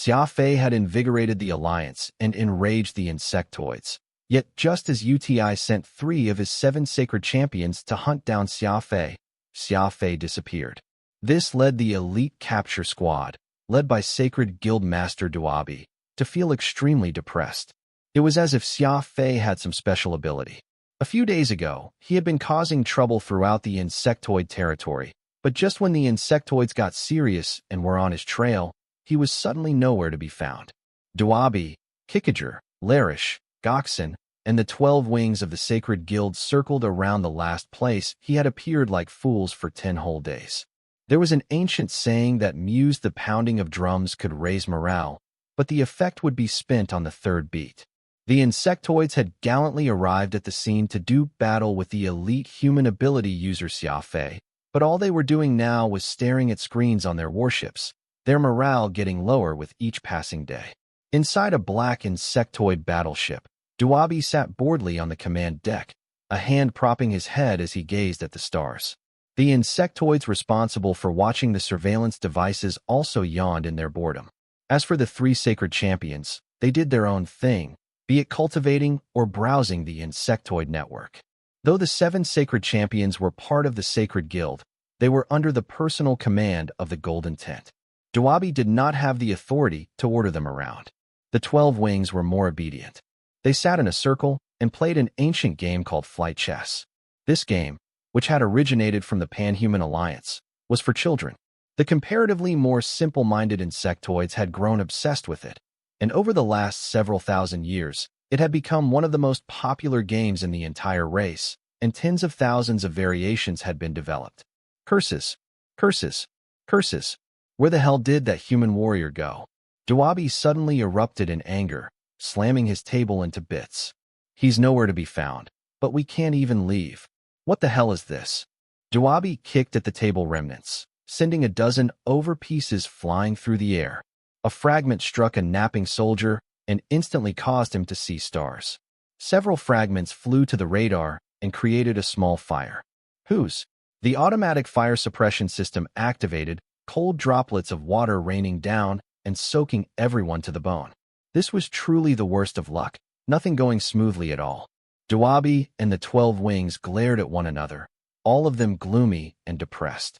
Xia Fei had invigorated the alliance and enraged the insectoids. Yet just as UTI sent 3 of his 7 sacred champions to hunt down Xia Fei disappeared. This led the elite capture squad, led by Sacred Guild Master Duabi, to feel extremely depressed. It was as if Xia Fei had some special ability. A few days ago, he had been causing trouble throughout the insectoid territory, but just when the insectoids got serious and were on his trail, he was suddenly nowhere to be found. Duabi, Kikager, Larish, Goxin, and the 12 wings of the Sacred Guild circled around the last place he had appeared like fools for 10 whole days. There was an ancient saying that mused the pounding of drums could raise morale, but the effect would be spent on the 3rd beat. The insectoids had gallantly arrived at the scene to do battle with the elite human ability user Xia Fei, but all they were doing now was staring at screens on their warships, their morale getting lower with each passing day. Inside a black insectoid battleship, Duabi sat boredly on the command deck, a hand propping his head as he gazed at the stars. The insectoids responsible for watching the surveillance devices also yawned in their boredom. As for the 3 sacred champions, they did their own thing, be it cultivating or browsing the insectoid network. Though the 7 sacred champions were part of the Sacred Guild, they were under the personal command of the Golden Tent. Duabi did not have the authority to order them around. The 12 wings were more obedient. They sat in a circle and played an ancient game called flight chess. This game, which had originated from the Pan-Human Alliance, was for children. The comparatively more simple-minded insectoids had grown obsessed with it, and over the last several thousand years, it had become one of the most popular games in the entire race, and tens of thousands of variations had been developed. Curses! Curses! Curses! Where the hell did that human warrior go? Duabi suddenly erupted in anger, slamming his table into bits. He's nowhere to be found, but we can't even leave. What the hell is this? Duabi kicked at the table remnants, sending a dozen over pieces flying through the air. A fragment struck a napping soldier and instantly caused him to see stars. Several fragments flew to the radar and created a small fire. Whose? The automatic fire suppression system activated, cold droplets of water raining down and soaking everyone to the bone. This was truly the worst of luck, nothing going smoothly at all. Duabi and the 12 wings glared at one another, all of them gloomy and depressed.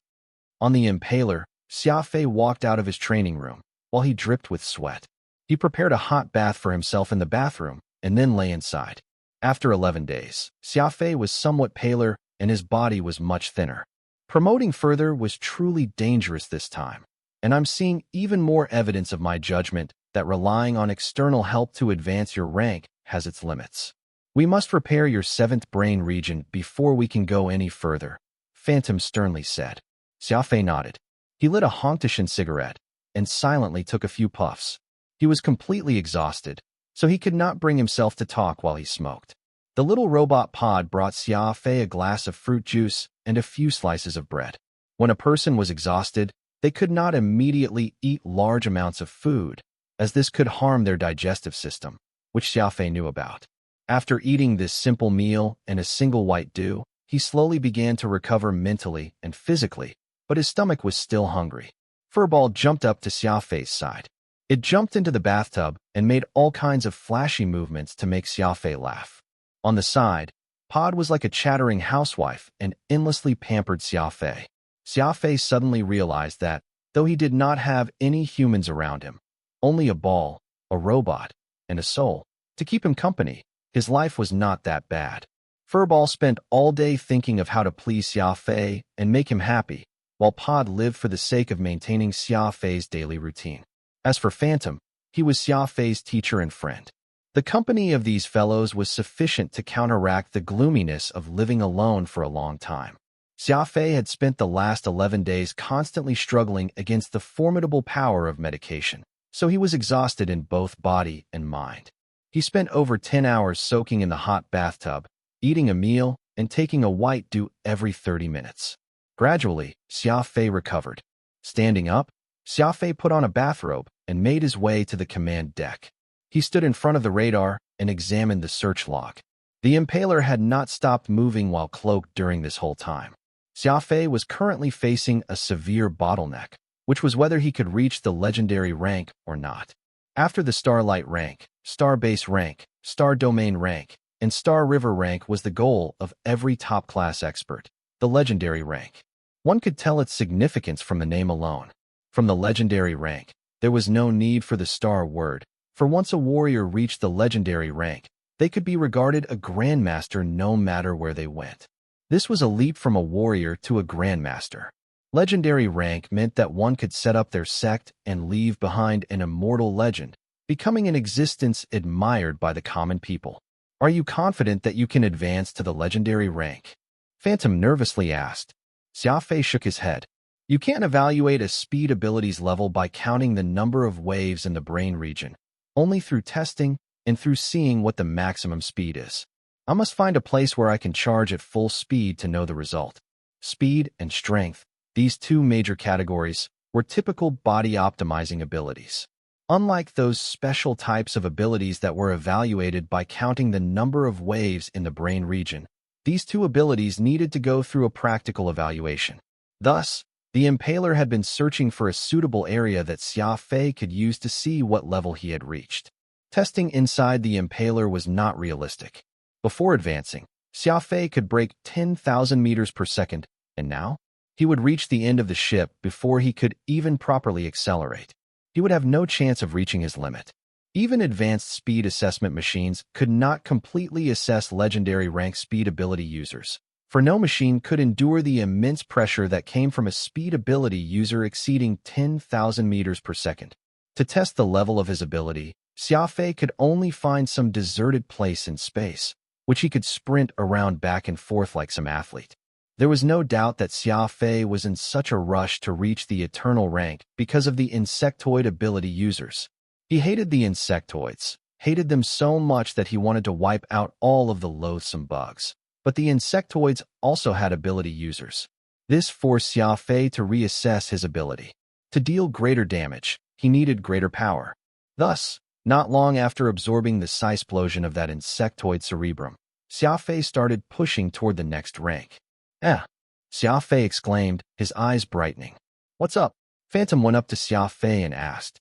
On the impaler, Xia Fei walked out of his training room, while he dripped with sweat. He prepared a hot bath for himself in the bathroom, and then lay inside. After 11 days, Xia Fei was somewhat paler, and his body was much thinner. Promoting further was truly dangerous this time, and I'm seeing even more evidence of my judgment that relying on external help to advance your rank has its limits. We must repair your 7th brain region before we can go any further, Phantom sternly said. Xia Fei nodded. He lit a Hongtishan cigarette and silently took a few puffs. He was completely exhausted, so he could not bring himself to talk while he smoked. The little robot pod brought Xia Fei a glass of fruit juice and a few slices of bread. When a person was exhausted, they could not immediately eat large amounts of food, as this could harm their digestive system, which Xia Fei knew about. After eating this simple meal and a single white dew, he slowly began to recover mentally and physically, but his stomach was still hungry. Furball jumped up to Xia Fei's side. It jumped into the bathtub and made all kinds of flashy movements to make Xia Fei laugh. On the side, Pod was like a chattering housewife and endlessly pampered Xia Fei. Xia Fei suddenly realized that, though he did not have any humans around him, only a ball, a robot, and a soul, to keep him company, his life was not that bad. Furball spent all day thinking of how to please Xia Fei and make him happy, while Pod lived for the sake of maintaining Xia Fei's daily routine. As for Phantom, he was Xia Fei's teacher and friend. The company of these fellows was sufficient to counteract the gloominess of living alone for a long time. Xia Fei had spent the last 11 days constantly struggling against the formidable power of medication, so he was exhausted in both body and mind. He spent over 10 hours soaking in the hot bathtub, eating a meal, and taking a white dew every 30 minutes. Gradually, Xia Fei recovered. Standing up, Xia Fei put on a bathrobe and made his way to the command deck. He stood in front of the radar and examined the search log. The impaler had not stopped moving while cloaked during this whole time. Xia Fei was currently facing a severe bottleneck. which was whether he could reach the legendary rank or not. After the Starlight rank, Star Base rank, Star Domain rank, and Star River rank was the goal of every top-class expert, the legendary rank. One could tell its significance from the name alone. From the legendary rank, there was no need for the star word, for once a warrior reached the legendary rank, they could be regarded a grandmaster no matter where they went. This was a leap from a warrior to a grandmaster. Legendary rank meant that one could set up their sect and leave behind an immortal legend, becoming an existence admired by the common people. Are you confident that you can advance to the legendary rank? Phantom nervously asked. Xia Fei shook his head. You can't evaluate a speed abilities level by counting the number of waves in the brain region, only through testing and through seeing what the maximum speed is. I must find a place where I can charge at full speed to know the result. Speed and strength, these two major categories, were typical body-optimizing abilities. Unlike those special types of abilities that were evaluated by counting the number of waves in the brain region, these two abilities needed to go through a practical evaluation. Thus, the Impaler had been searching for a suitable area that Xia Fei could use to see what level he had reached. Testing inside the Impaler was not realistic. Before advancing, Xia Fei could break 10,000 meters per second, and now, he would reach the end of the ship before he could even properly accelerate. He would have no chance of reaching his limit. Even advanced speed assessment machines could not completely assess legendary rank speed ability users, for no machine could endure the immense pressure that came from a speed ability user exceeding 10,000 meters per second. To test the level of his ability, Xia Fei could only find some deserted place in space, which he could sprint around back and forth like some athlete. There was no doubt that Xia Fei was in such a rush to reach the eternal rank because of the insectoid ability users. He hated the insectoids, hated them so much that he wanted to wipe out all of the loathsome bugs. But the insectoids also had ability users. This forced Xia Fei to reassess his ability. To deal greater damage, he needed greater power. Thus, not long after absorbing the psi-explosion of that insectoid cerebrum, Xia Fei started pushing toward the next rank. Xia Fei exclaimed, his eyes brightening. What's up? Phantom went up to Xia Fei and asked.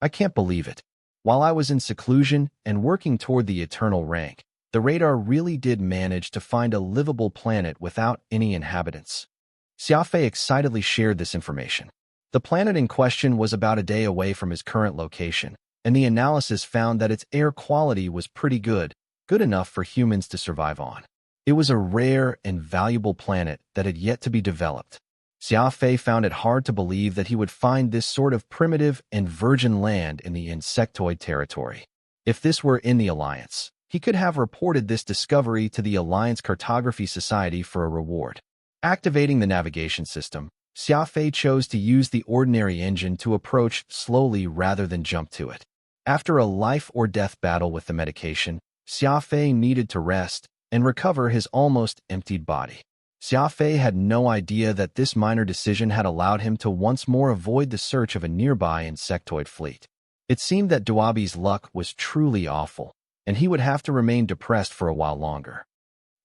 I can't believe it. While I was in seclusion and working toward the eternal rank, the radar really did manage to find a livable planet without any inhabitants. Xia Fei excitedly shared this information. The planet in question was about a day away from his current location, and the analysis found that its air quality was pretty good enough for humans to survive on. It was a rare and valuable planet that had yet to be developed. Xia Fei found it hard to believe that he would find this sort of primitive and virgin land in the insectoid territory. If this were in the Alliance, he could have reported this discovery to the Alliance Cartography Society for a reward. Activating the navigation system, Xia Fei chose to use the ordinary engine to approach slowly rather than jump to it. After a life-or-death battle with the medication, Xia Fei needed to rest and recover his almost emptied body. Xia Fei had no idea that this minor decision had allowed him to once more avoid the search of a nearby insectoid fleet. It seemed that Duabi's luck was truly awful, and he would have to remain depressed for a while longer.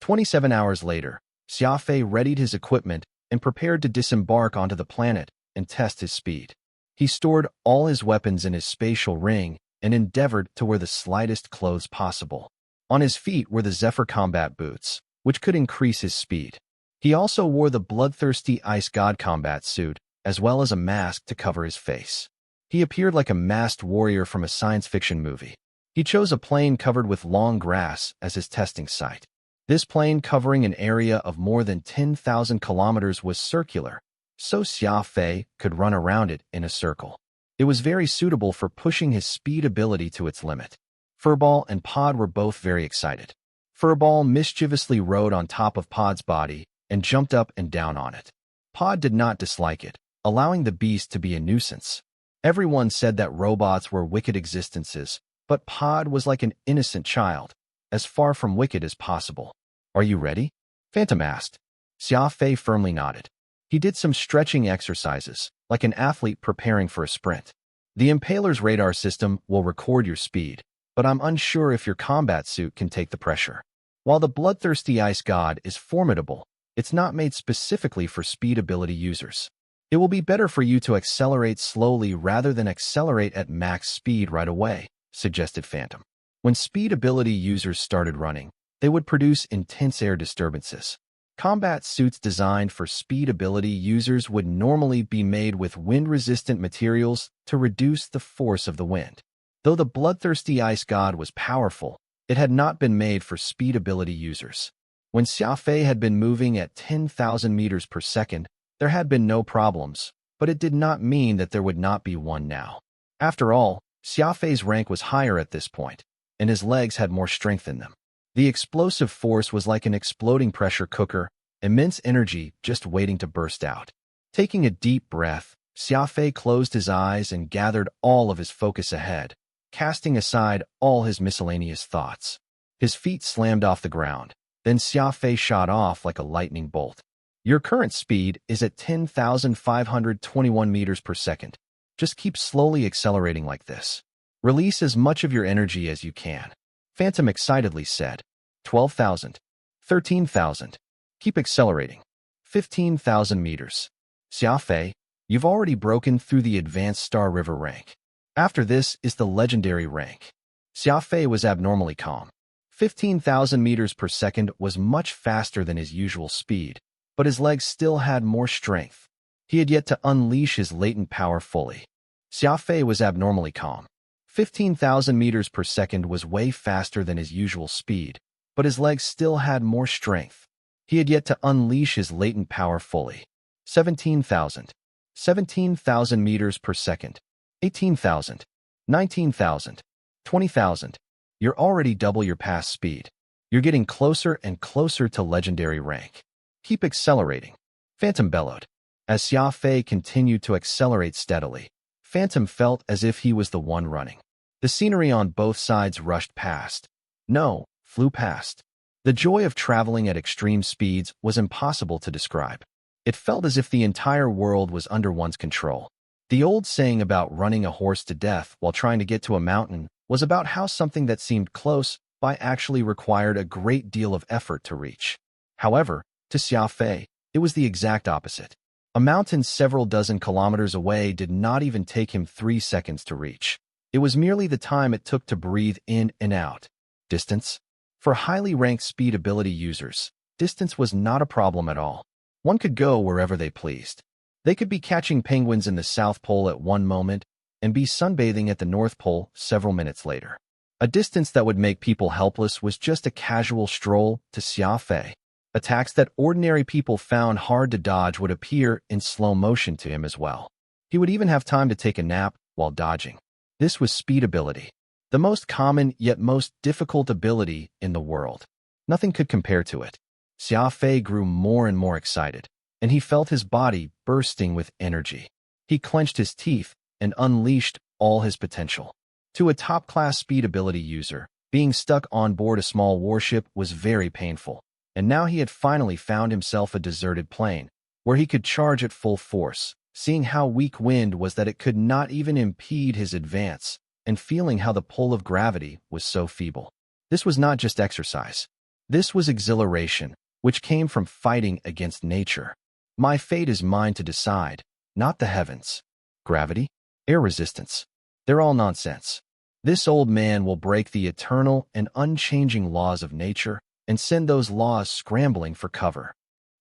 27 hours later, Xia Fei readied his equipment and prepared to disembark onto the planet and test his speed. He stored all his weapons in his spatial ring and endeavored to wear the slightest clothes possible. On his feet were the Zephyr combat boots, which could increase his speed. He also wore the bloodthirsty Ice God combat suit, as well as a mask to cover his face. He appeared like a masked warrior from a science fiction movie. He chose a plain covered with long grass as his testing site. This plain, covering an area of more than 10,000 kilometers, was circular, so Xia Fei could run around it in a circle. It was very suitable for pushing his speed ability to its limit. Furball and Pod were both very excited. Furball mischievously rode on top of Pod's body and jumped up and down on it. Pod did not dislike it, allowing the beast to be a nuisance. Everyone said that robots were wicked existences, but Pod was like an innocent child, as far from wicked as possible. Are you ready? Phantom asked. Xia Fei firmly nodded. He did some stretching exercises, like an athlete preparing for a sprint. The Impaler's radar system will record your speed, but I'm unsure if your combat suit can take the pressure. While the bloodthirsty Ice God is formidable, it's not made specifically for speed ability users. It will be better for you to accelerate slowly rather than accelerate at max speed right away, suggested Phantom. When speed ability users started running, they would produce intense air disturbances. Combat suits designed for speed ability users would normally be made with wind-resistant materials to reduce the force of the wind. Though the bloodthirsty ice god was powerful, it had not been made for speed ability users. When Xia Fei had been moving at 10,000 meters per second, there had been no problems, but it did not mean that there would not be one now. After all, Xia Fei's rank was higher at this point, and his legs had more strength in them. The explosive force was like an exploding pressure cooker, immense energy just waiting to burst out. Taking a deep breath, Xia Fei closed his eyes and gathered all of his focus ahead, casting aside all his miscellaneous thoughts. His feet slammed off the ground. Then Xia Fei shot off like a lightning bolt. Your current speed is at 10,521 meters per second. Just keep slowly accelerating like this. Release as much of your energy as you can. Phantom excitedly said. 12,000. 13,000. Keep accelerating. 15,000 meters. Xia Fei, you've already broken through the advanced Star River rank. After this is the legendary rank. Xia Fei was abnormally calm. 15,000 meters per second was much faster than his usual speed, but his legs still had more strength. He had yet to unleash his latent power fully. Xia Fei was abnormally calm. 15,000 meters per second was way faster than his usual speed, but his legs still had more strength. He had yet to unleash his latent power fully. 17,000. 17,000 meters per second. 18,000. 19,000. 20,000. You're already double your past speed. You're getting closer and closer to legendary rank. Keep accelerating. Phantom bellowed. As Xia Fei continued to accelerate steadily, Phantom felt as if he was the one running. The scenery on both sides rushed past. No, flew past. The joy of traveling at extreme speeds was impossible to describe. It felt as if the entire world was under one's control. The old saying about running a horse to death while trying to get to a mountain was about how something that seemed close by actually required a great deal of effort to reach. However, to Xia Fei, it was the exact opposite. A mountain several dozen kilometers away did not even take him 3 seconds to reach. It was merely the time it took to breathe in and out. Distance? For highly ranked speed ability users, distance was not a problem at all. One could go wherever they pleased. They could be catching penguins in the South Pole at one moment and be sunbathing at the North Pole several minutes later. A distance that would make people helpless was just a casual stroll to Xia Fei. Attacks that ordinary people found hard to dodge would appear in slow motion to him as well. He would even have time to take a nap while dodging. This was speed ability, the most common yet most difficult ability in the world. Nothing could compare to it. Xia Fei grew more and more excited, and he felt his body bursting with energy. He clenched his teeth and unleashed all his potential. To a top-class speed ability user, being stuck on board a small warship was very painful, and now he had finally found himself a deserted plane, where he could charge at full force, seeing how weak wind was that it could not even impede his advance, and feeling how the pull of gravity was so feeble. This was not just exercise. This was exhilaration, which came from fighting against nature. My fate is mine to decide, not the heavens. Gravity? Air resistance. They're all nonsense. This old man will break the eternal and unchanging laws of nature and send those laws scrambling for cover.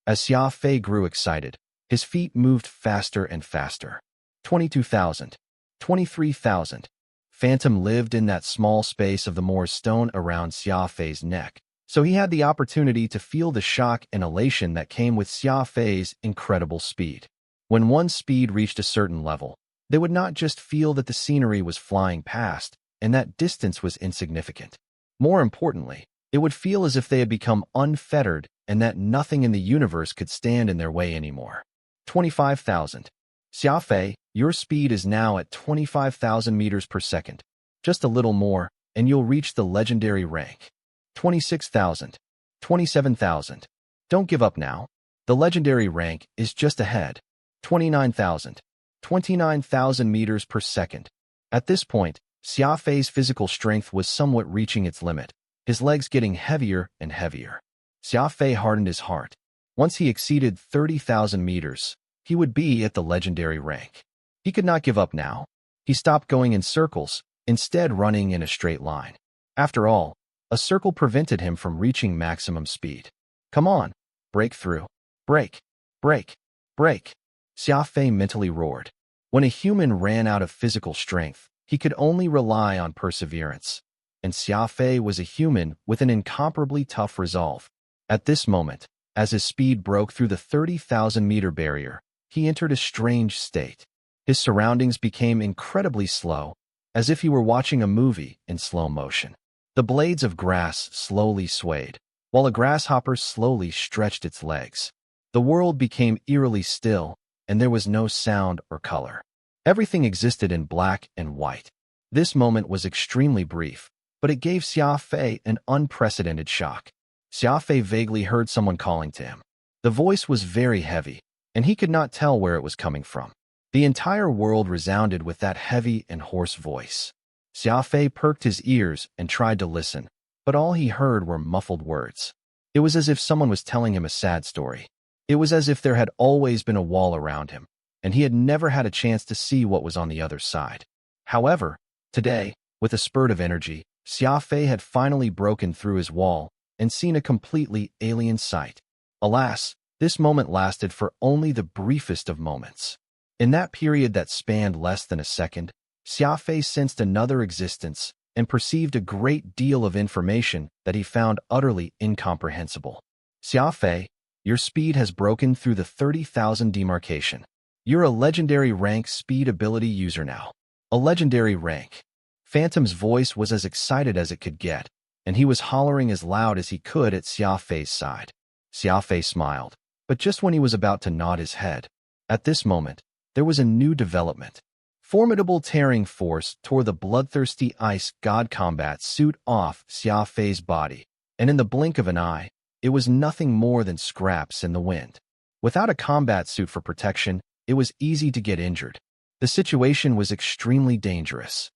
As Xia Fei grew excited, his feet moved faster and faster. 22,000. 23,000. Phantom lived in that small space of the Moor's stone around Xia Fei's neck, so he had the opportunity to feel the shock and elation that came with Xia Fei's incredible speed. When one's speed reached a certain level, they would not just feel that the scenery was flying past and that distance was insignificant. More importantly, it would feel as if they had become unfettered and that nothing in the universe could stand in their way anymore. 25,000. Xia Fei, your speed is now at 25,000 meters per second. Just a little more, and you'll reach the legendary rank. 26,000. 27,000. Don't give up now. The legendary rank is just ahead. 29,000. 29,000 meters per second. At this point, Xia Fei's physical strength was somewhat reaching its limit, his legs getting heavier and heavier. Xia Fei hardened his heart. Once he exceeded 30,000 meters, he would be at the legendary rank. He could not give up now. He stopped going in circles, instead running in a straight line. After all, a circle prevented him from reaching maximum speed. Come on, break through. Break, break, break. Xia Fei mentally roared. When a human ran out of physical strength, he could only rely on perseverance. And Xia Fei was a human with an incomparably tough resolve. At this moment, as his speed broke through the 30,000-meter barrier, he entered a strange state. His surroundings became incredibly slow, as if he were watching a movie in slow motion. The blades of grass slowly swayed, while a grasshopper slowly stretched its legs. The world became eerily still, and there was no sound or color. Everything existed in black and white. This moment was extremely brief, but it gave Xia Fei an unprecedented shock. Xia Fei vaguely heard someone calling to him. The voice was very heavy, and he could not tell where it was coming from. The entire world resounded with that heavy and hoarse voice. Xia Fei perked his ears and tried to listen, but all he heard were muffled words. It was as if someone was telling him a sad story. It was as if there had always been a wall around him, and he had never had a chance to see what was on the other side. However, today, with a spurt of energy, Xia Fei had finally broken through his wall and seen a completely alien sight. Alas, this moment lasted for only the briefest of moments. In that period that spanned less than a second, Xia Fei sensed another existence and perceived a great deal of information that he found utterly incomprehensible. Xia Fei, your speed has broken through the 30,000 demarcation. You're a legendary rank speed ability user now. A legendary rank. Phantom's voice was as excited as it could get, and he was hollering as loud as he could at Xia Fei's side. Xia Fei smiled, but just when he was about to nod his head. At this moment, there was a new development. Formidable tearing force tore the bloodthirsty ice god combat suit off Xia Fei's body, and in the blink of an eye, it was nothing more than scraps in the wind. Without a combat suit for protection, it was easy to get injured. The situation was extremely dangerous.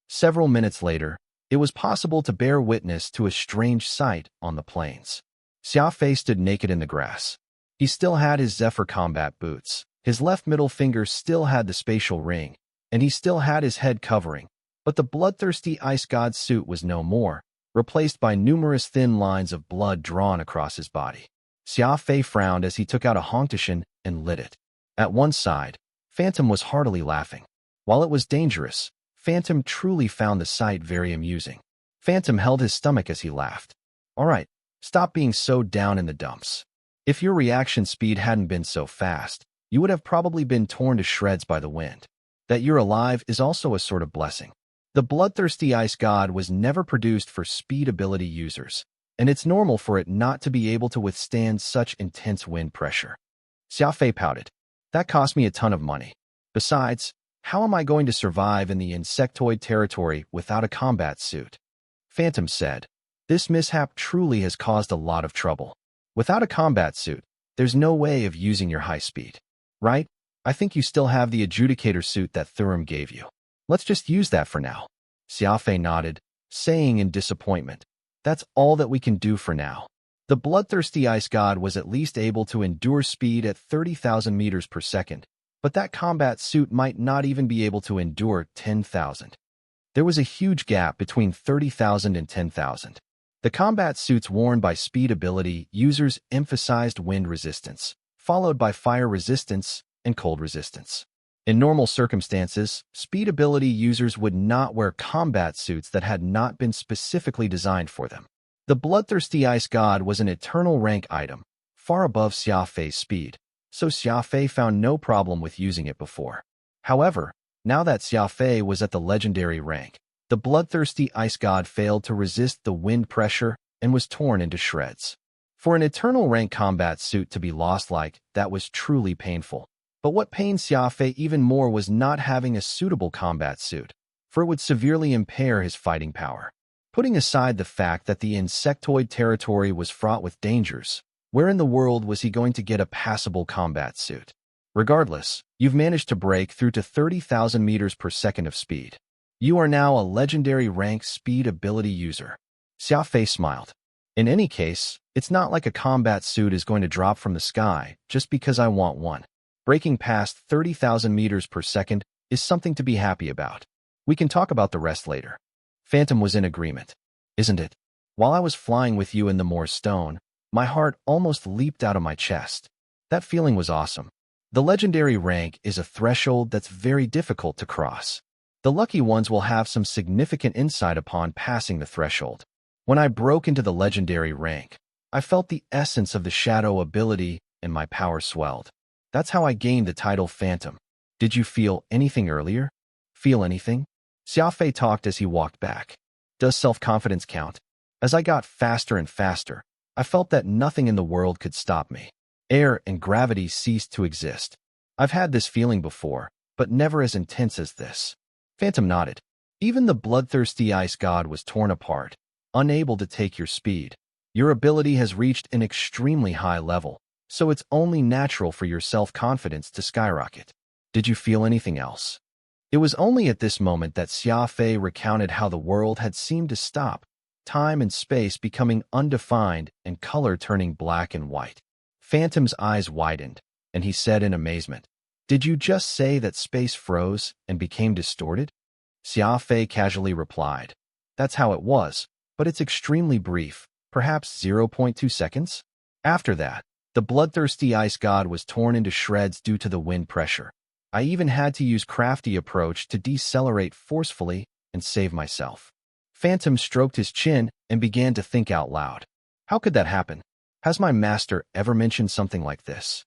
Several minutes later, it was possible to bear witness to a strange sight on the plains. Xia Fei stood naked in the grass. He still had his Zephyr combat boots, his left middle finger still had the spatial ring, and he still had his head covering, but the bloodthirsty ice god suit was no more, replaced by numerous thin lines of blood drawn across his body. Xia Fei frowned as he took out a Hongtishan and lit it. At one side, Phantom was heartily laughing. While it was dangerous, Phantom truly found the sight very amusing. Phantom held his stomach as he laughed. All right, stop being so down in the dumps. If your reaction speed hadn't been so fast, you would have probably been torn to shreds by the wind. That you're alive is also a sort of blessing. The bloodthirsty ice god was never produced for speed ability users, and it's normal for it not to be able to withstand such intense wind pressure. Xia Fei pouted. That cost me a ton of money. Besides, how am I going to survive in the insectoid territory without a combat suit? Phantom said. This mishap truly has caused a lot of trouble. Without a combat suit, there's no way of using your high speed. Right? I think you still have the adjudicator suit that Serum gave you. Let's just use that for now. Xia Fei nodded, saying in disappointment, that's all that we can do for now. The bloodthirsty ice god was at least able to endure speed at 30,000 meters per second, but that combat suit might not even be able to endure 10,000. There was a huge gap between 30,000 and 10,000. The combat suits worn by speed ability users emphasized wind resistance, followed by fire resistance and cold resistance. In normal circumstances, speed ability users would not wear combat suits that had not been specifically designed for them. The bloodthirsty ice god was an eternal rank item, far above Xia Fei's speed, so Xia Fei found no problem with using it before. However, now that Xia Fei was at the legendary rank, the bloodthirsty ice god failed to resist the wind pressure and was torn into shreds. For an eternal rank combat suit to be lost like that was truly painful. But what pained Xia Fei even more was not having a suitable combat suit, for it would severely impair his fighting power. Putting aside the fact that the insectoid territory was fraught with dangers, where in the world was he going to get a passable combat suit? Regardless, you've managed to break through to 30,000 meters per second of speed. You are now a legendary rank speed ability user. Xia Fei smiled. In any case, it's not like a combat suit is going to drop from the sky just because I want one. Breaking past 30,000 meters per second is something to be happy about. We can talk about the rest later. Phantom was in agreement. Isn't it? While I was flying with you in the Moor Stone, my heart almost leaped out of my chest. That feeling was awesome. The legendary rank is a threshold that's very difficult to cross. The lucky ones will have some significant insight upon passing the threshold. When I broke into the legendary rank, I felt the essence of the shadow ability and my power swelled. That's how I gained the title Phantom. Did you feel anything earlier? Feel anything? Xia Fei talked as he walked back. Does self-confidence count? As I got faster and faster, I felt that nothing in the world could stop me. Air and gravity ceased to exist. I've had this feeling before, but never as intense as this. Phantom nodded. Even the bloodthirsty ice god was torn apart, unable to take your speed. Your ability has reached an extremely high level, so it's only natural for your self-confidence to skyrocket. Did you feel anything else? It was only at this moment that Xia Fei recounted how the world had seemed to stop, time and space becoming undefined and color turning black and white. Phantom's eyes widened, and he said in amazement, "Did you just say that space froze and became distorted?" Xia Fei casually replied, "That's how it was, but it's extremely brief, perhaps 0.2 seconds." After that, the bloodthirsty ice god was torn into shreds due to the wind pressure. I even had to use crafty approach to decelerate forcefully and save myself. Phantom stroked his chin and began to think out loud. How could that happen? Has my master ever mentioned something like this?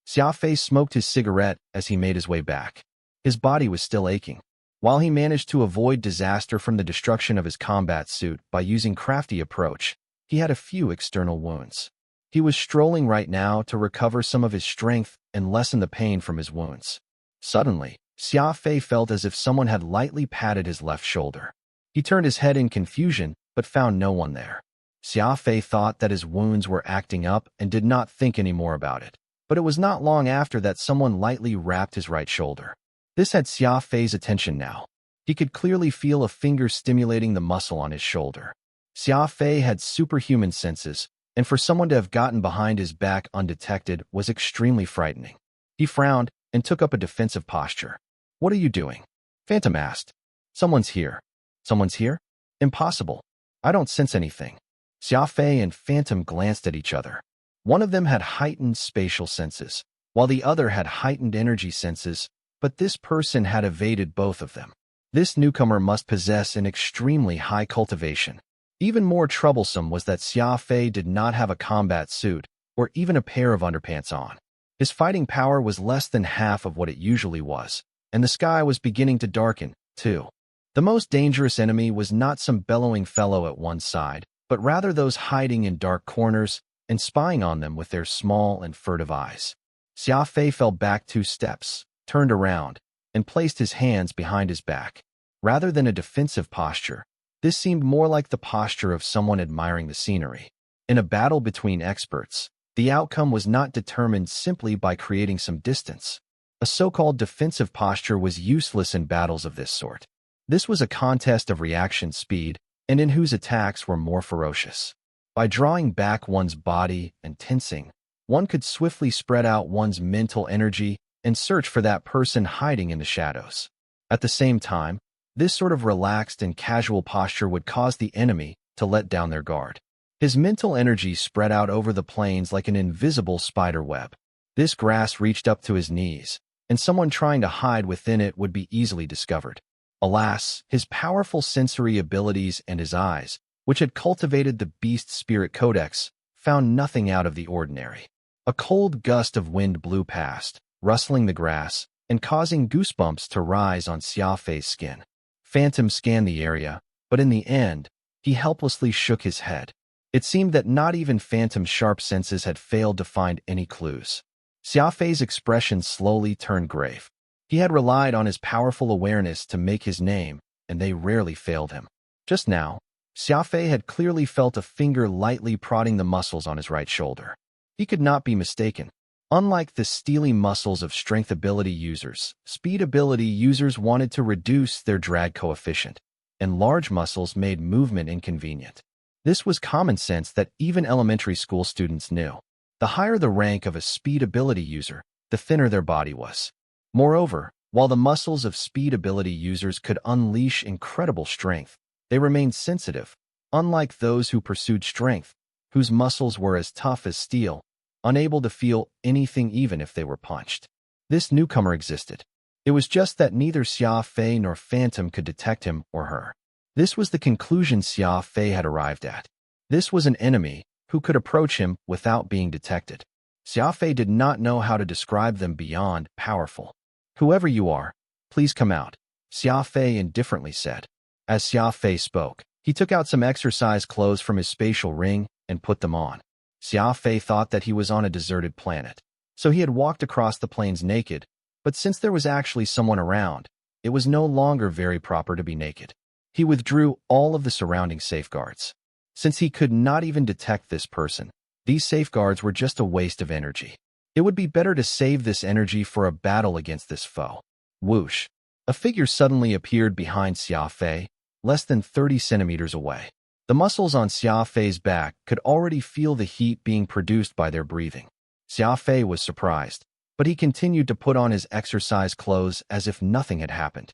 Xia Fei smoked his cigarette as he made his way back. His body was still aching. While he managed to avoid disaster from the destruction of his combat suit by using crafty approach, he had a few external wounds. He was strolling right now to recover some of his strength and lessen the pain from his wounds. Suddenly, Xia Fei felt as if someone had lightly patted his left shoulder. He turned his head in confusion, but found no one there. Xia Fei thought that his wounds were acting up and did not think any more about it. But it was not long after that someone lightly wrapped his right shoulder. This had Xia Fei's attention now. He could clearly feel a finger stimulating the muscle on his shoulder. Xia Fei had superhuman senses, and for someone to have gotten behind his back undetected was extremely frightening. He frowned and took up a defensive posture. "What are you doing?" Phantom asked. "Someone's here." "Someone's here? Impossible. I don't sense anything." Xia Fei and Phantom glanced at each other. One of them had heightened spatial senses, while the other had heightened energy senses, but this person had evaded both of them. This newcomer must possess an extremely high cultivation. Even more troublesome was that Xia Fei did not have a combat suit or even a pair of underpants on. His fighting power was less than half of what it usually was, and the sky was beginning to darken, too. The most dangerous enemy was not some bellowing fellow at one side, but rather those hiding in dark corners and spying on them with their small and furtive eyes. Xia Fei fell back 2 steps, turned around, and placed his hands behind his back. Rather than a defensive posture, this seemed more like the posture of someone admiring the scenery. In a battle between experts, the outcome was not determined simply by creating some distance. A so-called defensive posture was useless in battles of this sort. This was a contest of reaction speed, and in whose attacks were more ferocious. By drawing back one's body and tensing, one could swiftly spread out one's mental energy and search for that person hiding in the shadows. At the same time, this sort of relaxed and casual posture would cause the enemy to let down their guard. His mental energy spread out over the plains like an invisible spider web. This grass reached up to his knees, and someone trying to hide within it would be easily discovered. Alas, his powerful sensory abilities and his eyes, which had cultivated the beast spirit codex, found nothing out of the ordinary. A cold gust of wind blew past, rustling the grass and causing goosebumps to rise on Xia Fei's skin. Phantom scanned the area, but in the end, he helplessly shook his head. It seemed that not even Phantom's sharp senses had failed to find any clues. Xia Fei's expression slowly turned grave. He had relied on his powerful awareness to make his name, and they rarely failed him. Just now, Xia Fei had clearly felt a finger lightly prodding the muscles on his right shoulder. He could not be mistaken. Unlike the steely muscles of strength ability users, speed ability users wanted to reduce their drag coefficient, and large muscles made movement inconvenient. This was common sense that even elementary school students knew. The higher the rank of a speed ability user, the thinner their body was. Moreover, while the muscles of speed ability users could unleash incredible strength, they remained sensitive, unlike those who pursued strength, whose muscles were as tough as steel, unable to feel anything even if they were punched. This newcomer existed. It was just that neither Xia Fei nor Phantom could detect him or her. This was the conclusion Xia Fei had arrived at. This was an enemy who could approach him without being detected. Xia Fei did not know how to describe them beyond powerful. "Whoever you are, please come out," Xia Fei indifferently said. As Xia Fei spoke, he took out some exercise clothes from his spatial ring and put them on. Xia Fei thought that he was on a deserted planet, so he had walked across the plains naked, but since there was actually someone around, it was no longer very proper to be naked. He withdrew all of the surrounding safeguards. Since he could not even detect this person, these safeguards were just a waste of energy. It would be better to save this energy for a battle against this foe. Whoosh! A figure suddenly appeared behind Xia Fei, less than 30 centimeters away. The muscles on Xia Fei's back could already feel the heat being produced by their breathing. Xia Fei was surprised, but he continued to put on his exercise clothes as if nothing had happened.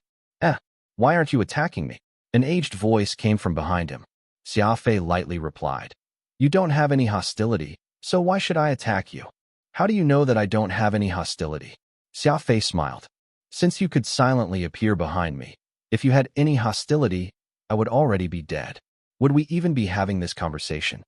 Why aren't you attacking me?" An aged voice came from behind him. Xia Fei lightly replied, "You don't have any hostility, so why should I attack you?" "How do you know that I don't have any hostility?" Xia Fei smiled. "Since you could silently appear behind me, if you had any hostility, I would already be dead. Would we even be having this conversation?"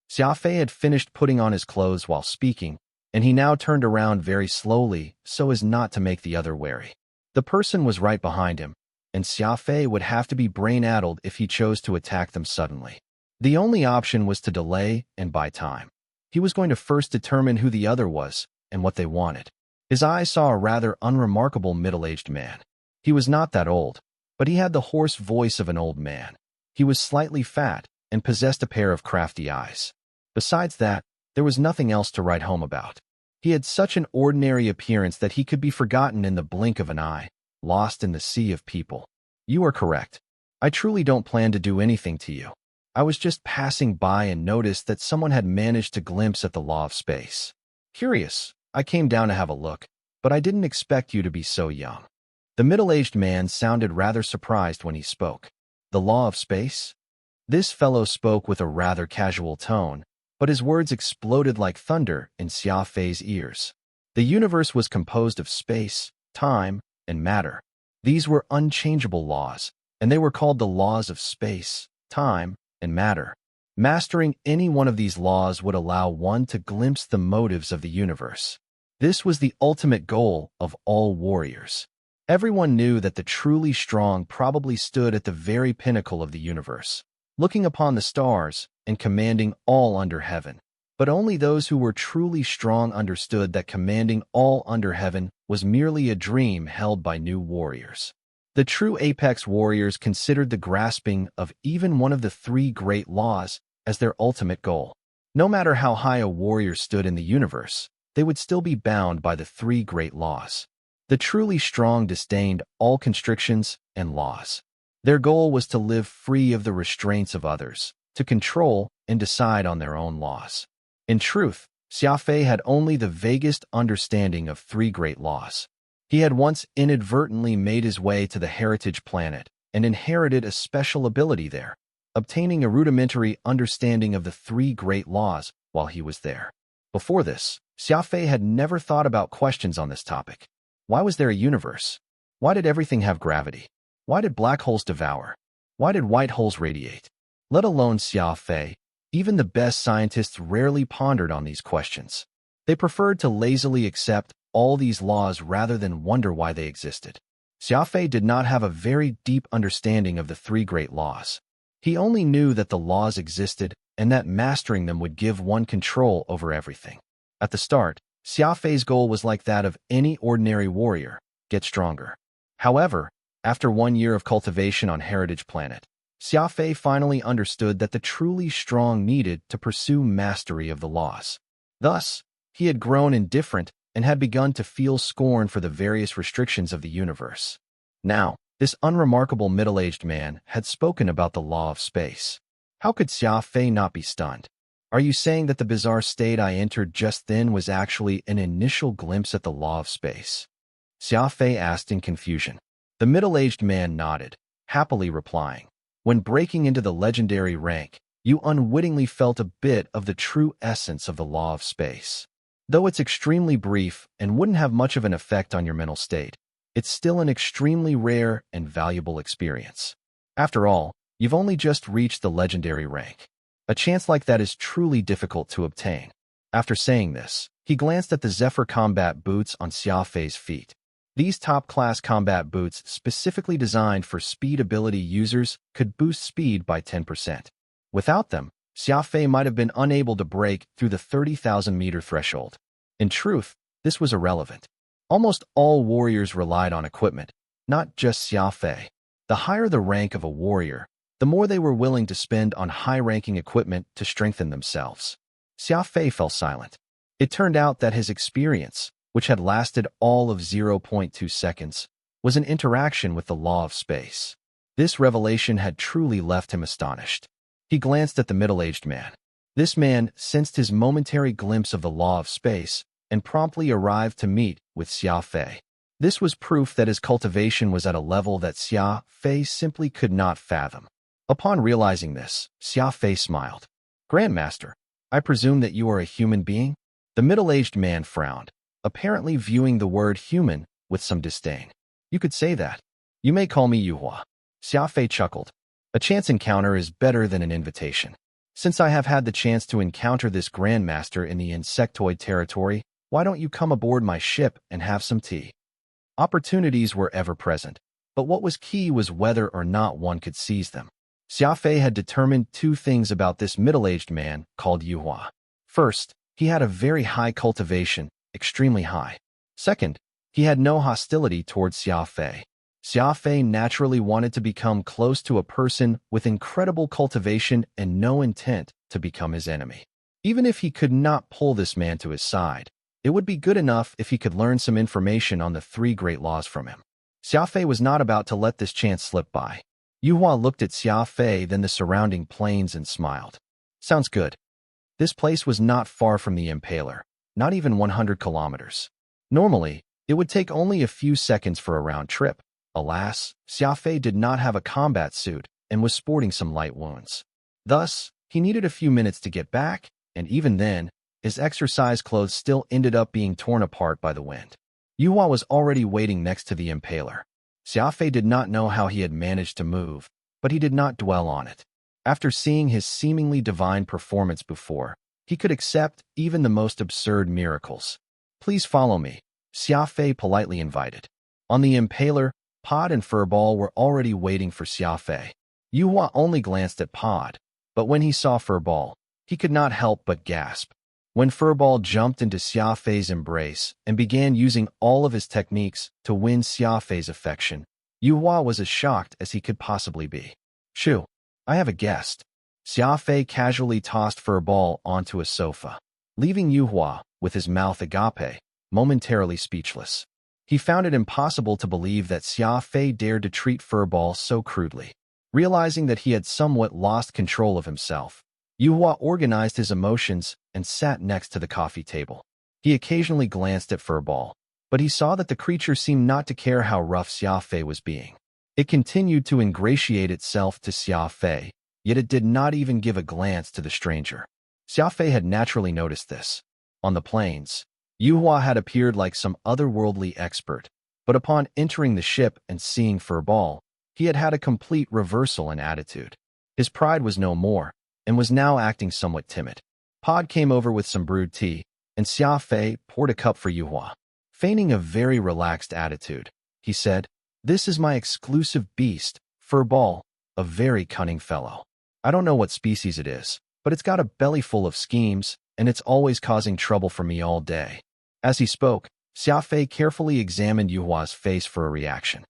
Xia Fei had finished putting on his clothes while speaking, and he now turned around very slowly so as not to make the other wary. The person was right behind him, and Xia Fei would have to be brain-addled if he chose to attack them suddenly. The only option was to delay and buy time. He was going to first determine who the other was and what they wanted. His eyes saw a rather unremarkable middle-aged man. He was not that old, but he had the hoarse voice of an old man. He was slightly fat and possessed a pair of crafty eyes. Besides that, there was nothing else to write home about. He had such an ordinary appearance that he could be forgotten in the blink of an eye, lost in the sea of people. "You are correct. I truly don't plan to do anything to you. I was just passing by and noticed that someone had managed to glimpse at the law of space. Curious, I came down to have a look, but I didn't expect you to be so young." The middle-aged man sounded rather surprised when he spoke. The law of space? This fellow spoke with a rather casual tone, but his words exploded like thunder in Xia Fei's ears. The universe was composed of space, time, and matter. These were unchangeable laws, and they were called the laws of space, time, and matter. Mastering any one of these laws would allow one to glimpse the motives of the universe. This was the ultimate goal of all warriors. Everyone knew that the truly strong probably stood at the very pinnacle of the universe, looking upon the stars and commanding all under heaven. But only those who were truly strong understood that commanding all under heaven was merely a dream held by new warriors. The true apex warriors considered the grasping of even one of the three great laws as their ultimate goal. No matter how high a warrior stood in the universe, they would still be bound by the three great laws. The truly strong disdained all constrictions and laws. Their goal was to live free of the restraints of others, to control and decide on their own laws. In truth, Xia Fei had only the vaguest understanding of three great laws. He had once inadvertently made his way to the heritage planet and inherited a special ability there, obtaining a rudimentary understanding of the three great laws while he was there. Before this, Xia Fei had never thought about questions on this topic. Why was there a universe? Why did everything have gravity? Why did black holes devour? Why did white holes radiate? Let alone Xia Fei, even the best scientists rarely pondered on these questions. They preferred to lazily accept all these laws rather than wonder why they existed. Xia Fei did not have a very deep understanding of the three great laws. He only knew that the laws existed and that mastering them would give one control over everything. At the start, Xia Fei's goal was like that of any ordinary warrior: get stronger. However, after 1 year of cultivation on Heritage Planet, Xia Fei finally understood that the truly strong needed to pursue mastery of the laws. Thus, he had grown indifferent and had begun to feel scorn for the various restrictions of the universe. Now, this unremarkable middle-aged man had spoken about the law of space. How could Xia Fei not be stunned? Are you saying that the bizarre state I entered just then was actually an initial glimpse at the law of space? Xia Fei asked in confusion. The middle-aged man nodded, happily replying. When breaking into the legendary rank, you unwittingly felt a bit of the true essence of the law of space. Though it's extremely brief and wouldn't have much of an effect on your mental state, it's still an extremely rare and valuable experience. After all, you've only just reached the legendary rank. A chance like that is truly difficult to obtain. After saying this, he glanced at the Zephyr combat boots on Xia Fei's feet. These top-class combat boots, specifically designed for speed ability users, could boost speed by 10%. Without them, Xia Fei might have been unable to break through the 30,000-meter threshold. In truth, this was irrelevant. Almost all warriors relied on equipment, not just Xia Fei. The higher the rank of a warrior, the more they were willing to spend on high-ranking equipment to strengthen themselves. Xia Fei fell silent. It turned out that his experience, which had lasted all of 0.2 seconds, was an interaction with the law of space. This revelation had truly left him astonished. He glanced at the middle-aged man. This man sensed his momentary glimpse of the law of space and promptly arrived to meet with Xia Fei. This was proof that his cultivation was at a level that Xia Fei simply could not fathom. Upon realizing this, Xia Fei smiled. Grandmaster, I presume that you are a human being? The middle-aged man frowned, apparently viewing the word human with some disdain. You could say that. You may call me Yuhua. Xia Fei chuckled. A chance encounter is better than an invitation. Since I have had the chance to encounter this grandmaster in the insectoid territory, why don't you come aboard my ship and have some tea? Opportunities were ever present, but what was key was whether or not one could seize them. Xia Fei had determined two things about this middle-aged man called Yuhua. First, he had a very high cultivation, extremely high. Second, he had no hostility towards Xia Fei. Xia Fei naturally wanted to become close to a person with incredible cultivation and no intent to become his enemy. Even if he could not pull this man to his side, it would be good enough if he could learn some information on the three great laws from him. Xia Fei was not about to let this chance slip by. Yuhua looked at Xia Fei, then the surrounding plains, and smiled. Sounds good. This place was not far from the Impaler, not even 100 kilometers. Normally, it would take only a few seconds for a round trip. Alas, Xia Fei did not have a combat suit and was sporting some light wounds. Thus, he needed a few minutes to get back, and even then, his exercise clothes still ended up being torn apart by the wind. Yuhua was already waiting next to the Impaler. Xia Fei did not know how he had managed to move, but he did not dwell on it. After seeing his seemingly divine performance before, he could accept even the most absurd miracles. Please follow me, Xia Fei politely invited. On the Impaler, Pod and Furball were already waiting for Xia Fei. Yuhua only glanced at Pod, but when he saw Furball, he could not help but gasp. When Furball jumped into Xia Fei's embrace and began using all of his techniques to win Xia Fei's affection, Yuhua was as shocked as he could possibly be. Shoo, I have a guest. Xia Fei casually tossed Furball onto a sofa, leaving Yuhua, with his mouth agape, momentarily speechless. He found it impossible to believe that Xia Fei dared to treat Furball so crudely. Realizing that he had somewhat lost control of himself, Yuhua organized his emotions and sat next to the coffee table. He occasionally glanced at Furball, but he saw that the creature seemed not to care how rough Xia Fei was being. It continued to ingratiate itself to Xia Fei, yet it did not even give a glance to the stranger. Xia Fei had naturally noticed this. On the plains, Yuhua had appeared like some otherworldly expert, but upon entering the ship and seeing Furball, he had had a complete reversal in attitude. His pride was no more, and was now acting somewhat timid. Pod came over with some brewed tea, and Xia Fei poured a cup for Yuhua. Feigning a very relaxed attitude, he said, "This is my exclusive beast, Furball, a very cunning fellow. I don't know what species it is, but it's got a belly full of schemes, and it's always causing trouble for me all day." As he spoke, Xia Fei carefully examined Yuhua's face for a reaction.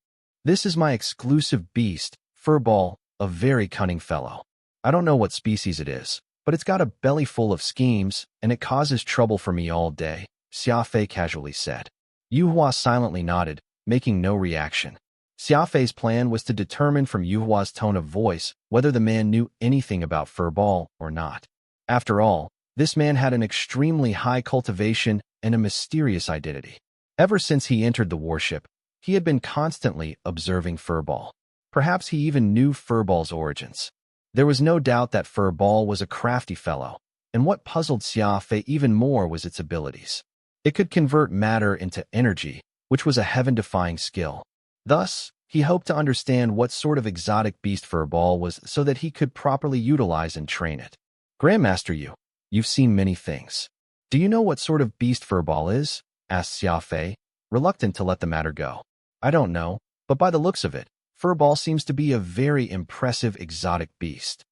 "This is my exclusive beast, Furball, a very cunning fellow. I don't know what species it is, but it's got a belly full of schemes, and it causes trouble for me all day," Xia Fei casually said. Yuhua silently nodded, making no reaction. Xia Fei's plan was to determine from Yuhua's tone of voice whether the man knew anything about Furball or not. After all, This man had an extremely high cultivation and a mysterious identity. Ever since he entered the warship, he had been constantly observing Furball. Perhaps he even knew Furball's origins. There was no doubt that Furball was a crafty fellow, and what puzzled Xia Fei even more was its abilities. It could convert matter into energy, which was a heaven-defying skill. Thus, he hoped to understand what sort of exotic beast Furball was so that he could properly utilize and train it. Grandmaster Yu, you've seen many things. Do you know what sort of beast Furball is? Asked Xia Fei, reluctant to let the matter go. I don't know, but by the looks of it, Furball seems to be a very impressive exotic beast.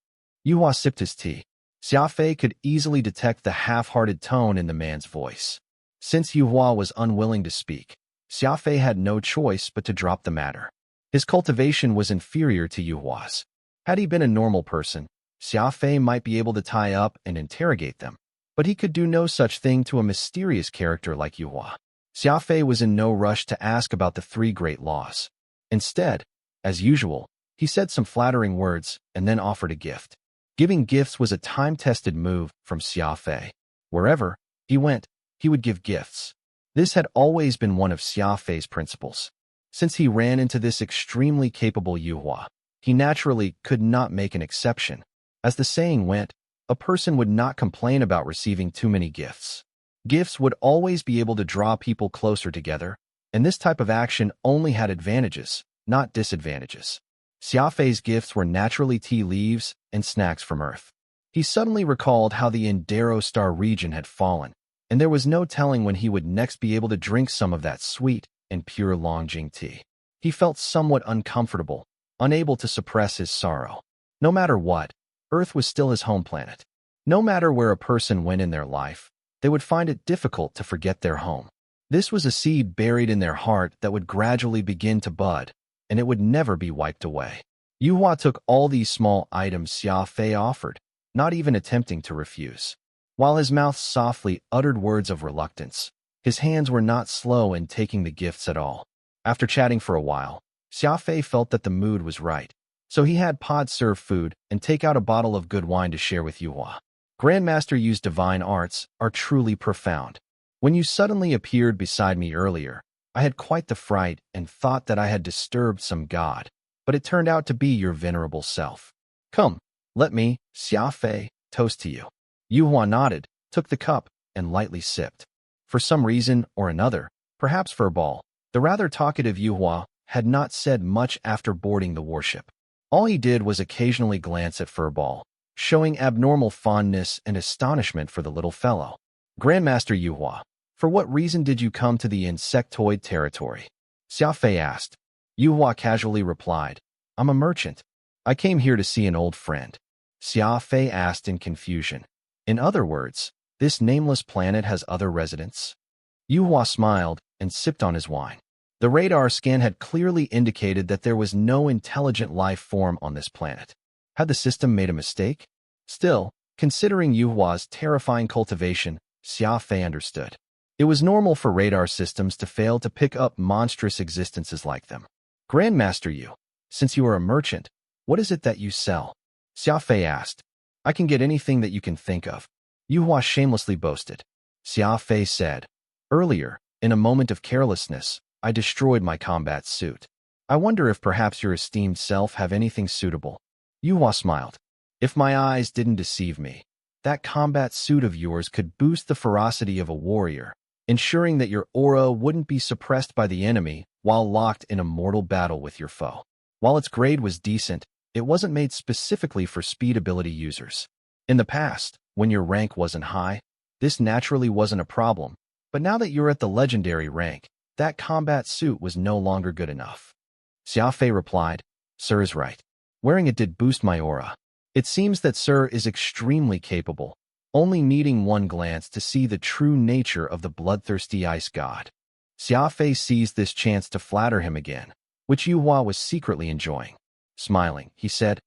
Yuhua sipped his tea. Xia Fei could easily detect the half-hearted tone in the man's voice. Since Yuhua was unwilling to speak, Xia Fei had no choice but to drop the matter. His cultivation was inferior to Yuhua's. Had he been a normal person, Xia Fei might be able to tie up and interrogate them, but he could do no such thing to a mysterious character like Yuhua. Xia Fei was in no rush to ask about the three great laws. Instead, as usual, he said some flattering words and then offered a gift. Giving gifts was a time-tested move from Xia Fei. Wherever he went, he would give gifts. This had always been one of Xia Fei's principles. Since he ran into this extremely capable Yuhua, he naturally could not make an exception. As the saying went, a person would not complain about receiving too many gifts. Gifts would always be able to draw people closer together, and this type of action only had advantages, not disadvantages. Xia Fei's gifts were naturally tea leaves and snacks from Earth. He suddenly recalled how the Indaro Star region had fallen, and there was no telling when he would next be able to drink some of that sweet and pure Longjing tea. He felt somewhat uncomfortable, unable to suppress his sorrow. No matter what, Earth was still his home planet. No matter where a person went in their life, they would find it difficult to forget their home. This was a seed buried in their heart that would gradually begin to bud, and it would never be wiped away. Yuhua took all these small items Xia Fei offered, not even attempting to refuse. While his mouth softly uttered words of reluctance, his hands were not slow in taking the gifts at all. After chatting for a while, Xia Fei felt that the mood was right, so he had Pod serve food and take out a bottle of good wine to share with Yuhua. Grandmaster Yu's divine arts are truly profound. When you suddenly appeared beside me earlier, I had quite the fright and thought that I had disturbed some god, but it turned out to be your venerable self. Come, let me, Xia Fei, toast to you. Yuhua nodded, took the cup, and lightly sipped. For some reason or another, perhaps Furball, the rather talkative Yuhua had not said much after boarding the warship. All he did was occasionally glance at Furball, showing abnormal fondness and astonishment for the little fellow. Grandmaster Yuhua, for what reason did you come to the insectoid territory? Xia Fei asked. Yuhua casually replied, I'm a merchant. I came here to see an old friend. Xia Fei asked in confusion. In other words, this nameless planet has other residents? Yuhua smiled and sipped on his wine. The radar scan had clearly indicated that there was no intelligent life form on this planet. Had the system made a mistake? Still, considering Yuhua's terrifying cultivation, Xia Fei understood. It was normal for radar systems to fail to pick up monstrous existences like them. Grandmaster Yu, since you are a merchant, what is it that you sell? Xia Fei asked. I can get anything that you can think of. Yuhua shamelessly boasted. Xia Fei said, earlier, in a moment of carelessness, I destroyed my combat suit. I wonder if perhaps your esteemed self have anything suitable. Yuhua smiled. If my eyes didn't deceive me, that combat suit of yours could boost the ferocity of a warrior, ensuring that your aura wouldn't be suppressed by the enemy while locked in a mortal battle with your foe. While its grade was decent, it wasn't made specifically for speed ability users. In the past, when your rank wasn't high, this naturally wasn't a problem, but now that you're at the legendary rank, that combat suit was no longer good enough. Xia Fei replied, Sir is right. Wearing it did boost my aura. It seems that Sir is extremely capable, only needing one glance to see the true nature of the bloodthirsty ice god. Xia Fei seized this chance to flatter him again, which Yuhua was secretly enjoying. Smiling, he said,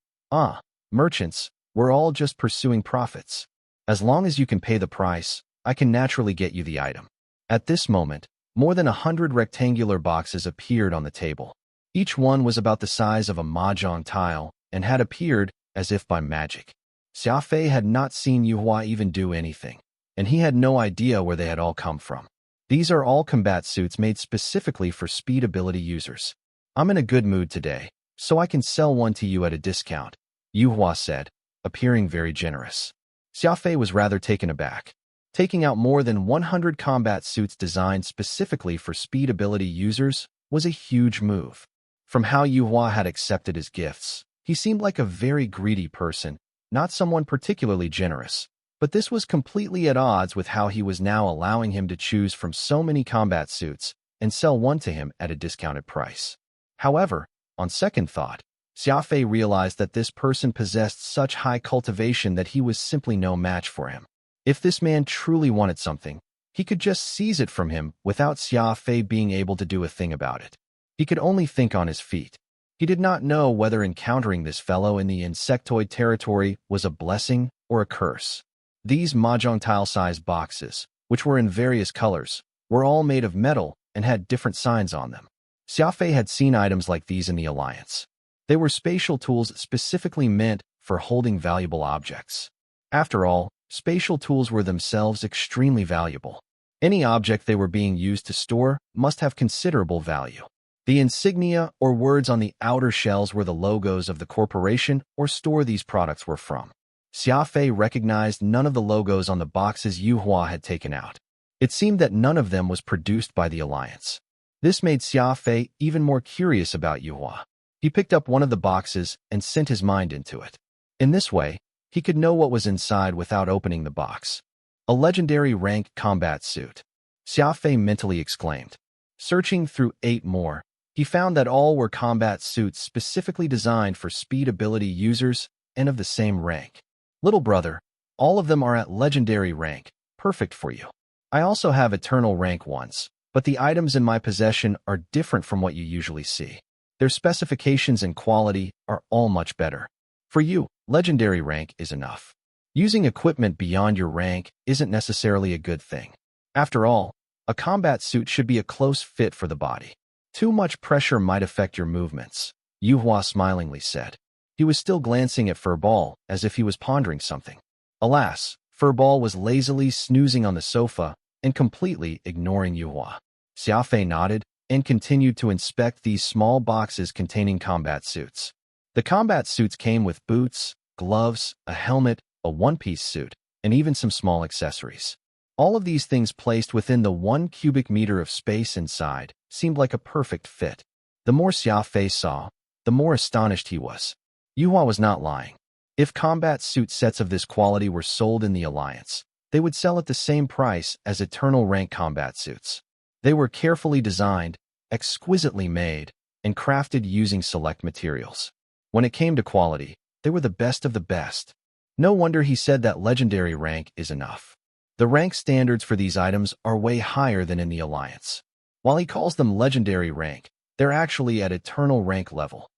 merchants, we're all just pursuing profits. As long as you can pay the price, I can naturally get you the item. At this moment, more than 100 rectangular boxes appeared on the table. Each one was about the size of a mahjong tile and had appeared as if by magic. Xia Fei had not seen Yuhua even do anything, and he had no idea where they had all come from. These are all combat suits made specifically for speed ability users. I'm in a good mood today, so I can sell one to you at a discount, Yuhua said, appearing very generous. Xia Fei was rather taken aback. Taking out more than 100 combat suits designed specifically for speed ability users was a huge move. From how Yuhua had accepted his gifts, he seemed like a very greedy person, not someone particularly generous. But this was completely at odds with how he was now allowing him to choose from so many combat suits and sell one to him at a discounted price. However, on second thought, Xia Fei realized that this person possessed such high cultivation that he was simply no match for him. If this man truly wanted something, he could just seize it from him without Xia Fei being able to do a thing about it. He could only think on his feet. He did not know whether encountering this fellow in the insectoid territory was a blessing or a curse. These mahjong tile-sized boxes, which were in various colors, were all made of metal and had different signs on them. Xia Fei had seen items like these in the Alliance. They were spatial tools specifically meant for holding valuable objects. After all, spatial tools were themselves extremely valuable. Any object they were being used to store must have considerable value. The insignia or words on the outer shells were the logos of the corporation or store these products were from. Xia Fei recognized none of the logos on the boxes Yuhua had taken out. It seemed that none of them was produced by the Alliance. This made Xia Fei even more curious about Yuhua. He picked up one of the boxes and sent his mind into it. In this way, he could know what was inside without opening the box. A legendary rank combat suit, Xia Fei mentally exclaimed. Searching through 8 more, he found that all were combat suits specifically designed for speed ability users and of the same rank. Little brother, all of them are at legendary rank, perfect for you. I also have eternal rank ones, but the items in my possession are different from what you usually see. Their specifications and quality are all much better. For you, legendary rank is enough. Using equipment beyond your rank isn't necessarily a good thing. After all, a combat suit should be a close fit for the body. Too much pressure might affect your movements, Yuhua smilingly said. He was still glancing at Furball as if he was pondering something. Alas, Furball was lazily snoozing on the sofa and completely ignoring Yuhua. Xia Fei nodded and continued to inspect these small boxes containing combat suits. The combat suits came with boots, gloves, a helmet, a one-piece suit, and even some small accessories. All of these things placed within the 1 cubic meter of space inside seemed like a perfect fit. The more Xia Fei saw, the more astonished he was. Yuhua was not lying. If combat suit sets of this quality were sold in the Alliance, they would sell at the same price as eternal rank combat suits. They were carefully designed, exquisitely made, and crafted using select materials. When it came to quality, they were the best of the best. No wonder he said that legendary rank is enough. The rank standards for these items are way higher than in the Alliance. While he calls them legendary rank, they're actually at eternal rank level.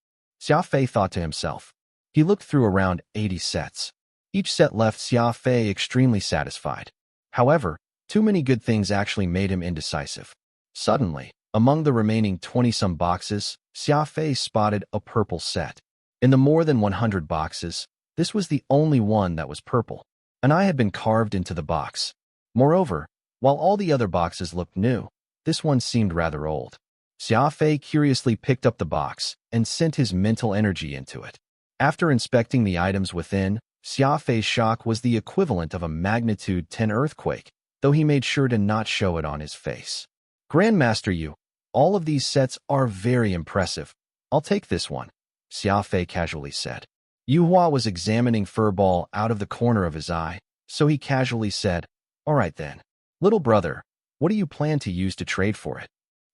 Xia Fei thought to himself. He looked through around 80 sets. Each set left Xia Fei extremely satisfied. However, too many good things actually made him indecisive. Suddenly, among the remaining 20-some boxes, Xia Fei spotted a purple set. In the more than 100 boxes, this was the only one that was purple. An eye had been carved into the box. Moreover, while all the other boxes looked new, this one seemed rather old. Xia Fei curiously picked up the box and sent his mental energy into it. After inspecting the items within, Xia Fei's shock was the equivalent of a magnitude 10 earthquake, though he made sure to not show it on his face. Grandmaster Yu, all of these sets are very impressive. I'll take this one, Xia Fei casually said. Yuhua was examining Furball out of the corner of his eye, so he casually said, All right then. Little brother, what do you plan to use to trade for it?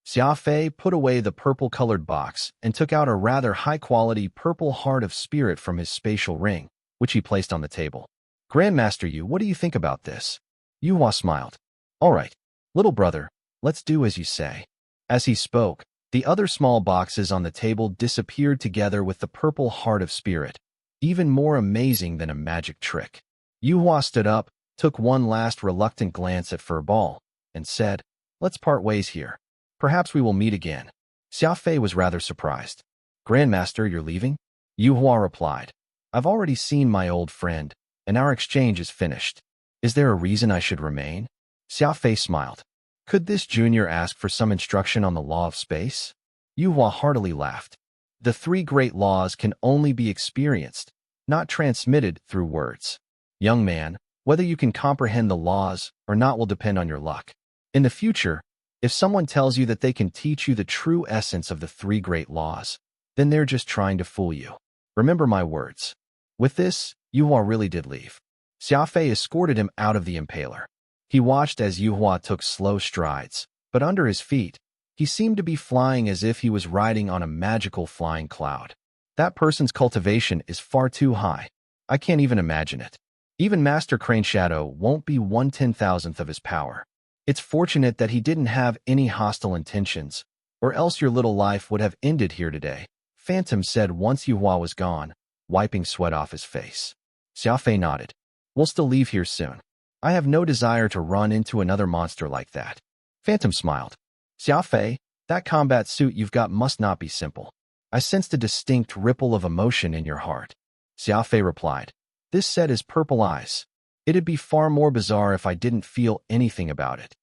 Xia Fei put away the purple-colored box and took out a rather high-quality purple heart of spirit from his spatial ring, which he placed on the table. Grandmaster Yu, what do you think about this? Yuhua smiled. All right, little brother, let's do as you say. As he spoke, the other small boxes on the table disappeared together with the purple heart of spirit, even more amazing than a magic trick. Yuhua stood up, took one last reluctant glance at Furball, and said, Let's part ways here. Perhaps we will meet again. Xia Fei was rather surprised. Grandmaster, you're leaving? Yuhua replied. I've already seen my old friend, and our exchange is finished. Is there a reason I should remain? Xia Fei smiled. Could this junior ask for some instruction on the law of space? Yuhua heartily laughed. The three great laws can only be experienced, not transmitted through words. Young man, whether you can comprehend the laws or not will depend on your luck. In the future, if someone tells you that they can teach you the true essence of the three great laws, then they're just trying to fool you. Remember my words. With this, Yuhua really did leave. Xia Fei escorted him out of the impaler. He watched as Yuhua took slow strides, but under his feet, he seemed to be flying as if he was riding on a magical flying cloud. That person's cultivation is far too high. I can't even imagine it. Even Master Crane Shadow won't be 1/10,000th of his power. It's fortunate that he didn't have any hostile intentions, or else your little life would have ended here today, Phantom said once Yuhua was gone, wiping sweat off his face. Xia Fei nodded. We'll still leave here soon. I have no desire to run into another monster like that. Phantom smiled. Xia Fei, that combat suit you've got must not be simple. I sensed a distinct ripple of emotion in your heart. Xia Fei replied. This set is purple eyes. It'd be far more bizarre if I didn't feel anything about it.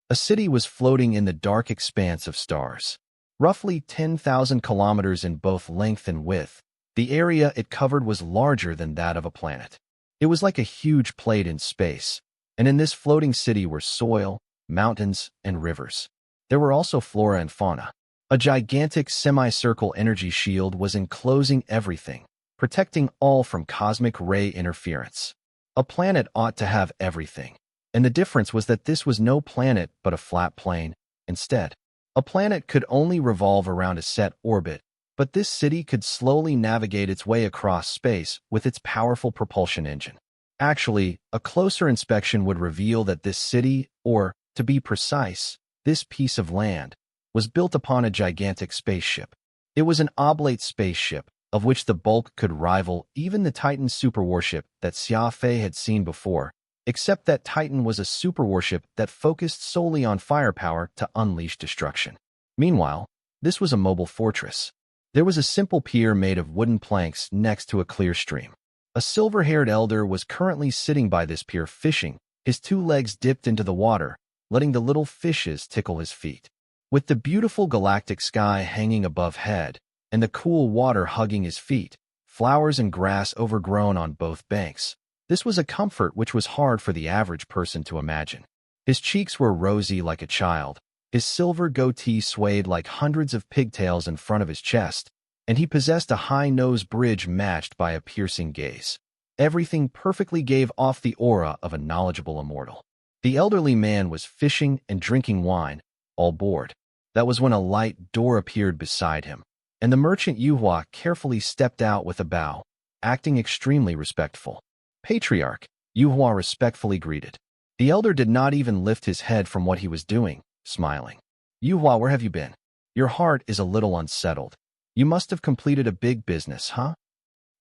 A city was floating in the dark expanse of stars. Roughly 10,000 kilometers in both length and width, the area it covered was larger than that of a planet. It was like a huge plate in space, and in this floating city were soil, mountains, and rivers. There were also flora and fauna. A gigantic semicircle energy shield was enclosing everything, protecting all from cosmic ray interference. A planet ought to have everything, and the difference was that this was no planet but a flat plane. Instead, a planet could only revolve around a set orbit, but this city could slowly navigate its way across space with its powerful propulsion engine. Actually, a closer inspection would reveal that this city, or, to be precise, this piece of land, was built upon a gigantic spaceship. It was an oblate spaceship, of which the bulk could rival even the Titan superwarship that Xia Fei had seen before, except that Titan was a superwarship that focused solely on firepower to unleash destruction. Meanwhile, this was a mobile fortress. There was a simple pier made of wooden planks next to a clear stream. A silver-haired elder was currently sitting by this pier fishing, his two legs dipped into the water, letting the little fishes tickle his feet. With the beautiful galactic sky hanging above head, and the cool water hugging his feet, flowers and grass overgrown on both banks, this was a comfort which was hard for the average person to imagine. His cheeks were rosy like a child, his silver goatee swayed like hundreds of pigtails in front of his chest, and he possessed a high nose bridge matched by a piercing gaze. Everything perfectly gave off the aura of a knowledgeable immortal. The elderly man was fishing and drinking wine, all bored. That was when a light door appeared beside him, and the merchant Yuhua carefully stepped out with a bow, acting extremely respectful. Patriarch, Yuhua respectfully greeted. The elder did not even lift his head from what he was doing, smiling. Yuhua, where have you been? Your heart is a little unsettled. You must have completed a big business, huh?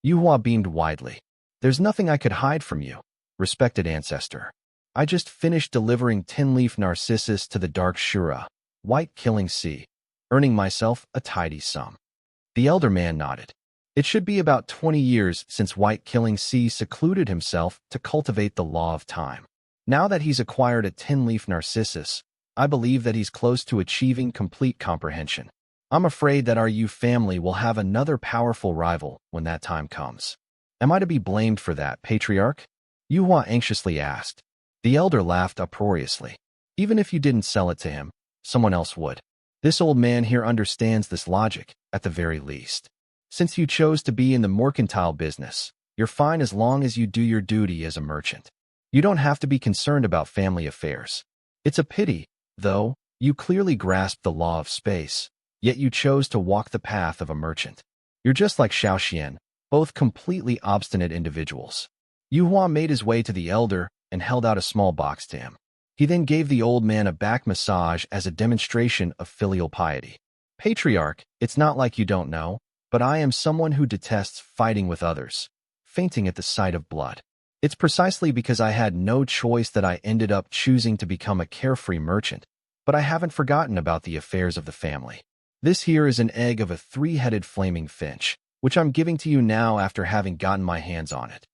Yuhua beamed widely. There's nothing I could hide from you, respected ancestor. I just finished delivering 10-leaf narcissus to the Dark Shura, White Killing Sea, earning myself a tidy sum. The elder man nodded. It should be about 20 years since White Killing Sea secluded himself to cultivate the law of time. Now that he's acquired a 10-leaf narcissus, I believe that he's close to achieving complete comprehension. I'm afraid that our Yu family will have another powerful rival when that time comes. Am I to be blamed for that, Patriarch? Yuhua anxiously asked. The elder laughed uproariously. Even if you didn't sell it to him, someone else would. This old man here understands this logic, at the very least. Since you chose to be in the mercantile business, you're fine as long as you do your duty as a merchant. You don't have to be concerned about family affairs. It's a pity, though, you clearly grasped the law of space, yet you chose to walk the path of a merchant. You're just like Xiaoxian, both completely obstinate individuals. Yuhua made his way to the elder and held out a small box to him. He then gave the old man a back massage as a demonstration of filial piety. Patriarch, it's not like you don't know, but I am someone who detests fighting with others, fainting at the sight of blood. It's precisely because I had no choice that I ended up choosing to become a carefree merchant, but I haven't forgotten about the affairs of the family. This here is an egg of a 3-headed flaming finch, which I'm giving to you now after having gotten my hands on it.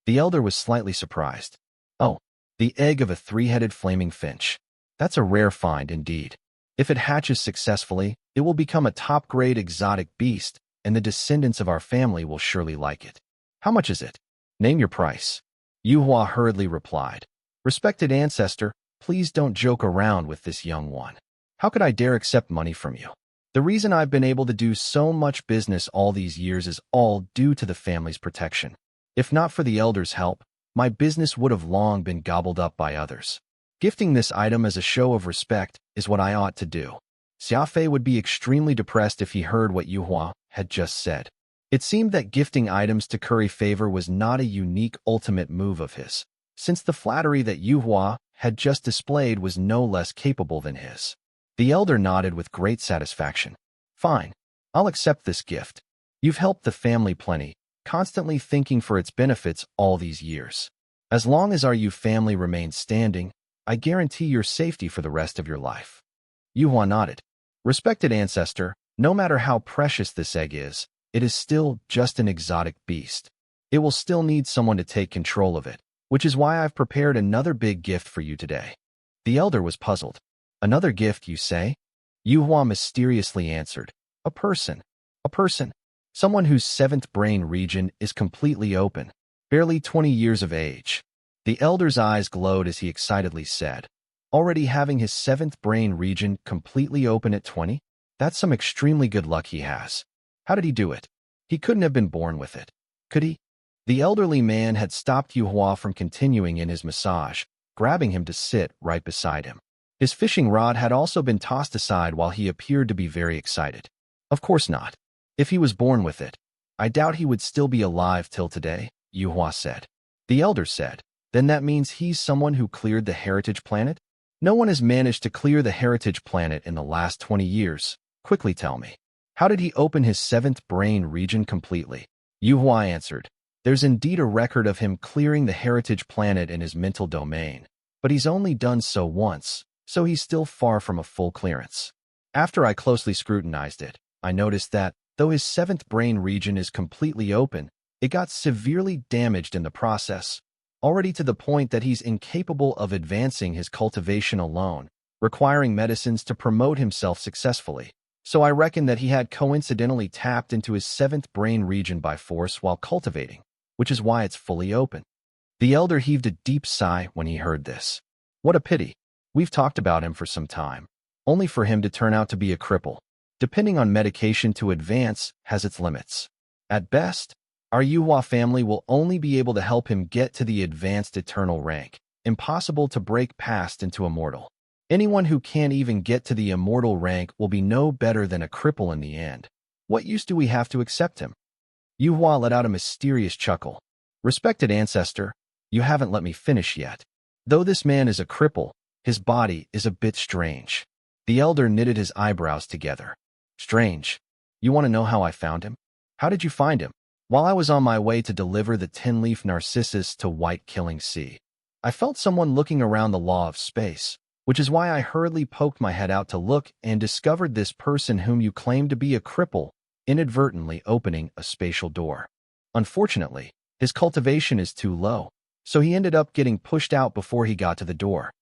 The elder was slightly surprised. Oh, the egg of a three-headed flaming finch. That's a rare find indeed. If it hatches successfully, it will become a top-grade exotic beast, and the descendants of our family will surely like it. How much is it? Name your price. Yuhua hurriedly replied. Respected ancestor, please don't joke around with this young one. How could I dare accept money from you? The reason I've been able to do so much business all these years is all due to the family's protection. If not for the elder's help, my business would have long been gobbled up by others. Gifting this item as a show of respect is what I ought to do. Xia Fei would be extremely depressed if he heard what Yuhua had just said. It seemed that gifting items to curry favor was not a unique ultimate move of his, since the flattery that Yuhua had just displayed was no less capable than his. The elder nodded with great satisfaction. Fine, I'll accept this gift. You've helped the family plenty, constantly thinking for its benefits all these years. As long as our family remains standing, I guarantee your safety for the rest of your life. Yuhua nodded. Respected ancestor, no matter how precious this egg is, it is still just an exotic beast. It will still need someone to take control of it, which is why I've prepared another big gift for you today. The elder was puzzled. Another gift, you say? Yuhua mysteriously answered. A person. A person. Someone whose seventh brain region is completely open, barely 20 years of age. The elder's eyes glowed as he excitedly said, already having his seventh brain region completely open at 20? That's some extremely good luck he has. How did he do it? He couldn't have been born with it, could he? The elderly man had stopped Yuhua from continuing in his massage, grabbing him to sit right beside him. His fishing rod had also been tossed aside while he appeared to be very excited. Of course not. If he was born with it, I doubt he would still be alive till today, Yuhua said. The elder said, then that means he's someone who cleared the heritage planet? No one has managed to clear the heritage planet in the last 20 years. Quickly tell me. How did he open his seventh brain region completely? Yuhua answered, there's indeed a record of him clearing the heritage planet in his mental domain, but he's only done so once, so he's still far from a full clearance. After I closely scrutinized it, I noticed that, though his seventh brain region is completely open, it got severely damaged in the process, already to the point that he's incapable of advancing his cultivation alone, requiring medicines to promote himself successfully. So I reckon that he had coincidentally tapped into his seventh brain region by force while cultivating, which is why it's fully open. The elder heaved a deep sigh when he heard this. What a pity. We've talked about him for some time, only for him to turn out to be a cripple. Depending on medication to advance has its limits. At best, our Yuhua family will only be able to help him get to the advanced eternal rank, impossible to break past into immortal. Anyone who can't even get to the immortal rank will be no better than a cripple in the end. What use do we have to accept him? Yuhua let out a mysterious chuckle. Respected ancestor, you haven't let me finish yet. Though this man is a cripple, his body is a bit strange. The elder knitted his eyebrows together. Strange. You want to know how I found him? How did you find him? While I was on my way to deliver the 10-leaf narcissus to White Killing Sea, I felt someone looking around the law of space, which is why I hurriedly poked my head out to look and discovered this person whom you claim to be a cripple, inadvertently opening a spatial door. Unfortunately, his cultivation is too low, so he ended up getting pushed out before he got to the door.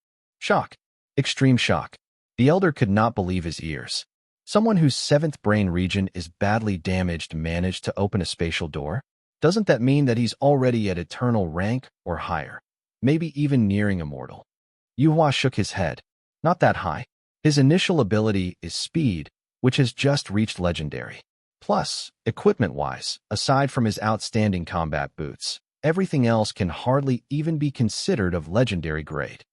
Shock. Extreme shock. The elder could not believe his ears. Someone whose seventh brain region is badly damaged managed to open a spatial door? Doesn't that mean that he's already at eternal rank or higher? Maybe even nearing immortal? Yuhua shook his head. Not that high. His initial ability is speed, which has just reached legendary. Plus, equipment-wise, aside from his outstanding combat boots, everything else can hardly even be considered of legendary grade.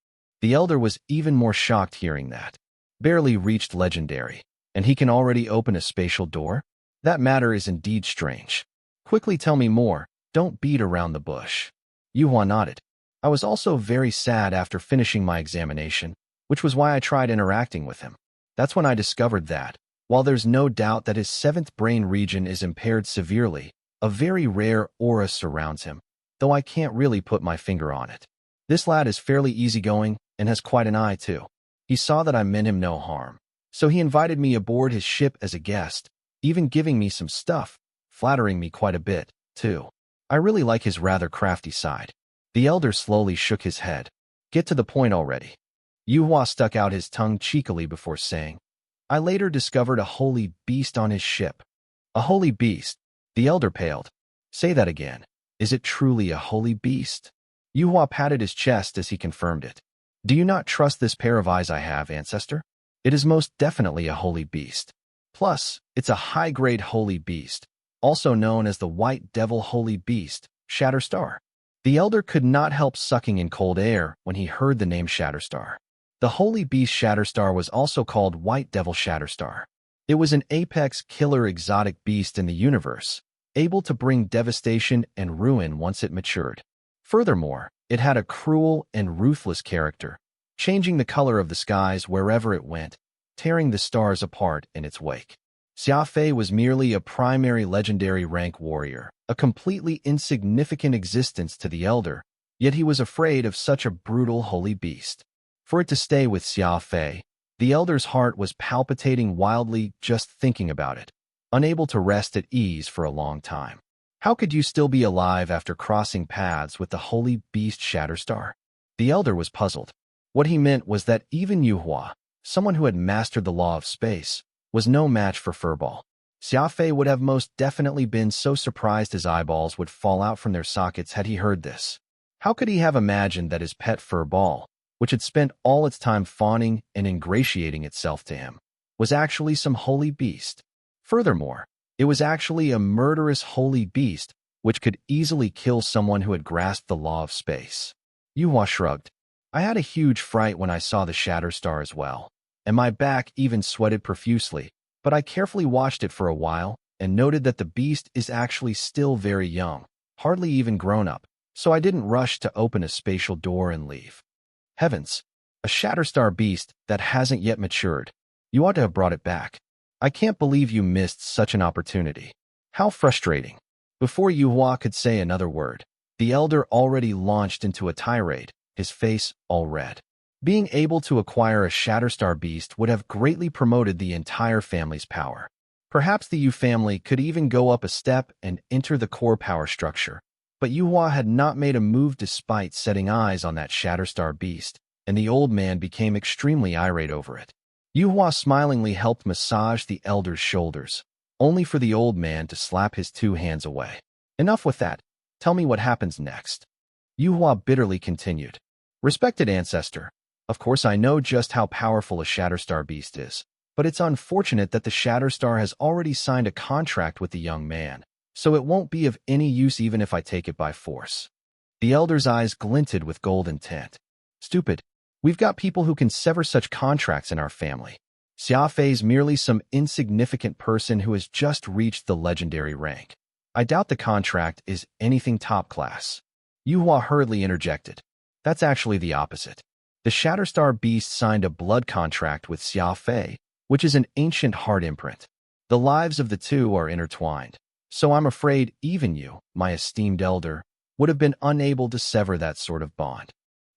The elder was even more shocked hearing that. Barely reached legendary, and he can already open a spatial door? That matter is indeed strange. Quickly tell me more, don't beat around the bush. Yuhua nodded. I was also very sad after finishing my examination, which was why I tried interacting with him. That's when I discovered that, while there's no doubt that his seventh brain region is impaired severely, a very rare aura surrounds him, though I can't really put my finger on it. This lad is fairly easygoing and has quite an eye, too. He saw that I meant him no harm, so he invited me aboard his ship as a guest, even giving me some stuff, flattering me quite a bit, too. I really like his rather crafty side. The elder slowly shook his head. Get to the point already. Yuhua stuck out his tongue cheekily before saying, I later discovered a holy beast on his ship. A holy beast? The elder paled. Say that again. Is it truly a holy beast? Yuhua patted his chest as he confirmed it. Do you not trust this pair of eyes I have, ancestor? It is most definitely a holy beast. Plus, it's a high-grade holy beast, also known as the White Devil Holy Beast, Shatterstar. The elder could not help sucking in cold air when he heard the name Shatterstar. The holy beast Shatterstar was also called White Devil Shatterstar. It was an apex killer exotic beast in the universe, able to bring devastation and ruin once it matured. Furthermore, it had a cruel and ruthless character, changing the color of the skies wherever it went, tearing the stars apart in its wake. Xia Fei was merely a primary legendary rank warrior, a completely insignificant existence to the elder, yet he was afraid of such a brutal holy beast. For it to stay with Xia Fei, the elder's heart was palpitating wildly just thinking about it, unable to rest at ease for a long time. How could you still be alive after crossing paths with the holy beast Shatterstar? The elder was puzzled. What he meant was that even Yuhua, someone who had mastered the law of space, was no match for Furball. Xia Fei would have most definitely been so surprised his eyeballs would fall out from their sockets had he heard this. How could he have imagined that his pet Furball, which had spent all its time fawning and ingratiating itself to him, was actually some holy beast? Furthermore, it was actually a murderous holy beast which could easily kill someone who had grasped the law of space. Yuhua shrugged. I had a huge fright when I saw the Shatterstar as well, and my back even sweated profusely, but I carefully watched it for a while and noted that the beast is actually still very young, hardly even grown up, so I didn't rush to open a spatial door and leave. Heavens, a Shatterstar beast that hasn't yet matured. You ought to have brought it back. I can't believe you missed such an opportunity. How frustrating. Before Yuhua could say another word, the elder already launched into a tirade, his face all red. Being able to acquire a Shatterstar beast would have greatly promoted the entire family's power. Perhaps the Yu family could even go up a step and enter the core power structure. But Yuhua had not made a move despite setting eyes on that Shatterstar beast, and the old man became extremely irate over it. Yuhua smilingly helped massage the elder's shoulders, only for the old man to slap his two hands away. Enough with that. Tell me what happens next. Yuhua bitterly continued. Respected ancestor, of course I know just how powerful a Shatterstar beast is, but it's unfortunate that the Shatterstar has already signed a contract with the young man, so it won't be of any use even if I take it by force. The elder's eyes glinted with golden tint. Stupid. We've got people who can sever such contracts in our family. Xia Fei's merely some insignificant person who has just reached the legendary rank. I doubt the contract is anything top class. Yuhua hurriedly interjected. That's actually the opposite. The Shatterstar beast signed a blood contract with Xia Fei, which is an ancient heart imprint. The lives of the two are intertwined, so I'm afraid even you, my esteemed elder, would have been unable to sever that sort of bond.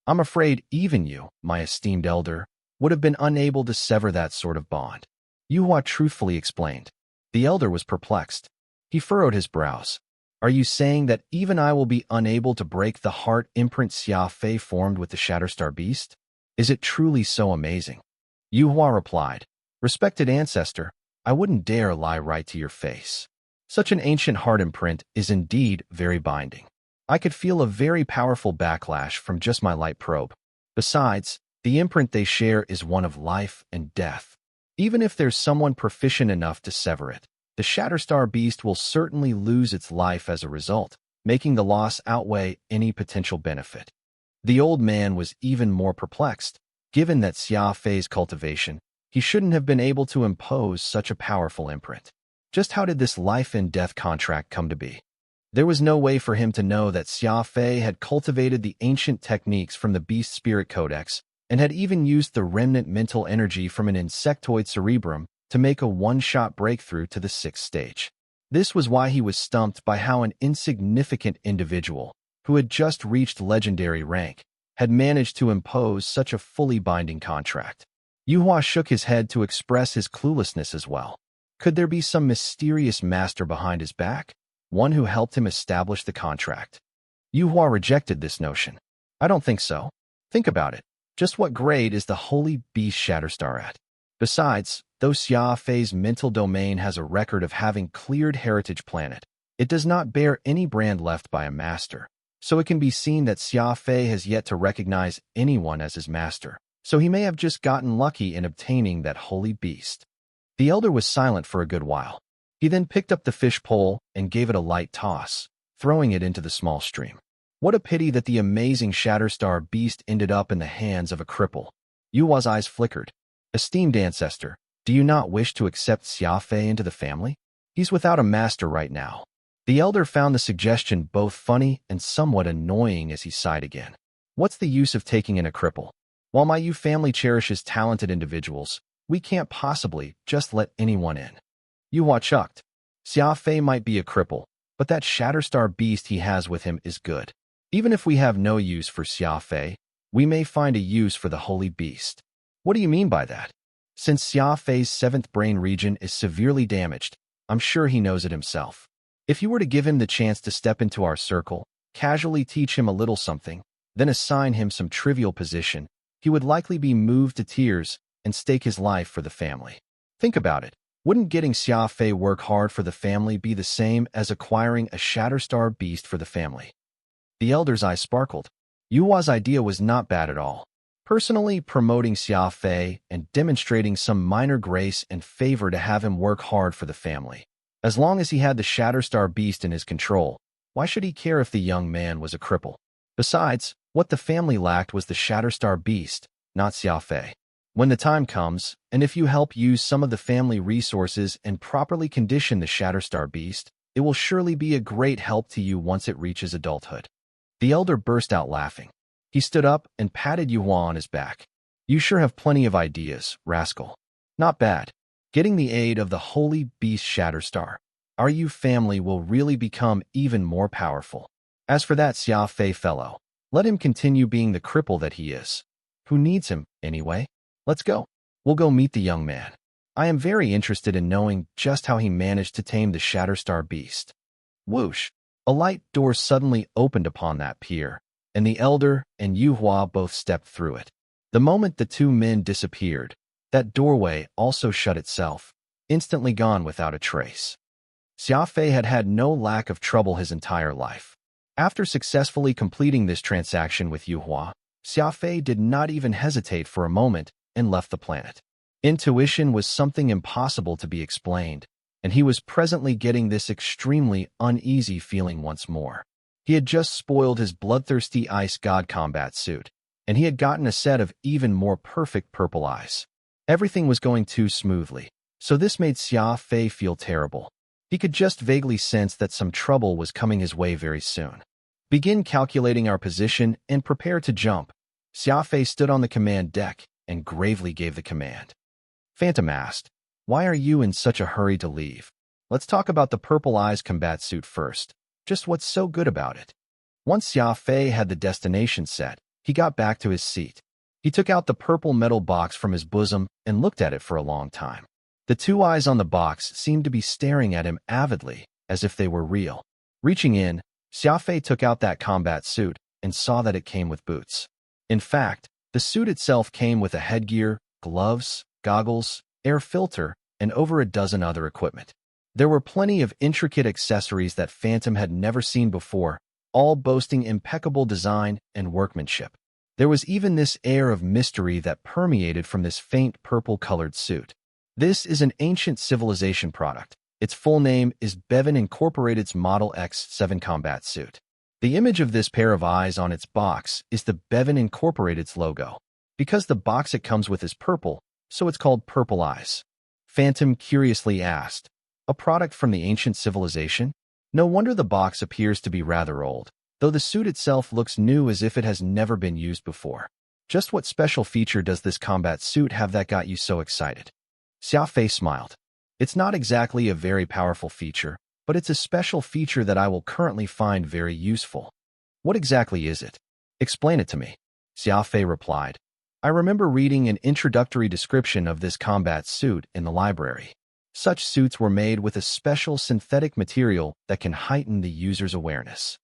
I'm afraid even you, my esteemed elder, would have been unable to sever that sort of bond. Yuhua truthfully explained. The elder was perplexed. He furrowed his brows. Are you saying that even I will be unable to break the heart imprint Xia Fei formed with the Shatterstar beast? Is it truly so amazing? Yuhua replied. Respected ancestor, I wouldn't dare lie right to your face. Such an ancient heart imprint is indeed very binding. I could feel a very powerful backlash from just my light probe. Besides, the imprint they share is one of life and death. Even if there's someone proficient enough to sever it, the Shatterstar beast will certainly lose its life as a result, making the loss outweigh any potential benefit. The old man was even more perplexed. Given that Xia Fei's cultivation, he shouldn't have been able to impose such a powerful imprint. Just how did this life and death contract come to be? There was no way for him to know that Xia Fei had cultivated the ancient techniques from the Beast Spirit Codex and had even used the remnant mental energy from an insectoid cerebrum to make a one-shot breakthrough to the 6th stage. This was why he was stumped by how an insignificant individual, who had just reached legendary rank, had managed to impose such a fully binding contract. Yuhua shook his head to express his cluelessness as well. Could there be some mysterious master behind his back? one who helped him establish the contract. Yuhua rejected this notion. I don't think so. Think about it. Just what grade is the Holy Beast Shatterstar at? Besides, though Xia Fei's mental domain has a record of having cleared Heritage Planet, it does not bear any brand left by a master. So it can be seen that Xia Fei has yet to recognize anyone as his master. So he may have just gotten lucky in obtaining that holy beast. The elder was silent for a good while. He then picked up the fish pole and gave it a light toss, throwing it into the small stream. What a pity that the amazing Shatterstar beast ended up in the hands of a cripple. Yuhua's eyes flickered. Esteemed ancestor, do you not wish to accept Xia Fei into the family? He's without a master right now. The elder found the suggestion both funny and somewhat annoying as he sighed again. What's the use of taking in a cripple? While my Yu family cherishes talented individuals, we can't possibly just let anyone in. Yuhua chucked. Xia Fei might be a cripple, but that Shatterstar beast he has with him is good. Even if we have no use for Xia Fei, we may find a use for the holy beast. What do you mean by that? Since Xia Fei's 7th brain region is severely damaged, I'm sure he knows it himself. If you were to give him the chance to step into our circle, casually teach him a little something, then assign him some trivial position, he would likely be moved to tears and stake his life for the family. Think about it. Wouldn't getting Xia Fei work hard for the family be the same as acquiring a Shatterstar beast for the family? The elder's eyes sparkled. Yuhua's idea was not bad at all. Personally promoting Xia Fei and demonstrating some minor grace and favor to have him work hard for the family. As long as he had the Shatterstar beast in his control, why should he care if the young man was a cripple? Besides, what the family lacked was the Shatterstar beast, not Xia Fei. When the time comes, and if you help use some of the family resources and properly condition the Shatterstar beast, it will surely be a great help to you once it reaches adulthood. The elder burst out laughing. He stood up and patted Yuhua on his back. You sure have plenty of ideas, rascal. Not bad. Getting the aid of the holy beast Shatterstar, our Yu family will really become even more powerful. As for that Xia Fei fellow, let him continue being the cripple that he is. Who needs him, anyway? Let's go. We'll go meet the young man. I am very interested in knowing just how he managed to tame the Shatterstar beast. Whoosh! A light door suddenly opened upon that pier, and the elder and Yuhua both stepped through it. The moment the two men disappeared, that doorway also shut itself, instantly gone without a trace. Xia Fei had had no lack of trouble his entire life. After successfully completing this transaction with Yuhua, Xia Fei did not even hesitate for a moment and left the planet. Intuition was something impossible to be explained, and he was presently getting this extremely uneasy feeling once more. He had just spoiled his bloodthirsty ice god combat suit, and he had gotten a set of even more perfect purple eyes. Everything was going too smoothly, so this made Xia Fei feel terrible. He could just vaguely sense that some trouble was coming his way very soon. Begin calculating our position and prepare to jump. Xia Fei stood on the command deck and gravely gave the command. Phantom asked, why are you in such a hurry to leave? Let's talk about the purple eyes combat suit first. Just what's so good about it? Once Xia Fei had the destination set, he got back to his seat. He took out the purple metal box from his bosom and looked at it for a long time. The two eyes on the box seemed to be staring at him avidly, as if they were real. Reaching in, Xia Fei took out that combat suit and saw that it came with boots. In fact, the suit itself came with a headgear, gloves, goggles, air filter, and over a dozen other equipment. There were plenty of intricate accessories that Phantom had never seen before, all boasting impeccable design and workmanship. There was even this air of mystery that permeated from this faint purple-colored suit. This is an ancient civilization product. Its full name is Bevan Incorporated's Model X7 combat suit. The image of this pair of eyes on its box is the Bevan Incorporated's logo. Because the box it comes with is purple, so it's called Purple Eyes. Phantom curiously asked, a product from the ancient civilization? No wonder the box appears to be rather old, though the suit itself looks new as if it has never been used before. Just what special feature does this combat suit have that got you so excited? Xia Fei smiled. It's not exactly a very powerful feature, but it's a special feature that I will currently find very useful. What exactly is it? Explain it to me. Xia Fei replied. I remember reading an introductory description of this combat suit in the library. Such suits were made with a special synthetic material that can heighten the user's awareness.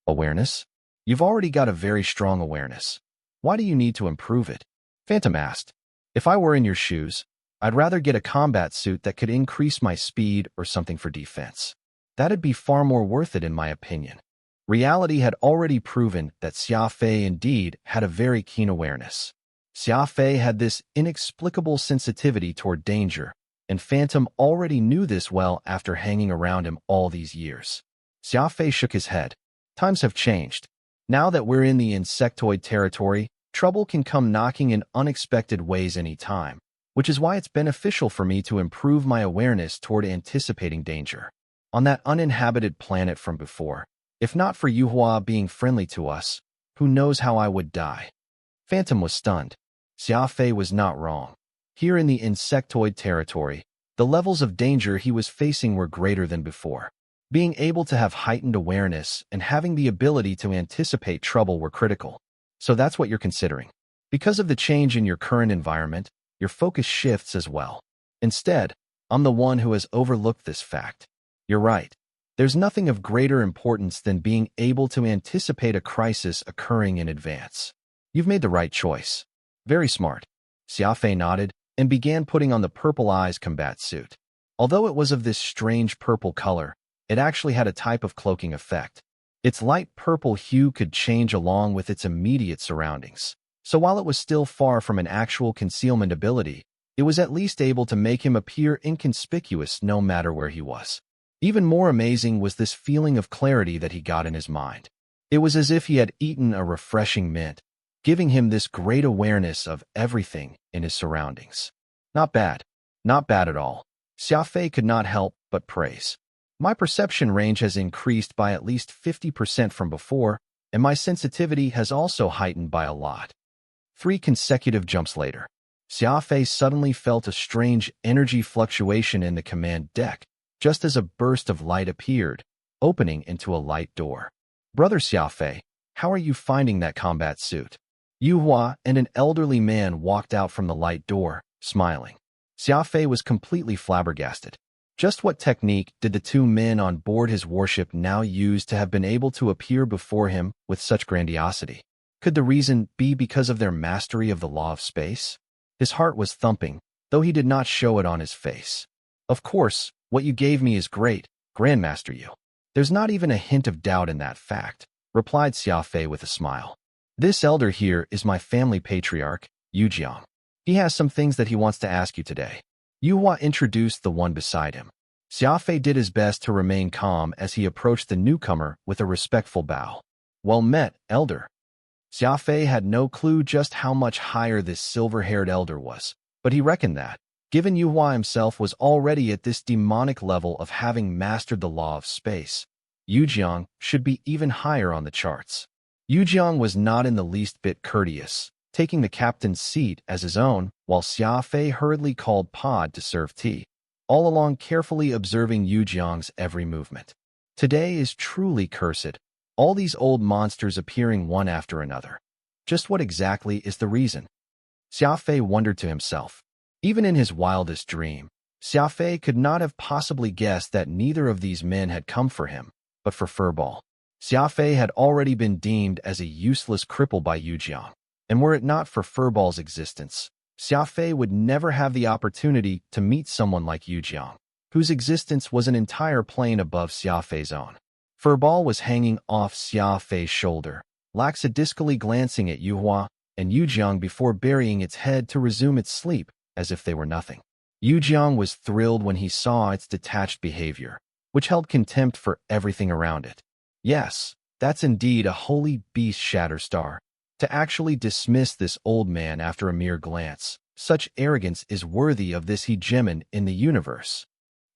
Awareness? You've already got a very strong awareness. Why do you need to improve it? Phantom asked. If I were in your shoes, I'd rather get a combat suit that could increase my speed or something for defense. That'd be far more worth it in my opinion. Reality had already proven that Xia Fei indeed had a very keen awareness. Xia Fei had this inexplicable sensitivity toward danger, and Phantom already knew this well after hanging around him all these years. Xia Fei shook his head. Times have changed. Now that we're in the insectoid territory, trouble can come knocking in unexpected ways any time, which is why it's beneficial for me to improve my awareness toward anticipating danger. On that uninhabited planet from before, if not for Yuhua being friendly to us, who knows how I would die? Phantom was stunned. Xia Fei was not wrong. Here in the insectoid territory, the levels of danger he was facing were greater than before. Being able to have heightened awareness and having the ability to anticipate trouble were critical. So that's what you're considering. Because of the change in your current environment, your focus shifts as well. Instead, I'm the one who has overlooked this fact. You're right. There's nothing of greater importance than being able to anticipate a crisis occurring in advance. You've made the right choice. Very smart. Xia Fei nodded and began putting on the Purple Eyes combat suit. Although it was of this strange purple color, it actually had a type of cloaking effect. Its light purple hue could change along with its immediate surroundings. So while it was still far from an actual concealment ability, it was at least able to make him appear inconspicuous no matter where he was. Even more amazing was this feeling of clarity that he got in his mind. It was as if he had eaten a refreshing mint, giving him this great awareness of everything in his surroundings. Not bad. Not bad at all. Xia Fei could not help but praise. My perception range has increased by at least 50% from before, and my sensitivity has also heightened by a lot. 3 consecutive jumps later, Xia Fei suddenly felt a strange energy fluctuation in the command deck, just as a burst of light appeared, opening into a light door. Brother Xia Fei, how are you finding that combat suit? Yu Hua and an elderly man walked out from the light door, smiling. Xia Fei was completely flabbergasted. Just what technique did the 2 men on board his warship now use to have been able to appear before him with such grandiosity? Could the reason be because of their mastery of the law of space? His heart was thumping, though he did not show it on his face. Of course, what you gave me is great, Grandmaster Yu. There's not even a hint of doubt in that fact, replied Xia Fei with a smile. This elder here is my family patriarch, Yu Jiang. He has some things that he wants to ask you today. Yu Hua introduced the one beside him. Xia Fei did his best to remain calm as he approached the newcomer with a respectful bow. Well met, elder. Xia Fei had no clue just how much higher this silver-haired elder was, but he reckoned that, given Yu Hua himself was already at this demonic level of having mastered the law of space, Yu Jiang should be even higher on the charts. Yu Jiang was not in the least bit courteous, taking the captain's seat as his own, while Xia Fei hurriedly called Pod to serve tea, all along carefully observing Yu Jiang's every movement. Today is truly cursed, all these old monsters appearing one after another. Just what exactly is the reason? Xia Fei wondered to himself. Even in his wildest dream, Xia Fei could not have possibly guessed that neither of these men had come for him, but for Furball. Xia Fei had already been deemed as a useless cripple by Yu Jiang, and were it not for Furball's existence, Xia Fei would never have the opportunity to meet someone like Yu Jiang, whose existence was an entire plane above Xia Fei's own. Furball was hanging off Xia Fei's shoulder, lackadaisically glancing at Yu Hua and Yu Jiang before burying its head to resume its sleep, as if they were nothing. Yu Jiang was thrilled when he saw its detached behavior, which held contempt for everything around it. Yes, that's indeed a holy beast, Shatterstar. To actually dismiss this old man after a mere glance, such arrogance is worthy of this hegemon in the universe.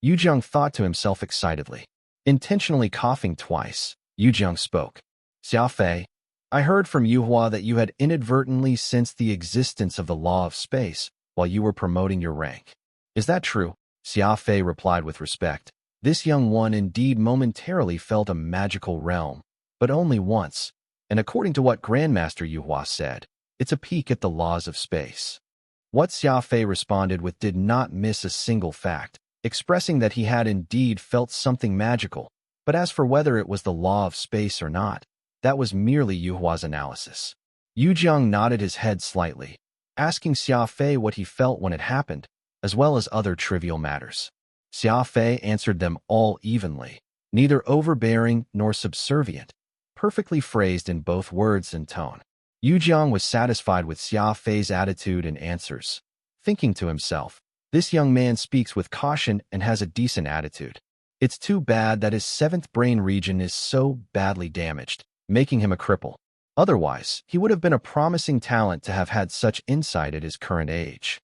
Yu Jiang thought to himself excitedly. Intentionally coughing twice, Yu Jiang spoke. Xia Fei, I heard from Yu Hua that you had inadvertently sensed the existence of the law of space while you were promoting your rank. Is that true? Xia Fei replied with respect. This young one indeed momentarily felt a magical realm, but only once, and according to what Grandmaster Yu Hua said, it's a peek at the laws of space. What Xia Fei responded with did not miss a single fact. expressing that he had indeed felt something magical, but as for whether it was the law of space or not, that was merely Yuhua's analysis. Yu Jiang nodded his head slightly, asking Xia Fei what he felt when it happened, as well as other trivial matters. Xia Fei answered them all evenly, neither overbearing nor subservient, perfectly phrased in both words and tone. Yu Jiang was satisfied with Xia Fei's attitude and answers, thinking to himself, this young man speaks with caution and has a decent attitude. It's too bad that his seventh brain region is so badly damaged, making him a cripple. Otherwise, he would have been a promising talent to have had such insight at his current age.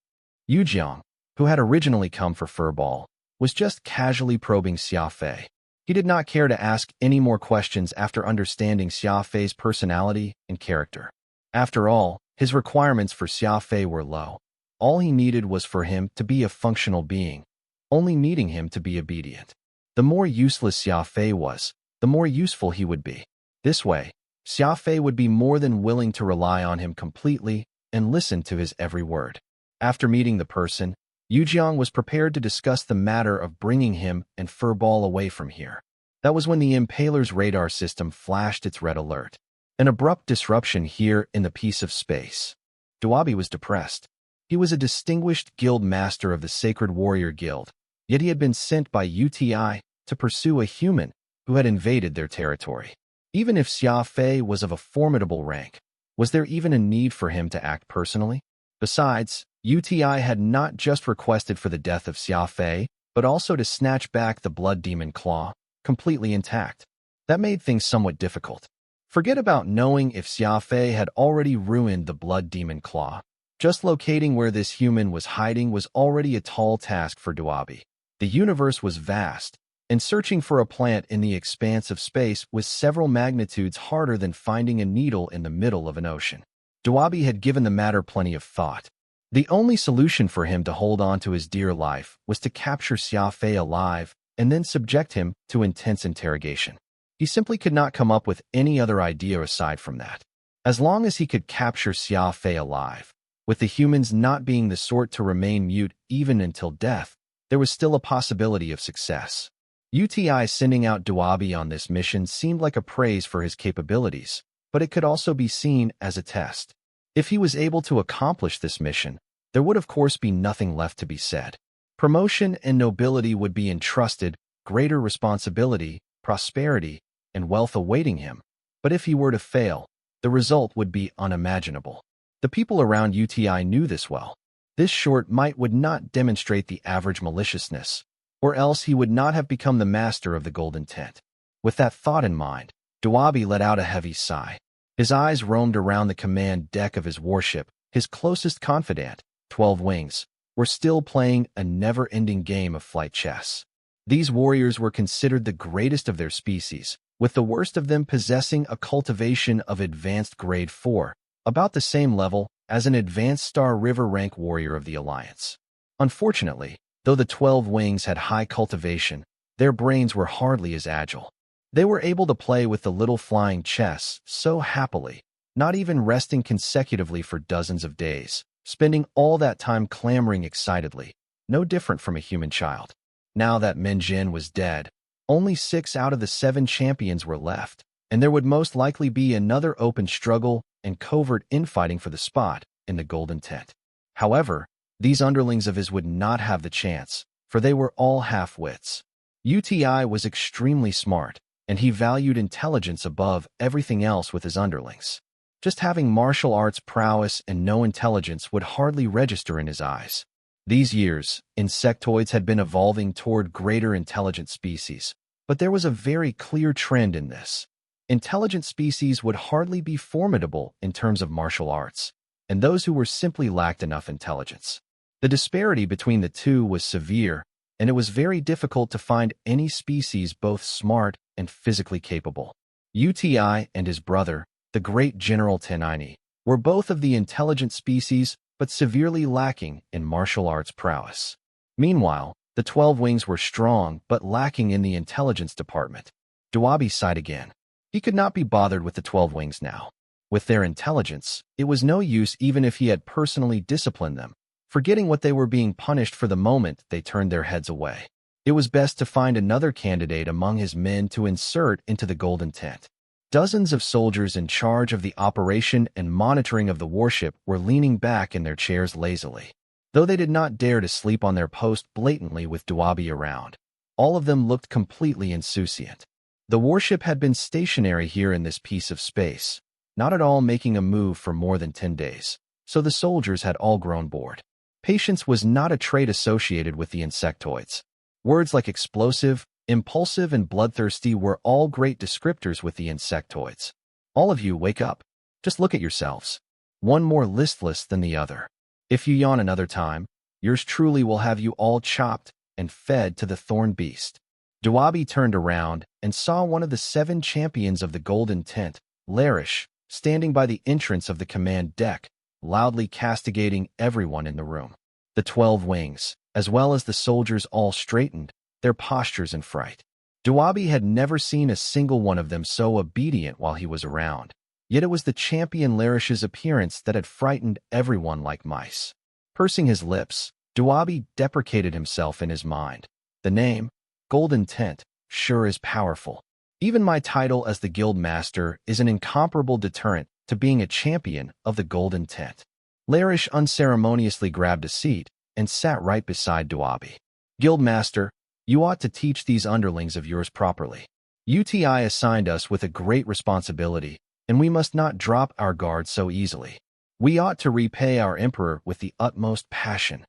Yu Jiang, who had originally come for furball, was just casually probing Xia Fei. He did not care to ask any more questions after understanding Xia Fei's personality and character. After all, his requirements for Xia Fei were low. All he needed was for him to be a functional being, only needing him to be obedient. The more useless Xia Fei was, the more useful he would be. This way, Xia Fei would be more than willing to rely on him completely and listen to his every word. After meeting the person, Yu Jiang was prepared to discuss the matter of bringing him and Furball away from here. That was when the Impaler's radar system flashed its red alert. An abrupt disruption here in the piece of space. Duabi was depressed. He was a distinguished guild master of the Sacred Warrior Guild, yet he had been sent by UTI to pursue a human who had invaded their territory. Even if Xia Fei was of a formidable rank, was there even a need for him to act personally? Besides, UTI had not just requested for the death of Xia Fei, but also to snatch back the Blood Demon Claw, completely intact. That made things somewhat difficult. Forget about knowing if Xia Fei had already ruined the Blood Demon Claw. Just locating where this human was hiding was already a tall task for Duabi. The universe was vast, and searching for a plant in the expanse of space was several magnitudes harder than finding a needle in the middle of an ocean. Duabi had given the matter plenty of thought. The only solution for him to hold on to his dear life was to capture Xia Fei alive and then subject him to intense interrogation. He simply could not come up with any other idea aside from that. As long as he could capture Xia Fei alive, with the humans not being the sort to remain mute even until death, there was still a possibility of success. UTI sending out Duabi on this mission seemed like a praise for his capabilities, but it could also be seen as a test. If he was able to accomplish this mission, there would of course be nothing left to be said. Promotion and nobility would be entrusted, greater responsibility, prosperity, and wealth awaiting him. But if he were to fail, the result would be unimaginable. The people around UTI knew this well. This short might would not demonstrate the average maliciousness, or else he would not have become the master of the Golden Tent. With that thought in mind, Duabi let out a heavy sigh. His eyes roamed around the command deck of his warship. His closest confidant, 12 Wings, were still playing a never-ending game of flight chess. These warriors were considered the greatest of their species, with the worst of them possessing a cultivation of advanced grade 4, about the same level as an advanced Star River rank warrior of the Alliance. Unfortunately, though the 12 Wings had high cultivation, their brains were hardly as agile. They were able to play with the little flying chess so happily, not even resting consecutively for dozens of days, spending all that time clamoring excitedly, no different from a human child. Now that Menjin was dead, only 6 out of the 7 champions were left, and there would most likely be another open struggle and covert infighting for the spot in the Golden Tent. However, these underlings of his would not have the chance, for they were all half-wits. UTI was extremely smart, and he valued intelligence above everything else with his underlings. Just having martial arts prowess and no intelligence would hardly register in his eyes. These years, insectoids had been evolving toward greater intelligent species, but there was a very clear trend in this. Intelligent species would hardly be formidable in terms of martial arts, and those who were simply lacked enough intelligence. The disparity between the two was severe, and it was very difficult to find any species both smart and physically capable. UTI and his brother, the great General Tenaini, were both of the intelligent species but severely lacking in martial arts prowess. Meanwhile, the 12 Wings were strong but lacking in the intelligence department. Duabi sighed again. He could not be bothered with the 12 Wings now. With their intelligence, it was no use even if he had personally disciplined them. Forgetting what they were being punished for the moment, they turned their heads away. It was best to find another candidate among his men to insert into the golden tent. Dozens of soldiers in charge of the operation and monitoring of the warship were leaning back in their chairs lazily. Though they did not dare to sleep on their post blatantly with Duabi around, all of them looked completely insouciant. The warship had been stationary here in this piece of space, not at all making a move for more than 10 days, so the soldiers had all grown bored. Patience was not a trait associated with the insectoids. Words like explosive, impulsive, and bloodthirsty were all great descriptors with the insectoids. All of you, wake up. Just look at yourselves. One more listless than the other. If you yawn another time, yours truly will have you all chopped and fed to the thorn beast. Duabi turned around and saw one of the 7 champions of the golden tent, Larish, standing by the entrance of the command deck, loudly castigating everyone in the room. The 12 wings, as well as the soldiers, all straightened, their postures in fright. Duabi had never seen a single one of them so obedient while he was around. Yet it was the champion Larish's appearance that had frightened everyone like mice. Pursing his lips, Duabi deprecated himself in his mind. The name, Golden Tent, sure is powerful. Even my title as the guild master is an incomparable deterrent to being a champion of the golden tent. Larish unceremoniously grabbed a seat and sat right beside Duabi. Guildmaster, you ought to teach these underlings of yours properly. UTI assigned us with a great responsibility, and we must not drop our guard so easily. We ought to repay our emperor with the utmost passion.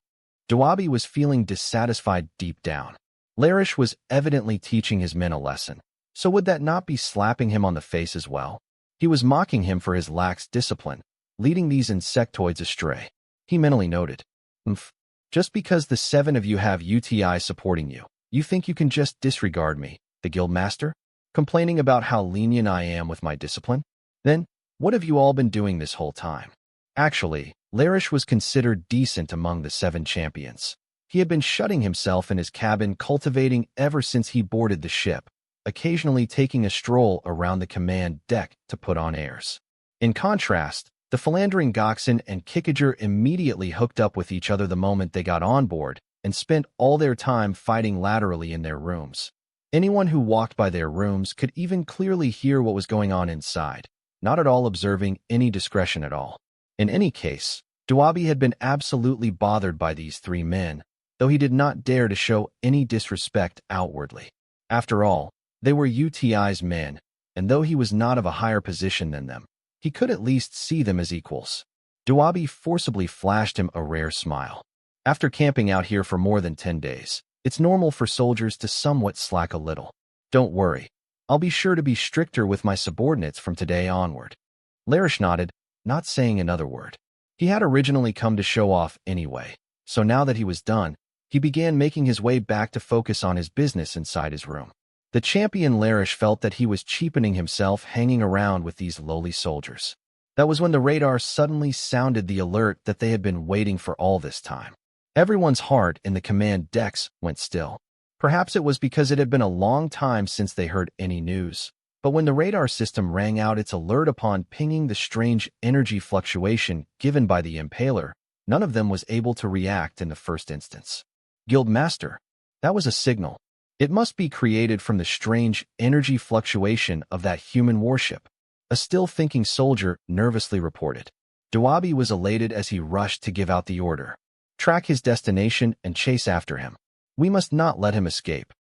Duabi was feeling dissatisfied deep down. Larish was evidently teaching his men a lesson, so would that not be slapping him on the face as well? He was mocking him for his lax discipline, leading these insectoids astray. He mentally noted, just because the 7 of you have UTI supporting you, you think you can just disregard me, the guildmaster? Complaining about how lenient I am with my discipline? Then, what have you all been doing this whole time? Actually, Larish was considered decent among the 7 champions. He had been shutting himself in his cabin, cultivating ever since he boarded the ship, occasionally taking a stroll around the command deck to put on airs. In contrast, the philandering Goxin and Kikager immediately hooked up with each other the moment they got on board and spent all their time fighting laterally in their rooms. Anyone who walked by their rooms could even clearly hear what was going on inside, not at all observing any discretion at all. In any case, Duabi had been absolutely bothered by these 3 men, though he did not dare to show any disrespect outwardly. After all, they were UTI's men, and though he was not of a higher position than them, he could at least see them as equals. Duabi forcibly flashed him a rare smile. After camping out here for more than 10 days, it's normal for soldiers to somewhat slack a little. Don't worry, I'll be sure to be stricter with my subordinates from today onward. Larish nodded, not saying another word. He had originally come to show off anyway, so now that he was done, he began making his way back to focus on his business inside his room. The champion Larish felt that he was cheapening himself hanging around with these lowly soldiers. That was when the radar suddenly sounded the alert that they had been waiting for all this time. Everyone's heart in the command decks went still. Perhaps it was because it had been a long time since they heard any news. But when the radar system rang out its alert upon pinging the strange energy fluctuation given by the impaler, none of them was able to react in the first instance. Guildmaster, that was a signal. It must be created from the strange energy fluctuation of that human warship. A still-thinking soldier nervously reported. Duabi was elated as he rushed to give out the order. Track his destination and chase after him. We must not let him escape.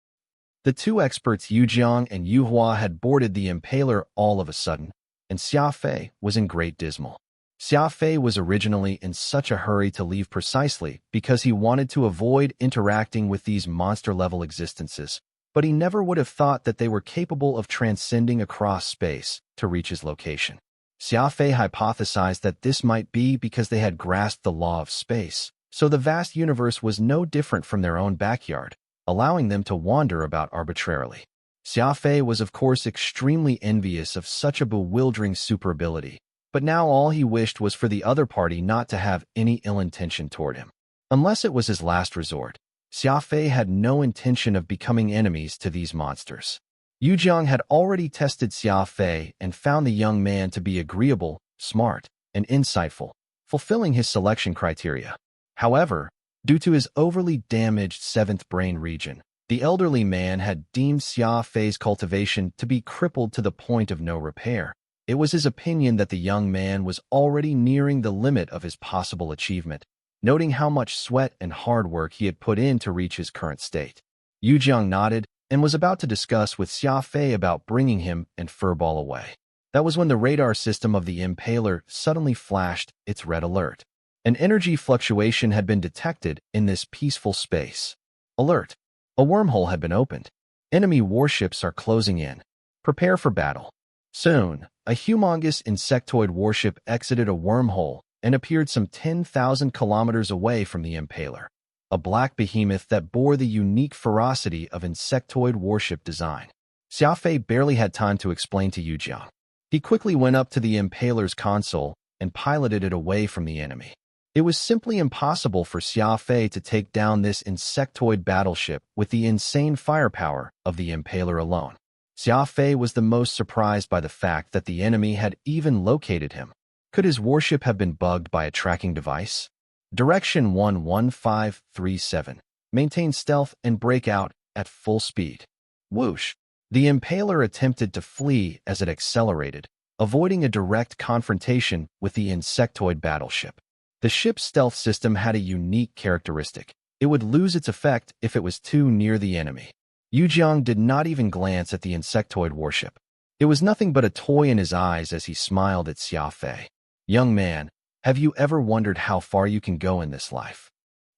The 2 experts Yujiang and Yuhua had boarded the impaler all of a sudden, and Xia Fei was in great dismal. Xia Fei was originally in such a hurry to leave precisely because he wanted to avoid interacting with these monster-level existences, but he never would have thought that they were capable of transcending across space to reach his location. Xia Fei hypothesized that this might be because they had grasped the law of space, so the vast universe was no different from their own backyard, allowing them to wander about arbitrarily. Xia Fei was of course extremely envious of such a bewildering superability, but now all he wished was for the other party not to have any ill intention toward him. Unless it was his last resort, Xia Fei had no intention of becoming enemies to these monsters. Yujiang had already tested Xia Fei and found the young man to be agreeable, smart, and insightful, fulfilling his selection criteria. However, due to his overly damaged seventh brain region, the elderly man had deemed Xia Fei's cultivation to be crippled to the point of no repair. It was his opinion that the young man was already nearing the limit of his possible achievement, noting how much sweat and hard work he had put in to reach his current state. Yu Jiang nodded and was about to discuss with Xia Fei about bringing him and Furball away. That was when the radar system of the impaler suddenly flashed its red alert. An energy fluctuation had been detected in this peaceful space. Alert! A wormhole had been opened. Enemy warships are closing in. Prepare for battle. Soon, a humongous insectoid warship exited a wormhole and appeared some 10,000 kilometers away from the impaler. A black behemoth that bore the unique ferocity of insectoid warship design. Xia Fei barely had time to explain to Yu Jiang. He quickly went up to the impaler's console and piloted it away from the enemy. It was simply impossible for Xia Fei to take down this insectoid battleship with the insane firepower of the impaler alone. Xia Fei was the most surprised by the fact that the enemy had even located him. Could his warship have been bugged by a tracking device? Direction 11537. Maintain stealth and break out at full speed. Whoosh! The impaler attempted to flee as it accelerated, avoiding a direct confrontation with the insectoid battleship. The ship's stealth system had a unique characteristic. It would lose its effect if it was too near the enemy. Yu Jiang did not even glance at the insectoid warship. It was nothing but a toy in his eyes as he smiled at Xia Fei. Young man, have you ever wondered how far you can go in this life?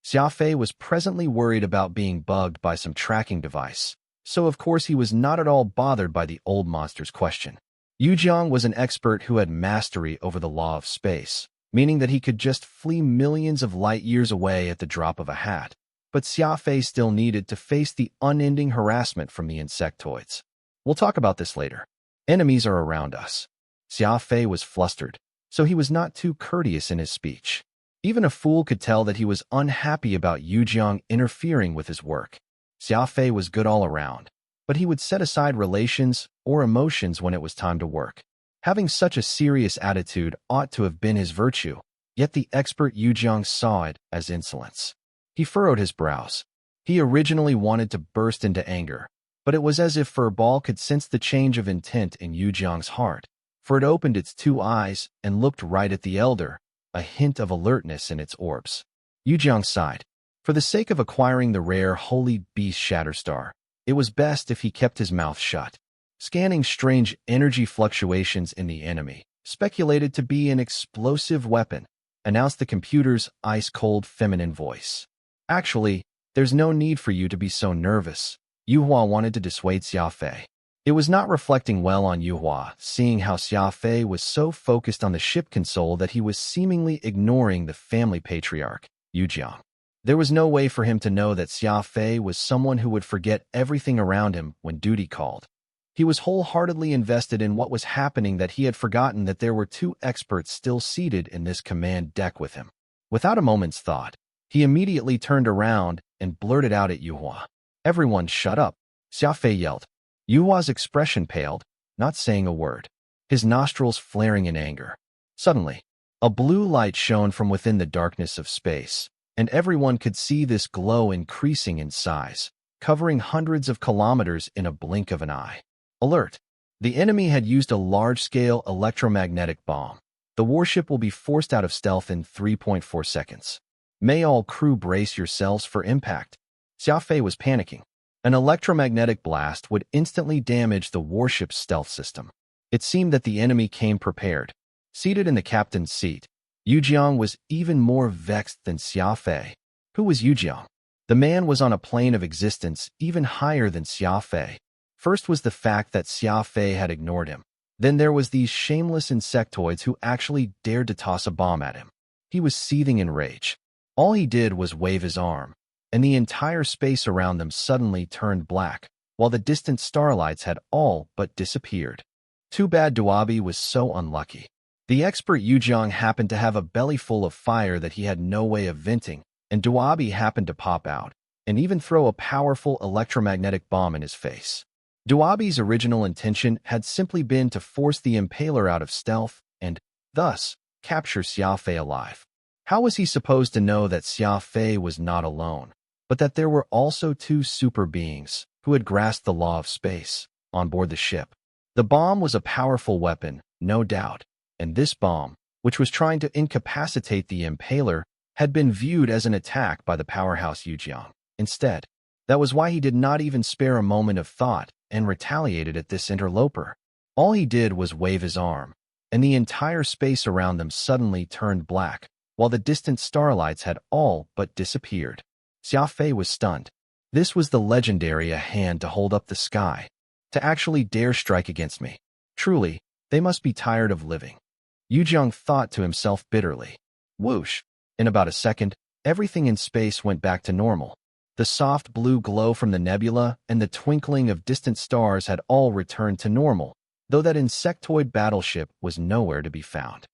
Xia Fei was presently worried about being bugged by some tracking device, so of course he was not at all bothered by the old monster's question. Yu Jiang was an expert who had mastery over the law of space, meaning that he could just flee millions of light years away at the drop of a hat. But Xia Fei still needed to face the unending harassment from the insectoids. We'll talk about this later. Enemies are around us. Xia Fei was flustered, so he was not too courteous in his speech. Even a fool could tell that he was unhappy about Yu Jiang interfering with his work. Xia Fei was good all around, but he would set aside relations or emotions when it was time to work. Having such a serious attitude ought to have been his virtue, yet the expert Yu Jiang saw it as insolence. He furrowed his brows. He originally wanted to burst into anger, but it was as if Furball could sense the change of intent in Yu Jiang's heart, for it opened its two eyes and looked right at the elder, a hint of alertness in its orbs. Yu Jiang sighed. For the sake of acquiring the rare Holy Beast Shatterstar, it was best if he kept his mouth shut. Scanning strange energy fluctuations in the enemy, speculated to be an explosive weapon, announced the computer's ice-cold feminine voice. Actually, there's no need for you to be so nervous. Yuhua wanted to dissuade Xia Fei. It was not reflecting well on Yuhua, seeing how Xia Fei was so focused on the ship console that he was seemingly ignoring the family patriarch, Yu Jiang. There was no way for him to know that Xia Fei was someone who would forget everything around him when duty called. He was wholeheartedly invested in what was happening that he had forgotten that there were two experts still seated in this command deck with him. Without a moment's thought, he immediately turned around and blurted out at Yuhua. Everyone shut up, Xia Fei yelled. Yuhua's expression paled, not saying a word, his nostrils flaring in anger. Suddenly, a blue light shone from within the darkness of space, and everyone could see this glow increasing in size, covering hundreds of kilometers in a blink of an eye. Alert! The enemy had used a large-scale electromagnetic bomb. The warship will be forced out of stealth in 3.4 seconds. May all crew brace yourselves for impact. Xia Fei was panicking. An electromagnetic blast would instantly damage the warship's stealth system. It seemed that the enemy came prepared. Seated in the captain's seat, Yu Jiang was even more vexed than Xia Fei. Who was Yu Jiang? The man was on a plane of existence even higher than Xia Fei. First was the fact that Xia Fei had ignored him. Then there was these shameless insectoids who actually dared to toss a bomb at him. He was seething in rage. All he did was wave his arm, and the entire space around them suddenly turned black, while the distant starlights had all but disappeared. Too bad Duabi was so unlucky. The expert Yu Jiang happened to have a belly full of fire that he had no way of venting, and Duabi happened to pop out, and even throw a powerful electromagnetic bomb in his face. Duabi's original intention had simply been to force the impaler out of stealth and, thus, capture Xia Fei alive. How was he supposed to know that Xia Fei was not alone, but that there were also two super beings who had grasped the law of space on board the ship? The bomb was a powerful weapon, no doubt, and this bomb, which was trying to incapacitate the impaler, had been viewed as an attack by the powerhouse Yujiang. Instead, that was why he did not even spare a moment of thought and retaliated at this interloper. All he did was wave his arm, and the entire space around them suddenly turned black, while the distant starlights had all but disappeared. Xia Fei was stunned. This was the legendary a hand to hold up the sky, to actually dare strike against me. Truly, they must be tired of living. Yujiang thought to himself bitterly. Whoosh! In about a second, everything in space went back to normal. The soft blue glow from the nebula and the twinkling of distant stars had all returned to normal, though that insectoid battleship was nowhere to be found.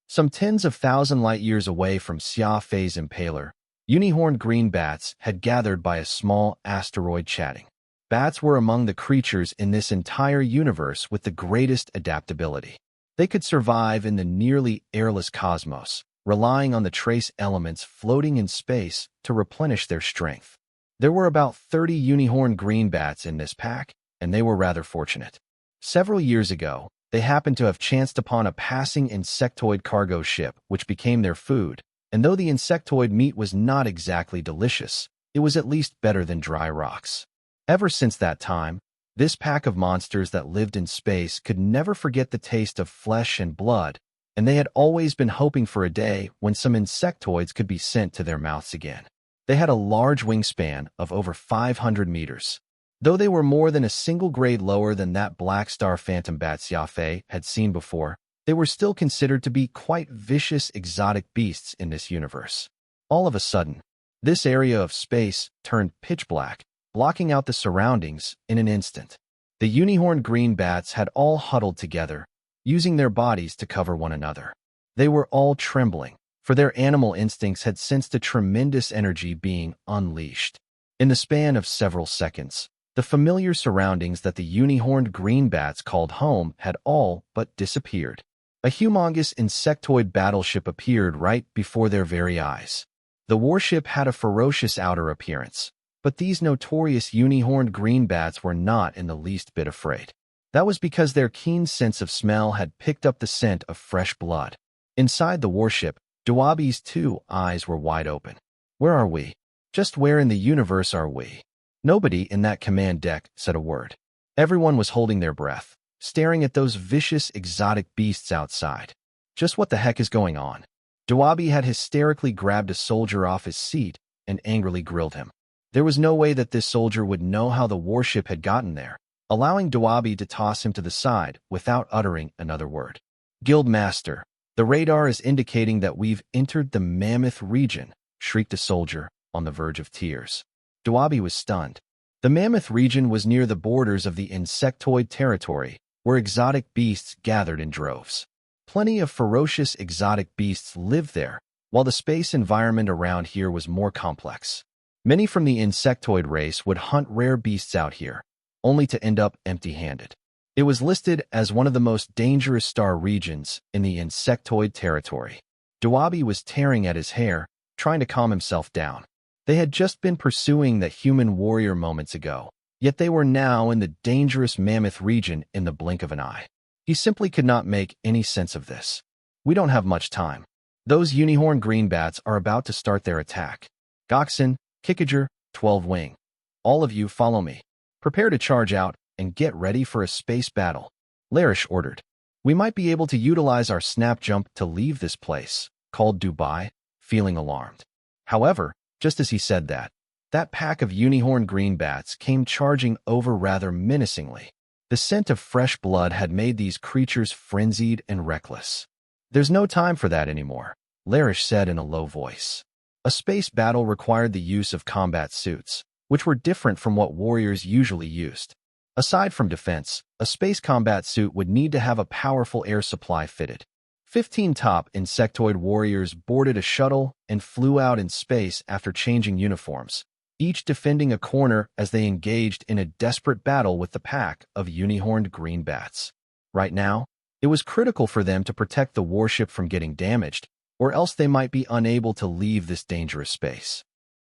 Some tens of thousand light years away from Xia Fei's impaler, unicorn green bats had gathered by a small asteroid chatting. Bats were among the creatures in this entire universe with the greatest adaptability. They could survive in the nearly airless cosmos, relying on the trace elements floating in space to replenish their strength. There were about 30 unicorn green bats in this pack, and they were rather fortunate. Several years ago, they happened to have chanced upon a passing insectoid cargo ship, which became their food, and though the insectoid meat was not exactly delicious, it was at least better than dry rocks. Ever since that time, this pack of monsters that lived in space could never forget the taste of flesh and blood, and they had always been hoping for a day when some insectoids could be sent to their mouths again. They had a large wingspan of over 500 meters. Though they were more than a single grade lower than that black star phantom bat Xia Fei had seen before, they were still considered to be quite vicious exotic beasts in this universe. All of a sudden, this area of space turned pitch black, blocking out the surroundings in an instant. The unicorn green bats had all huddled together, using their bodies to cover one another. They were all trembling, for their animal instincts had sensed a tremendous energy being unleashed. In the span of several seconds, the familiar surroundings that the unicorned green bats called home had all but disappeared. A humongous insectoid battleship appeared right before their very eyes. The warship had a ferocious outer appearance, but these notorious unicorned green bats were not in the least bit afraid. That was because their keen sense of smell had picked up the scent of fresh blood. Inside the warship, Dawabi's two eyes were wide open. Where are we? Just where in the universe are we? Nobody in that command deck said a word. Everyone was holding their breath, staring at those vicious exotic beasts outside. Just what the heck is going on? Dawabi had hysterically grabbed a soldier off his seat and angrily grilled him. There was no way that this soldier would know how the warship had gotten there, allowing Dawabi to toss him to the side without uttering another word. Guildmaster, the radar is indicating that we've entered the Mammoth region, shrieked a soldier, on the verge of tears. Dawabi was stunned. The Mammoth region was near the borders of the insectoid territory, where exotic beasts gathered in droves. Plenty of ferocious exotic beasts lived there, while the space environment around here was more complex. Many from the insectoid race would hunt rare beasts out here, only to end up empty-handed. It was listed as one of the most dangerous star regions in the insectoid territory. Dawabi was tearing at his hair, trying to calm himself down. They had just been pursuing the human warrior moments ago, yet they were now in the dangerous Mammoth region in the blink of an eye. He simply could not make any sense of this. We don't have much time. Those unicorn green bats are about to start their attack. Gokson, Kikager, 12 Wing. All of you follow me. Prepare to charge out and get ready for a space battle. Larish ordered. We might be able to utilize our snap jump to leave this place, called Dubai, feeling alarmed. However, just as he said that, that pack of unicorn green bats came charging over rather menacingly. The scent of fresh blood had made these creatures frenzied and reckless. There's no time for that anymore, Larish said in a low voice. A space battle required the use of combat suits, which were different from what warriors usually used. Aside from defense, a space combat suit would need to have a powerful air supply fitted. 15 top insectoid warriors boarded a shuttle and flew out in space after changing uniforms, each defending a corner as they engaged in a desperate battle with the pack of unicorned green bats. Right now, it was critical for them to protect the warship from getting damaged, or else they might be unable to leave this dangerous space.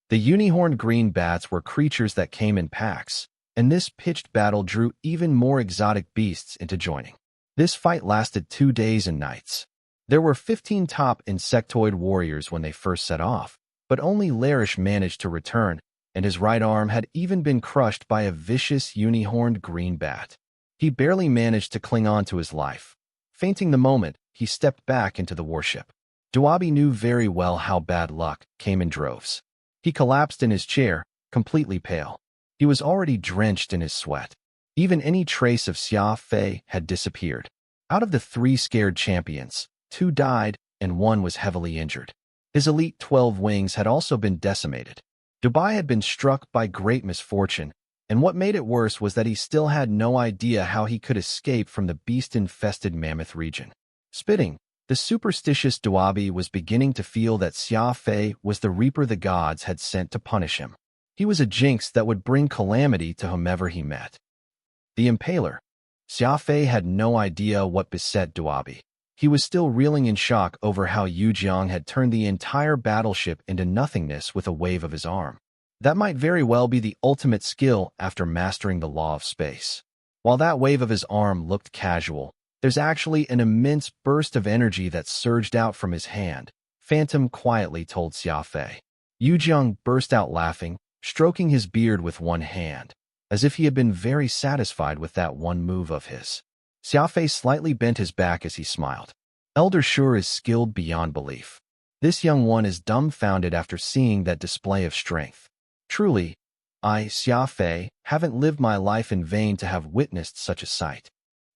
The unicorned green bats were creatures that came in packs, and this pitched battle drew even more exotic beasts into joining. This fight lasted 2 days and nights. There were 15 top insectoid warriors when they first set off, but only Larish managed to return, and his right arm had even been crushed by a vicious unihorned green bat. He barely managed to cling on to his life. Fainting the moment, he stepped back into the warship. Duabi knew very well how bad luck came in droves. He collapsed in his chair, completely pale. He was already drenched in his sweat. Even any trace of Xia Fei had disappeared. Out of the 3 scared champions, 2 died and 1 was heavily injured. His elite 12 wings had also been decimated. Dubai had been struck by great misfortune, and what made it worse was that he still had no idea how he could escape from the beast-infested mammoth region. Spitting, the superstitious Duabi was beginning to feel that Xia Fei was the reaper the gods had sent to punish him. He was a jinx that would bring calamity to whomever he met. The Impaler. Xia Fei had no idea what beset Duabi. He was still reeling in shock over how Yu Jiang had turned the entire battleship into nothingness with a wave of his arm. That might very well be the ultimate skill after mastering the law of space. While that wave of his arm looked casual, there's actually an immense burst of energy that surged out from his hand, Phantom quietly told Xia Fei. Yu Jiang burst out laughing, stroking his beard with one hand, as if he had been very satisfied with that one move of his. Xia Fei slightly bent his back as he smiled. Elder sure is skilled beyond belief. This young one is dumbfounded after seeing that display of strength. Truly, I, Xia Fei, haven't lived my life in vain to have witnessed such a sight.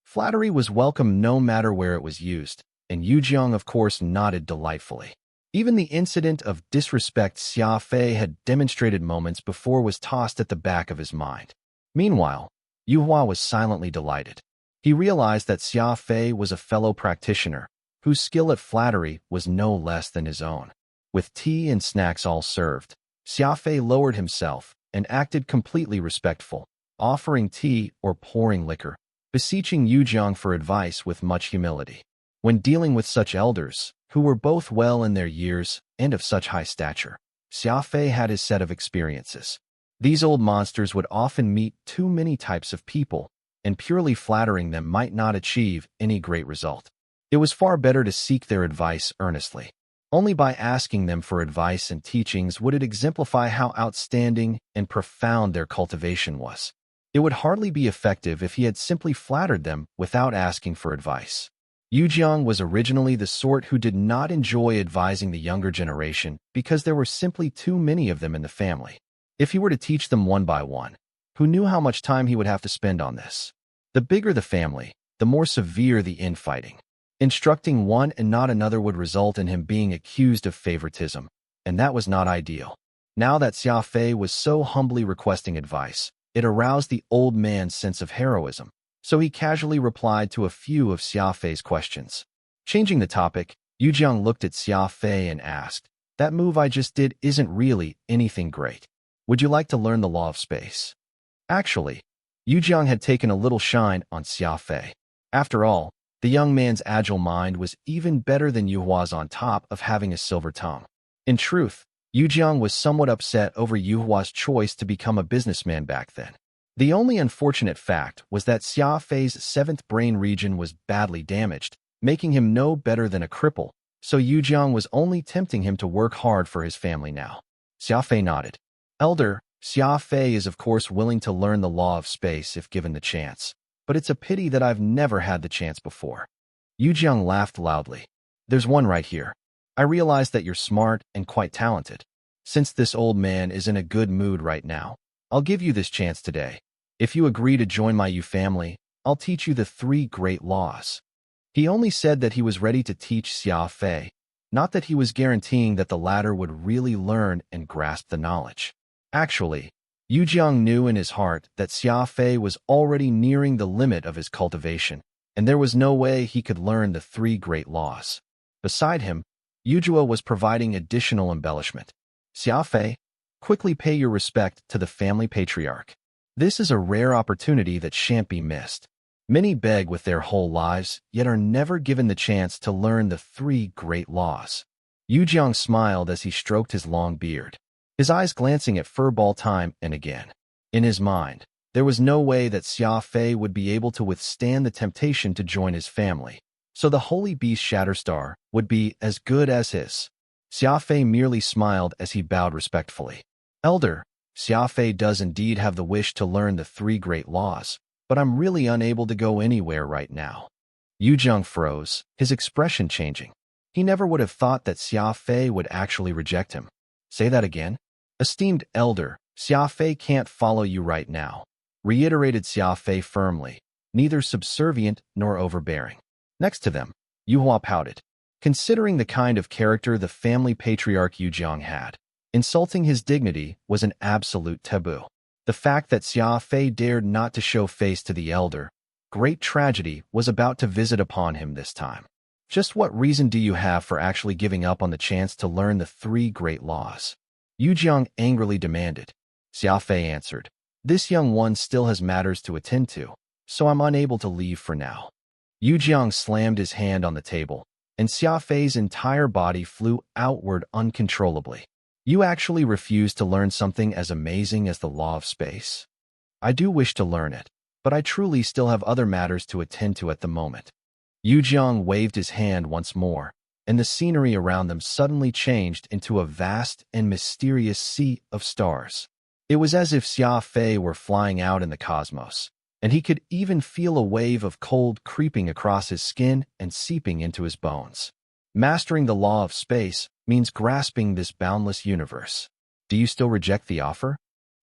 Flattery was welcome no matter where it was used, and Yu Jiang of course nodded delightfully. Even the incident of disrespect Xia Fei had demonstrated moments before was tossed at the back of his mind. Meanwhile, Yu Hua was silently delighted. He realized that Xia Fei was a fellow practitioner, whose skill at flattery was no less than his own. With tea and snacks all served, Xia Fei lowered himself and acted completely respectful, offering tea or pouring liquor, beseeching Yu Jiang for advice with much humility. When dealing with such elders, who were both well in their years and of such high stature, Xia Fei had his set of experiences. These old monsters would often meet too many types of people, and purely flattering them might not achieve any great result. It was far better to seek their advice earnestly. Only by asking them for advice and teachings would it exemplify how outstanding and profound their cultivation was. It would hardly be effective if he had simply flattered them without asking for advice. Yu Jiang was originally the sort who did not enjoy advising the younger generation because there were simply too many of them in the family. If he were to teach them one by one, who knew how much time he would have to spend on this? The bigger the family, the more severe the infighting. Instructing one and not another would result in him being accused of favoritism, and that was not ideal. Now that Xia Fei was so humbly requesting advice, it aroused the old man's sense of heroism, so he casually replied to a few of Xia Fei's questions. Changing the topic, Yu Jiang looked at Xia Fei and asked, "That move I just did isn't really anything great. Would you like to learn the law of space?" Actually, Yu Jiang had taken a little shine on Xia Fei. After all, the young man's agile mind was even better than Yu Hua's on top of having a silver tongue. In truth, Yu Jiang was somewhat upset over Yu Hua's choice to become a businessman back then. The only unfortunate fact was that Xia Fei's 7th brain region was badly damaged, making him no better than a cripple, so Yu Jiang was only tempting him to work hard for his family now. Xia Fei nodded. Elder, Xia Fei is of course willing to learn the law of space if given the chance, but it's a pity that I've never had the chance before. Yu Jiang laughed loudly. There's one right here. I realize that you're smart and quite talented. Since this old man is in a good mood right now, I'll give you this chance today. If you agree to join my Yu family, I'll teach you the 3 great laws. He only said that he was ready to teach Xia Fei, not that he was guaranteeing that the latter would really learn and grasp the knowledge. Actually, Yu Jiang knew in his heart that Xia Fei was already nearing the limit of his cultivation, and there was no way he could learn the 3 great laws. Beside him, Yu Jua was providing additional embellishment. Xia Fei, quickly pay your respect to the family patriarch. This is a rare opportunity that shan't be missed. Many beg with their whole lives, yet are never given the chance to learn the 3 great laws. Jiang smiled as he stroked his long beard, his eyes glancing at Furball time and again. In his mind, there was no way that Xia Fei would be able to withstand the temptation to join his family, so the holy beast Shatterstar would be as good as his. Xia Fei merely smiled as he bowed respectfully. Elder, Xia Fei does indeed have the wish to learn the 3 great laws, but I'm really unable to go anywhere right now. Jiang froze, his expression changing. He never would have thought that Xia Fei would actually reject him. Say that again? Esteemed elder, Xia Fei can't follow you right now, reiterated Xia Fei firmly, neither subservient nor overbearing. Next to them, Yuhua pouted. Considering the kind of character the family patriarch Jiang had, insulting his dignity was an absolute taboo. The fact that Xia Fei dared not to show face to the elder, great tragedy was about to visit upon him this time. Just what reason do you have for actually giving up on the chance to learn the 3 great laws? Jiang angrily demanded. Xia Fei answered, this young one still has matters to attend to, so I'm unable to leave for now. Jiang slammed his hand on the table, and Xia Fei's entire body flew outward uncontrollably. You actually refuse to learn something as amazing as the law of space? I do wish to learn it, but I truly still have other matters to attend to at the moment. Jiang waved his hand once more, and the scenery around them suddenly changed into a vast and mysterious sea of stars. It was as if Xia Fei were flying out in the cosmos, and he could even feel a wave of cold creeping across his skin and seeping into his bones. Mastering the law of space means grasping this boundless universe. Do you still reject the offer?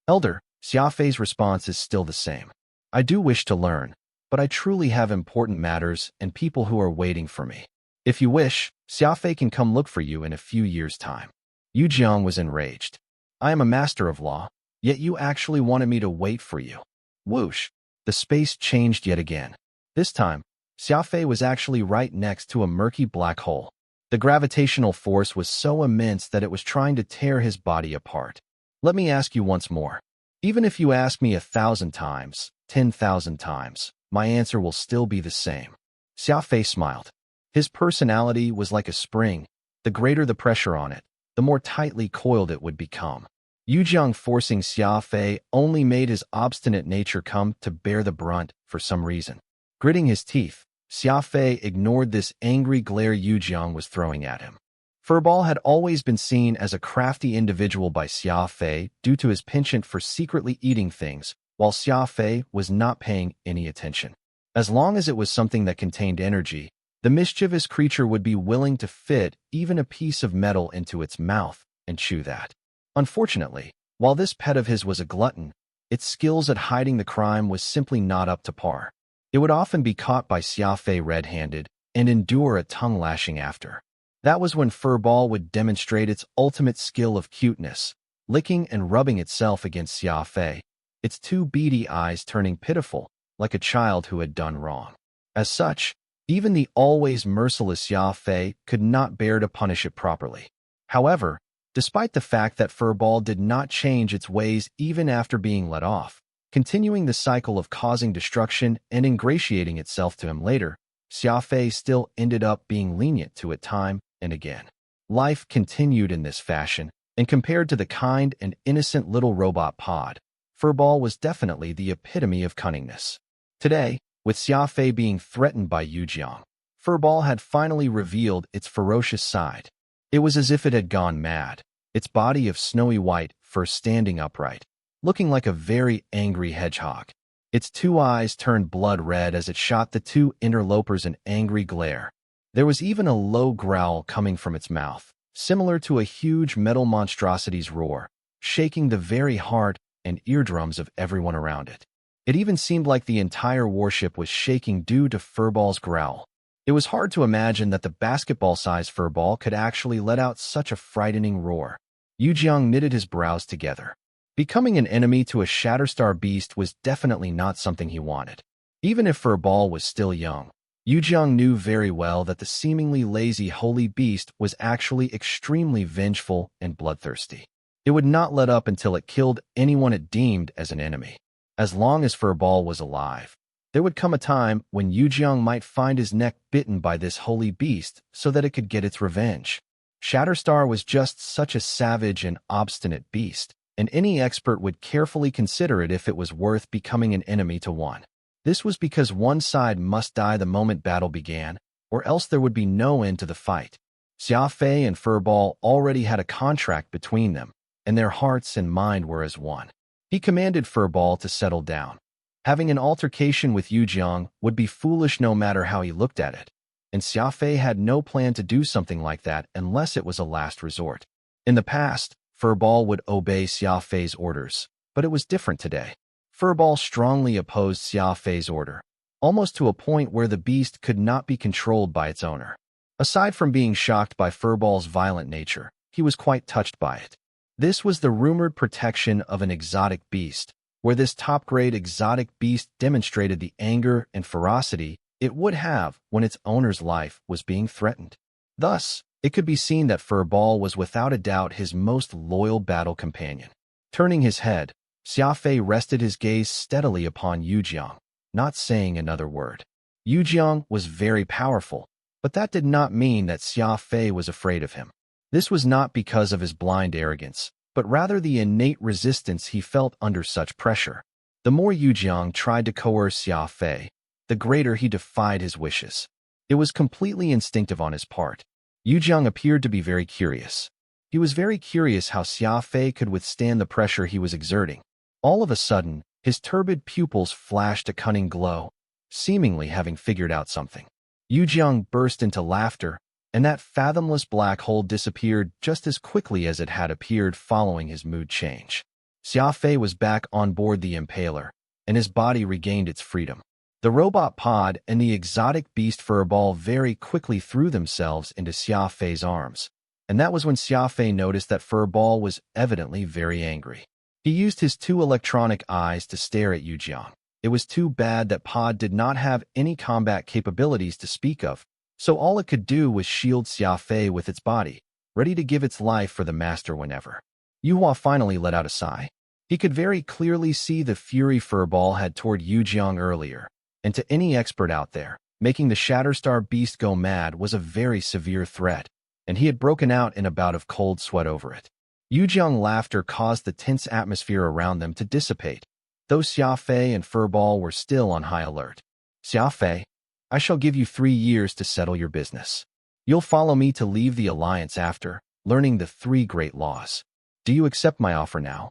Elder, Xia Fei's response is still the same. I do wish to learn, but I truly have important matters and people who are waiting for me. If you wish, Xia Fei can come look for you in a few years' time. Jiang was enraged. I am a master of law, yet you actually wanted me to wait for you. Whoosh! The space changed yet again. This time, Xia Fei was actually right next to a murky black hole. The gravitational force was so immense that it was trying to tear his body apart. Let me ask you once more. Even if you ask me 1,000 times, 10,000 times, my answer will still be the same. Xia Fei smiled. His personality was like a spring. The greater the pressure on it, the more tightly coiled it would become. Jiang forcing Xia Fei only made his obstinate nature come to bear the brunt for some reason. Gritting his teeth, Xia Fei ignored this angry glare Jiang was throwing at him. Furball had always been seen as a crafty individual by Xia Fei due to his penchant for secretly eating things, while Xia Fei was not paying any attention. As long as it was something that contained energy, the mischievous creature would be willing to fit even a piece of metal into its mouth and chew that. Unfortunately, while this pet of his was a glutton, its skills at hiding the crime was simply not up to par. It would often be caught by Xia Fei red-handed and endure a tongue lashing after. That was when Furball would demonstrate its ultimate skill of cuteness, licking and rubbing itself against Xia Fei, its 2 beady eyes turning pitiful, like a child who had done wrong. As such, even the always merciless Xia Fei could not bear to punish it properly. However, despite the fact that Furball did not change its ways even after being let off, continuing the cycle of causing destruction and ingratiating itself to him later, Xia Fei still ended up being lenient to it time and again. Life continued in this fashion, and compared to the kind and innocent little robot pod, Furball was definitely the epitome of cunningness. Today, with Xia Fei being threatened by Jiang, Furball had finally revealed its ferocious side. It was as if it had gone mad, its body of snowy white fur standing upright, looking like a very angry hedgehog. Its 2 eyes turned blood red as it shot the 2 interlopers an angry glare. There was even a low growl coming from its mouth, similar to a huge metal monstrosity's roar, shaking the very heart and eardrums of everyone around it. It even seemed like the entire warship was shaking due to Furball's growl. It was hard to imagine that the basketball-sized Furball could actually let out such a frightening roar. Jiang knitted his brows together. Becoming an enemy to a Shatterstar beast was definitely not something he wanted. Even if Furball was still young, Jiang knew very well that the seemingly lazy holy beast was actually extremely vengeful and bloodthirsty. It would not let up until it killed anyone it deemed as an enemy. As long as Furball was alive, there would come a time when Jiang might find his neck bitten by this holy beast so that it could get its revenge. Shatterstar was just such a savage and obstinate beast, and any expert would carefully consider it if it was worth becoming an enemy to one. This was because one side must die the moment battle began, or else there would be no end to the fight. Xia Fei and Furball already had a contract between them, and their hearts and mind were as one. He commanded Furball to settle down. Having an altercation with Yu Jiang would be foolish no matter how he looked at it, and Xia Fei had no plan to do something like that unless it was a last resort. In the past, Furball would obey Xia Fei's orders, but it was different today. Furball strongly opposed Xia Fei's order, almost to a point where the beast could not be controlled by its owner. Aside from being shocked by Furball's violent nature, he was quite touched by it. This was the rumored protection of an exotic beast, where this top-grade exotic beast demonstrated the anger and ferocity it would have when its owner's life was being threatened. Thus, it could be seen that Furball was without a doubt his most loyal battle companion. Turning his head, Xia Fei rested his gaze steadily upon Yu Jiang, not saying another word. Yu Jiang was very powerful, but that did not mean that Xia Fei was afraid of him. This was not because of his blind arrogance, but rather the innate resistance he felt under such pressure. The more Yu Jiang tried to coerce Xia Fei, the greater he defied his wishes. It was completely instinctive on his part. Yu Jiang appeared to be very curious. He was very curious how Xia Fei could withstand the pressure he was exerting. All of a sudden, his turbid pupils flashed a cunning glow, seemingly having figured out something. Yu Jiang burst into laughter, and that fathomless black hole disappeared just as quickly as it had appeared following his mood change. Xia Fei was back on board the Impaler, and his body regained its freedom. The robot pod and the exotic beast Furball very quickly threw themselves into Xia Fei's arms, and that was when Xia Fei noticed that Furball was evidently very angry. He used his two electronic eyes to stare at Yu Jiang. It was too bad that Pod did not have any combat capabilities to speak of, so all it could do was shield Xia Fei with its body, ready to give its life for the master whenever. Yuhua finally let out a sigh. He could very clearly see the fury Furball had toward Yu Jiang earlier, and to any expert out there, making the Shatterstar beast go mad was a very severe threat, and he had broken out in a bout of cold sweat over it. Yu Jiang's laughter caused the tense atmosphere around them to dissipate, though Xia Fei and Furball were still on high alert. Xia Fei, I shall give you 3 years to settle your business. You'll follow me to leave the alliance after learning the 3 great laws. Do you accept my offer now?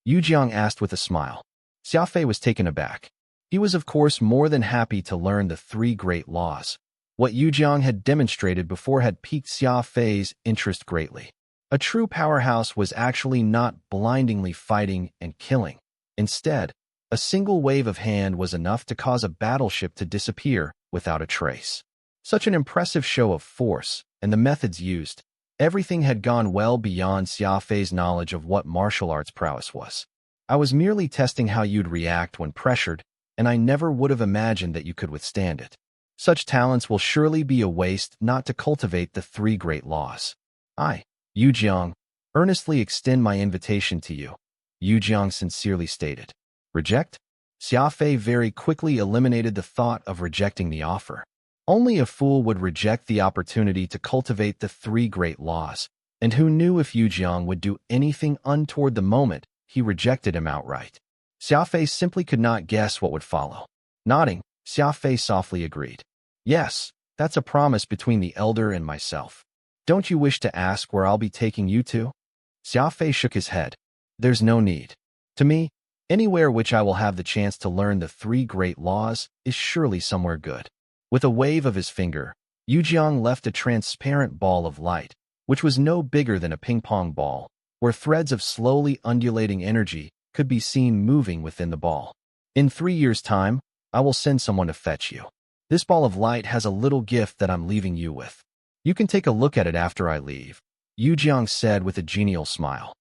Yu Jiang asked with a smile. Xia Fei was taken aback. He was of course more than happy to learn the 3 great laws. What Yu Jiang had demonstrated before had piqued Xia Fei's interest greatly. A true powerhouse was actually not blindingly fighting and killing. Instead, a single wave of hand was enough to cause a battleship to disappear without a trace. Such an impressive show of force, and the methods used, everything had gone well beyond Xia Fei's knowledge of what martial arts prowess was. I was merely testing how you'd react when pressured, and I never would have imagined that you could withstand it. Such talents will surely be a waste not to cultivate the 3 great laws. I, Yu Jiang, earnestly extend my invitation to you, Yu Jiang sincerely stated. Reject? Xia Fei very quickly eliminated the thought of rejecting the offer. Only a fool would reject the opportunity to cultivate the 3 great laws, and who knew if Yu Jiang would do anything untoward the moment he rejected him outright. Xia Fei simply could not guess what would follow. Nodding, Xia Fei softly agreed. Yes, that's a promise between the elder and myself. Don't you wish to ask where I'll be taking you to? Xia Fei shook his head. There's no need. To me, anywhere which I will have the chance to learn the 3 great laws is surely somewhere good. With a wave of his finger, Yu Jiang left a transparent ball of light, which was no bigger than a ping-pong ball, where threads of slowly undulating energy could be seen moving within the ball. In 3 years' time, I will send someone to fetch you. This ball of light has a little gift that I'm leaving you with. You can take a look at it after I leave, Yu Jiang said with a genial smile.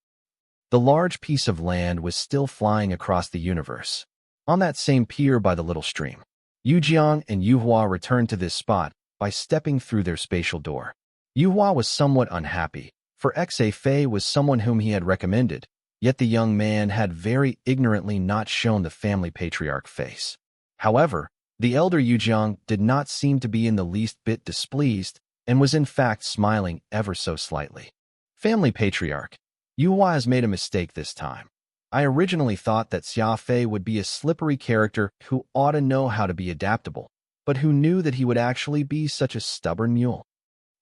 The large piece of land was still flying across the universe. On that same pier by the little stream, Yu Jiang and Yuhua returned to this spot by stepping through their spatial door. Yuhua was somewhat unhappy, for Xia Fei was someone whom he had recommended, yet the young man had very ignorantly not shown the family patriarch face. However, the elder Yu Jiang did not seem to be in the least bit displeased, and was in fact smiling ever so slightly. Family patriarch, Yuhua has made a mistake this time. I originally thought that Xia Fei would be a slippery character who ought to know how to be adaptable, but who knew that he would actually be such a stubborn mule.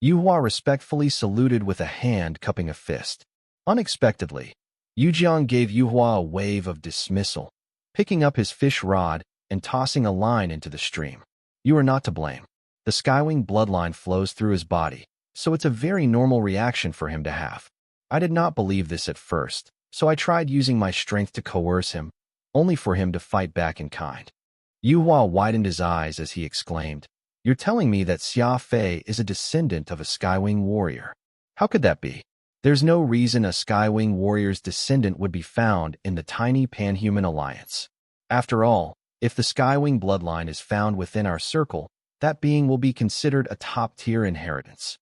Yuhua respectfully saluted with a hand cupping a fist. Unexpectedly, Yujiang gave Yuhua a wave of dismissal, picking up his fish rod and tossing a line into the stream. You are not to blame. The Skywing bloodline flows through his body, so it's a very normal reaction for him to have. I did not believe this at first, so I tried using my strength to coerce him, only for him to fight back in kind. Yuhua widened his eyes as he exclaimed, "You're telling me that Xia Fei is a descendant of a Skywing warrior? How could that be? There's no reason a Skywing warrior's descendant would be found in the tiny Panhuman alliance. After all, if the Skywing bloodline is found within our circle, that being will be considered a top-tier inheritance."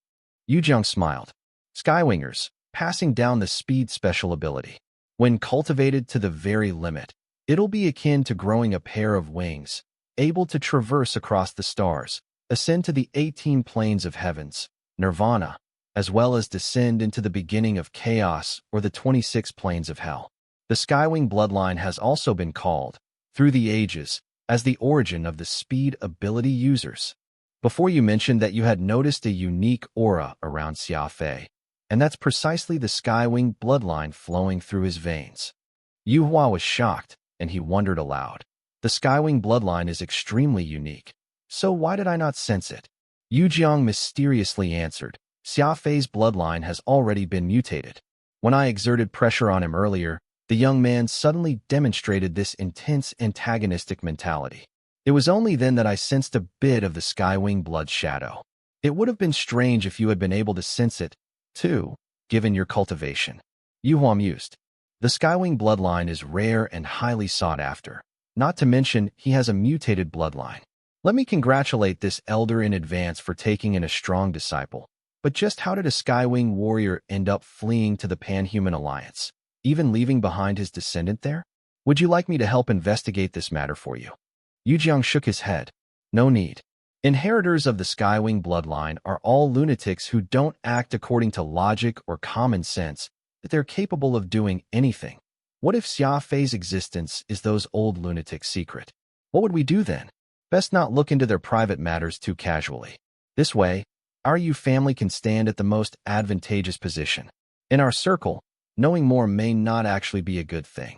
Yujiang smiled. Skywingers, passing down the speed special ability. When cultivated to the very limit, it'll be akin to growing a pair of wings, able to traverse across the stars, ascend to the 18 planes of heavens, nirvana, as well as descend into the beginning of chaos or the 26 planes of hell. The Skywing bloodline has also been called, through the ages, as the origin of the speed ability users. Before you mentioned that you had noticed a unique aura around Xia Fei, and that's precisely the Skywing bloodline flowing through his veins. Yuhua was shocked, and he wondered aloud. The Skywing bloodline is extremely unique, so why did I not sense it? Yujiang mysteriously answered, Xia Fei's bloodline has already been mutated. When I exerted pressure on him earlier, the young man suddenly demonstrated this intense antagonistic mentality. It was only then that I sensed a bit of the Skywing blood shadow. It would have been strange if you had been able to sense it, too, given your cultivation. Yuhua mused. The Skywing bloodline is rare and highly sought after. Not to mention, he has a mutated bloodline. Let me congratulate this elder in advance for taking in a strong disciple. But just how did a Skywing warrior end up fleeing to the Panhuman alliance, even leaving behind his descendant there? Would you like me to help investigate this matter for you? Yujiang shook his head. No need. Inheritors of the Skywing bloodline are all lunatics who don't act according to logic or common sense, that they're capable of doing anything. What if Xia Fei's existence is those old lunatics' secret? What would we do then? Best not look into their private matters too casually. This way, our Yu family can stand at the most advantageous position. In our circle, knowing more may not actually be a good thing.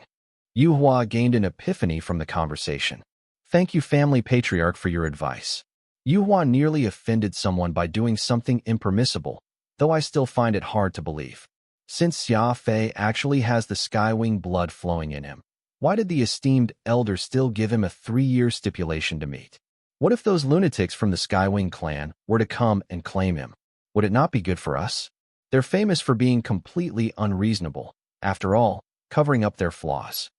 Yuhua gained an epiphany from the conversation. Thank you, family patriarch, for your advice. Yuhua nearly offended someone by doing something impermissible, though I still find it hard to believe. Since Xia Fei actually has the Skywing blood flowing in him, why did the esteemed elder still give him a 3-year stipulation to meet? What if those lunatics from the Skywing clan were to come and claim him? Would it not be good for us? They're famous for being completely unreasonable, after all, covering up their flaws.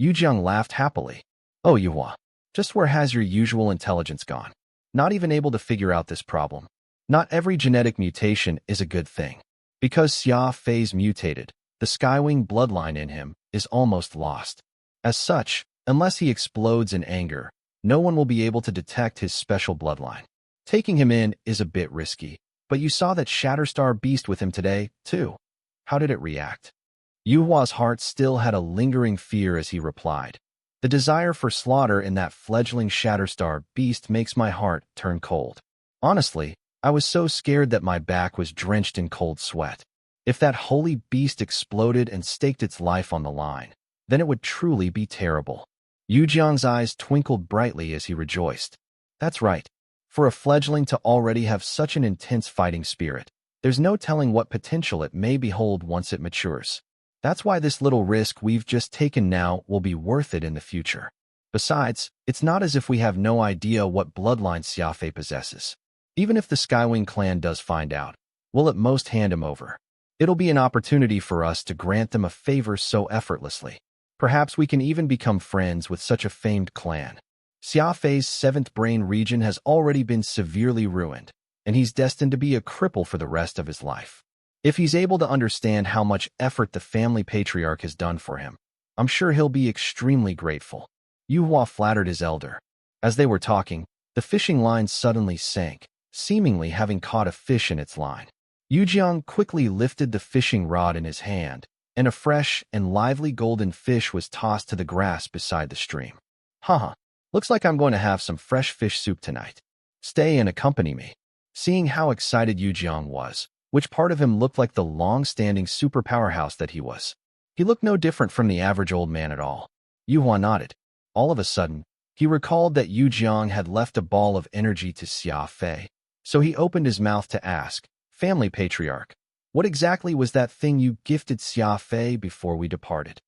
Yujiang laughed happily. Oh, Yuhua, just where has your usual intelligence gone? Not even able to figure out this problem. Not every genetic mutation is a good thing. Because Xia Fei's mutated, the Skywing bloodline in him is almost lost. As such, unless he explodes in anger, no one will be able to detect his special bloodline. Taking him in is a bit risky, but you saw that Shatterstar beast with him today, too. How did it react? Yuhua's heart still had a lingering fear as he replied. The desire for slaughter in that fledgling Shatterstar beast makes my heart turn cold. Honestly, I was so scared that my back was drenched in cold sweat. If that holy beast exploded and staked its life on the line, then it would truly be terrible. Yujiang's eyes twinkled brightly as he rejoiced. That's right. For a fledgling to already have such an intense fighting spirit, there's no telling what potential it may behold once it matures. That's why this little risk we've just taken now will be worth it in the future. Besides, it's not as if we have no idea what bloodline Xia Fei possesses. Even if the Skywing clan does find out, we'll at most hand him over. It'll be an opportunity for us to grant them a favor so effortlessly. Perhaps we can even become friends with such a famed clan. Xia Fei's 7th brain region has already been severely ruined, and he's destined to be a cripple for the rest of his life. If he's able to understand how much effort the family patriarch has done for him, I'm sure he'll be extremely grateful. Yuhua flattered his elder. As they were talking, the fishing line suddenly sank, seemingly having caught a fish in its line. Yujiang quickly lifted the fishing rod in his hand, and a fresh and lively golden fish was tossed to the grass beside the stream. Haha, looks like I'm going to have some fresh fish soup tonight. Stay and accompany me. Seeing how excited Yujiang was, which part of him looked like the long-standing super powerhouse that he was. He looked no different from the average old man at all. Yuhua nodded. All of a sudden, he recalled that Yujiang had left a ball of energy to Xia Fei, so he opened his mouth to ask, "Family patriarch, what exactly was that thing you gifted Xia Fei before we departed?"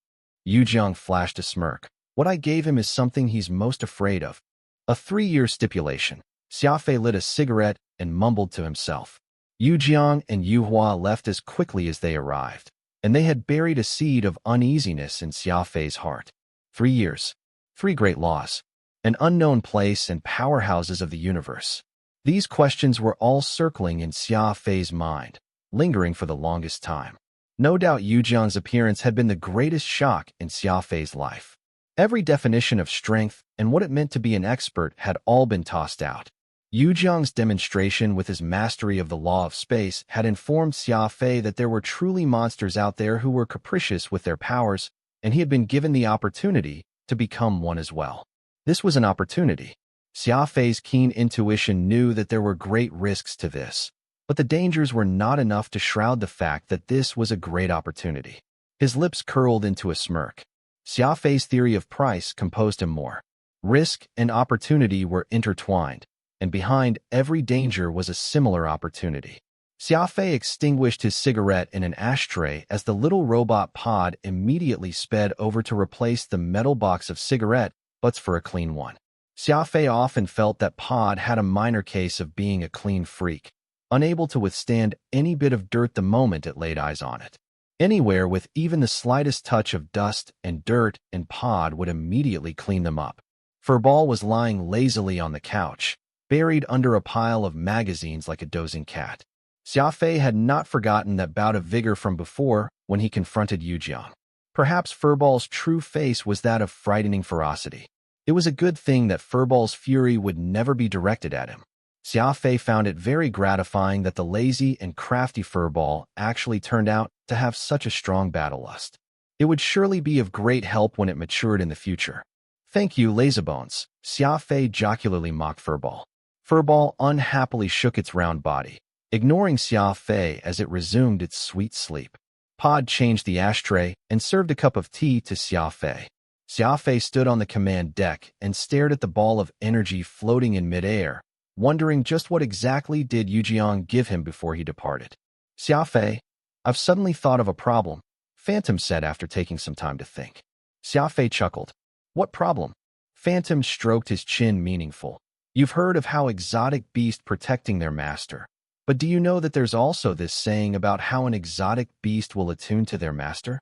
Yujiang flashed a smirk. "What I gave him is something he's most afraid of. A 3-year stipulation." Xia Fei lit a cigarette and mumbled to himself. Yujiang and Yuhua left as quickly as they arrived, and they had buried a seed of uneasiness in Xia Fei's heart. 3 years. 3 great laws. An unknown place and powerhouses of the universe. These questions were all circling in Xia Fei's mind, lingering for the longest time. No doubt Yujiang's appearance had been the greatest shock in Xia Fei's life. Every definition of strength and what it meant to be an expert had all been tossed out. Yujiang's demonstration with his mastery of the law of space had informed Xia Fei that there were truly monsters out there who were capricious with their powers, and he had been given the opportunity to become one as well. This was an opportunity. Xia Fei's keen intuition knew that there were great risks to this, but the dangers were not enough to shroud the fact that this was a great opportunity. His lips curled into a smirk. Xia Fei's theory of price composed him more. Risk and opportunity were intertwined, and behind every danger was a similar opportunity. Xia Fei extinguished his cigarette in an ashtray as the little robot pod immediately sped over to replace the metal box of cigarette butts for a clean one. Xia Fei often felt that pod had a minor case of being a clean freak, unable to withstand any bit of dirt the moment it laid eyes on it. Anywhere with even the slightest touch of dust and dirt and pod would immediately clean them up. Furball was lying lazily on the couch, buried under a pile of magazines like a dozing cat. Xia Fei had not forgotten that bout of vigor from before when he confronted Yujiang. Perhaps Furball's true face was that of frightening ferocity. It was a good thing that Furball's fury would never be directed at him. Xia Fei found it very gratifying that the lazy and crafty Furball actually turned out to have such a strong battle lust. It would surely be of great help when it matured in the future. "Thank you, Lazybones," Xia Fei jocularly mocked Furball. Furball unhappily shook its round body, ignoring Xia Fei as it resumed its sweet sleep. Pod changed the ashtray and served a cup of tea to Xia Fei. Xia Fei stood on the command deck and stared at the ball of energy floating in midair, wondering just what exactly did Yujiang give him before he departed. "Xia Fei, I've suddenly thought of a problem," Phantom said after taking some time to think. Xia Fei chuckled. "What problem?" Phantom stroked his chin meaningful. "You've heard of how exotic beasts protecting their master. But do you know that there's also this saying about how an exotic beast will attune to their master?"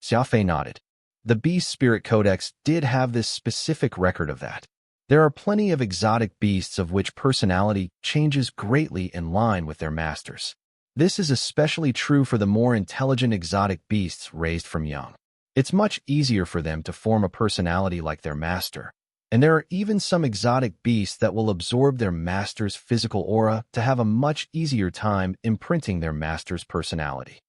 Xia Fei nodded. The Beast Spirit Codex did have this specific record of that. There are plenty of exotic beasts of which personality changes greatly in line with their masters. This is especially true for the more intelligent exotic beasts raised from young. It's much easier for them to form a personality like their master, and there are even some exotic beasts that will absorb their master's physical aura to have a much easier time imprinting their master's personality.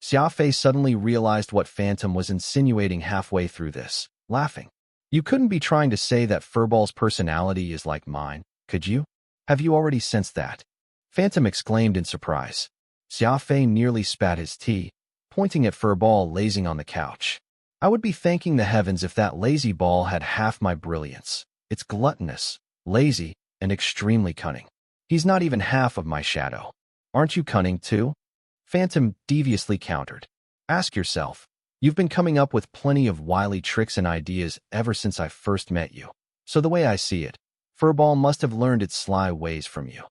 Xia Fei suddenly realized what Phantom was insinuating halfway through this, laughing. "You couldn't be trying to say that Furball's personality is like mine, could you? Have you already sensed that?" Phantom exclaimed in surprise. Xia Fei nearly spat his tea, pointing at Furball lazing on the couch. "I would be thanking the heavens if that lazy ball had half my brilliance. It's gluttonous, lazy, and extremely cunning. He's not even half of my shadow. Aren't you cunning too?" Phantom deviously countered. "Ask yourself. You've been coming up with plenty of wily tricks and ideas ever since I first met you. So the way I see it, Furball must have learned its sly ways from you."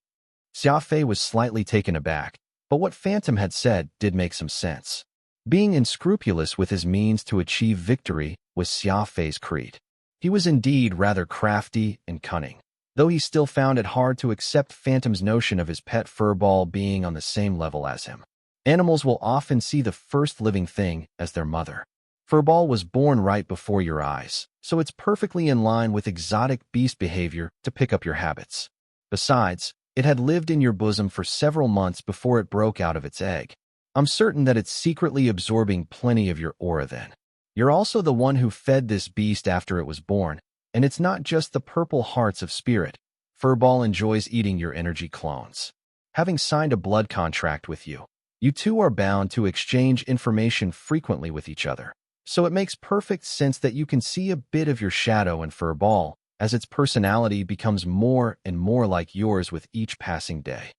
Xia Fei was slightly taken aback, but what Phantom had said did make some sense. Being unscrupulous with his means to achieve victory was Xia Fei's creed. He was indeed rather crafty and cunning, though he still found it hard to accept Phantom's notion of his pet Furball being on the same level as him. Animals will often see the first living thing as their mother. Furball was born right before your eyes, so it's perfectly in line with exotic beast behavior to pick up your habits. Besides, It had lived in your bosom for several months before it broke out of its egg. I'm certain that it's secretly absorbing plenty of your aura then. You're also the one who fed this beast after it was born, and it's not just the purple hearts of spirit. Furball enjoys eating your energy clones. Having signed a blood contract with you, you two are bound to exchange information frequently with each other. So it makes perfect sense that you can see a bit of your shadow in Furball, as its personality becomes more and more like yours with each passing day.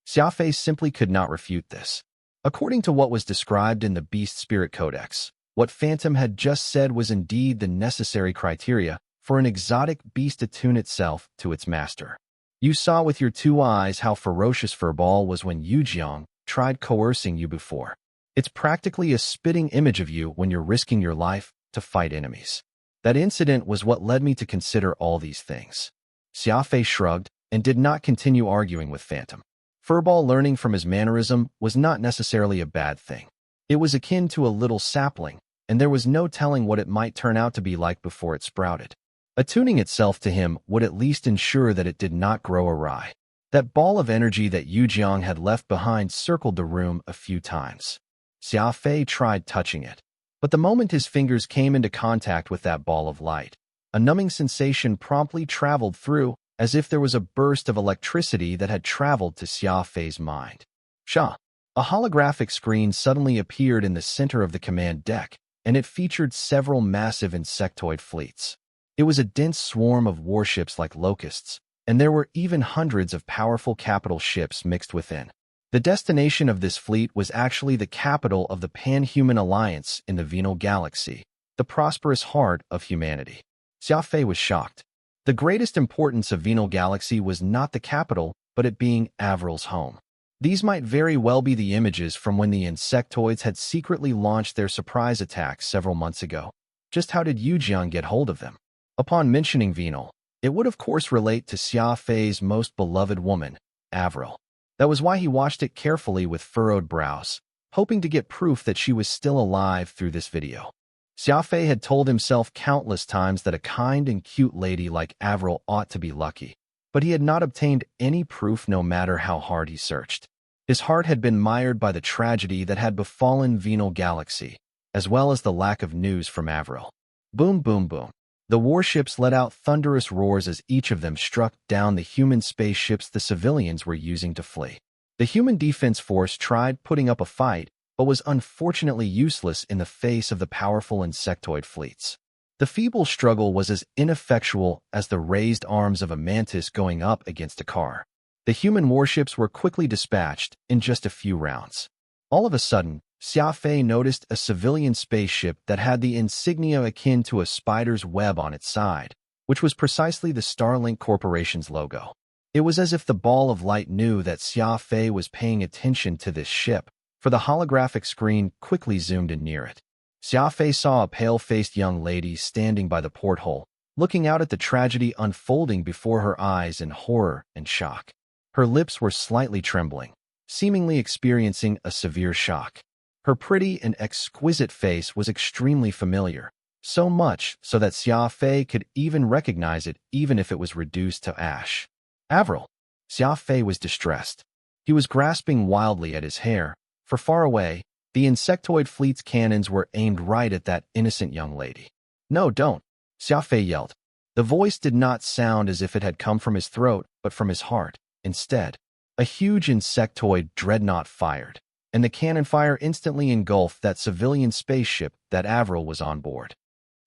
Xia Fei simply could not refute this. According to what was described in the Beast Spirit Codex, what Phantom had just said was indeed the necessary criteria for an exotic beast to attune itself to its master. You saw with your two eyes how ferocious Furball was when Yujiang tried coercing you before. It's practically a spitting image of you when you're risking your life to fight enemies. That incident was what led me to consider all these things. Xia Fei shrugged and did not continue arguing with Phantom. Furball learning from his mannerism was not necessarily a bad thing. It was akin to a little sapling, and there was no telling what it might turn out to be like before it sprouted. Attuning itself to him would at least ensure that it did not grow awry. That ball of energy that Yujiang had left behind circled the room a few times. Xia Fei tried touching it, but the moment his fingers came into contact with that ball of light, a numbing sensation promptly traveled through, as if there was a burst of electricity that had traveled to Xia Fei's mind. Sha! A holographic screen suddenly appeared in the center of the command deck, and it featured several massive insectoid fleets. It was a dense swarm of warships like locusts, and there were even hundreds of powerful capital ships mixed within. The destination of this fleet was actually the capital of the Pan-Human Alliance in the Venal Galaxy, the prosperous heart of humanity. Xia Fei was shocked. The greatest importance of Venal Galaxy was not the capital, but it being Avril's home. These might very well be the images from when the insectoids had secretly launched their surprise attacks several months ago. Just how did Yujiang get hold of them? Upon mentioning Venal, it would of course relate to Xia Fei's most beloved woman, Avril. That was why he watched it carefully with furrowed brows, hoping to get proof that she was still alive through this video. Xia Fei had told himself countless times that a kind and cute lady like Avril ought to be lucky, but he had not obtained any proof no matter how hard he searched. His heart had been mired by the tragedy that had befallen Venal Galaxy, as well as the lack of news from Avril. Boom, boom, boom. The warships let out thunderous roars as each of them struck down the human spaceships the civilians were using to flee. The human defense force tried putting up a fight, but was unfortunately useless in the face of the powerful insectoid fleets. The feeble struggle was as ineffectual as the raised arms of a mantis going up against a car. The human warships were quickly dispatched in just a few rounds. All of a sudden, Xia Fei noticed a civilian spaceship that had the insignia akin to a spider's web on its side, which was precisely the Starlink Corporation's logo. It was as if the ball of light knew that Xia Fei was paying attention to this ship, for the holographic screen quickly zoomed in near it. Xia Fei saw a pale-faced young lady standing by the porthole, looking out at the tragedy unfolding before her eyes in horror and shock. Her lips were slightly trembling, seemingly experiencing a severe shock. Her pretty and exquisite face was extremely familiar, so much so that Xia Fei could even recognize it even if it was reduced to ash. Avril! Xia Fei was distressed. He was grasping wildly at his hair, for far away, the insectoid fleet's cannons were aimed right at that innocent young lady. No, don't! Xia Fei yelled. The voice did not sound as if it had come from his throat, but from his heart. Instead, a huge insectoid dreadnought fired, and the cannon fire instantly engulfed that civilian spaceship that Avril was on board.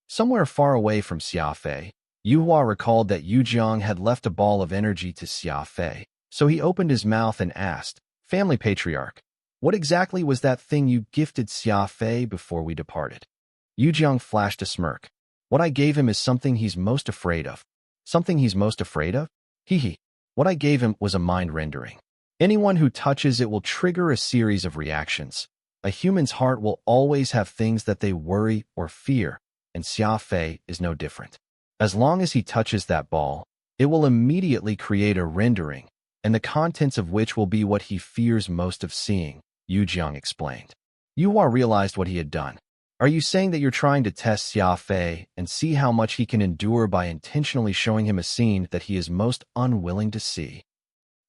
Somewhere far away from Xia Fei, Yuhua recalled that Yujiang had left a ball of energy to Xia Fei, so he opened his mouth and asked, "Family Patriarch, what exactly was that thing you gifted Xia Fei before we departed?" Yujiang flashed a smirk. "What I gave him is something he's most afraid of." "Something he's most afraid of?" "Hee. What I gave him was a mind rendering. Anyone who touches it will trigger a series of reactions. A human's heart will always have things that they worry or fear, and Xia Fei is no different. As long as he touches that ball, it will immediately create a rendering, and the contents of which will be what he fears most of seeing," Yujiang explained. Yuhua realized what he had done. "Are you saying that you're trying to test Xia Fei and see how much he can endure by intentionally showing him a scene that he is most unwilling to see?"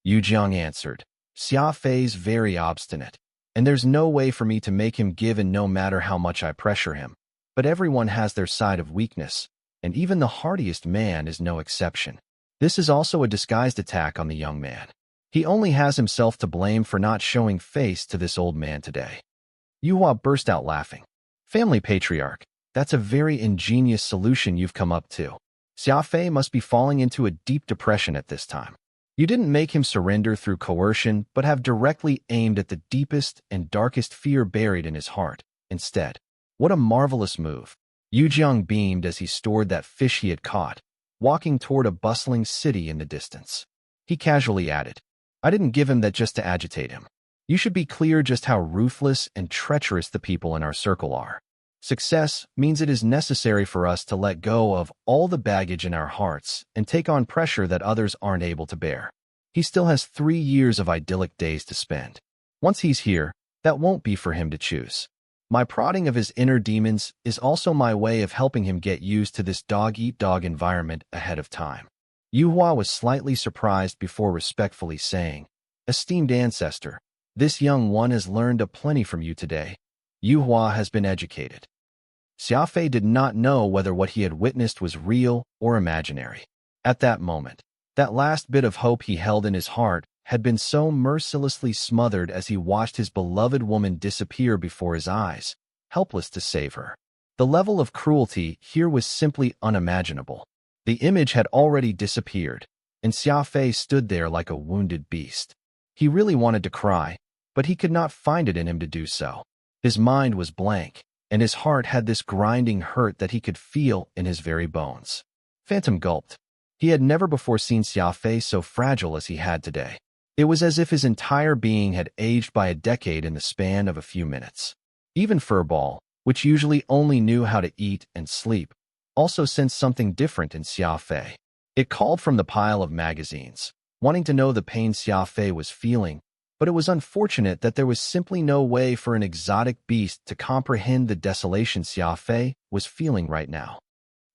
Yu Jiang answered. Xia Fei's very obstinate, and there's no way for me to make him give in no matter how much I pressure him. But everyone has their side of weakness, and even the hardiest man is no exception. This is also a disguised attack on the young man. He only has himself to blame for not showing face to this old man today. Yuhua burst out laughing. Family patriarch, that's a very ingenious solution you've come up to. Xia Fei must be falling into a deep depression at this time. You didn't make him surrender through coercion, but have directly aimed at the deepest and darkest fear buried in his heart. Instead, what a marvelous move. Yu Jiang beamed as he stored that fish he had caught, walking toward a bustling city in the distance. He casually added, I didn't give him that just to agitate him. You should be clear just how ruthless and treacherous the people in our circle are. Success means it is necessary for us to let go of all the baggage in our hearts and take on pressure that others aren't able to bear. He still has 3 years of idyllic days to spend. Once he's here, that won't be for him to choose. My prodding of his inner demons is also my way of helping him get used to this dog-eat-dog environment ahead of time. Yuhua was slightly surprised before respectfully saying, Esteemed ancestor, this young one has learned a plenty from you today. Yuhua has been educated. Xia Fei did not know whether what he had witnessed was real or imaginary. At that moment, that last bit of hope he held in his heart had been so mercilessly smothered as he watched his beloved woman disappear before his eyes, helpless to save her. The level of cruelty here was simply unimaginable. The image had already disappeared, and Xia Fei stood there like a wounded beast. He really wanted to cry, but he could not find it in him to do so. His mind was blank, and his heart had this grinding hurt that he could feel in his very bones. Phantom gulped. He had never before seen Xia Fei so fragile as he had today. It was as if his entire being had aged by a decade in the span of a few minutes. Even Furball, which usually only knew how to eat and sleep, also sensed something different in Xia Fei. It called from the pile of magazines, wanting to know the pain Xia Fei was feeling, but it was unfortunate that there was simply no way for an exotic beast to comprehend the desolation Xia Fei was feeling right now.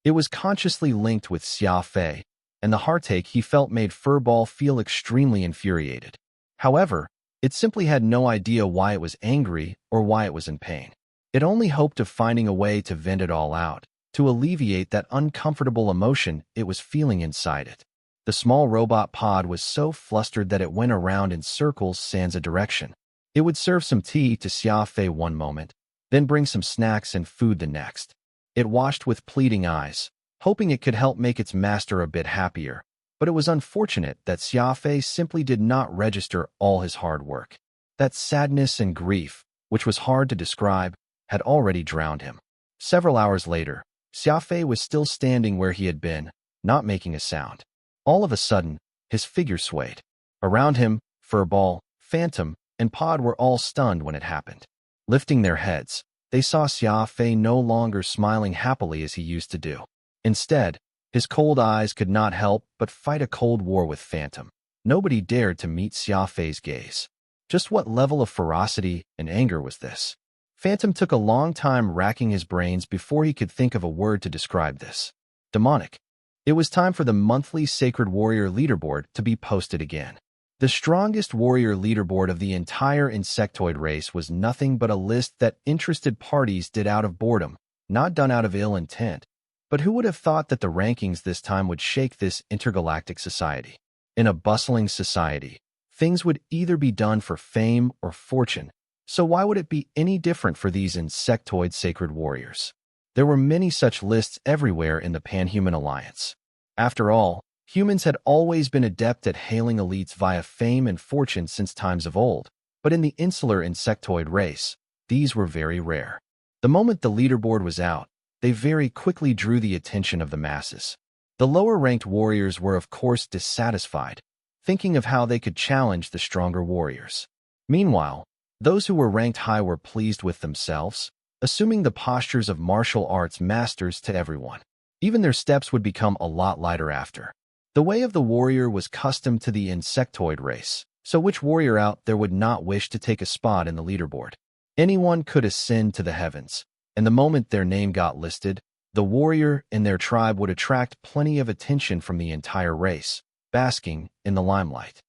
It was consciously linked with Xia Fei, and the heartache he felt made Furball feel extremely infuriated. However, it simply had no idea why it was angry or why it was in pain. It only hoped of finding a way to vent it all out, to alleviate that uncomfortable emotion it was feeling inside it. The small robot pod was so flustered that it went around in circles sans a direction. It would serve some tea to Xia Fei one moment, then bring some snacks and food the next. It watched with pleading eyes, hoping it could help make its master a bit happier, but it was unfortunate that Xia Fei simply did not register all his hard work. That sadness and grief, which was hard to describe, had already drowned him. Several hours later, Xia Fei was still standing where he had been, not making a sound. All of a sudden, his figure swayed. Around him, Furball, Phantom, and Pod were all stunned when it happened. Lifting their heads, they saw Xia Fei no longer smiling happily as he used to do. Instead, his cold eyes could not help but fight a cold war with Phantom. Nobody dared to meet Xia Fei's gaze. Just what level of ferocity and anger was this? Phantom took a long time racking his brains before he could think of a word to describe this. Demonic. It was time for the monthly Sacred Warrior leaderboard to be posted again. The strongest warrior leaderboard of the entire insectoid race was nothing but a list that interested parties did out of boredom, not done out of ill intent. But who would have thought that the rankings this time would shake this intergalactic society? In a bustling society, things would either be done for fame or fortune, so why would it be any different for these insectoid sacred warriors? There were many such lists everywhere in the Panhuman Alliance. After all, humans had always been adept at hailing elites via fame and fortune since times of old, but in the insular insectoid race, these were very rare. The moment the leaderboard was out, they very quickly drew the attention of the masses. The lower-ranked warriors were of course dissatisfied, thinking of how they could challenge the stronger warriors. Meanwhile, those who were ranked high were pleased with themselves, assuming the postures of martial arts masters to everyone. Even their steps would become a lot lighter after. The way of the warrior was custom to the insectoid race, so which warrior out there would not wish to take a spot in the leaderboard? Anyone could ascend to the heavens, and the moment their name got listed, the warrior in their tribe would attract plenty of attention from the entire race, basking in the limelight.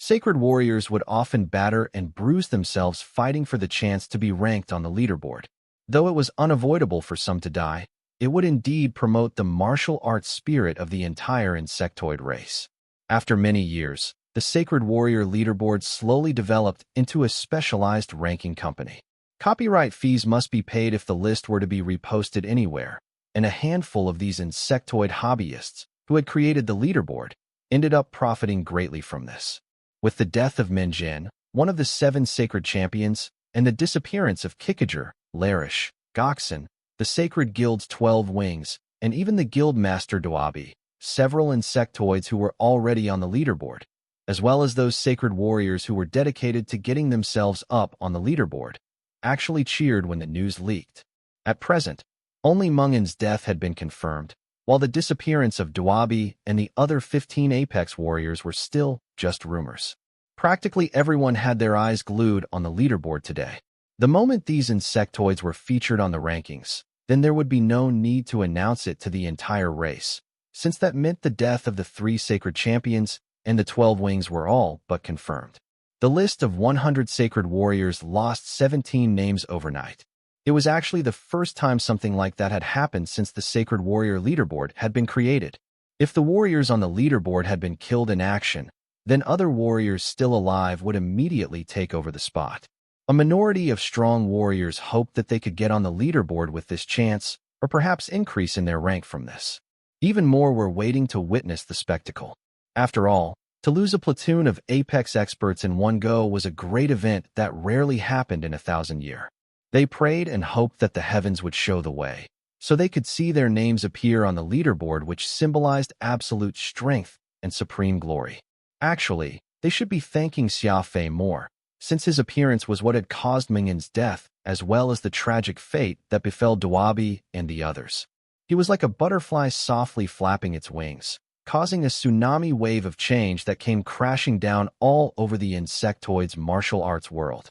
Sacred warriors would often batter and bruise themselves fighting for the chance to be ranked on the leaderboard. Though it was unavoidable for some to die, it would indeed promote the martial arts spirit of the entire insectoid race. After many years, the Sacred Warrior leaderboard slowly developed into a specialized ranking company. Copyright fees must be paid if the list were to be reposted anywhere, and a handful of these insectoid hobbyists, who had created the leaderboard, ended up profiting greatly from this. With the death of Minjin, one of the 7 sacred champions, and the disappearance of Kikager, Larish, Goxin, the Sacred Guild's 12 wings, and even the guild master Doabi, several insectoids who were already on the leaderboard, as well as those sacred warriors who were dedicated to getting themselves up on the leaderboard, actually cheered when the news leaked. At present, only Mungin's death had been confirmed, while the disappearance of Doabi and the other 15 Apex warriors were still just rumors. Practically everyone had their eyes glued on the leaderboard today. The moment these insectoids were featured on the rankings, then there would be no need to announce it to the entire race, since that meant the death of the 3 sacred champions and the 12 wings were all but confirmed. The list of 100 sacred warriors lost 17 names overnight. It was actually the first time something like that had happened since the Sacred Warrior leaderboard had been created. If the warriors on the leaderboard had been killed in action, then other warriors still alive would immediately take over the spot. A minority of strong warriors hoped that they could get on the leaderboard with this chance, or perhaps increase in their rank from this. Even more were waiting to witness the spectacle. After all, to lose a platoon of Apex experts in one go was a great event that rarely happened in 1,000 years. They prayed and hoped that the heavens would show the way, so they could see their names appear on the leaderboard, which symbolized absolute strength and supreme glory. Actually, they should be thanking Xia Fei more, since his appearance was what had caused Mingin's death, as well as the tragic fate that befell Doabi and the others. He was like a butterfly softly flapping its wings, causing a tsunami wave of change that came crashing down all over the insectoid's martial arts world.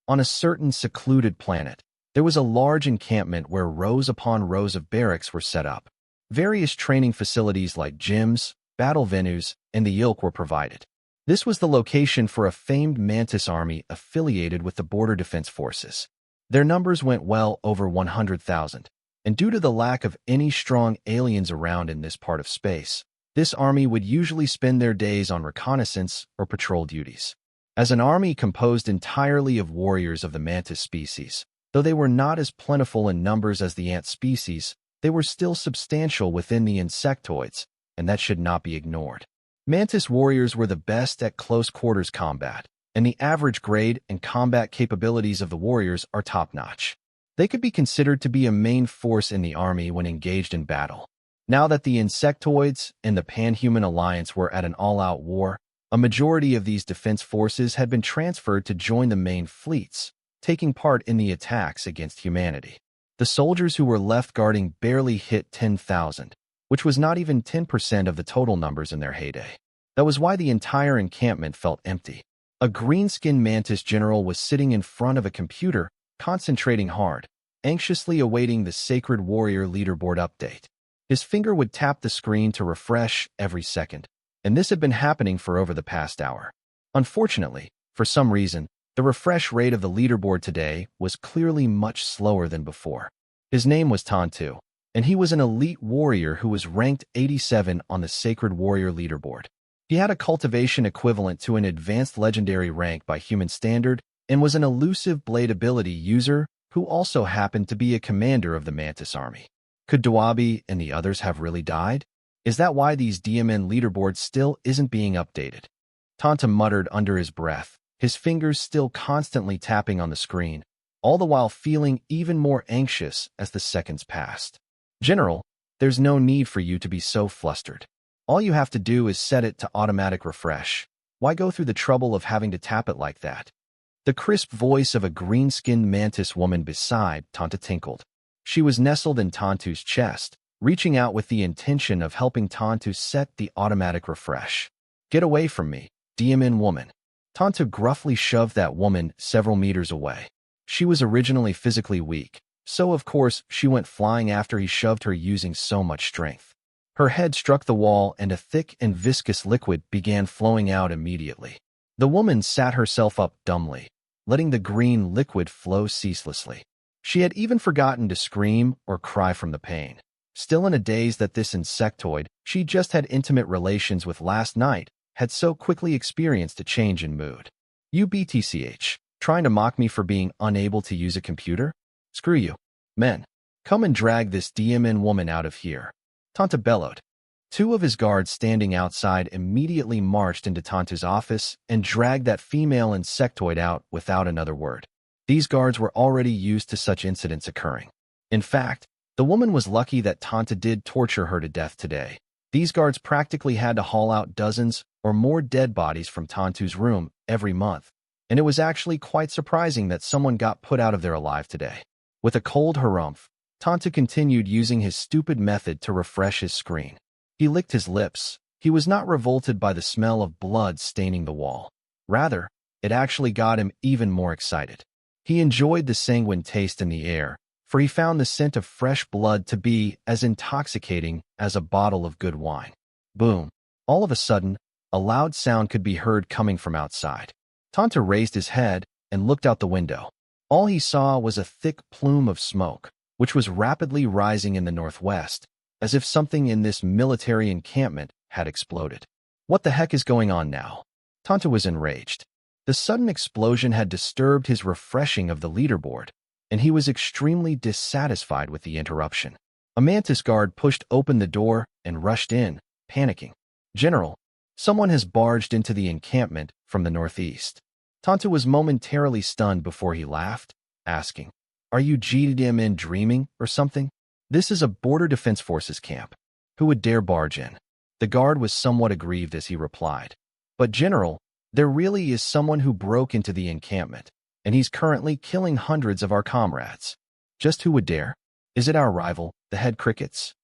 On a certain secluded planet, there was a large encampment where rows upon rows of barracks were set up. Various training facilities like gyms, battle venues, and the ilk were provided. This was the location for a famed Mantis army affiliated with the Border Defense Forces. Their numbers went well over 100,000, and due to the lack of any strong aliens around in this part of space, this army would usually spend their days on reconnaissance or patrol duties. As an army composed entirely of warriors of the Mantis species, though they were not as plentiful in numbers as the ant species, they were still substantial within the insectoids, and that should not be ignored. Mantis warriors were the best at close-quarters combat, and the average grade and combat capabilities of the warriors are top-notch. They could be considered to be a main force in the army when engaged in battle. Now that the insectoids and the Pan-Human Alliance were at an all-out war, a majority of these defense forces had been transferred to join the main fleets, taking part in the attacks against humanity. The soldiers who were left guarding barely hit 10,000, which was not even 10% of the total numbers in their heyday. That was why the entire encampment felt empty. A green-skinned Mantis general was sitting in front of a computer, concentrating hard, anxiously awaiting the Sacred Warrior leaderboard update. His finger would tap the screen to refresh every second, and this had been happening for over the past hour. Unfortunately, for some reason, the refresh rate of the leaderboard today was clearly much slower than before. His name was Tantu, and he was an elite warrior who was ranked 87 on the Sacred Warrior leaderboard. He had a cultivation equivalent to an advanced legendary rank by human standard and was an elusive blade ability user who also happened to be a commander of the Mantis army. Could Doabi and the others have really died? Is that why these DMN leaderboards still isn't being updated? Tanta muttered under his breath, his fingers still constantly tapping on the screen, all the while feeling even more anxious as the seconds passed. General, there's no need for you to be so flustered. All you have to do is set it to automatic refresh. Why go through the trouble of having to tap it like that? The crisp voice of a green-skinned Mantis woman beside Tanta tinkled. She was nestled in Tantu's chest, reaching out with the intention of helping Tantu set the automatic refresh. Get away from me, DMN woman. Tantu gruffly shoved that woman several meters away. She was originally physically weak, so of course she went flying after he shoved her using so much strength. Her head struck the wall and a thick and viscous liquid began flowing out immediately. The woman sat herself up dumbly, letting the green liquid flow ceaselessly. She had even forgotten to scream or cry from the pain. Still in a daze that this insectoid she just had intimate relations with last night had so quickly experienced a change in mood. You BTCH, trying to mock me for being unable to use a computer? Screw you. Men, come and drag this DMN woman out of here. Tanta bellowed. Two of his guards standing outside immediately marched into Tanta's office and dragged that female insectoid out without another word. These guards were already used to such incidents occurring. In fact, the woman was lucky that Tanta did torture her to death today. These guards practically had to haul out dozens or more dead bodies from Tantu's room every month, and it was actually quite surprising that someone got put out of there alive today. With a cold harumph, Tanta continued using his stupid method to refresh his screen. He licked his lips. He was not revolted by the smell of blood staining the wall. Rather, it actually got him even more excited. He enjoyed the sanguine taste in the air, for he found the scent of fresh blood to be as intoxicating as a bottle of good wine. Boom. All of a sudden, a loud sound could be heard coming from outside. Tanta raised his head and looked out the window. All he saw was a thick plume of smoke, which was rapidly rising in the northwest, as if something in this military encampment had exploded. What the heck is going on now? Tanta was enraged. The sudden explosion had disturbed his refreshing of the leaderboard, and he was extremely dissatisfied with the interruption. A mantis guard pushed open the door and rushed in, panicking. General, someone has barged into the encampment from the northeast. Tanta was momentarily stunned before he laughed, asking, "Are you GDMN dreaming or something? This is a Border Defense Forces camp. Who would dare barge in?" The guard was somewhat aggrieved as he replied, "But General, there really is someone who broke into the encampment, and he's currently killing hundreds of our comrades. Just who would dare? Is it our rival, the head crickets?"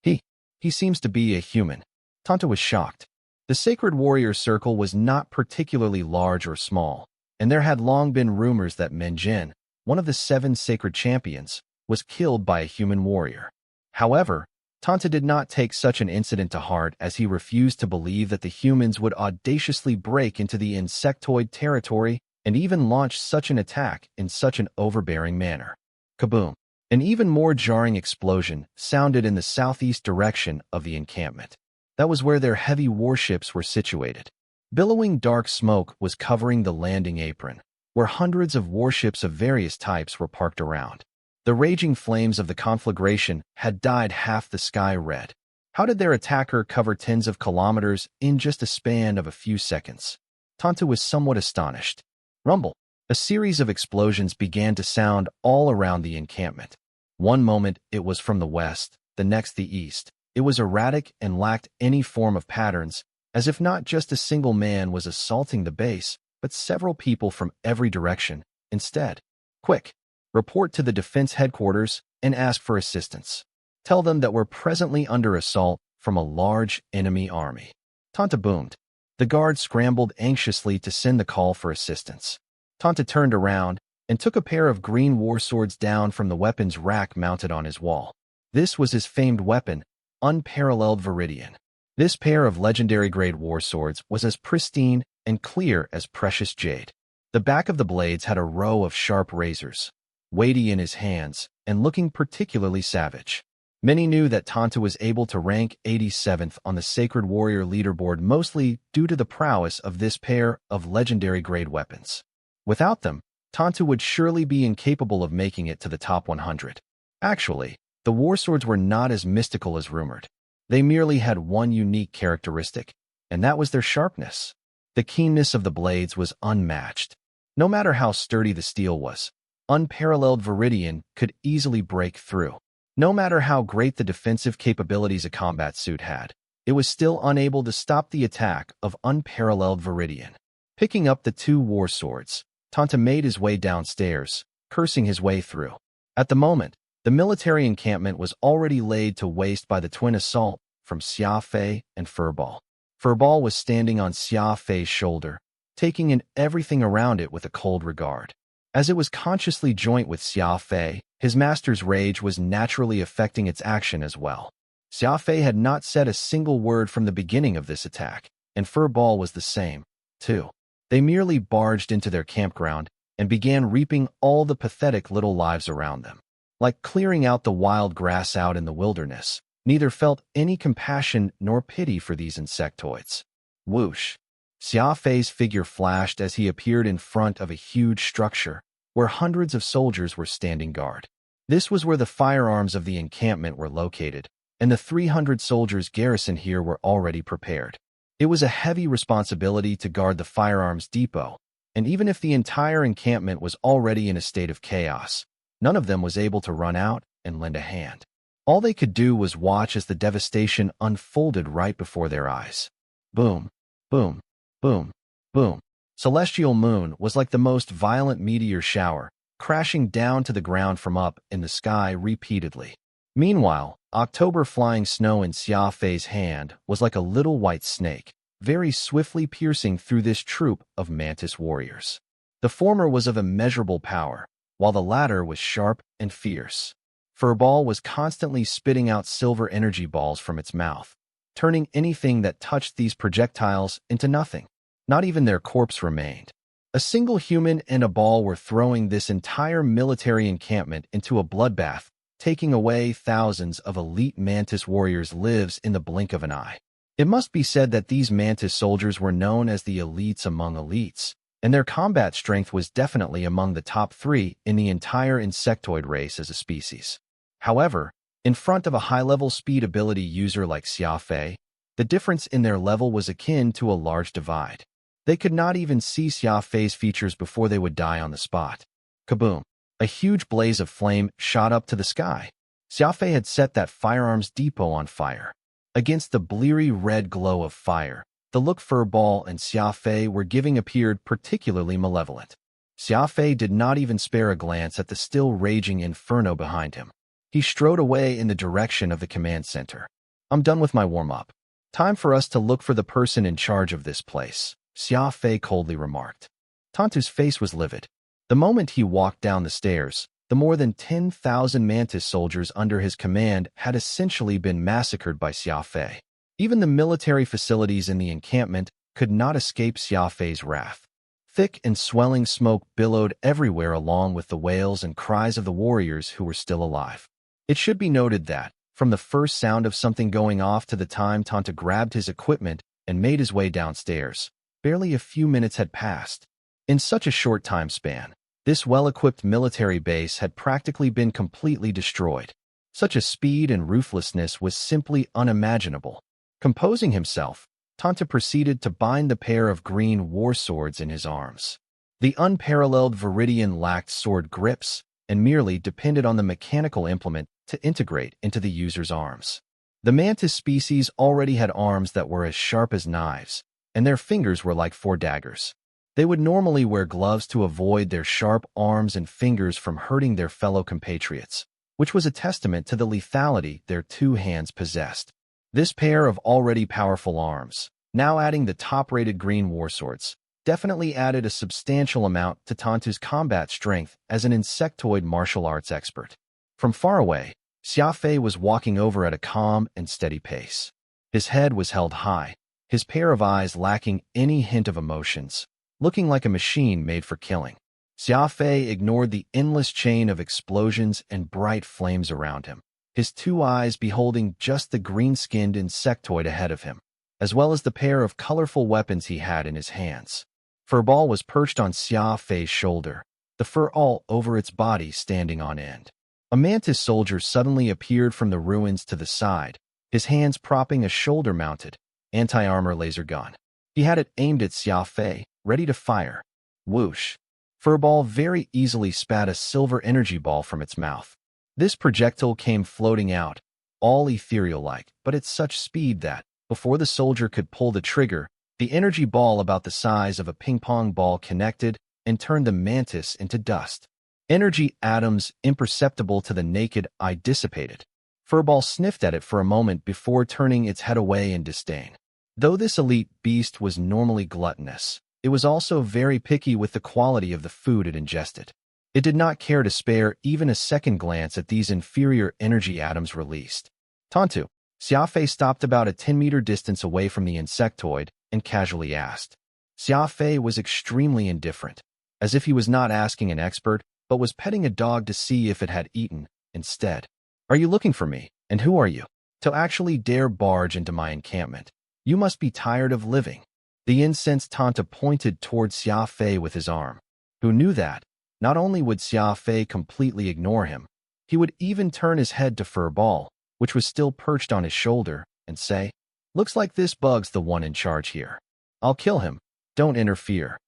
He seems to be a human." Tanta was shocked. The Sacred Warrior Circle was not particularly large or small, and there had long been rumors that Menjin, one of the 7 sacred champions, was killed by a human warrior. However, Tanta did not take such an incident to heart, as he refused to believe that the humans would audaciously break into the insectoid territory and even launch such an attack in such an overbearing manner. Kaboom! An even more jarring explosion sounded in the southeast direction of the encampment. That was where their heavy warships were situated. Billowing dark smoke was covering the landing apron, where hundreds of warships of various types were parked around. The raging flames of the conflagration had dyed half the sky red. How did their attacker cover tens of kilometers in just a span of a few seconds? Tanta was somewhat astonished. Rumble. A series of explosions began to sound all around the encampment. One moment it was from the west, the next the east. It was erratic and lacked any form of patterns, as if not just a single man was assaulting the base, but several people from every direction. Instead, quick! Report to the defense headquarters and ask for assistance. Tell them that we're presently under assault from a large enemy army." Tanta boomed. The guard scrambled anxiously to send the call for assistance. Tanta turned around and took a pair of green war swords down from the weapons rack mounted on his wall. This was his famed weapon, Unparalleled Viridian. This pair of legendary-grade war swords was as pristine and clear as precious jade. The back of the blades had a row of sharp razors, weighty in his hands and looking particularly savage. Many knew that Tanta was able to rank 87th on the Sacred Warrior leaderboard, mostly due to the prowess of this pair of legendary-grade weapons. Without them, Tanta would surely be incapable of making it to the top 100. Actually, the war swords were not as mystical as rumored. They merely had one unique characteristic, and that was their sharpness. The keenness of the blades was unmatched. No matter how sturdy the steel was, Unparalleled Viridian could easily break through. No matter how great the defensive capabilities a combat suit had, it was still unable to stop the attack of Unparalleled Viridian. Picking up the 2 war swords, Tanta made his way downstairs, cursing his way through. At the moment, the military encampment was already laid to waste by the twin assault from Xia Fei and Furball. Furball was standing on Xia Fei's shoulder, taking in everything around it with a cold regard. As it was consciously joint with Xia Fei, his master's rage was naturally affecting its action as well. Xia Fei had not said a single word from the beginning of this attack, and Furball was the same, too. They merely barged into their campground and began reaping all the pathetic little lives around them. Like clearing out the wild grass out in the wilderness, neither felt any compassion nor pity for these insectoids. Whoosh! Xia Fei's figure flashed as he appeared in front of a huge structure where hundreds of soldiers were standing guard. This was where the firearms of the encampment were located, and the 300 soldiers garrisoned here were already prepared. It was a heavy responsibility to guard the firearms depot, and even if the entire encampment was already in a state of chaos, none of them was able to run out and lend a hand. All they could do was watch as the devastation unfolded right before their eyes. Boom, boom, boom, boom. Celestial moon was like the most violent meteor shower, crashing down to the ground from up in the sky repeatedly. Meanwhile, October flying snow in Xia Fei's hand was like a little white snake, very swiftly piercing through this troop of mantis warriors. The former was of immeasurable power, while the latter was sharp and fierce. Furball was constantly spitting out silver energy balls from its mouth, turning anything that touched these projectiles into nothing. Not even their corpse remained. A single human and a ball were throwing this entire military encampment into a bloodbath, taking away thousands of elite mantis warriors' lives in the blink of an eye. It must be said that these mantis soldiers were known as the elites among elites, and their combat strength was definitely among the top 3 in the entire insectoid race as a species. However, in front of a high-level speed ability user like Xia Fei, the difference in their level was akin to a large divide. They could not even see Xia Fei's features before they would die on the spot. Kaboom! A huge blaze of flame shot up to the sky. Xia Fei had set that firearms depot on fire. Against the bleary red glow of fire, the look Furball and Xia Fei were giving appeared particularly malevolent. Xia Fei did not even spare a glance at the still raging inferno behind him. He strode away in the direction of the command center. "I'm done with my warm-up. Time for us to look for the person in charge of this place," Xia Fei coldly remarked. Tantu's face was livid. The moment he walked down the stairs, the more than 10,000 mantis soldiers under his command had essentially been massacred by Xia Fei. Even the military facilities in the encampment could not escape Xia Fei's wrath. Thick and swelling smoke billowed everywhere along with the wails and cries of the warriors who were still alive. It should be noted that, from the first sound of something going off to the time Tanta grabbed his equipment and made his way downstairs, barely a few minutes had passed. In such a short time span, this well-equipped military base had practically been completely destroyed. Such a speed and ruthlessness was simply unimaginable. Composing himself, Tanta proceeded to bind the pair of green war swords in his arms. The unparalleled Viridian lacked sword grips and merely depended on the mechanical implement to integrate into the user's arms. The mantis species already had arms that were as sharp as knives, and their fingers were like 4 daggers. They would normally wear gloves to avoid their sharp arms and fingers from hurting their fellow compatriots, which was a testament to the lethality their 2 hands possessed. This pair of already powerful arms, now adding the top-rated green war swords, definitely added a substantial amount to Tantu's combat strength as an insectoid martial arts expert. From far away, Xia Fei was walking over at a calm and steady pace. His head was held high, his pair of eyes lacking any hint of emotions, looking like a machine made for killing. Xia Fei ignored the endless chain of explosions and bright flames around him, his 2 eyes beholding just the green-skinned insectoid ahead of him, as well as the pair of colorful weapons he had in his hands. Furball was perched on Xia Fei's shoulder, the fur all over its body standing on end. A mantis soldier suddenly appeared from the ruins to the side, his hands propping a shoulder-mounted, anti-armor laser gun. He had it aimed at Xia Fei, ready to fire. Whoosh! Furball very easily spat a silver energy ball from its mouth. This projectile came floating out, all ethereal-like, but at such speed that, before the soldier could pull the trigger, the energy ball about the size of a ping-pong ball connected and turned the mantis into dust. Energy atoms imperceptible to the naked eye dissipated. Furball sniffed at it for a moment before turning its head away in disdain. Though this elite beast was normally gluttonous, it was also very picky with the quality of the food it ingested. It did not care to spare even a second glance at these inferior energy atoms released. Tantu, Xia Fei stopped about a 10-meter distance away from the insectoid and casually asked. Xia Fei was extremely indifferent, as if he was not asking an expert, but was petting a dog to see if it had eaten, instead. Are you looking for me? And who are you? To actually dare barge into my encampment. You must be tired of living. The incensed Tanta pointed toward Xia Fei with his arm. Who knew that? Not only would Xia Fei completely ignore him, he would even turn his head to Furball, which was still perched on his shoulder, and say, "Looks like this bug's the one in charge here. I'll kill him. Don't interfere."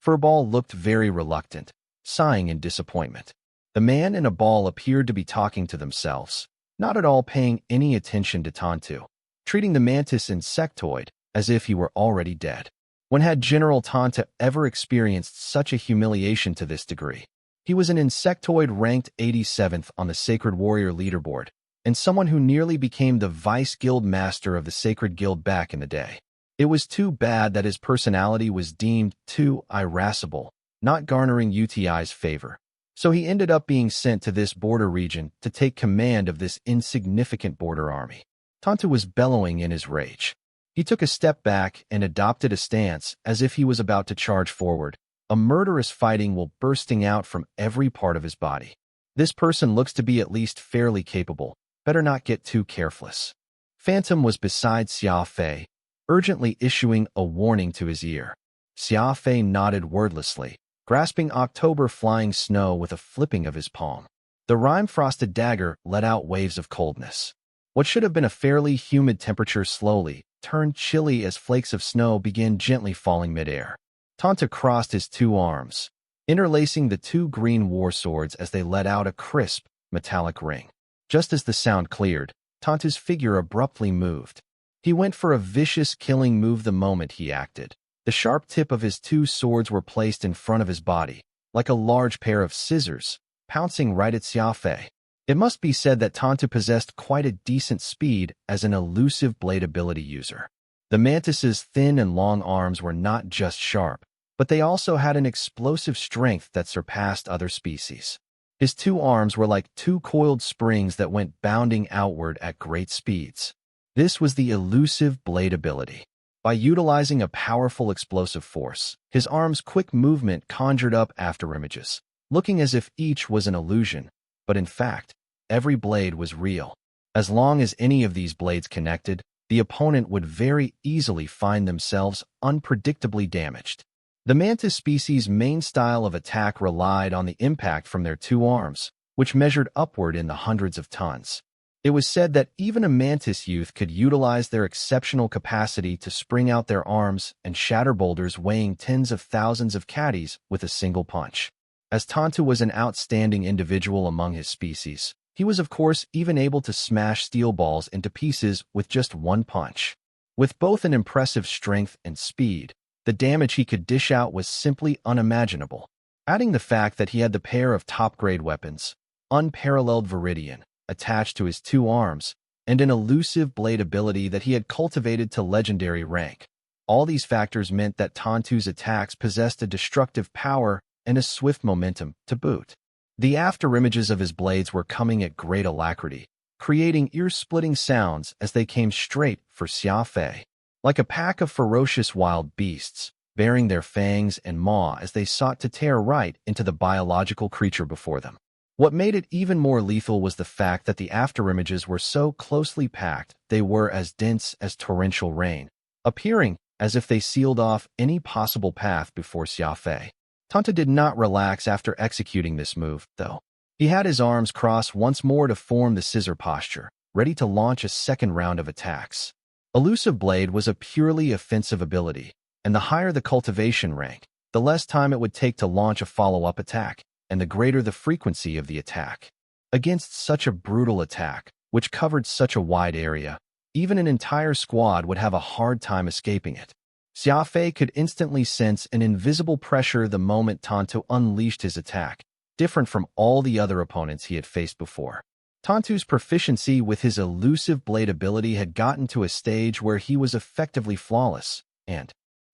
Furball looked very reluctant, sighing in disappointment. The man and a ball appeared to be talking to themselves, not at all paying any attention to Tantu, treating the mantis insectoid as if he were already dead. When had General Tanta ever experienced such a humiliation to this degree? He was an insectoid ranked 87th on the Sacred Warrior leaderboard, and someone who nearly became the Vice Guild Master of the Sacred Guild back in the day. It was too bad that his personality was deemed too irascible, not garnering UTI's favor. So he ended up being sent to this border region to take command of this insignificant border army. Tanta was bellowing in his rage. He took a step back and adopted a stance as if he was about to charge forward, a murderous fighting will bursting out from every part of his body. This person looks to be at least fairly capable. Better not get too careless. Phantom was beside Xia Fei, urgently issuing a warning to his ear. Xia Fei nodded wordlessly, grasping October flying snow with a flipping of his palm. The rime-frosted dagger let out waves of coldness. What should have been a fairly humid temperature slowly turned chilly as flakes of snow began gently falling midair. Tanta crossed his two arms, interlacing the two green war swords as they let out a crisp, metallic ring. Just as the sound cleared, Tanta's figure abruptly moved. He went for a vicious killing move the moment he acted. The sharp tip of his two swords were placed in front of his body, like a large pair of scissors, pouncing right at Xia Fei. It must be said that Tanta possessed quite a decent speed as an elusive blade ability user. The mantis's thin and long arms were not just sharp, but they also had an explosive strength that surpassed other species. His two arms were like two coiled springs that went bounding outward at great speeds. This was the elusive blade ability. By utilizing a powerful explosive force, his arms' quick movement conjured up afterimages, looking as if each was an illusion, but in fact, every blade was real. As long as any of these blades connected, the opponent would very easily find themselves unpredictably damaged. The mantis species' main style of attack relied on the impact from their two arms, which measured upward in the hundreds of tons. It was said that even a mantis youth could utilize their exceptional capacity to spring out their arms and shatter boulders weighing tens of thousands of caddies with a single punch. As Tanta was an outstanding individual among his species, he was of course even able to smash steel balls into pieces with just one punch. With both an impressive strength and speed, the damage he could dish out was simply unimaginable. Adding the fact that he had the pair of top-grade weapons, unparalleled Viridian, attached to his two arms, and an elusive blade ability that he had cultivated to legendary rank. All these factors meant that Tantu's attacks possessed a destructive power and a swift momentum to boot. The afterimages of his blades were coming at great alacrity, creating ear-splitting sounds as they came straight for Xia Fei. Like a pack of ferocious wild beasts, baring their fangs and maw as they sought to tear right into the biological creature before them. What made it even more lethal was the fact that the afterimages were so closely packed they were as dense as torrential rain, appearing as if they sealed off any possible path before Xia Fei. Tanta did not relax after executing this move, though. He had his arms crossed once more to form the scissor posture, ready to launch a second round of attacks. Elusive Blade was a purely offensive ability, and the higher the cultivation rank, the less time it would take to launch a follow-up attack, and the greater the frequency of the attack. Against such a brutal attack, which covered such a wide area, even an entire squad would have a hard time escaping it. Xia Fei could instantly sense an invisible pressure the moment Tanta unleashed his attack, different from all the other opponents he had faced before. Tantu's proficiency with his elusive blade ability had gotten to a stage where he was effectively flawless, and,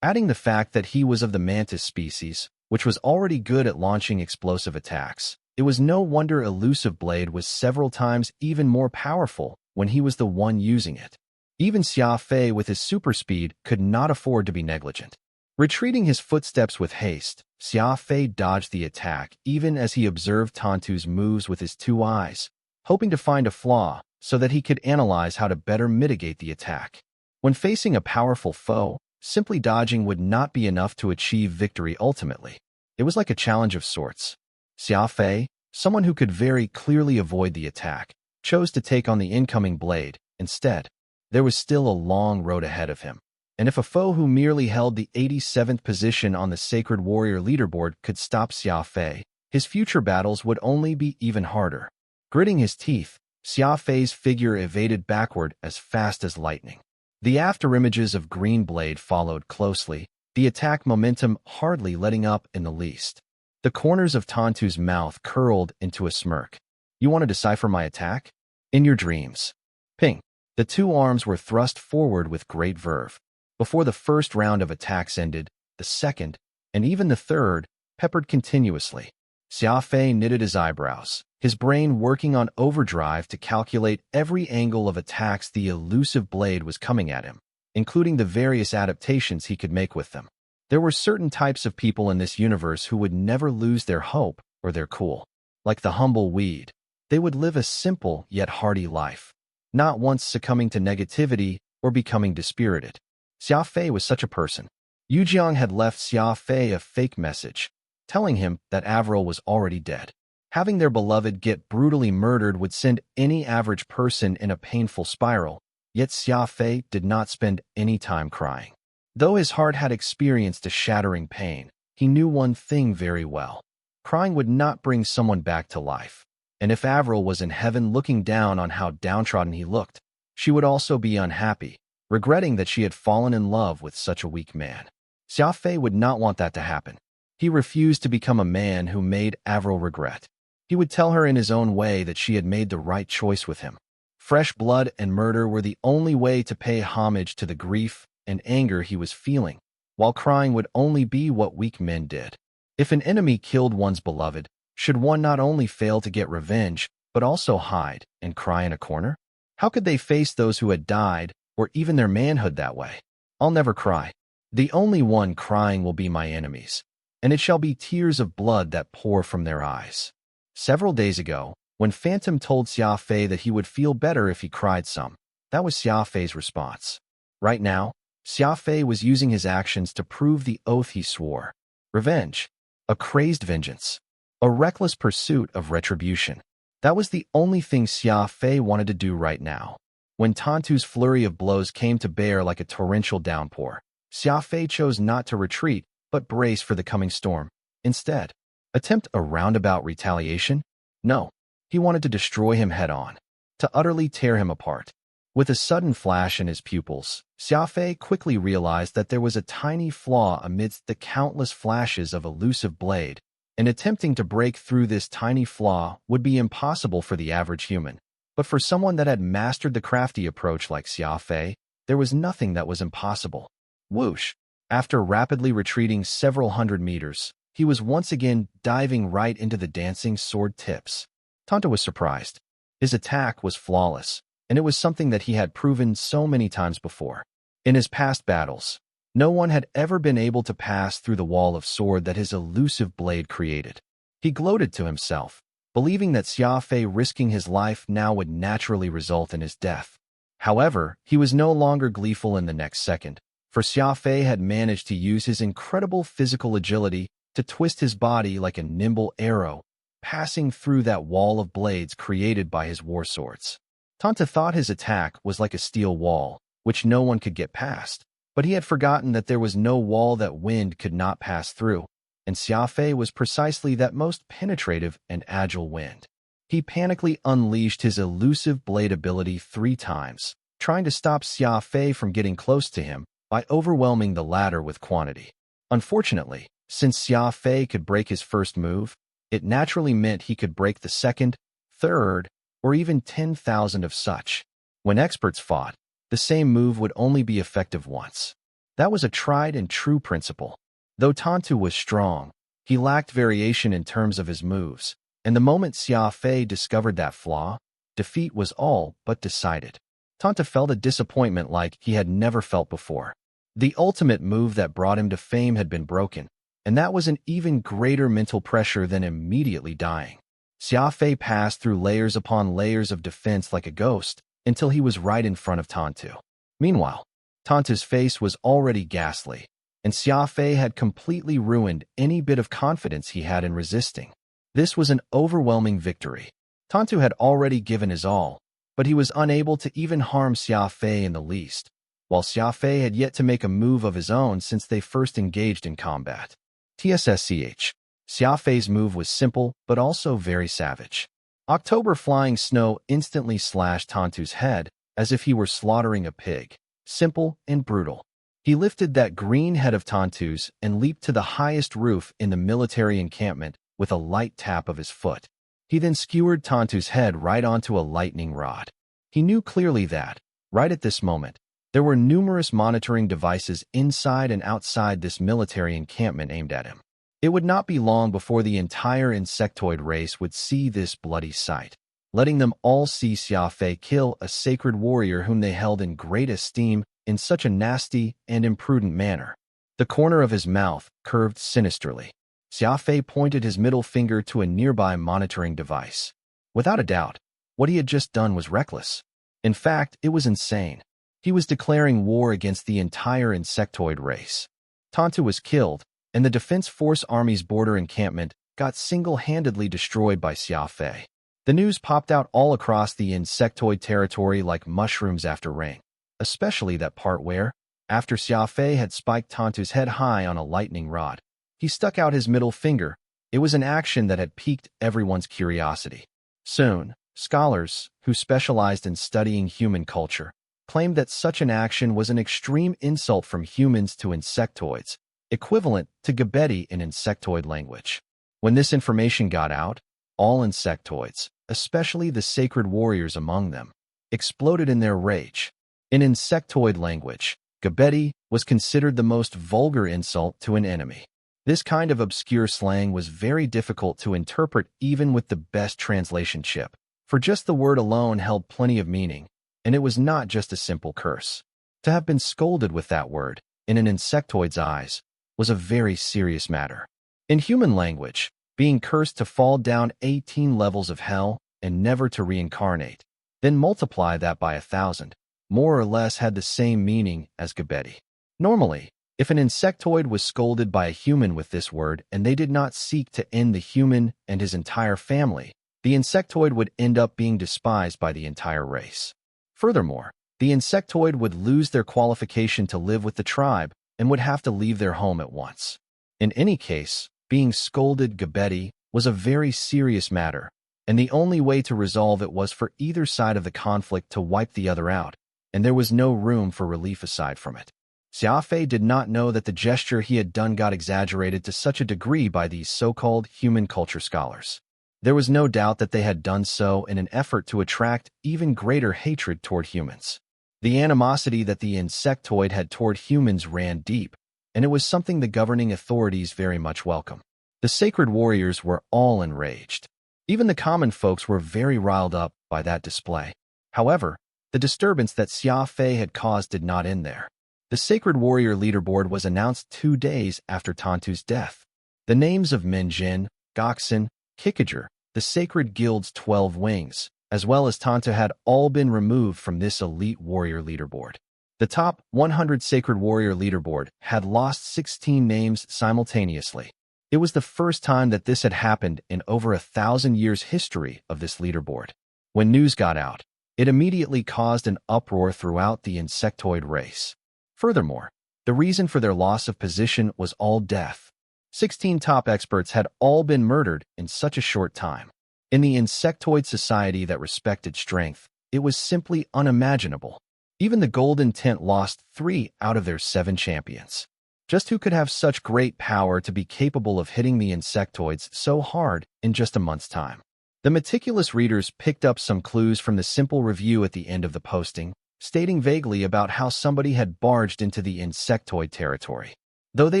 adding the fact that he was of the mantis species, which was already good at launching explosive attacks, it was no wonder Elusive Blade was several times even more powerful when he was the one using it. Even Xia Fei with his super speed could not afford to be negligent. Retreating his footsteps with haste, Xia Fei dodged the attack even as he observed Tantu's moves with his two eyes, hoping to find a flaw so that he could analyze how to better mitigate the attack. When facing a powerful foe, simply dodging would not be enough to achieve victory ultimately. It was like a challenge of sorts. Xia Fei, someone who could very clearly avoid the attack, chose to take on the incoming blade instead. There was still a long road ahead of him. And if a foe who merely held the 87th position on the Sacred Warrior leaderboard could stop Xia Fei, his future battles would only be even harder. Gritting his teeth, Xia Fei's figure evaded backward as fast as lightning. The afterimages of Green Blade followed closely, the attack momentum hardly letting up in the least. The corners of Tantu's mouth curled into a smirk. "You want to decipher my attack? In your dreams." Ping. The two arms were thrust forward with great verve. Before the first round of attacks ended, the second, and even the third, peppered continuously. Xia Fei knitted his eyebrows, his brain working on overdrive to calculate every angle of attacks the elusive blade was coming at him, including the various adaptations he could make with them. There were certain types of people in this universe who would never lose their hope or their cool. Like the humble weed, they would live a simple yet hearty life, not once succumbing to negativity or becoming dispirited. Xia Fei was such a person. Yu Jiang had left Xia Fei a fake message, telling him that Avril was already dead. Having their beloved get brutally murdered would send any average person in a painful spiral, yet Xia Fei did not spend any time crying. Though his heart had experienced a shattering pain, he knew one thing very well. Crying would not bring someone back to life. And if Avril was in heaven looking down on how downtrodden he looked, she would also be unhappy, regretting that she had fallen in love with such a weak man. Xia Fei would not want that to happen. He refused to become a man who made Avril regret. He would tell her in his own way that she had made the right choice with him. Fresh blood and murder were the only way to pay homage to the grief and anger he was feeling, while crying would only be what weak men did. If an enemy killed one's beloved, should one not only fail to get revenge, but also hide and cry in a corner? How could they face those who had died, or even their manhood that way? "I'll never cry. The only one crying will be my enemies, and it shall be tears of blood that pour from their eyes." Several days ago, when Phantom told Xia Fei that he would feel better if he cried some, that was Xia Fei's response. Right now, Xia Fei was using his actions to prove the oath he swore. Revenge. A crazed vengeance. A reckless pursuit of retribution. That was the only thing Xia Fei wanted to do right now. When Tantu's flurry of blows came to bear like a torrential downpour, Xia Fei chose not to retreat, but brace for the coming storm. Instead, attempt a roundabout retaliation? No. He wanted to destroy him head-on, to utterly tear him apart. With a sudden flash in his pupils, Xia Fei quickly realized that there was a tiny flaw amidst the countless flashes of elusive blade, and attempting to break through this tiny flaw would be impossible for the average human. But for someone that had mastered the crafty approach like Xia Fei, there was nothing that was impossible. Whoosh! After rapidly retreating several hundred meters, he was once again diving right into the dancing sword tips. Tantu was surprised. His attack was flawless, and it was something that he had proven so many times before. In his past battles, no one had ever been able to pass through the wall of sword that his elusive blade created. He gloated to himself, believing that Xia Fei risking his life now would naturally result in his death. However, he was no longer gleeful in the next second, for Xia Fei had managed to use his incredible physical agility to twist his body like a nimble arrow, passing through that wall of blades created by his war swords. Tantu thought his attack was like a steel wall, which no one could get past, but he had forgotten that there was no wall that wind could not pass through, and Xia Fei was precisely that most penetrative and agile wind. He panically unleashed his elusive blade ability 3 times, trying to stop Xia Fei from getting close to him by overwhelming the latter with quantity. Unfortunately, since Xia Fei could break his first move, it naturally meant he could break the second, third, or even 10,000 of such. When experts fought, the same move would only be effective once. That was a tried and true principle. Though Tantu was strong, he lacked variation in terms of his moves, and the moment Xia Fei discovered that flaw, defeat was all but decided. Tantu felt a disappointment like he had never felt before. The ultimate move that brought him to fame had been broken, and that was an even greater mental pressure than immediately dying. Xia Fei passed through layers upon layers of defense like a ghost until he was right in front of Tantu. Meanwhile, Tantu's face was already ghastly, and Xia Fei had completely ruined any bit of confidence he had in resisting. This was an overwhelming victory. Tantu had already given his all, but he was unable to even harm Xia Fei in the least, while Xia Fei had yet to make a move of his own since they first engaged in combat. TSSCH. Xia Fei's move was simple, but also very savage. October flying snow instantly slashed Tantu's head as if he were slaughtering a pig. Simple and brutal. He lifted that green head of Tantu's and leaped to the highest roof in the military encampment with a light tap of his foot. He then skewered Tantu's head right onto a lightning rod. He knew clearly that, right at this moment, there were numerous monitoring devices inside and outside this military encampment aimed at him. It would not be long before the entire insectoid race would see this bloody sight, letting them all see Xia Fei kill a sacred warrior whom they held in great esteem in such a nasty and imprudent manner. The corner of his mouth curved sinisterly. Xia Fei pointed his middle finger to a nearby monitoring device. Without a doubt, what he had just done was reckless. In fact, it was insane. He was declaring war against the entire insectoid race. Tantu was killed, and the Defense Force Army's border encampment got single-handedly destroyed by Xia Fei. The news popped out all across the insectoid territory like mushrooms after rain, especially that part where, after Xia Fei had spiked Tantu's head high on a lightning rod, he stuck out his middle finger. It was an action that had piqued everyone's curiosity. Soon, scholars, who specialized in studying human culture, claimed that such an action was an extreme insult from humans to insectoids, equivalent to gebedi in insectoid language. When this information got out, all insectoids, especially the sacred warriors among them, exploded in their rage. In insectoid language, gebedi was considered the most vulgar insult to an enemy. This kind of obscure slang was very difficult to interpret even with the best translation chip, for just the word alone held plenty of meaning, and it was not just a simple curse. To have been scolded with that word, in an insectoid's eyes, was a very serious matter. In human language, being cursed to fall down 18 levels of hell and never to reincarnate, then multiply that by 1,000, more or less had the same meaning as gebedi. Normally, if an insectoid was scolded by a human with this word and they did not seek to end the human and his entire family, the insectoid would end up being despised by the entire race. Furthermore, the insectoid would lose their qualification to live with the tribe and would have to leave their home at once. In any case, being scolded gebedi was a very serious matter, and the only way to resolve it was for either side of the conflict to wipe the other out, and there was no room for relief aside from it. Xia Fei did not know that the gesture he had done got exaggerated to such a degree by these so-called human culture scholars. There was no doubt that they had done so in an effort to attract even greater hatred toward humans. The animosity that the insectoid had toward humans ran deep, and it was something the governing authorities very much welcomed. The sacred warriors were all enraged. Even the common folks were very riled up by that display. However, the disturbance that Xia Fei had caused did not end there. The Sacred Warrior leaderboard was announced 2 days after Tantu's death. The names of Minjin, Goksun, Kikager, the Sacred Guild's 12 wings, as well as Tantu had all been removed from this elite warrior leaderboard. The top 100 Sacred Warrior leaderboard had lost 16 names simultaneously. It was the first time that this had happened in over 1,000 years' history of this leaderboard. When news got out, it immediately caused an uproar throughout the insectoid race. Furthermore, the reason for their loss of position was all death. 16 top experts had all been murdered in such a short time. In the insectoid society that respected strength, it was simply unimaginable. Even the Golden Tent lost 3 out of their 7 champions. Just who could have such great power to be capable of hitting the insectoids so hard in just a month's time? The meticulous readers picked up some clues from the simple review at the end of the posting, stating vaguely about how somebody had barged into the insectoid territory. Though they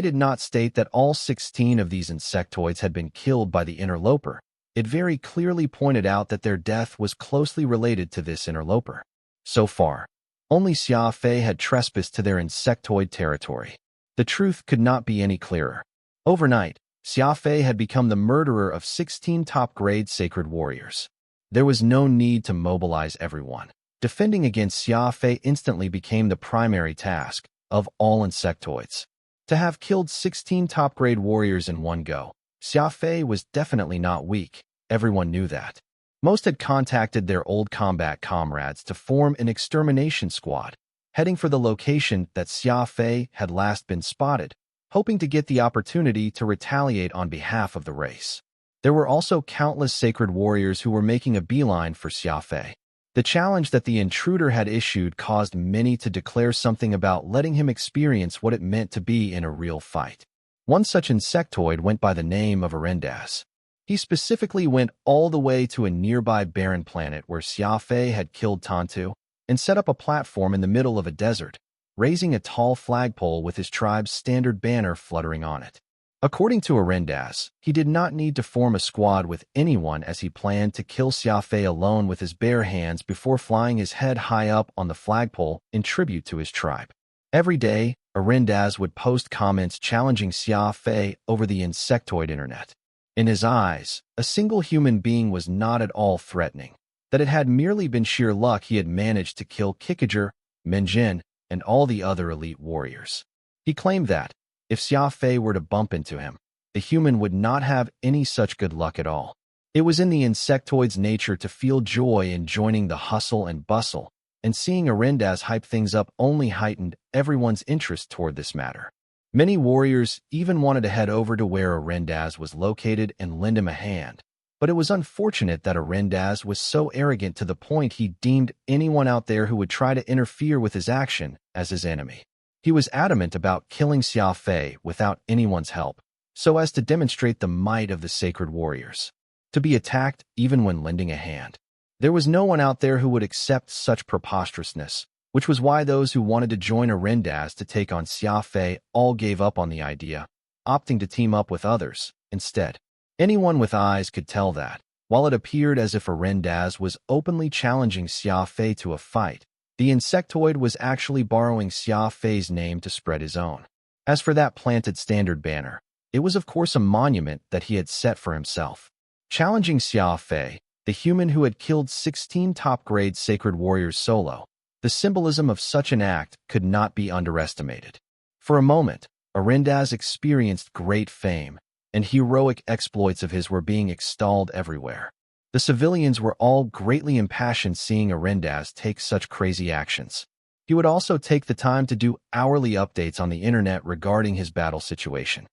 did not state that all 16 of these insectoids had been killed by the interloper, it very clearly pointed out that their death was closely related to this interloper. So far, Only Xia Fei had trespassed to their insectoid territory. The truth could not be any clearer. Overnight, Xia Fei had become the murderer of 16 top-grade sacred warriors. There was no need to mobilize everyone. Defending against Xia Fei instantly became the primary task of all insectoids. To have killed 16 top-grade warriors in one go, Xia Fei was definitely not weak. Everyone knew that. Most had contacted their old combat comrades to form an extermination squad, heading for the location that Xia Fei had last been spotted, hoping to get the opportunity to retaliate on behalf of the race. There were also countless sacred warriors who were making a beeline for Xia Fei. The challenge that the intruder had issued caused many to declare something about letting him experience what it meant to be in a real fight. One such insectoid went by the name of Arendaz. He specifically went all the way to a nearby barren planet where Xia Fei had killed Tantu and set up a platform in the middle of a desert, raising a tall flagpole with his tribe's standard banner fluttering on it. According to Arendaz, he did not need to form a squad with anyone as he planned to kill Xia Fei alone with his bare hands before flying his head high up on the flagpole in tribute to his tribe. Every day, Arendaz would post comments challenging Xia Fei over the insectoid internet. In his eyes, a single human being was not at all threatening, that it had merely been sheer luck he had managed to kill Kikager, Menjin, and all the other elite warriors. He claimed that, if Xia Fei were to bump into him, the human would not have any such good luck at all. It was in the insectoid's nature to feel joy in joining the hustle and bustle, and seeing Arendaz hype things up only heightened everyone's interest toward this matter. Many warriors even wanted to head over to where Arendaz was located and lend him a hand, but it was unfortunate that Arendaz was so arrogant to the point he deemed anyone out there who would try to interfere with his action as his enemy. He was adamant about killing Xia Fei without anyone's help, so as to demonstrate the might of the sacred warriors. To be attacked even when lending a hand. There was no one out there who would accept such preposterousness, which was why those who wanted to join Arendaz to take on Xia Fei all gave up on the idea, opting to team up with others instead. Anyone with eyes could tell that, while it appeared as if Arendaz was openly challenging Xia Fei to a fight, the insectoid was actually borrowing Xia Fei's name to spread his own. As for that planted standard banner, it was of course a monument that he had set for himself. Challenging Xia Fei, the human who had killed 16 top-grade sacred warriors solo, the symbolism of such an act could not be underestimated. For a moment, Arendaz experienced great fame, and heroic exploits of his were being extolled everywhere. The civilians were all greatly impassioned seeing Arendaz take such crazy actions. He would also take the time to do hourly updates on the internet regarding his battle situation.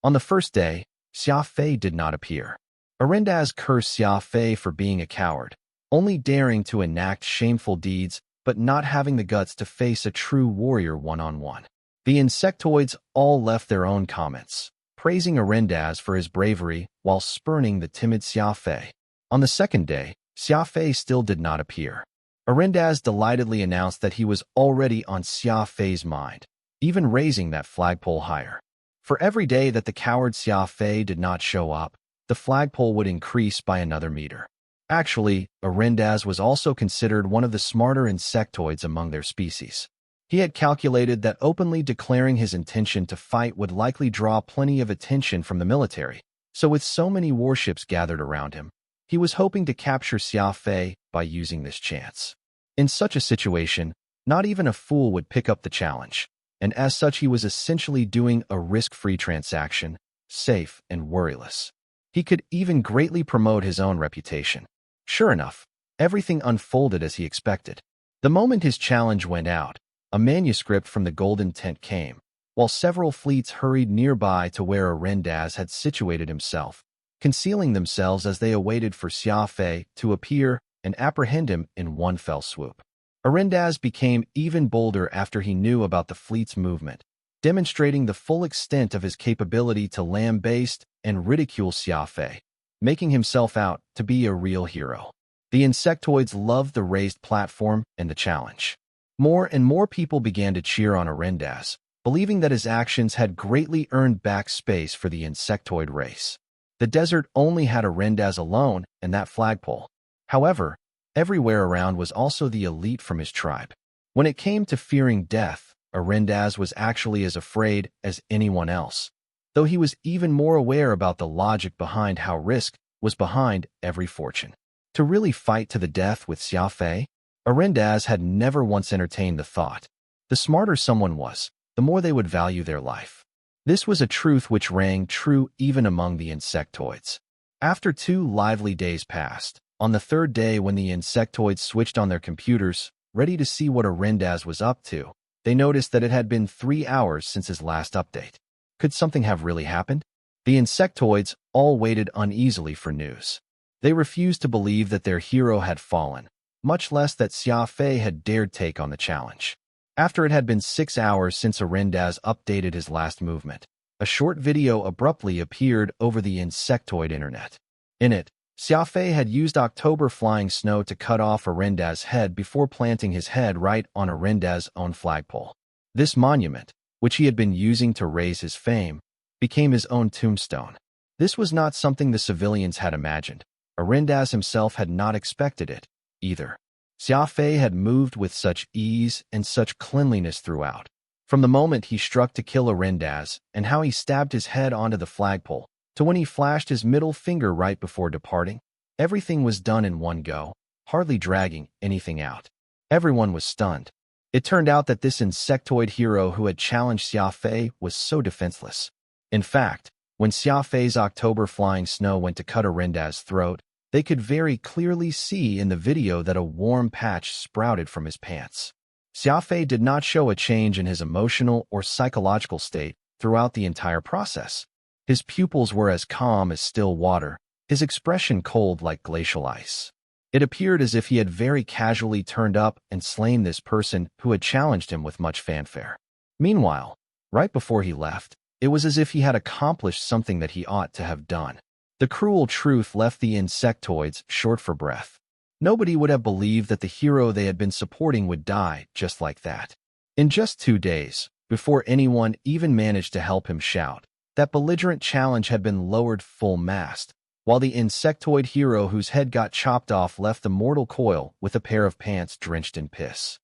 On the first day, Xia Fei did not appear. Arendaz cursed Xia Fei for being a coward, only daring to enact shameful deeds but not having the guts to face a true warrior one-on-one. The insectoids all left their own comments, praising Arendaz for his bravery while spurning the timid Xia Fei. On the second day, Xia Fei still did not appear. Arendaz delightedly announced that he was already on Xia Fei's mind, even raising that flagpole higher. For every day that the coward Xia Fei did not show up, the flagpole would increase by another meter. Actually, Arendaz was also considered one of the smarter insectoids among their species. He had calculated that openly declaring his intention to fight would likely draw plenty of attention from the military, so with so many warships gathered around him, he was hoping to capture Xia Fei by using this chance. In such a situation, not even a fool would pick up the challenge, and as such he was essentially doing a risk-free transaction, safe and worryless. He could even greatly promote his own reputation. Sure enough, everything unfolded as he expected. The moment his challenge went out, a manuscript from the Golden Tent came, while several fleets hurried nearby to where Arendaz had situated himself, concealing themselves as they awaited for Xia Fei to appear and apprehend him in one fell swoop. Arendaz became even bolder after he knew about the fleet's movement, demonstrating the full extent of his capability to lambaste and ridicule Xia Fei, making himself out to be a real hero. The insectoids loved the raised platform and the challenge. More and more people began to cheer on Arendaz, believing that his actions had greatly earned back space for the insectoid race. The desert only had Arendaz alone and that flagpole. However, everywhere around was also the elite from his tribe. When it came to fearing death, Arendaz was actually as afraid as anyone else, though he was even more aware about the logic behind how risk was behind every fortune. To really fight to the death with Xia Fei, Arendaz had never once entertained the thought. The smarter someone was, the more they would value their life. This was a truth which rang true even among the insectoids. After 2 lively days passed, on the 3rd day when the insectoids switched on their computers, ready to see what Arendaz was up to, they noticed that it had been 3 hours since his last update. Could something have really happened? The insectoids all waited uneasily for news. They refused to believe that their hero had fallen, much less that Xia Fei had dared take on the challenge. After it had been 6 hours since Arendaz updated his last movement, a short video abruptly appeared over the insectoid internet. In it, Xia Fei had used October flying snow to cut off Arendaz's head before planting his head right on Arendaz's own flagpole. This monument, which he had been using to raise his fame, became his own tombstone. This was not something the civilians had imagined. Arendaz himself had not expected it, either. Xia Fei had moved with such ease and such cleanliness throughout. From the moment he struck to kill Arendaz and how he stabbed his head onto the flagpole, to when he flashed his middle finger right before departing, everything was done in one go, hardly dragging anything out. Everyone was stunned. It turned out that this insectoid hero who had challenged Xia Fei was so defenseless. In fact, when Xia Fei's October flying snow went to cut Arendaz's throat, they could very clearly see in the video that a warm patch sprouted from his pants. Xia Fei did not show a change in his emotional or psychological state throughout the entire process. His pupils were as calm as still water, his expression cold like glacial ice. It appeared as if he had very casually turned up and slain this person who had challenged him with much fanfare. Meanwhile, right before he left, it was as if he had accomplished something that he ought to have done. The cruel truth left the insectoids short for breath. Nobody would have believed that the hero they had been supporting would die just like that. In just 2 days, before anyone even managed to help him shout, that belligerent challenge had been lowered full mast, while the insectoid hero whose head got chopped off left the mortal coil with a pair of pants drenched in piss.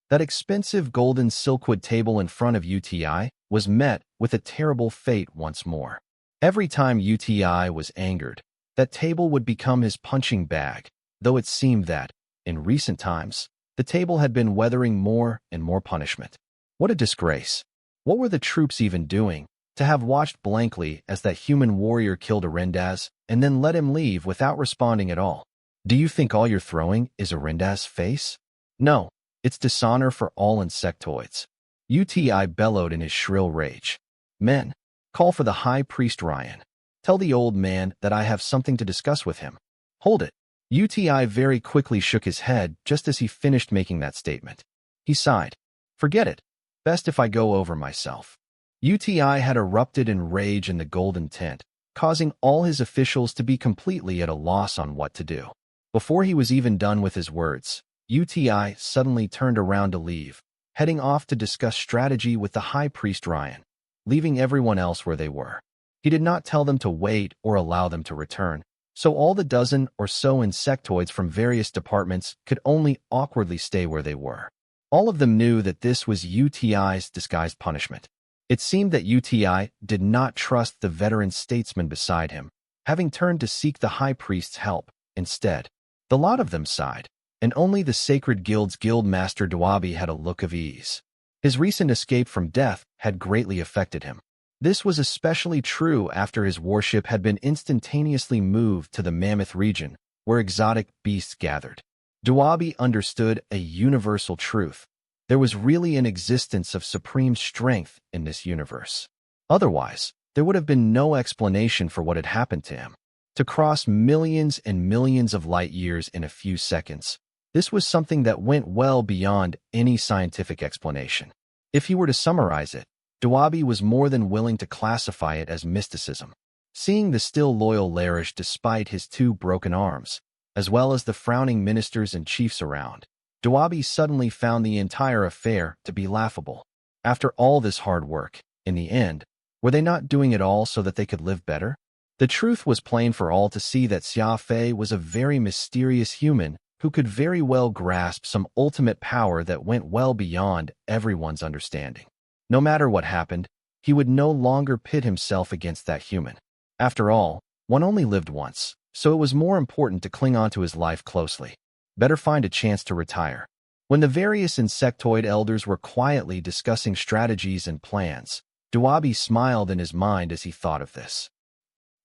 That expensive golden silkwood table in front of UTI was met with a terrible fate once more. Every time UTI was angered, that table would become his punching bag, though it seemed that, in recent times, the table had been weathering more and more punishment. What a disgrace. What were the troops even doing, to have watched blankly as that human warrior killed Arendaz and then let him leave without responding at all? Do you think all you're throwing is Arendaz's face? No, it's dishonor for all insectoids. UTI bellowed in his shrill rage. Men, call for the High Priest Ryan. Tell the old man that I have something to discuss with him. Hold it. UTI very quickly shook his head just as he finished making that statement. He sighed. Forget it. Best if I go over myself. UTI had erupted in rage in the golden tent, causing all his officials to be completely at a loss on what to do. Before he was even done with his words, UTI suddenly turned around to leave, heading off to discuss strategy with the High Priest Ryan, leaving everyone else where they were. He did not tell them to wait or allow them to return, so all the dozen or so insectoids from various departments could only awkwardly stay where they were. All of them knew that this was UTI's disguised punishment. It seemed that UTI did not trust the veteran statesman beside him, having turned to seek the high priest's help instead. The lot of them sighed, and only the Sacred Guild's guildmaster Duabi had a look of ease. His recent escape from death had greatly affected him. This was especially true after his warship had been instantaneously moved to the Mammoth region, where exotic beasts gathered. Duabi understood a universal truth. There was really an existence of supreme strength in this universe. Otherwise, there would have been no explanation for what had happened to him. To cross millions and millions of light years in a few seconds, this was something that went well beyond any scientific explanation. If he were to summarize it, Duabi was more than willing to classify it as mysticism. Seeing the still loyal Larish despite his 2 broken arms, as well as the frowning ministers and chiefs around, Duabi suddenly found the entire affair to be laughable. After all this hard work, in the end, were they not doing it all so that they could live better? The truth was plain for all to see that Xia Fei was a very mysterious human who could very well grasp some ultimate power that went well beyond everyone's understanding. No matter what happened, he would no longer pit himself against that human. After all, one only lived once, so it was more important to cling on to his life closely. Better find a chance to retire. When the various insectoid elders were quietly discussing strategies and plans, Duabi smiled in his mind as he thought of this.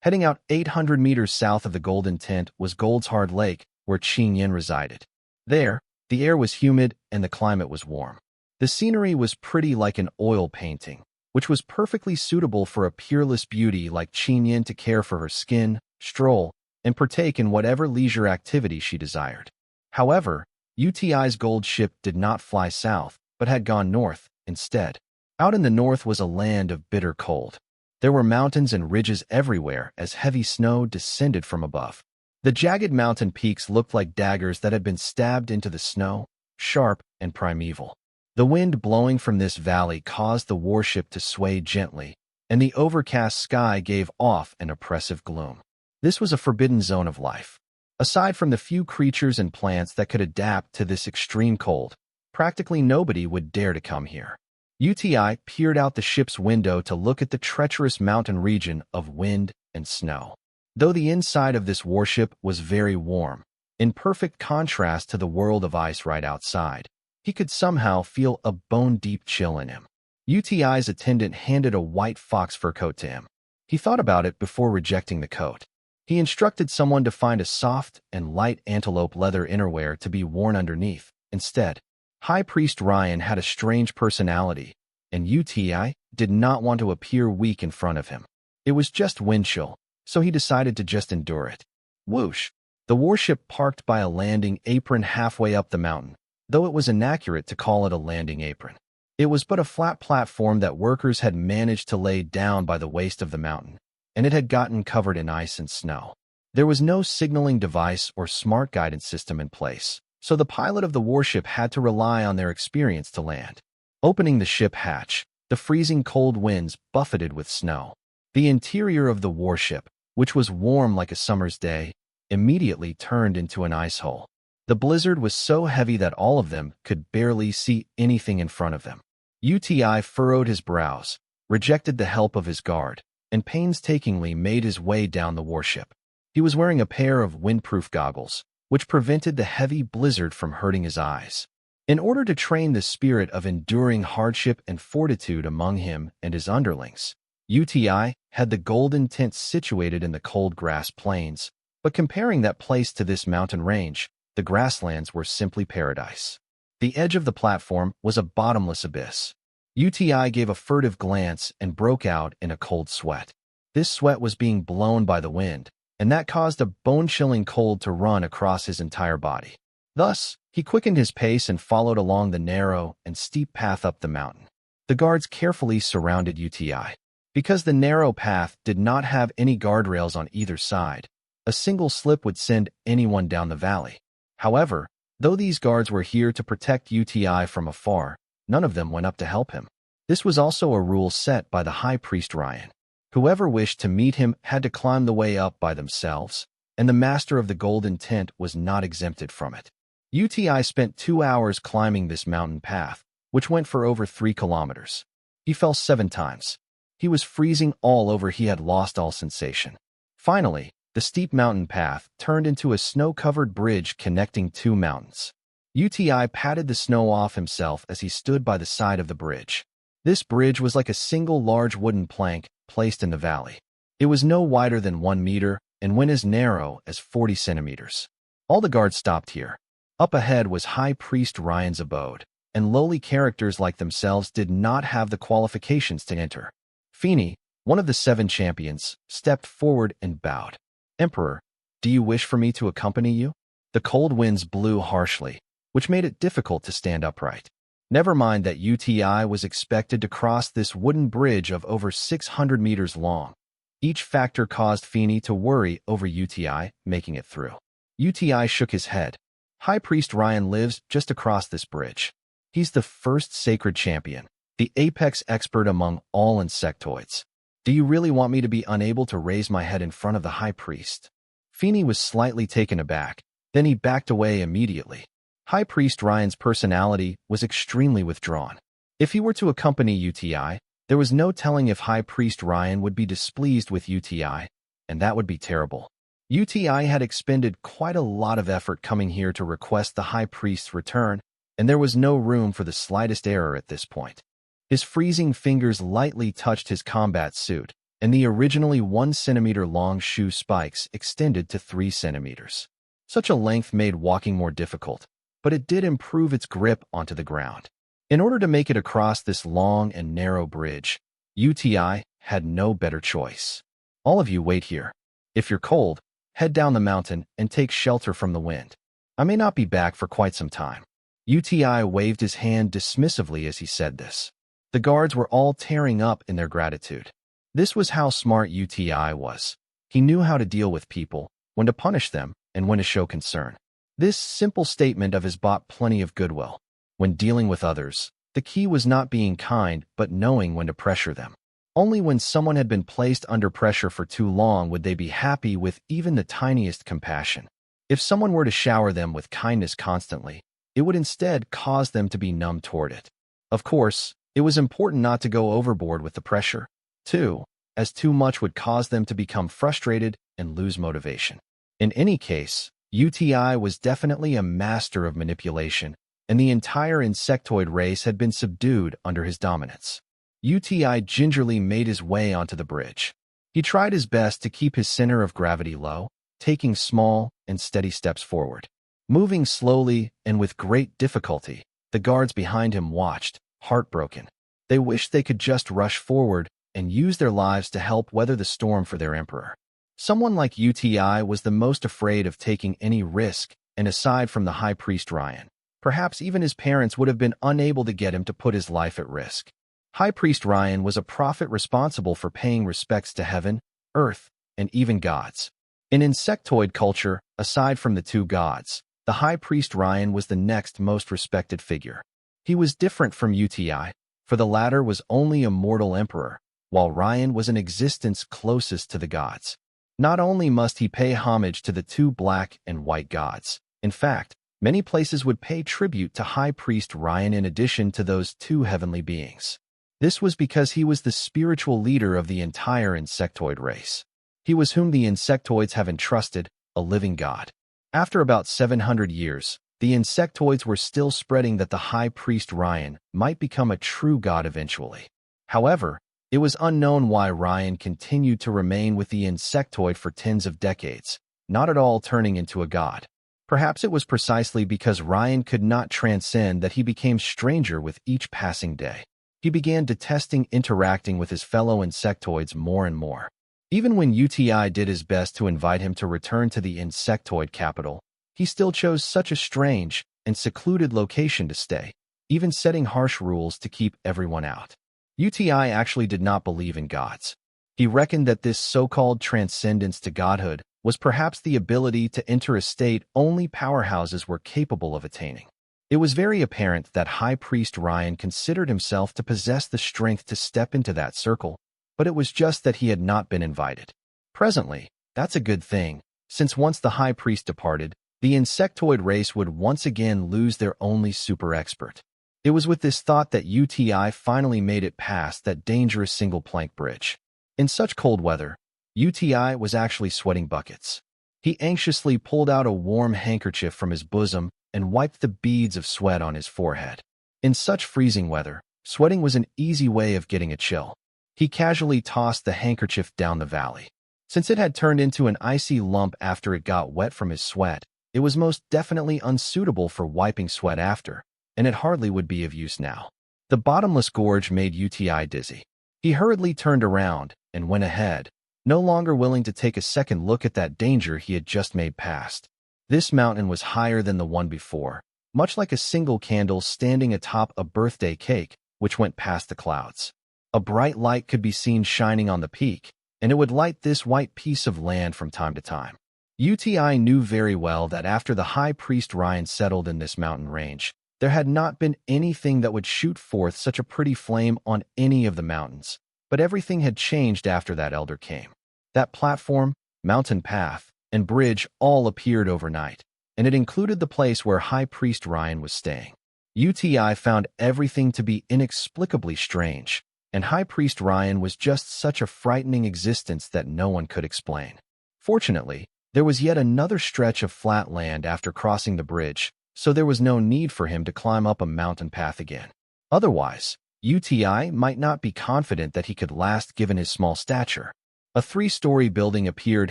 Heading out 800 meters south of the Golden Tent was Gold's Hard Lake, where Qing Yin resided. There, the air was humid and the climate was warm. The scenery was pretty like an oil painting, which was perfectly suitable for a peerless beauty like Qing Yin to care for her skin, stroll, and partake in whatever leisure activity she desired. However, UTI's gold ship did not fly south, but had gone north instead. Out in the north was a land of bitter cold. There were mountains and ridges everywhere as heavy snow descended from above. The jagged mountain peaks looked like daggers that had been stabbed into the snow, sharp and primeval. The wind blowing from this valley caused the warship to sway gently, and the overcast sky gave off an oppressive gloom. This was a forbidden zone of life. Aside from the few creatures and plants that could adapt to this extreme cold, practically nobody would dare to come here. UTI peered out the ship's window to look at the treacherous mountain region of wind and snow. Though the inside of this warship was very warm, in perfect contrast to the world of ice right outside, he could somehow feel a bone-deep chill in him. UTI's attendant handed a white fox fur coat to him. He thought about it before rejecting the coat. He instructed someone to find a soft and light antelope leather innerwear to be worn underneath. Instead, High Priest Ryan had a strange personality, and UTI did not want to appear weak in front of him. It was just wind chill, so he decided to just endure it. Whoosh! The warship parked by a landing apron halfway up the mountain, though it was inaccurate to call it a landing apron. It was but a flat platform that workers had managed to lay down by the waist of the mountain, and it had gotten covered in ice and snow. There was no signaling device or smart guidance system in place, so the pilot of the warship had to rely on their experience to land. Opening the ship hatch, the freezing cold winds buffeted with snow. The interior of the warship, which was warm like a summer's day, immediately turned into an ice hole. The blizzard was so heavy that all of them could barely see anything in front of them. UTI furrowed his brows, rejected the help of his guard, and painstakingly made his way down the warship. He was wearing a pair of windproof goggles, which prevented the heavy blizzard from hurting his eyes. In order to train the spirit of enduring hardship and fortitude among him and his underlings, UTI had the Golden Tent situated in the cold grass plains, but comparing that place to this mountain range, the grasslands were simply paradise. The edge of the platform was a bottomless abyss. UTI gave a furtive glance and broke out in a cold sweat. This sweat was being blown by the wind, and that caused a bone-chilling cold to run across his entire body. Thus, he quickened his pace and followed along the narrow and steep path up the mountain. The guards carefully surrounded UTI. Because the narrow path did not have any guardrails on either side, a single slip would send anyone down the valley. However, though these guards were here to protect UTI from afar, none of them went up to help him. This was also a rule set by the High Priest Ryan. Whoever wished to meet him had to climb the way up by themselves, and the master of the Golden Tent was not exempted from it. UTI spent 2 hours climbing this mountain path, which went for over 3 kilometers. He fell 7 times. He was freezing all over. He had lost all sensation. Finally, the steep mountain path turned into a snow-covered bridge connecting 2 mountains. UTI patted the snow off himself as he stood by the side of the bridge. This bridge was like a single large wooden plank placed in the valley. It was no wider than 1 meter and went as narrow as 40 centimeters. All the guards stopped here. Up ahead was High Priest Ryan's abode, and lowly characters like themselves did not have the qualifications to enter. Feeney, one of the 7 champions, stepped forward and bowed. "Emperor, do you wish for me to accompany you?" The cold winds blew harshly, which made it difficult to stand upright. Never mind that UTI was expected to cross this wooden bridge of over 600 meters long. Each factor caused Feeney to worry over UTI making it through. UTI shook his head. High Priest Ryan lives just across this bridge. He's the first sacred champion, the apex expert among all insectoids. Do you really want me to be unable to raise my head in front of the High Priest? Feeney was slightly taken aback, Then he backed away immediately. High Priest Ryan's personality was extremely withdrawn. If he were to accompany UTI, there was no telling if High Priest Ryan would be displeased with UTI, and that would be terrible. UTI had expended quite a lot of effort coming here to request the High Priest's return, and there was no room for the slightest error at this point. His freezing fingers lightly touched his combat suit, and the originally 1 centimeter long shoe spikes extended to 3 centimeters. Such a length made walking more difficult, but it did improve its grip onto the ground. In order to make it across this long and narrow bridge, UTI had no better choice. All of you wait here. If you're cold, head down the mountain and take shelter from the wind. I may not be back for quite some time. UTI waved his hand dismissively as he said this. The guards were all tearing up in their gratitude. This was how smart UTI was. He knew how to deal with people, when to punish them, and when to show concern. This simple statement of his bought plenty of goodwill. When dealing with others, the key was not being kind but knowing when to pressure them. Only when someone had been placed under pressure for too long would they be happy with even the tiniest compassion. If someone were to shower them with kindness constantly, it would instead cause them to be numb toward it. Of course, it was important not to go overboard with the pressure, too, as too much would cause them to become frustrated and lose motivation. In any case, UTI was definitely a master of manipulation, and the entire insectoid race had been subdued under his dominance. UTI gingerly made his way onto the bridge. He tried his best to keep his center of gravity low, taking small and steady steps forward. Moving slowly and with great difficulty, the guards behind him watched, heartbroken. They wished they could just rush forward and use their lives to help weather the storm for their emperor. Someone like UTI was the most afraid of taking any risk, and aside from the High Priest Ryan, perhaps even his parents would have been unable to get him to put his life at risk. High Priest Ryan was a prophet responsible for paying respects to heaven, earth, and even gods. In insectoid culture, aside from the 2 gods, the High Priest Ryan was the next most respected figure. He was different from UTI, for the latter was only a mortal emperor, while Ryan was an existence closest to the gods. Not only must he pay homage to the 2 black and white gods, in fact, many places would pay tribute to High Priest Ryan in addition to those 2 heavenly beings. This was because he was the spiritual leader of the entire insectoid race. He was whom the insectoids have entrusted, a living god. After about 700 years, the insectoids were still spreading that the High Priest Ryan might become a true god eventually. However, it was unknown why Ryan continued to remain with the insectoid for tens of decades, not at all turning into a god. Perhaps it was precisely because Ryan could not transcend that he became stranger with each passing day. He began detesting interacting with his fellow insectoids more and more. Even when UTI did his best to invite him to return to the insectoid capital, he still chose such a strange and secluded location to stay, even setting harsh rules to keep everyone out. UTI actually did not believe in gods. He reckoned that this so-called transcendence to godhood was perhaps the ability to enter a state only powerhouses were capable of attaining. It was very apparent that High Priest Ryan considered himself to possess the strength to step into that circle, but it was just that he had not been invited. Presently, that's a good thing, since once the High Priest departed, the insectoid race would once again lose their only super expert. It was with this thought that UTI finally made it past that dangerous single-plank bridge. In such cold weather, UTI was actually sweating buckets. He anxiously pulled out a warm handkerchief from his bosom and wiped the beads of sweat on his forehead. In such freezing weather, sweating was an easy way of getting a chill. He casually tossed the handkerchief down the valley. Since it had turned into an icy lump after it got wet from his sweat, it was most definitely unsuitable for wiping sweat after, and it hardly would be of use now. The bottomless gorge made UTI dizzy. He hurriedly turned around and went ahead, no longer willing to take a second look at that danger he had just made past. This mountain was higher than the one before, much like a single candle standing atop a birthday cake, which went past the clouds. A bright light could be seen shining on the peak, and it would light this white piece of land from time to time. UTI knew very well that after the High Priest Ryan settled in this mountain range, there had not been anything that would shoot forth such a pretty flame on any of the mountains, but everything had changed after that elder came. That platform, mountain path, and bridge all appeared overnight, and it included the place where High Priest Ryan was staying. UTI found everything to be inexplicably strange, and High Priest Ryan was just such a frightening existence that no one could explain. Fortunately, there was yet another stretch of flat land after crossing the bridge, so there was no need for him to climb up a mountain path again. Otherwise, UTI might not be confident that he could last given his small stature. A 3-story building appeared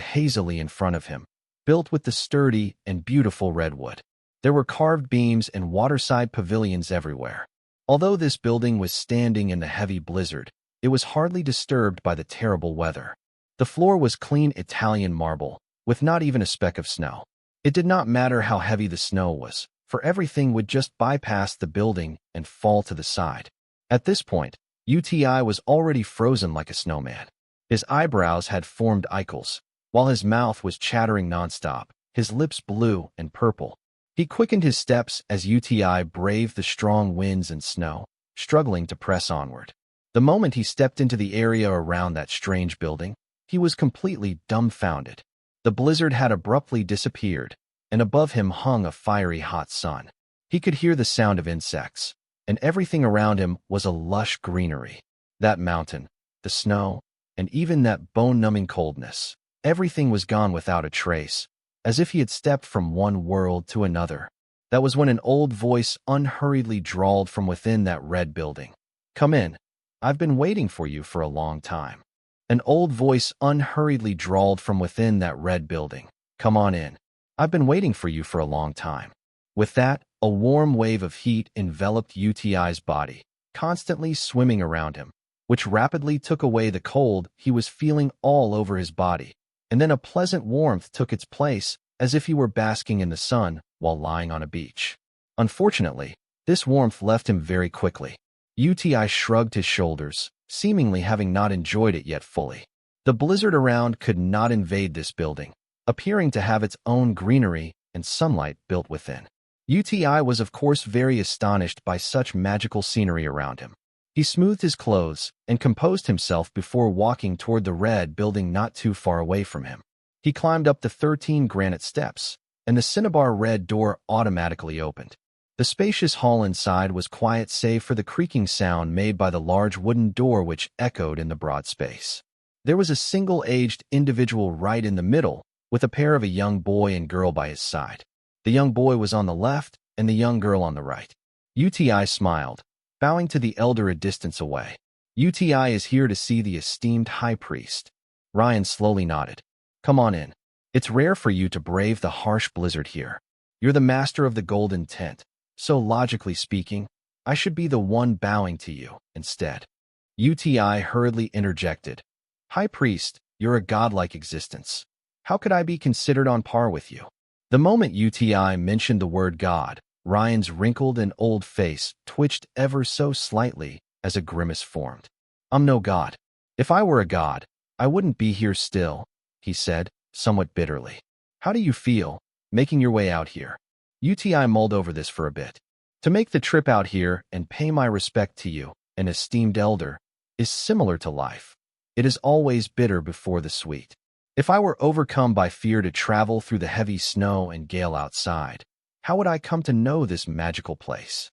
hazily in front of him, built with the sturdy and beautiful redwood. There were carved beams and waterside pavilions everywhere. Although this building was standing in the heavy blizzard, it was hardly disturbed by the terrible weather. The floor was clean Italian marble, with not even a speck of snow. It did not matter how heavy the snow was, for everything would just bypass the building and fall to the side. At this point, UTI was already frozen like a snowman. His eyebrows had formed icicles, while his mouth was chattering nonstop, his lips blue and purple. He quickened his steps as UTI braved the strong winds and snow, struggling to press onward. The moment he stepped into the area around that strange building, he was completely dumbfounded. The blizzard had abruptly disappeared, and above him hung a fiery hot sun. He could hear the sound of insects, and everything around him was a lush greenery. That mountain, the snow, and even that bone-numbing coldness, everything was gone without a trace, as if he had stepped from one world to another. That was when an old voice unhurriedly drawled from within that red building. "Come in. I've been waiting for you for a long time." An old voice unhurriedly drawled from within that red building. "Come on in. I've been waiting for you for a long time." With that, a warm wave of heat enveloped UTI's body, constantly swimming around him, which rapidly took away the cold he was feeling all over his body, and then a pleasant warmth took its place, as if he were basking in the sun while lying on a beach. Unfortunately, this warmth left him very quickly. UTI shrugged his shoulders, seemingly having not enjoyed it yet fully. The blizzard around could not invade this building, appearing to have its own greenery and sunlight built within. UTI was of course very astonished by such magical scenery around him. He smoothed his clothes and composed himself before walking toward the red building not too far away from him. He climbed up the 13 granite steps, and the cinnabar red door automatically opened. The spacious hall inside was quiet save for the creaking sound made by the large wooden door which echoed in the broad space. There was a single-aged individual right in the middle, with a pair of a young boy and girl by his side. The young boy was on the left, and the young girl on the right. UTI smiled, bowing to the elder a distance away. "UTI is here to see the esteemed high priest." Ryan slowly nodded. "Come on in. It's rare for you to brave the harsh blizzard here. You're the master of the golden tent, so logically speaking, I should be the one bowing to you instead." UTI hurriedly interjected. "High priest, you're a godlike existence. How could I be considered on par with you?" The moment UTI mentioned the word God, Ryan's wrinkled and old face twitched ever so slightly as a grimace formed. "I'm no god. If I were a god, I wouldn't be here still," he said, somewhat bitterly. "How do you feel, making your way out here?" UTI mulled over this for a bit. "To make the trip out here and pay my respect to you, an esteemed elder, is similar to life. It is always bitter before the sweet. If I were overcome by fear to travel through the heavy snow and gale outside, how would I come to know this magical place?"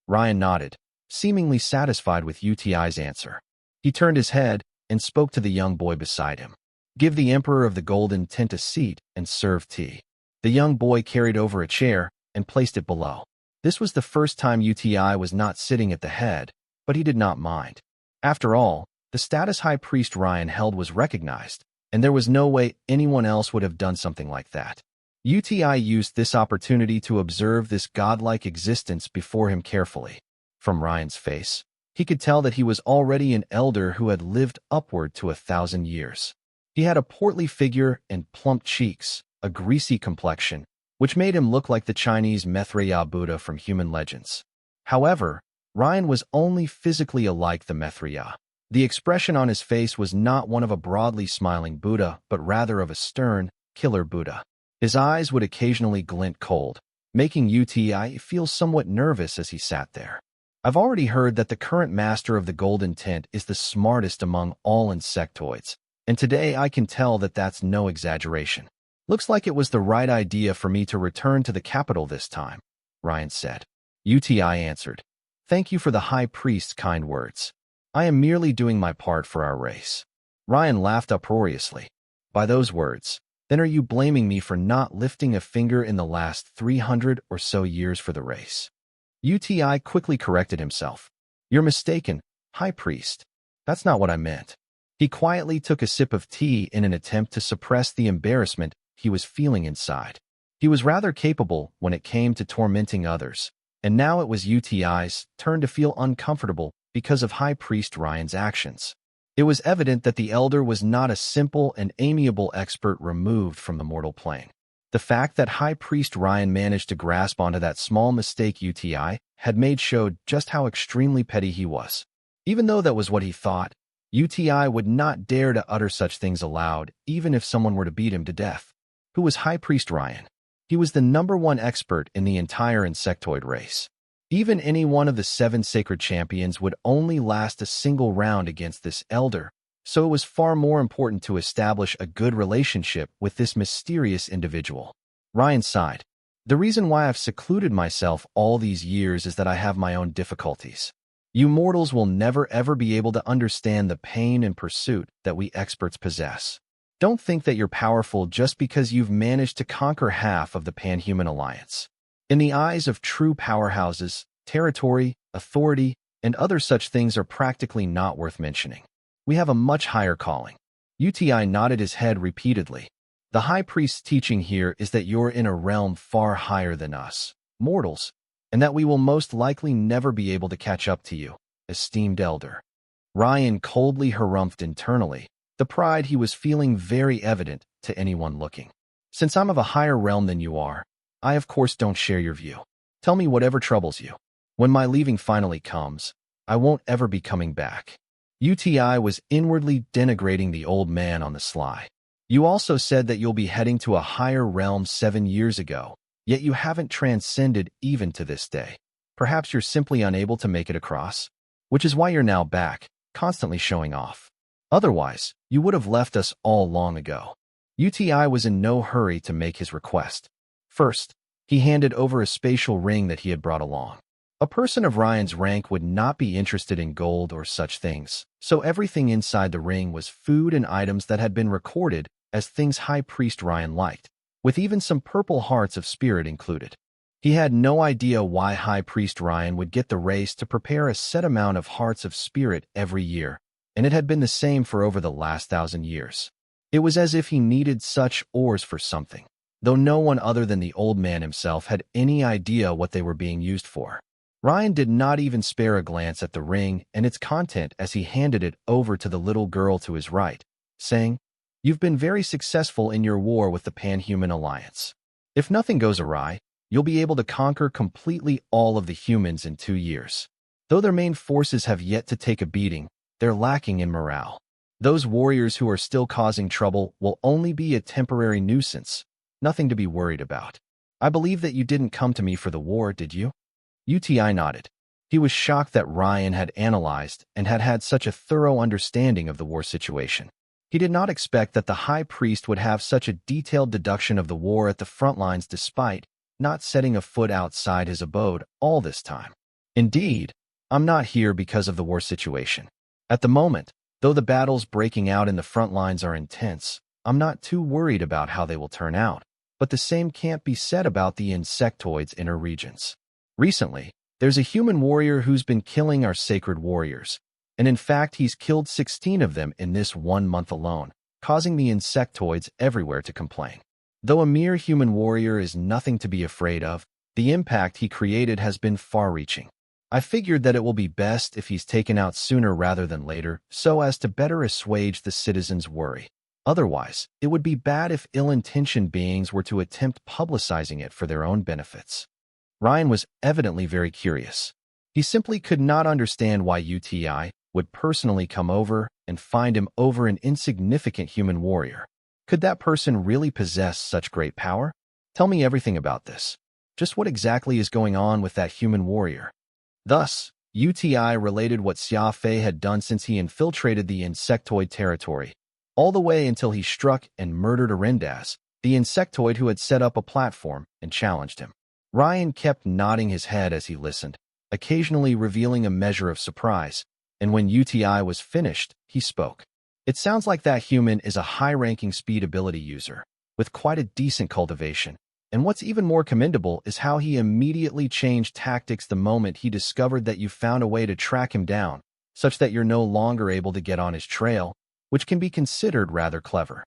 Ryan nodded, seemingly satisfied with UTI's answer. He turned his head and spoke to the young boy beside him. "Give the Emperor of the Golden Tent a seat and serve tea." The young boy carried over a chair and placed it below. This was the first time UTI was not sitting at the head, but he did not mind. After all, the status High Priest Ryan held was recognized, and there was no way anyone else would have done something like that. UTI used this opportunity to observe this godlike existence before him carefully. From Ryan's face, he could tell that he was already an elder who had lived upward to 1,000 years. He had a portly figure and plump cheeks, a greasy complexion, which made him look like the Chinese Maitreya Buddha from human legends. However, Ryan was only physically alike the Maitreya. The expression on his face was not one of a broadly smiling Buddha, but rather of a stern, killer Buddha. His eyes would occasionally glint cold, making UTI feel somewhat nervous as he sat there. "I've already heard that the current master of the Golden Tent is the smartest among all insectoids, and today I can tell that that's no exaggeration. Looks like it was the right idea for me to return to the capital this time, Ryan said. UTI answered, "Thank you for the High Priest's kind words. I am merely doing my part for our race." Ryan laughed uproariously. "By those words, then are you blaming me for not lifting a finger in the last 300 or so years for the race?" UTI quickly corrected himself. "You're mistaken, High Priest. That's not what I meant." He quietly took a sip of tea in an attempt to suppress the embarrassment he was feeling inside. He was rather capable when it came to tormenting others, and now it was UTI's turn to feel uncomfortable because of High Priest Ryan's actions. It was evident that the elder was not a simple and amiable expert removed from the mortal plane. The fact that High Priest Ryan managed to grasp onto that small mistake UTI had made showed just how extremely petty he was. Even though that was what he thought, UTI would not dare to utter such things aloud, even if someone were to beat him to death. Who was High Priest Ryan? He was the #1 expert in the entire insectoid race. Even any one of the 7 sacred champions would only last a single round against this elder, so it was far more important to establish a good relationship with this mysterious individual. Ryan sighed. "The reason why I've secluded myself all these years is that I have my own difficulties. You mortals will never ever be able to understand the pain and pursuit that we experts possess. Don't think that you're powerful just because you've managed to conquer half of the Pan-Human Alliance. In the eyes of true powerhouses, territory, authority, and other such things are practically not worth mentioning. We have a much higher calling." UTI nodded his head repeatedly. "The High Priest's teaching here is that you're in a realm far higher than us, mortals, and that we will most likely never be able to catch up to you, esteemed elder." Ryan coldly harumphed internally, the pride he was feeling very evident to anyone looking. "Since I'm of a higher realm than you are, I of course don't share your view. Tell me whatever troubles you. When my leaving finally comes, I won't ever be coming back." UTI was inwardly denigrating the old man on the sly. "You also said that you'll be heading to a higher realm 7 years ago, yet you haven't transcended even to this day. Perhaps you're simply unable to make it across, which is why you're now back, constantly showing off. Otherwise, you would have left us all long ago." UTI was in no hurry to make his request. First, he handed over a spatial ring that he had brought along. A person of Ryan's rank would not be interested in gold or such things, so everything inside the ring was food and items that had been recorded as things High Priest Ryan liked, with even some purple hearts of spirit included. He had no idea why High Priest Ryan would get the race to prepare a set amount of hearts of spirit every year, and it had been the same for over the last 1,000 years. It was as if he needed such ores for something, though no one other than the old man himself had any idea what they were being used for. Ryan did not even spare a glance at the ring and its content as he handed it over to the little girl to his right, saying, "You've been very successful in your war with the Pan-Human Alliance. If nothing goes awry, you'll be able to conquer completely all of the humans in 2 years. Though their main forces have yet to take a beating, they're lacking in morale. Those warriors who are still causing trouble will only be a temporary nuisance, nothing to be worried about. I believe that you didn't come to me for the war, did you?" UTI nodded. He was shocked that Ryan had analyzed and had had such a thorough understanding of the war situation. He did not expect that the High Priest would have such a detailed deduction of the war at the front lines despite not setting a foot outside his abode all this time. "Indeed, I'm not here because of the war situation. At the moment, though the battles breaking out in the front lines are intense, I'm not too worried about how they will turn out, but the same can't be said about the insectoid's inner regions. Recently, there's a human warrior who's been killing our sacred warriors, and in fact he's killed 16 of them in this 1 month alone, causing the insectoids everywhere to complain. Though a mere human warrior is nothing to be afraid of, the impact he created has been far-reaching. I figured that it will be best if he's taken out sooner rather than later, so as to better assuage the citizens' worry. Otherwise, it would be bad if ill-intentioned beings were to attempt publicizing it for their own benefits." Ryan was evidently very curious. He simply could not understand why UTI would personally come over and find him over an insignificant human warrior. Could that person really possess such great power? "Tell me everything about this. Just what exactly is going on with that human warrior?" Thus, UTI related what Xia Fei had done since he infiltrated the insectoid territory, all the way until he struck and murdered Arendaz, the insectoid who had set up a platform and challenged him. Ryan kept nodding his head as he listened, occasionally revealing a measure of surprise, and when UTI was finished, he spoke. It sounds like that human is a high-ranking speed ability user, with quite a decent cultivation, and what's even more commendable is how he immediately changed tactics the moment he discovered that you found a way to track him down, such that you're no longer able to get on his trail, which can be considered rather clever.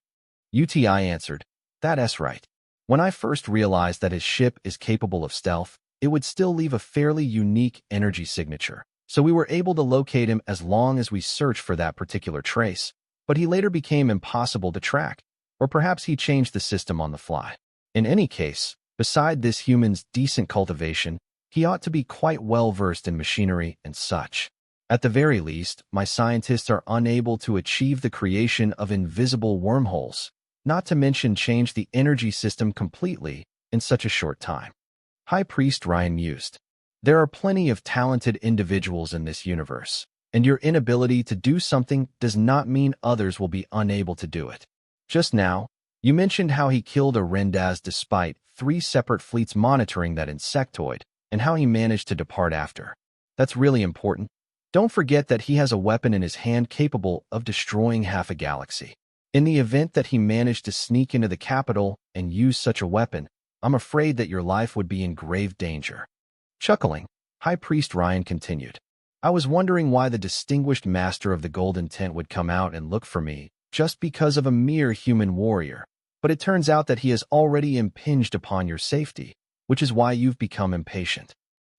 UTI answered, "That's right. When I first realized that his ship is capable of stealth, it would still leave a fairly unique energy signature, so we were able to locate him as long as we searched for that particular trace, but he later became impossible to track, or perhaps he changed the system on the fly. In any case, beside this human's decent cultivation, he ought to be quite well versed in machinery and such. At the very least, my scientists are unable to achieve the creation of invisible wormholes, not to mention change the energy system completely in such a short time." High Priest Ryan mused. There are plenty of talented individuals in this universe, and your inability to do something does not mean others will be unable to do it. Just now, you mentioned how he killed a Rendaz despite 3 separate fleets monitoring that insectoid, and how he managed to depart after. That's really important. Don't forget that he has a weapon in his hand capable of destroying half a galaxy. In the event that he managed to sneak into the capital and use such a weapon, I'm afraid that your life would be in grave danger. Chuckling, High Priest Ryan continued. I was wondering why the distinguished master of the Golden Tent would come out and look for me just because of a mere human warrior, but it turns out that he has already impinged upon your safety, which is why you've become impatient.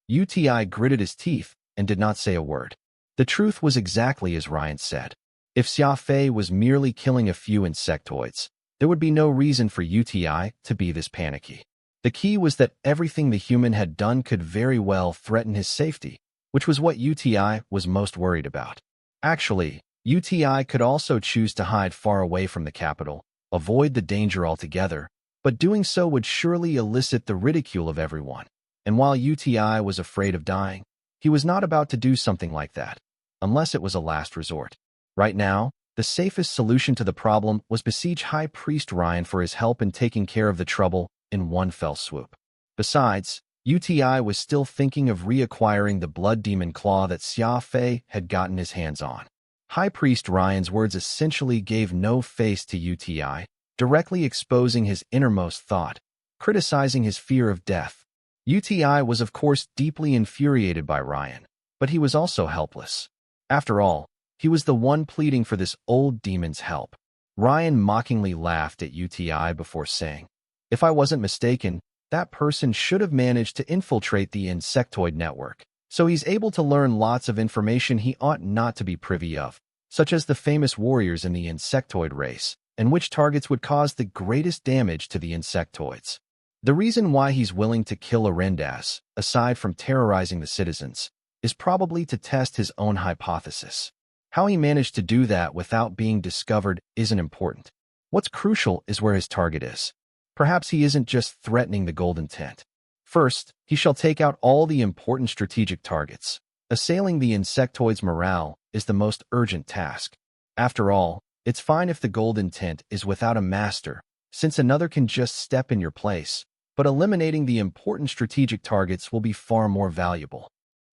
UTI gritted his teeth and did not say a word. The truth was exactly as Ryan said. If Xia Fei was merely killing a few insectoids, there would be no reason for UTI to be this panicky. The key was that everything the human had done could very well threaten his safety, which was what UTI was most worried about. Actually, UTI could also choose to hide far away from the capital, avoid the danger altogether, but doing so would surely elicit the ridicule of everyone. And while UTI was afraid of dying, he was not about to do something like that, unless it was a last resort. Right now, the safest solution to the problem was besiege High Priest Ryan for his help in taking care of the trouble in one fell swoop. Besides, UTI was still thinking of reacquiring the blood demon claw that Xia Fei had gotten his hands on. High Priest Ryan's words essentially gave no face to UTI, directly exposing his innermost thought, criticizing his fear of death. UTI was of course deeply infuriated by Ryan, but he was also helpless. After all, he was the one pleading for this old demon's help. Ryan mockingly laughed at UTI before saying, "If I wasn't mistaken, that person should have managed to infiltrate the insectoid network, so he's able to learn lots of information he ought not to be privy of, such as the famous warriors in the insectoid race, and which targets would cause the greatest damage to the insectoids. The reason why he's willing to kill a Rendaz, aside from terrorizing the citizens, is probably to test his own hypothesis. How he managed to do that without being discovered isn't important. What's crucial is where his target is. Perhaps he isn't just threatening the Golden Tent. First, he shall take out all the important strategic targets. Assailing the insectoid's morale is the most urgent task. After all, it's fine if the Golden Tent is without a master, since another can just step in your place, but eliminating the important strategic targets will be far more valuable."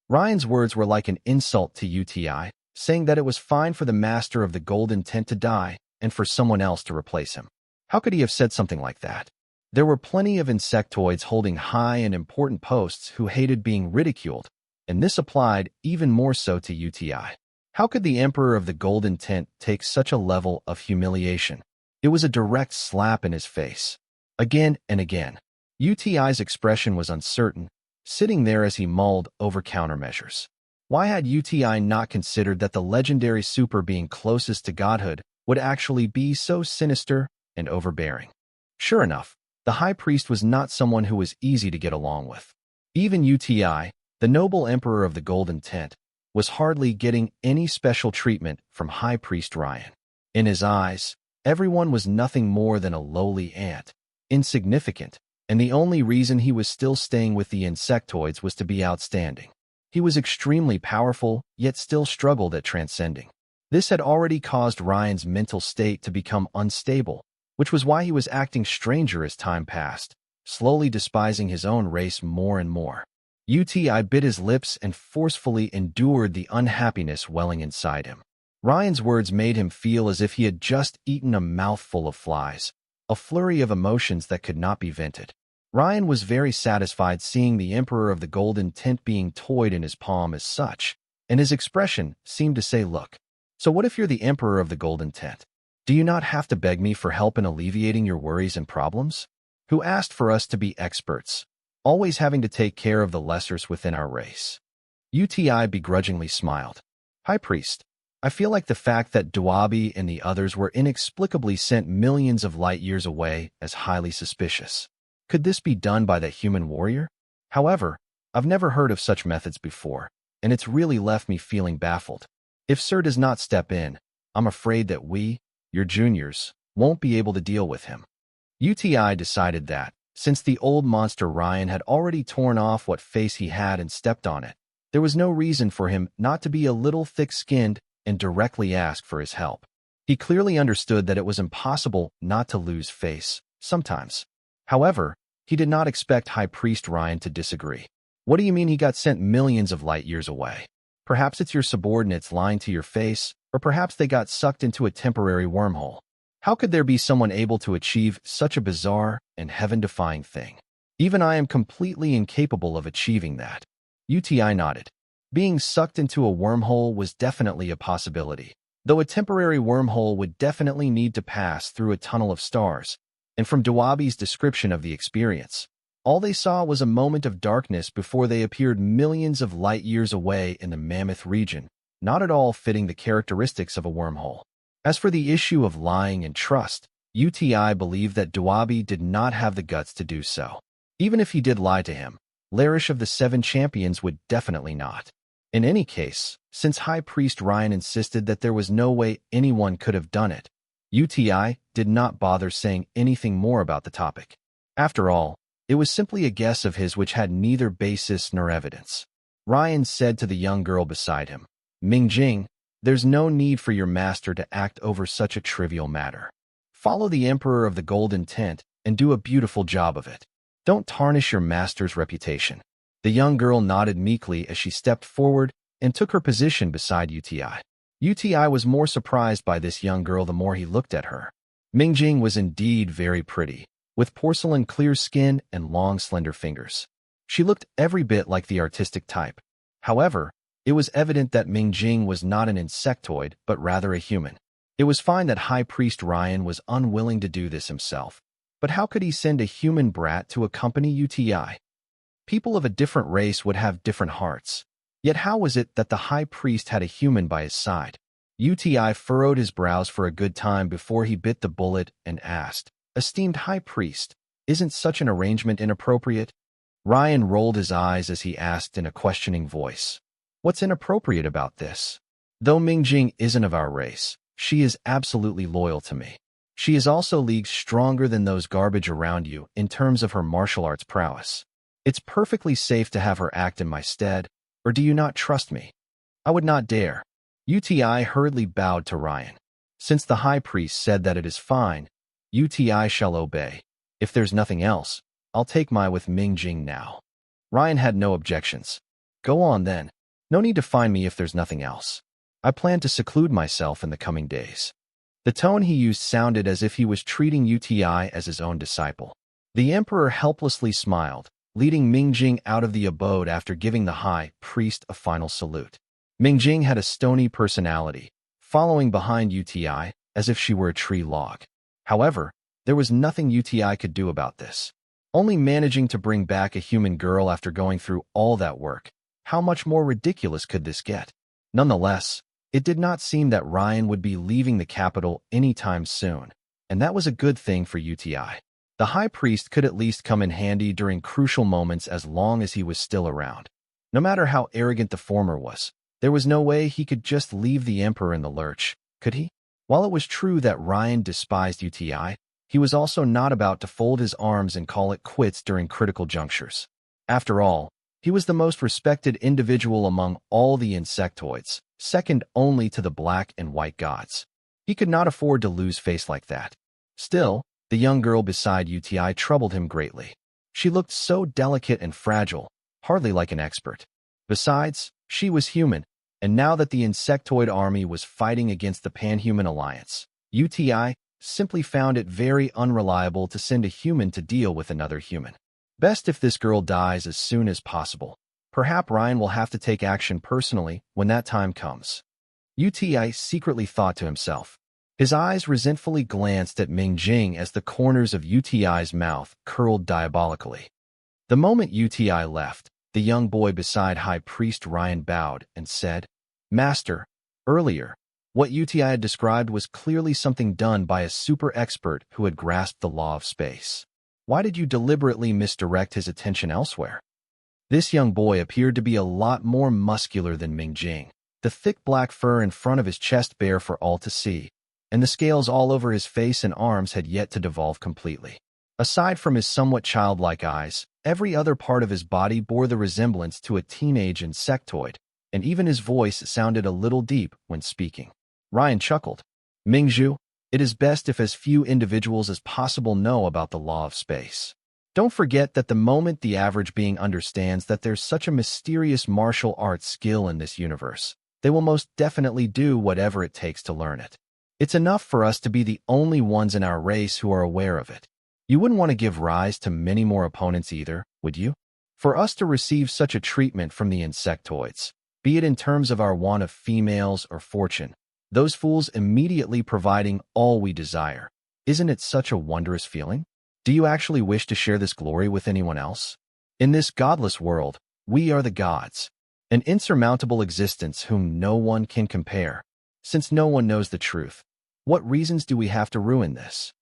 Ryan's words were like an insult to UTI, saying that it was fine for the master of the Golden Tent to die and for someone else to replace him. How could he have said something like that? There were plenty of insectoids holding high and important posts who hated being ridiculed, and this applied even more so to UTI. How could the Emperor of the Golden Tent take such a level of humiliation? It was a direct slap in his face. Again and again. UTI's expression was uncertain, sitting there as he mulled over countermeasures. Why had UTI not considered that the legendary super being closest to godhood would actually be so sinister and overbearing? Sure enough, the High Priest was not someone who was easy to get along with. Even UTI, the noble Emperor of the Golden Tent, was hardly getting any special treatment from High Priest Ryan. In his eyes, everyone was nothing more than a lowly ant, insignificant, and the only reason he was still staying with the insectoids was to be outstanding. He was extremely powerful, yet still struggled at transcending. This had already caused Ryan's mental state to become unstable, which was why he was acting stranger as time passed, slowly despising his own race more and more. UTI bit his lips and forcefully endured the unhappiness welling inside him. Ryan's words made him feel as if he had just eaten a mouthful of flies, a flurry of emotions that could not be vented. Ryan was very satisfied seeing the Emperor of the Golden Tint being toyed in his palm as such, and his expression seemed to say, "Look, so what if you're the Emperor of the Golden Tint? Do you not have to beg me for help in alleviating your worries and problems? Who asked for us to be experts, always having to take care of the lessers within our race?" UTI begrudgingly smiled. "High Priest, I feel like the fact that Duabi and the others were inexplicably sent millions of light years away as highly suspicious. Could this be done by that human warrior? However, I've never heard of such methods before, and it's really left me feeling baffled. If Sir does not step in, I'm afraid that we, your juniors, won't be able to deal with him." UTI decided that, since the old monster Ryan had already torn off what face he had and stepped on it, there was no reason for him not to be a little thick-skinned and directly ask for his help. He clearly understood that it was impossible not to lose face, sometimes. However, he did not expect High Priest Ryan to disagree. "What do you mean he got sent millions of light years away? Perhaps it's your subordinates lying to your face, or perhaps they got sucked into a temporary wormhole. How could there be someone able to achieve such a bizarre and heaven-defying thing? Even I am completely incapable of achieving that." UTI nodded. Being sucked into a wormhole was definitely a possibility, though a temporary wormhole would definitely need to pass through a tunnel of stars, and from Duabi's description of the experience, all they saw was a moment of darkness before they appeared millions of light years away in the Mammoth region, not at all fitting the characteristics of a wormhole. As for the issue of lying and trust, UTI believed that Duabi did not have the guts to do so. Even if he did lie to him, Larish of the Seven Champions would definitely not. In any case, since High Priest Ryan insisted that there was no way anyone could have done it, UTI did not bother saying anything more about the topic. After all, it was simply a guess of his which had neither basis nor evidence. Ryan said to the young girl beside him, "Mingjing, there's no need for your master to act over such a trivial matter. Follow the Emperor of the Golden Tint and do a beautiful job of it. Don't tarnish your master's reputation." The young girl nodded meekly as she stepped forward and took her position beside UTI. UTI was more surprised by this young girl the more he looked at her. Mingjing was indeed very pretty, with porcelain-clear skin and long, slender fingers. She looked every bit like the artistic type. However, it was evident that Mingjing was not an insectoid, but rather a human. It was fine that High Priest Ryan was unwilling to do this himself, but how could he send a human brat to accompany UTI? People of a different race would have different hearts. Yet how was it that the High Priest had a human by his side? UTI furrowed his brows for a good time before he bit the bullet and asked, "Esteemed High Priest, isn't such an arrangement inappropriate?" Ryan rolled his eyes as he asked in a questioning voice, "What's inappropriate about this? Though Mingjing isn't of our race, she is absolutely loyal to me. She is also leagues stronger than those garbage around you in terms of her martial arts prowess. It's perfectly safe to have her act in my stead, or do you not trust me?" "I would not dare." UTI hurriedly bowed to Ryan. "Since the High Priest said that it is fine, UTI shall obey. If there's nothing else, I'll take my with Mingjing now." Ryan had no objections. "Go on then. No need to find me if there's nothing else. I plan to seclude myself in the coming days." The tone he used sounded as if he was treating UTI as his own disciple. The Emperor helplessly smiled, leading Mingjing out of the abode after giving the High Priest a final salute. Mingjing had a stony personality, following behind UTI as if she were a tree log. However, there was nothing UTI could do about this. Only managing to bring back a human girl after going through all that work. How much more ridiculous could this get? Nonetheless, it did not seem that Ryan would be leaving the capital anytime soon, and that was a good thing for UTI. The High Priest could at least come in handy during crucial moments as long as he was still around. No matter how arrogant the former was, there was no way he could just leave the Emperor in the lurch, could he? While it was true that Ryan despised UTI, he was also not about to fold his arms and call it quits during critical junctures. After all, he was the most respected individual among all the insectoids, second only to the black and white gods. He could not afford to lose face like that. Still, the young girl beside UTI troubled him greatly. She looked so delicate and fragile, hardly like an expert. Besides, she was human, and now that the insectoid army was fighting against the Pan-Human Alliance, UTI simply found it very unreliable to send a human to deal with another human. Best if this girl dies as soon as possible. Perhaps Ryan will have to take action personally when that time comes. UTI secretly thought to himself. His eyes resentfully glanced at Ming Jing as the corners of UTI's mouth curled diabolically. The moment UTI left, the young boy beside High Priest Ryan bowed and said, "Master, earlier, what UTI had described was clearly something done by a super expert who had grasped the law of space. Why did you deliberately misdirect his attention elsewhere?" This young boy appeared to be a lot more muscular than Ming Jing, the thick black fur in front of his chest bare for all to see, and the scales all over his face and arms had yet to devolve completely. Aside from his somewhat childlike eyes, every other part of his body bore the resemblance to a teenage insectoid, and even his voice sounded a little deep when speaking. Ryan chuckled. "Mingzhu, it is best if as few individuals as possible know about the law of space. Don't forget that the moment the average being understands that there's such a mysterious martial arts skill in this universe, they will most definitely do whatever it takes to learn it. It's enough for us to be the only ones in our race who are aware of it. You wouldn't want to give rise to many more opponents either, would you? For us to receive such a treatment from the insectoids, be it in terms of our want of females or fortune, those fools immediately providing all we desire, isn't it such a wondrous feeling? Do you actually wish to share this glory with anyone else? In this godless world, we are the gods, an insurmountable existence whom no one can compare. Since no one knows the truth, what reasons do we have to ruin this?"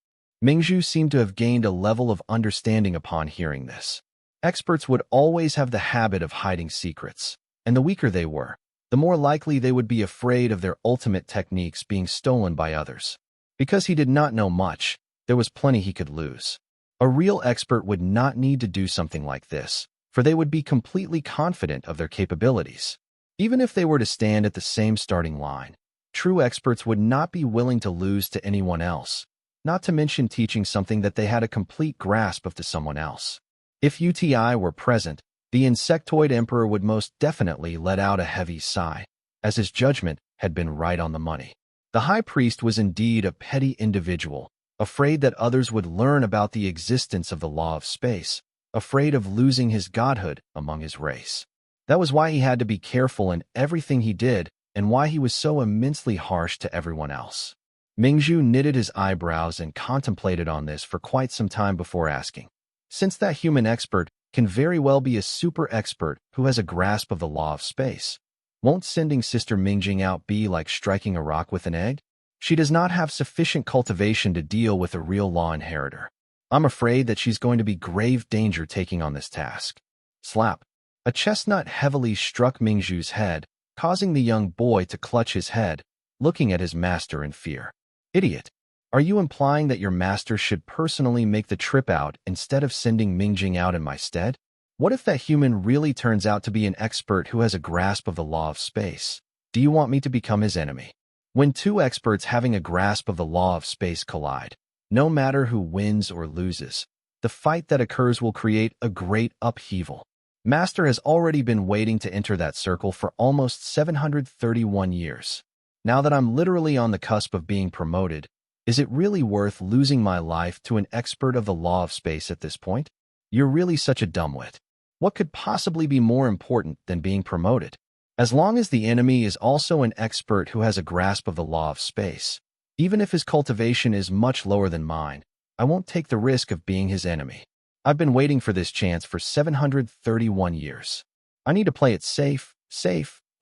Mingzhu seemed to have gained a level of understanding upon hearing this. Experts would always have the habit of hiding secrets, and the weaker they were, the more likely they would be afraid of their ultimate techniques being stolen by others. Because he did not know much, there was plenty he could lose. A real expert would not need to do something like this, for they would be completely confident of their capabilities. Even if they were to stand at the same starting line, true experts would not be willing to lose to anyone else, not to mention teaching something that they had a complete grasp of to someone else. If UTI were present, the insectoid emperor would most definitely let out a heavy sigh, as his judgment had been right on the money. The high priest was indeed a petty individual, afraid that others would learn about the existence of the law of space, afraid of losing his godhood among his race. That was why he had to be careful in everything he did and why he was so immensely harsh to everyone else. Mingzhu knitted his eyebrows and contemplated on this for quite some time before asking. Since that human expert can very well be a super expert who has a grasp of the law of space, won't sending Sister Mingjing out be like striking a rock with an egg? She does not have sufficient cultivation to deal with a real law inheritor. I'm afraid that she's going to be grave danger taking on this task. Slap. A chestnut heavily struck Mingzhu's head, causing the young boy to clutch his head, looking at his master in fear. Idiot. Are you implying that your master should personally make the trip out instead of sending Mingjing out in my stead? What if that human really turns out to be an expert who has a grasp of the law of space? Do you want me to become his enemy? When two experts having a grasp of the law of space collide, no matter who wins or loses, the fight that occurs will create a great upheaval. Master has already been waiting to enter that circle for almost 731 years. Now that I'm literally on the cusp of being promoted, is it really worth losing my life to an expert of the law of space at this point? You're really such a dumbwit. What could possibly be more important than being promoted? As long as the enemy is also an expert who has a grasp of the law of space, even if his cultivation is much lower than mine, I won't take the risk of being his enemy. I've been waiting for this chance for 731 years. I need to play it safe,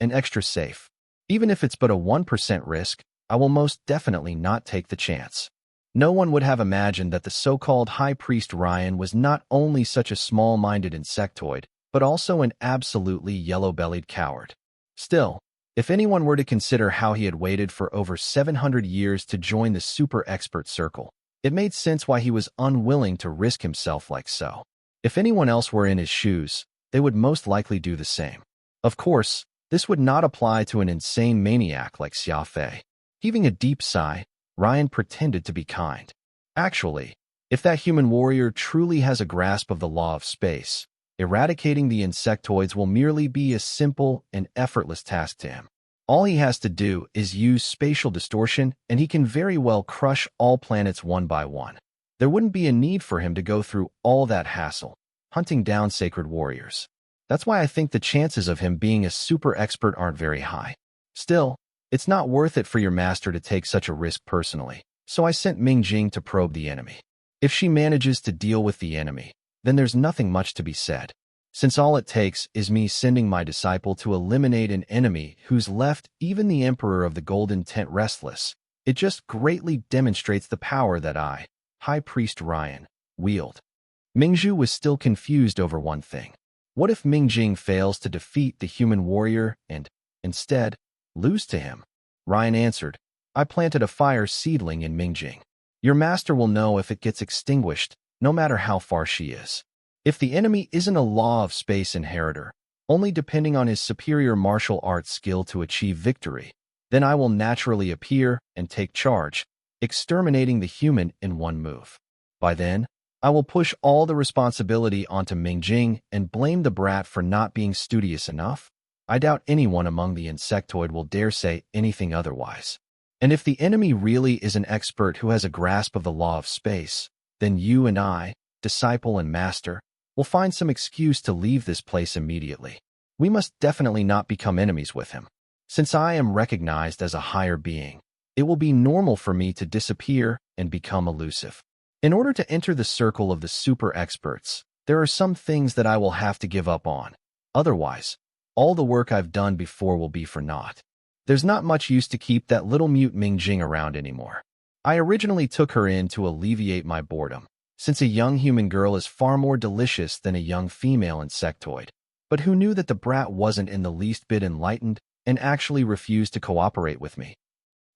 and extra safe. Even if it's but a 1% risk, I will most definitely not take the chance. No one would have imagined that the so-called High Priest Ryan was not only such a small-minded insectoid, but also an absolutely yellow-bellied coward. Still, if anyone were to consider how he had waited for over 700 years to join the super expert circle, it made sense why he was unwilling to risk himself like so. If anyone else were in his shoes, they would most likely do the same. Of course, this would not apply to an insane maniac like Xia Fei. Heaving a deep sigh, Ryan pretended to be kind. Actually, if that human warrior truly has a grasp of the law of space, eradicating the insectoids will merely be a simple and effortless task to him. All he has to do is use spatial distortion, and he can very well crush all planets one by one. There wouldn't be a need for him to go through all that hassle, hunting down sacred warriors. That's why I think the chances of him being a super expert aren't very high. Still, it's not worth it for your master to take such a risk personally, so I sent Mingjing to probe the enemy. If she manages to deal with the enemy, then there's nothing much to be said, since all it takes is me sending my disciple to eliminate an enemy who's left even the Emperor of the Golden Tent restless. It just greatly demonstrates the power that I, High Priest Ryan, wield. Mingzhu was still confused over one thing. What if Mingjing fails to defeat the human warrior and, instead, lose to him? Ryan answered, I planted a fire seedling in Mingjing. Your master will know if it gets extinguished, no matter how far she is. If the enemy isn't a law of space inheritor, only depending on his superior martial arts skill to achieve victory, then I will naturally appear and take charge, exterminating the human in one move. By then, I will push all the responsibility onto Mingjing and blame the brat for not being studious enough. I doubt anyone among the insectoid will dare say anything otherwise. And if the enemy really is an expert who has a grasp of the law of space, then you and I, disciple and master, will find some excuse to leave this place immediately. We must definitely not become enemies with him. Since I am recognized as a higher being, it will be normal for me to disappear and become elusive. In order to enter the circle of the super experts, there are some things that I will have to give up on. Otherwise, all the work I've done before will be for naught. There's not much use to keep that little mute Mingjing around anymore. I originally took her in to alleviate my boredom, since a young human girl is far more delicious than a young female insectoid. But who knew that the brat wasn't in the least bit enlightened and actually refused to cooperate with me?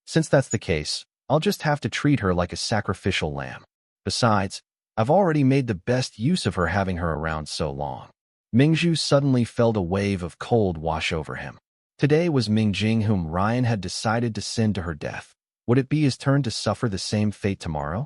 Since that's the case, I'll just have to treat her like a sacrificial lamb. Besides, I've already made the best use of her having her around so long. Mingzhu suddenly felt a wave of cold wash over him. Today was Mingjing whom Ryan had decided to send to her death. Would it be his turn to suffer the same fate tomorrow?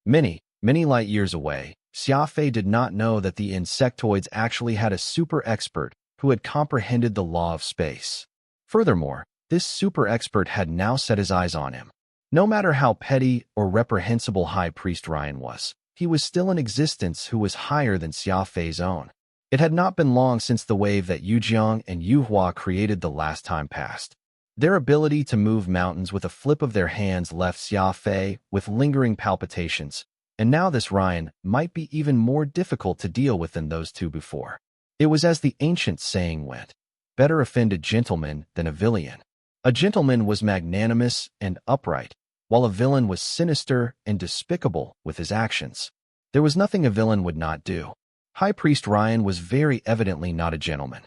Many light years away, Xia Fei did not know that the insectoids actually had a super expert who had comprehended the law of space. Furthermore, this super expert had now set his eyes on him. No matter how petty or reprehensible High Priest Ryan was, he was still in existence who was higher than Xia Fei's own. It had not been long since the wave that Yu Jiang and Yu Hua created the last time passed. Their ability to move mountains with a flip of their hands left Xia Fei with lingering palpitations, and now this Ryan might be even more difficult to deal with than those two before. It was as the ancient saying went, better offend a gentleman than a villain. A gentleman was magnanimous and upright, while a villain was sinister and despicable with his actions. There was nothing a villain would not do. High Priest Ryan was very evidently not a gentleman.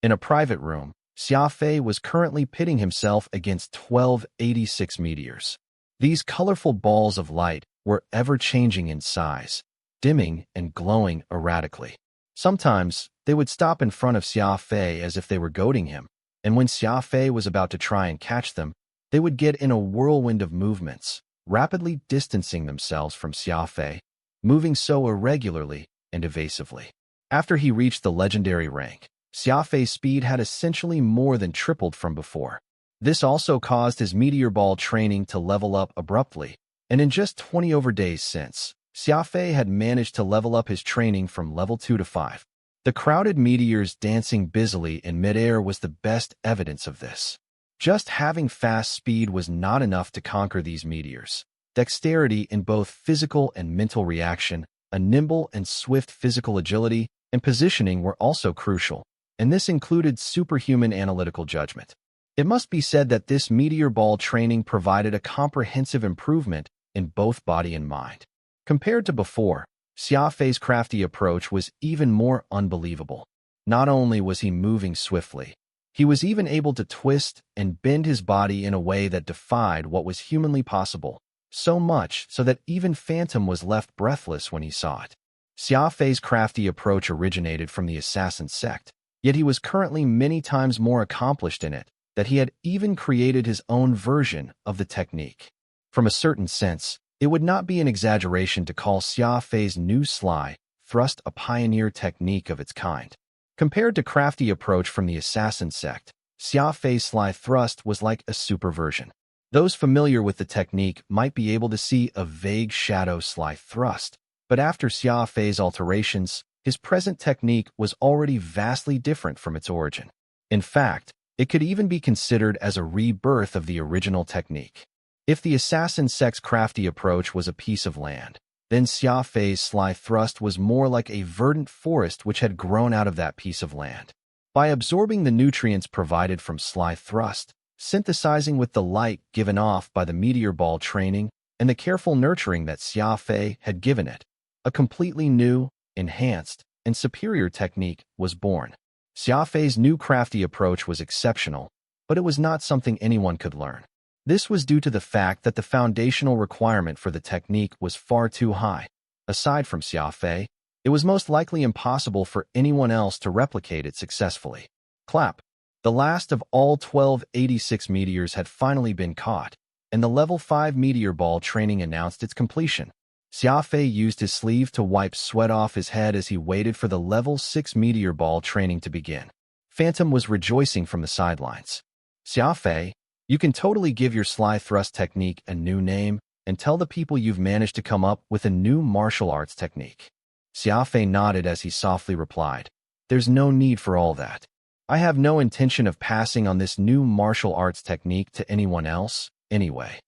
In a private room, Xia Fei was currently pitting himself against 1286 meteors. These colorful balls of light were ever-changing in size, dimming and glowing erratically. Sometimes, they would stop in front of Xia Fei as if they were goading him, and when Xia Fei was about to try and catch them, they would get in a whirlwind of movements, rapidly distancing themselves from Xia Fei, moving so irregularly and evasively. After he reached the legendary rank, Xia Fei's speed had essentially more than tripled from before. This also caused his meteor ball training to level up abruptly, and in just 20 over days since, Xia Fei had managed to level up his training from level 2 to 5. The crowded meteors dancing busily in midair was the best evidence of this. Just having fast speed was not enough to conquer these meteors. Dexterity in both physical and mental reaction, a nimble and swift physical agility, and positioning were also crucial, and this included superhuman analytical judgment. It must be said that this meteor ball training provided a comprehensive improvement in both body and mind. Compared to before, Xia Fei's crafty approach was even more unbelievable. Not only was he moving swiftly, he was even able to twist and bend his body in a way that defied what was humanly possible, so much so that even Phantom was left breathless when he saw it. Xia Fei's crafty approach originated from the assassin sect, yet he was currently many times more accomplished in it, that he had even created his own version of the technique. From a certain sense, It would not be an exaggeration to call Xia Fei's new sly thrust a pioneer technique of its kind. Compared to crafty approach from the assassin sect, Xia Fei's sly thrust was like a super version. Those familiar with the technique might be able to see a vague shadow sly thrust, but after Xia Fei's alterations, his present technique was already vastly different from its origin. In fact, it could even be considered as a rebirth of the original technique. If the assassin sect's crafty approach was a piece of land, then Xia Fei's sly thrust was more like a verdant forest which had grown out of that piece of land. By absorbing the nutrients provided from sly thrust, synthesizing with the light given off by the meteor ball training, and the careful nurturing that Xia Fei had given it, a completely new, enhanced, and superior technique was born. Xia Fei's new crafty approach was exceptional, but it was not something anyone could learn. This was due to the fact that the foundational requirement for the technique was far too high. Aside from Xia Fei, it was most likely impossible for anyone else to replicate it successfully. Clap. The last of all 1286 meteors had finally been caught, and the level 5 meteor ball training announced its completion. Xia Fei used his sleeve to wipe sweat off his head as he waited for the level 6 meteor ball training to begin. Phantom was rejoicing from the sidelines. Xia Fei, you can totally give your sly thrust technique a new name and tell the people you've managed to come up with a new martial arts technique. Xia Fei nodded as he softly replied, "There's no need for all that. I have no intention of passing on this new martial arts technique to anyone else, anyway."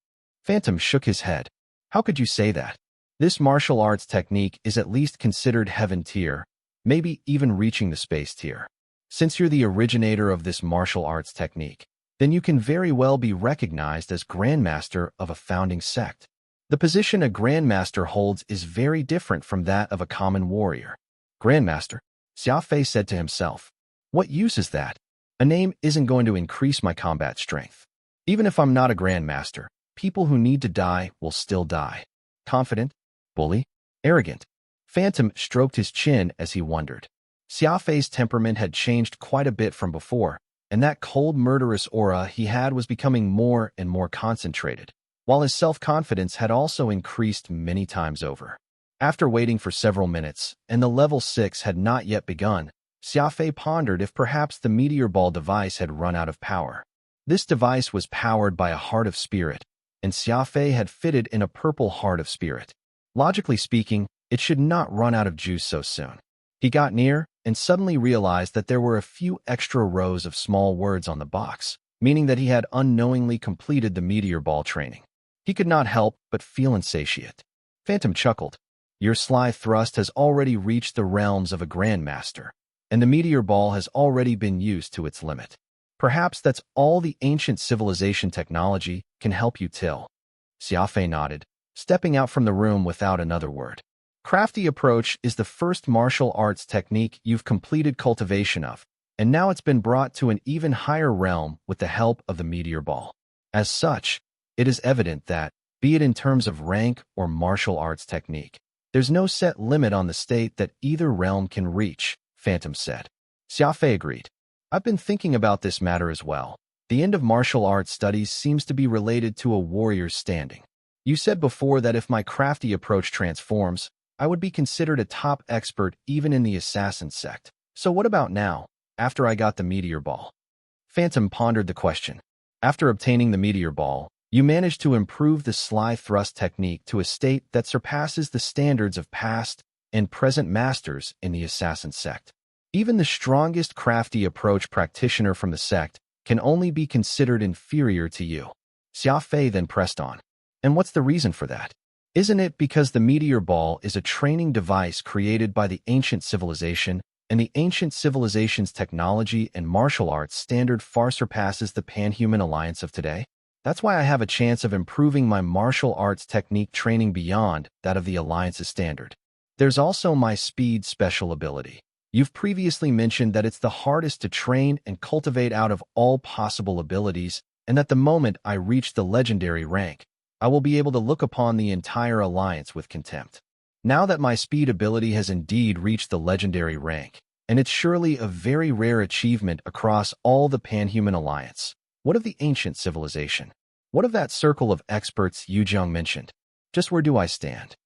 Phantom shook his head. "How could you say that? This martial arts technique is at least considered heaven tier, maybe even reaching the space tier. Since you're the originator of this martial arts technique, then you can very well be recognized as Grandmaster of a founding sect. The position a Grandmaster holds is very different from that of a common warrior." "Grandmaster," Xia Fei said to himself. "What use is that? A name isn't going to increase my combat strength. Even if I'm not a Grandmaster, people who need to die will still die. Confident? Bully? Arrogant?" Phantom stroked his chin as he wondered. Xia Fei's temperament had changed quite a bit from before, and that cold, murderous aura he had was becoming more and more concentrated, while his self-confidence had also increased many times over. After waiting for several minutes, and the level 6 had not yet begun, Xia Fei pondered if perhaps the meteor ball device had run out of power. This device was powered by a heart of spirit, and Xia Fei had fitted in a purple heart of spirit. Logically speaking, it should not run out of juice so soon. He got near and suddenly realized that there were a few extra rows of small words on the box, meaning that he had unknowingly completed the meteor ball training. He could not help but feel insatiate. Phantom chuckled. "Your sly thrust has already reached the realms of a grandmaster, and the meteor ball has already been used to its limit. Perhaps that's all the ancient civilization technology can help you till." Xia Fei nodded, stepping out from the room without another word. Crafty approach is the first martial arts technique you've completed cultivation of, and now it's been brought to an even higher realm with the help of the meteor ball. As such, it is evident that, be it in terms of rank or martial arts technique, there's no set limit on the state that either realm can reach, Phantom said. Xia Fei agreed. "I've been thinking about this matter as well. The end of martial arts studies seems to be related to a warrior's standing. You said before that if my crafty approach transforms, I would be considered a top expert even in the assassin sect. So what about now, after I got the meteor ball?" Phantom pondered the question. "After obtaining the meteor ball, you managed to improve the sly thrust technique to a state that surpasses the standards of past and present masters in the assassin sect. Even the strongest crafty approach practitioner from the sect can only be considered inferior to you." Xia Fei then pressed on. "And what's the reason for that? Isn't it because the meteor ball is a training device created by the ancient civilization, and the ancient civilization's technology and martial arts standard far surpasses the pan-human alliance of today? That's why I have a chance of improving my martial arts technique training beyond that of the alliance's standard. There's also my speed special ability. You've previously mentioned that it's the hardest to train and cultivate out of all possible abilities, and that the moment I reach the legendary rank, I will be able to look upon the entire alliance with contempt. Now that my speed ability has indeed reached the legendary rank, and it's surely a very rare achievement across all the pan-human alliance, what of the ancient civilization? What of that circle of experts Yu Zheng mentioned?" Just where do I stand?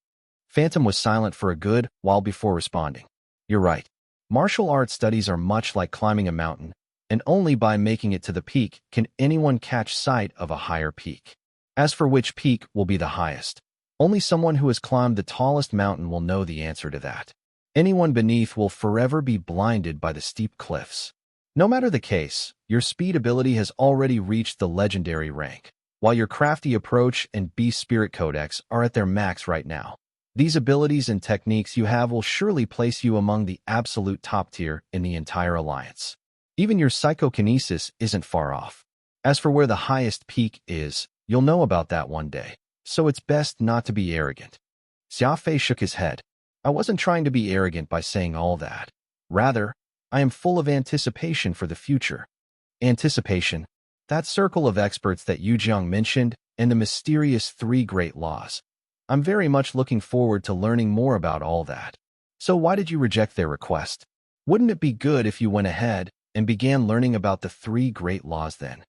Phantom was silent for a good while before responding. You're right. Martial arts studies are much like climbing a mountain, and only by making it to the peak can anyone catch sight of a higher peak. As for which peak will be the highest, only someone who has climbed the tallest mountain will know the answer to that. Anyone beneath will forever be blinded by the steep cliffs. No matter the case, your speed ability has already reached the legendary rank, while your crafty approach and beast spirit codex are at their max right now. These abilities and techniques you have will surely place you among the absolute top tier in the entire alliance. Even your psychokinesis isn't far off. As for where the highest peak is, you'll know about that one day, so it's best not to be arrogant. Xia Fei shook his head. I wasn't trying to be arrogant by saying all that. Rather, I am full of anticipation for the future. Anticipation, that circle of experts that Yu Jiang mentioned, and the mysterious 3 great laws. I'm very much looking forward to learning more about all that. So why did you reject their request? Wouldn't it be good if you went ahead and began learning about the 3 great laws then?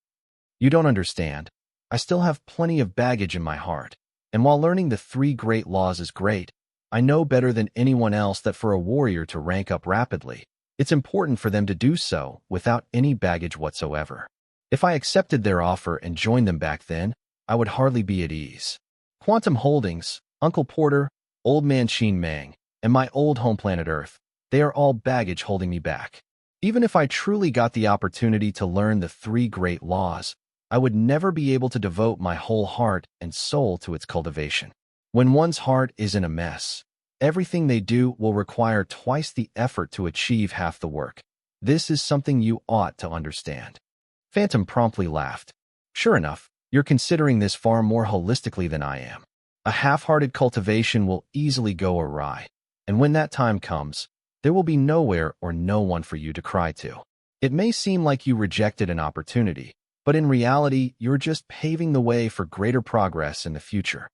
You don't understand. I still have plenty of baggage in my heart, and while learning the 3 great laws is great, I know better than anyone else that for a warrior to rank up rapidly, it's important for them to do so without any baggage whatsoever. If I accepted their offer and joined them back then, I would hardly be at ease. Quantum Holdings, Uncle Porter, Old Man Sheen Mang, and my old home planet Earth, they are all baggage holding me back. Even if I truly got the opportunity to learn the 3 great laws, I would never be able to devote my whole heart and soul to its cultivation. When one's heart is in a mess, everything they do will require twice the effort to achieve half the work. This is something you ought to understand. Phantom promptly laughed. Sure enough, you're considering this far more holistically than I am. A half-hearted cultivation will easily go awry, and when that time comes, there will be nowhere or no one for you to cry to. It may seem like you rejected an opportunity, but in reality, you're just paving the way for greater progress in the future.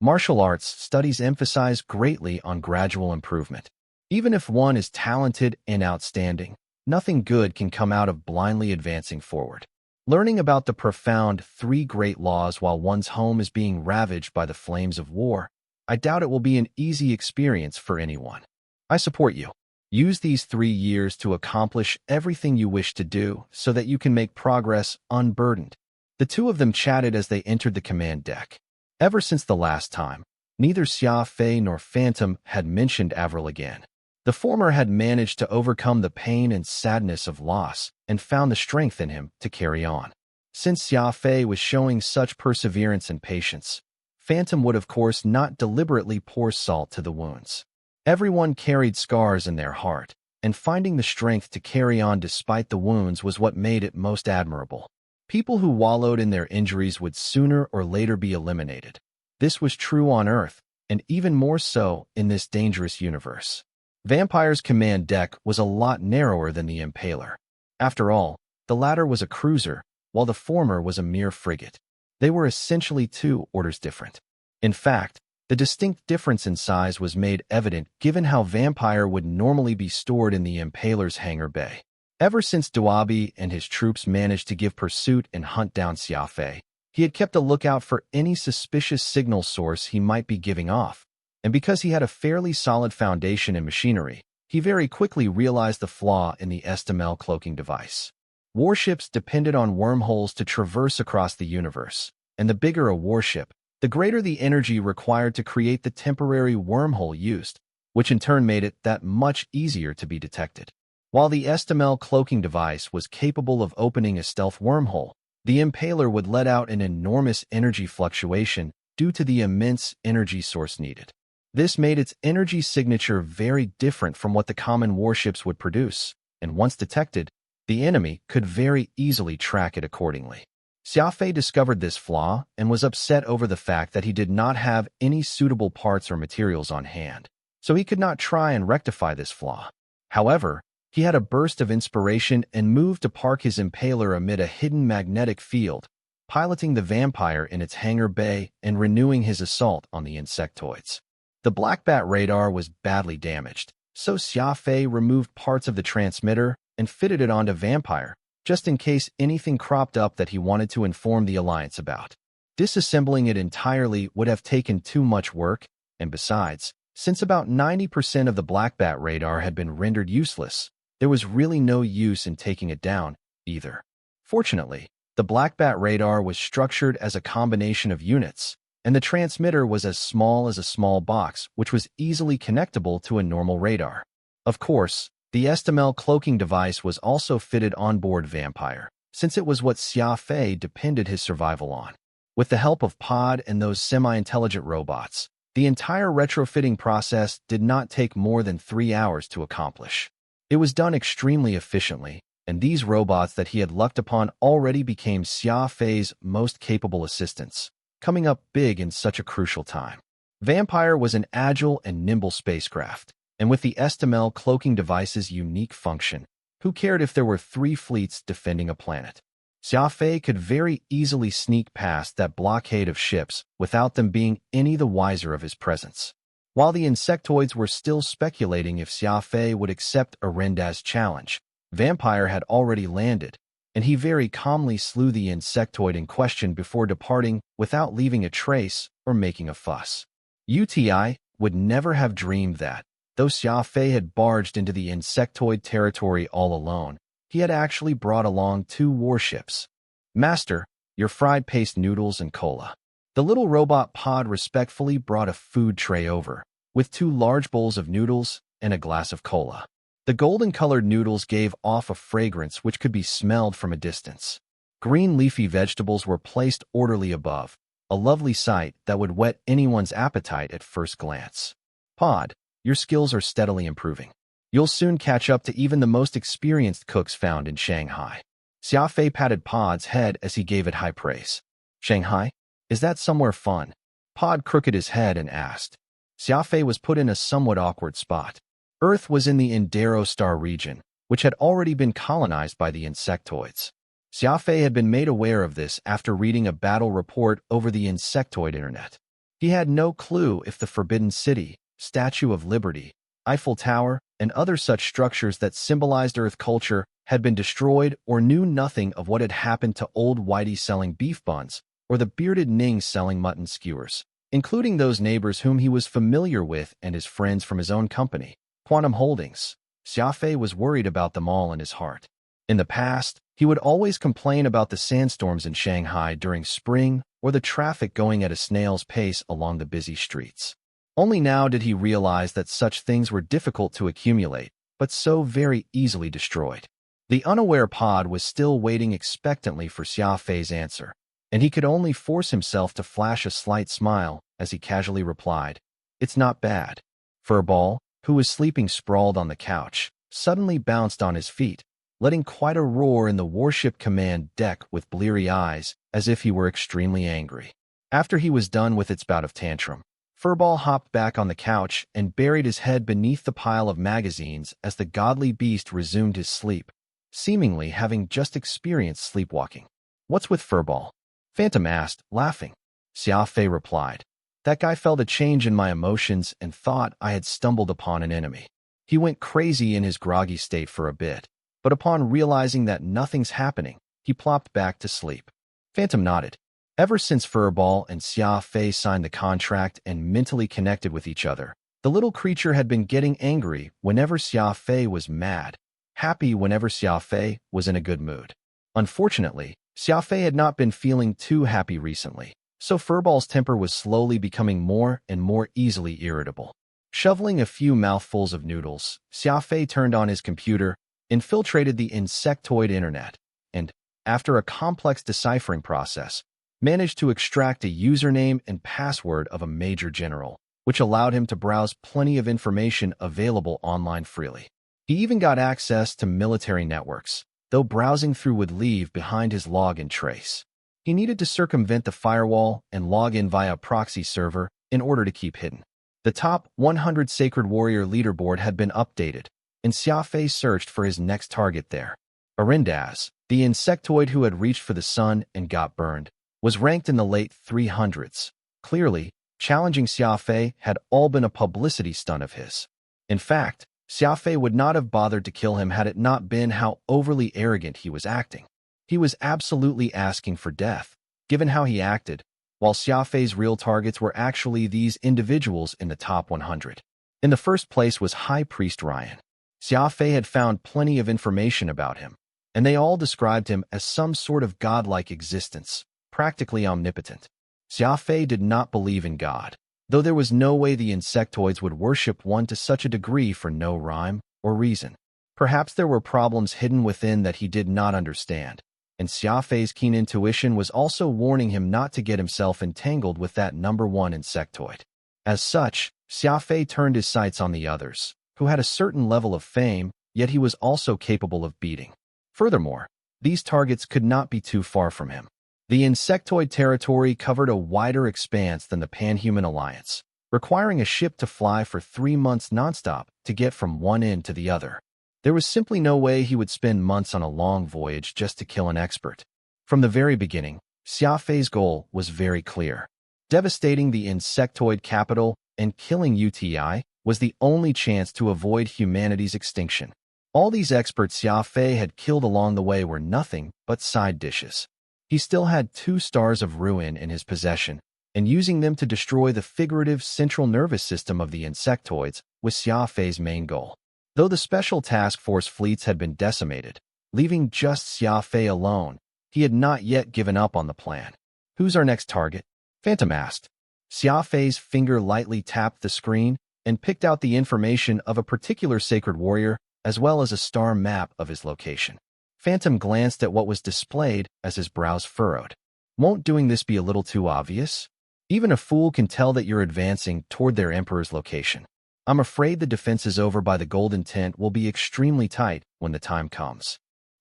Martial arts studies emphasize greatly on gradual improvement. Even if one is talented and outstanding, nothing good can come out of blindly advancing forward. Learning about the profound 3 great laws while one's home is being ravaged by the flames of war, I doubt it will be an easy experience for anyone. I support you. Use these 3 years to accomplish everything you wish to do so that you can make progress unburdened. The 2 of them chatted as they entered the command deck. Ever since the last time, neither Xia Fei nor Phantom had mentioned Avril again. The former had managed to overcome the pain and sadness of loss and found the strength in him to carry on. Since Xia Fei was showing such perseverance and patience, Phantom would of course not deliberately pour salt to the wounds. Everyone carried scars in their heart, and finding the strength to carry on despite the wounds was what made it most admirable. People who wallowed in their injuries would sooner or later be eliminated. This was true on Earth, and even more so in this dangerous universe. Vampire's command deck was a lot narrower than the Impaler. After all, the latter was a cruiser, while the former was a mere frigate. They were essentially 2 orders different. In fact, the distinct difference in size was made evident given how Vampire would normally be stored in the Impaler's hangar bay. Ever since Duabi and his troops managed to give pursuit and hunt down Xia Fei, he had kept a lookout for any suspicious signal source he might be giving off, and because he had a fairly solid foundation in machinery, he very quickly realized the flaw in the STML cloaking device. Warships depended on wormholes to traverse across the universe, and the bigger a warship, the greater the energy required to create the temporary wormhole used, which in turn made it that much easier to be detected. While the STML cloaking device was capable of opening a stealth wormhole, the Impaler would let out an enormous energy fluctuation due to the immense energy source needed. This made its energy signature very different from what the common warships would produce, and once detected, the enemy could very easily track it accordingly. Xia Fei discovered this flaw and was upset over the fact that he did not have any suitable parts or materials on hand, so he could not try and rectify this flaw. However, he had a burst of inspiration and moved to park his Impaler amid a hidden magnetic field, piloting the Vampire in its hangar bay and renewing his assault on the insectoids. The Black Bat radar was badly damaged, so Xia Fei removed parts of the transmitter and fitted it onto Vampire, just in case anything cropped up that he wanted to inform the Alliance about. Disassembling it entirely would have taken too much work, and besides, since about 90% of the black bat radar had been rendered useless, there was really no use in taking it down, either. Fortunately, the black bat radar was structured as a combination of units, and the transmitter was as small as a small box, which was easily connectable to a normal radar. Of course, the STML cloaking device was also fitted on board Vampire, since it was what Xia Fei depended his survival on. With the help of Pod and those semi-intelligent robots, the entire retrofitting process did not take more than 3 hours to accomplish. It was done extremely efficiently, and these robots that he had lucked upon already became Xia Fei's most capable assistants, coming up big in such a crucial time. Vampire was an agile and nimble spacecraft, and with the STML cloaking device's unique function, who cared if there were 3 fleets defending a planet? Xia Fei could very easily sneak past that blockade of ships without them being any the wiser of his presence. While the insectoids were still speculating if Xia Fei would accept Arenda's challenge, Vampire had already landed, and he very calmly slew the insectoid in question before departing without leaving a trace or making a fuss. UTI would never have dreamed that, though Xia Fei had barged into the insectoid territory all alone, he had actually brought along 2 warships. Master, your fried paste noodles and cola. The little robot Pod respectfully brought a food tray over, with 2 large bowls of noodles and a glass of cola. The golden-colored noodles gave off a fragrance which could be smelled from a distance. Green leafy vegetables were placed orderly above, a lovely sight that would whet anyone's appetite at first glance. Pod, your skills are steadily improving. You'll soon catch up to even the most experienced cooks found in Shanghai. Xia Fei patted Pod's head as he gave it high praise. Shanghai? Is that somewhere fun? Pod crooked his head and asked. Xia Fei was put in a somewhat awkward spot. Earth was in the Indero star region, which had already been colonized by the insectoids. Xia Fei had been made aware of this after reading a battle report over the insectoid internet. He had no clue if the Forbidden City, Statue of Liberty, Eiffel Tower, and other such structures that symbolized Earth culture had been destroyed or knew nothing of what had happened to old Whitey selling beef buns or the bearded Ning selling mutton skewers, including those neighbors whom he was familiar with and his friends from his own company, Quantum Holdings. Xia Fei was worried about them all in his heart. In the past, he would always complain about the sandstorms in Shanghai during spring or the traffic going at a snail's pace along the busy streets. Only now did he realize that such things were difficult to accumulate, but so very easily destroyed. The unaware Pod was still waiting expectantly for Xia Fei's answer, and he could only force himself to flash a slight smile as he casually replied, "It's not bad." Furball, who was sleeping sprawled on the couch, suddenly bounced on his feet, letting quite a roar in the warship command deck with bleary eyes, as if he were extremely angry. After he was done with its bout of tantrum, Furball hopped back on the couch and buried his head beneath the pile of magazines as the godly beast resumed his sleep, seemingly having just experienced sleepwalking. "What's with Furball?" Phantom asked, laughing. Xia Fei replied, "That guy felt a change in my emotions and thought I had stumbled upon an enemy. He went crazy in his groggy state for a bit, but upon realizing that nothing's happening, he plopped back to sleep." Phantom nodded. Ever since Furball and Xia Fei signed the contract and mentally connected with each other, the little creature had been getting angry whenever Xia Fei was mad, happy whenever Xia Fei was in a good mood. Unfortunately, Xia Fei had not been feeling too happy recently, so Furball's temper was slowly becoming more and more easily irritable. Shoveling a few mouthfuls of noodles, Xia Fei turned on his computer, infiltrated the insectoid internet, and, after a complex deciphering process, managed to extract a username and password of a major general, which allowed him to browse plenty of information available online freely. He even got access to military networks, though browsing through would leave behind his login trace. He needed to circumvent the firewall and log in via a proxy server in order to keep hidden. The top 100 Sacred Warrior leaderboard had been updated, and Xia Fei searched for his next target there. Arendaz, the insectoid who had reached for the sun and got burned, was ranked in the late 300s. Clearly, challenging Xia Fei had all been a publicity stunt of his. In fact, Xia Fei would not have bothered to kill him had it not been how overly arrogant he was acting. He was absolutely asking for death, given how he acted, while Xia Fei's real targets were actually these individuals in the top 100. In the first place was High Priest Ryan. Xia Fei had found plenty of information about him, and they all described him as some sort of godlike existence, practically omnipotent. Xia Fei did not believe in God, though there was no way the insectoids would worship one to such a degree for no rhyme or reason. Perhaps there were problems hidden within that he did not understand, and Xia Fei's keen intuition was also warning him not to get himself entangled with that number one insectoid. As such, Xia Fei turned his sights on the others, who had a certain level of fame, yet he was also capable of beating. Furthermore, these targets could not be too far from him. The insectoid territory covered a wider expanse than the Pan-Human Alliance, requiring a ship to fly for 3 months nonstop to get from one end to the other. There was simply no way he would spend months on a long voyage just to kill an expert. From the very beginning, Xia Fei's goal was very clear. Devastating the insectoid capital and killing UTI was the only chance to avoid humanity's extinction. All these experts Xia Fei had killed along the way were nothing but side dishes. He still had 2 stars of ruin in his possession, and using them to destroy the figurative central nervous system of the insectoids was Xia Fei's main goal. Though the Special Task Force fleets had been decimated, leaving just Xia Fei alone, he had not yet given up on the plan. "Who's our next target?" Phantom asked. Xia Fei's finger lightly tapped the screen and picked out the information of a particular sacred warrior as well as a star map of his location. Phantom glanced at what was displayed as his brows furrowed. "Won't doing this be a little too obvious? Even a fool can tell that you're advancing toward their emperor's location. I'm afraid the defenses over by the Golden Tent will be extremely tight when the time comes."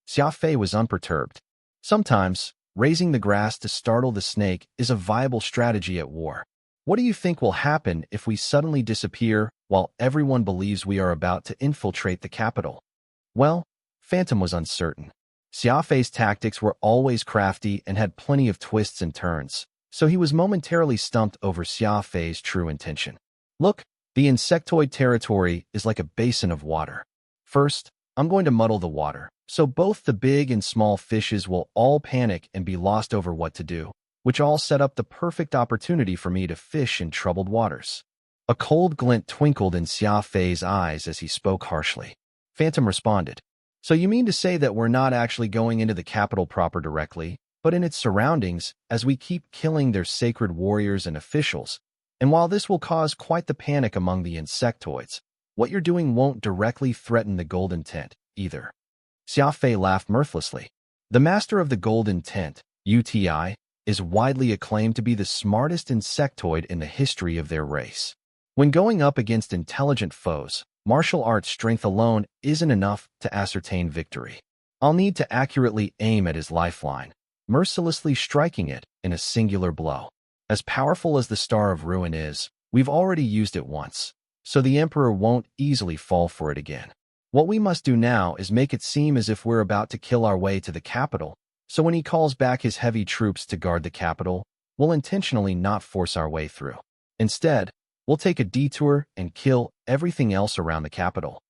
Xia Fei was unperturbed. Sometimes, raising the grass to startle the snake is a viable strategy at war. What do you think will happen if we suddenly disappear while everyone believes we are about to infiltrate the capital? Well, Phantom was uncertain. Xia Fei's tactics were always crafty and had plenty of twists and turns, so he was momentarily stumped over Xia Fei's true intention. "Look, the insectoid territory is like a basin of water. First, I'm going to muddle the water, so both the big and small fishes will all panic and be lost over what to do, which all set up the perfect opportunity for me to fish in troubled waters." A cold glint twinkled in Xia Fei's eyes as he spoke harshly. Phantom responded, "So you mean to say that we're not actually going into the capital proper directly, but in its surroundings as we keep killing their sacred warriors and officials? And while this will cause quite the panic among the insectoids, what you're doing won't directly threaten the Golden Tent, either." Xia Fei laughed mirthlessly. The master of the Golden Tent, UTI, is widely acclaimed to be the smartest insectoid in the history of their race. When going up against intelligent foes, martial arts strength alone isn't enough to ascertain victory. I'll need to accurately aim at his lifeline, mercilessly striking it in a singular blow. As powerful as the Star of Ruin is, we've already used it once, so the Emperor won't easily fall for it again. What we must do now is make it seem as if we're about to kill our way to the capital, so when he calls back his heavy troops to guard the capital, we'll intentionally not force our way through. Instead, we'll take a detour and kill everything else around the capital.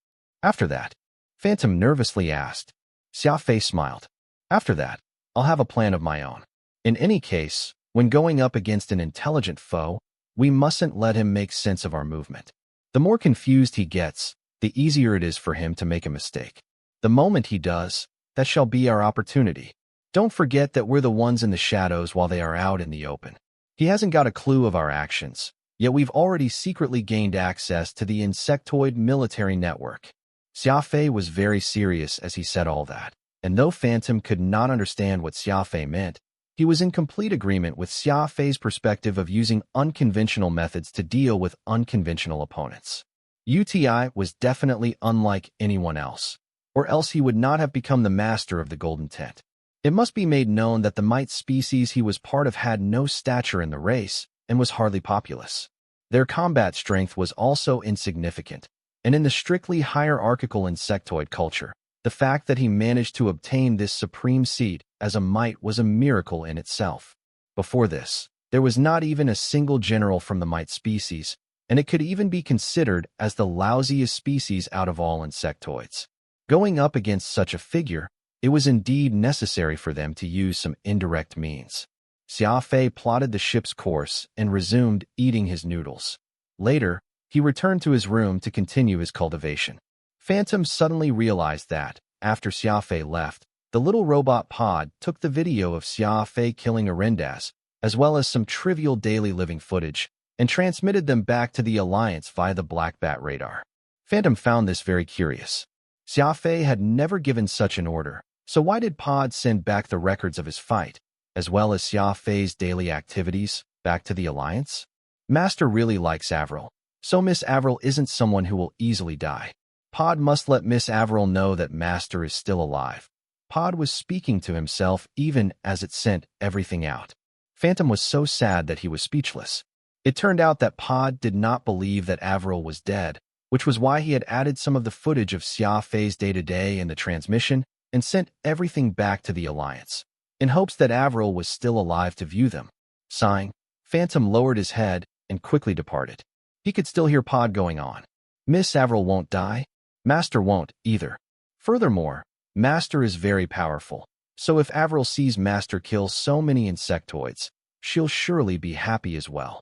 After that, Phantom nervously asked. Xia Fei smiled. After that, I'll have a plan of my own. In any case, when going up against an intelligent foe, we mustn't let him make sense of our movement. The more confused he gets, the easier it is for him to make a mistake. The moment he does, that shall be our opportunity. Don't forget that we're the ones in the shadows while they are out in the open. He hasn't got a clue of our actions, yet we've already secretly gained access to the insectoid military network. Xia Fei was very serious as he said all that, and though Phantom could not understand what Xia Fei meant, he was in complete agreement with Xia Fei's perspective of using unconventional methods to deal with unconventional opponents. UTI was definitely unlike anyone else, or else he would not have become the master of the Golden Tent. It must be made known that the mite species he was part of had no stature in the race and was hardly populous. Their combat strength was also insignificant, and in the strictly hierarchical insectoid culture, the fact that he managed to obtain this supreme seat as a mite was a miracle in itself. Before this, there was not even a single general from the mite species, and it could even be considered as the lousiest species out of all insectoids. Going up against such a figure, it was indeed necessary for them to use some indirect means. Xia Fei plotted the ship's course and resumed eating his noodles. Later, he returned to his room to continue his cultivation. Phantom suddenly realized that, after Xia Fei left, the little robot pod took the video of Xia Fei killing Arendas, as well as some trivial daily living footage, and transmitted them back to the Alliance via the Black Bat radar. Phantom found this very curious. Xia Fei had never given such an order, so why did Pod send back the records of his fight, as well as Xia Fei's daily activities, back to the Alliance? Master really likes Avril, so Miss Avril isn't someone who will easily die. Pod must let Miss Avril know that Master is still alive. Pod was speaking to himself even as it sent everything out. Phantom was so sad that he was speechless. It turned out that Pod did not believe that Avril was dead, which was why he had added some of the footage of Xia Fei's day-to-day in the transmission and sent everything back to the Alliance, in hopes that Avril was still alive to view them. Sighing, Phantom lowered his head and quickly departed. He could still hear Pod going on. Miss Avril won't die. Master won't, either. Furthermore, Master is very powerful, so if Avril sees Master kill so many insectoids, she'll surely be happy as well.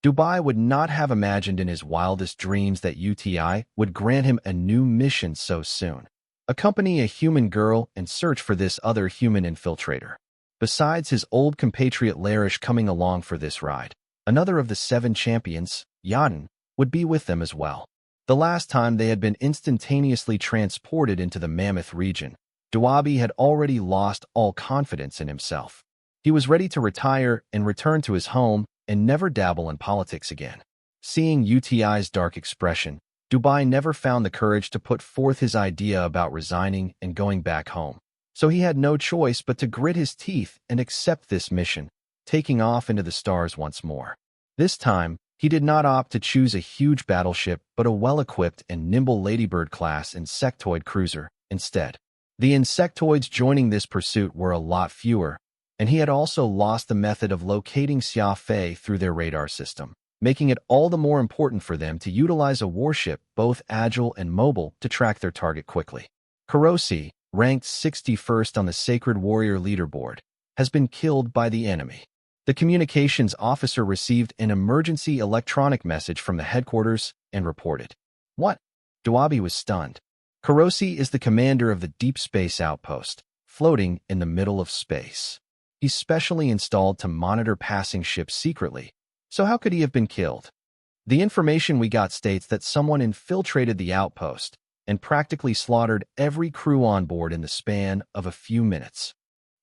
Dubai would not have imagined in his wildest dreams that UTI would grant him a new mission so soon. Accompany a human girl and search for this other human infiltrator. Besides his old compatriot Larish coming along for this ride, another of the 7 champions, Yaden, would be with them as well. The last time they had been instantaneously transported into the Mammoth region, Duabi had already lost all confidence in himself. He was ready to retire and return to his home and never dabble in politics again. Seeing UTI's dark expression, Dubai never found the courage to put forth his idea about resigning and going back home. So he had no choice but to grit his teeth and accept this mission, taking off into the stars once more. This time, he did not opt to choose a huge battleship but a well-equipped and nimble Ladybird-class insectoid cruiser instead. The insectoids joining this pursuit were a lot fewer, and he had also lost the method of locating Xia Fei through their radar system, making it all the more important for them to utilize a warship both agile and mobile to track their target quickly. Kurosi, ranked 61st on the Sacred Warrior leaderboard, has been killed by the enemy. The communications officer received an emergency electronic message from the headquarters and reported. What? Duabi was stunned. Kurosi is the commander of the Deep Space Outpost, floating in the middle of space. He's specially installed to monitor passing ships secretly, so how could he have been killed? The information we got states that someone infiltrated the outpost and practically slaughtered every crew on board in the span of a few minutes.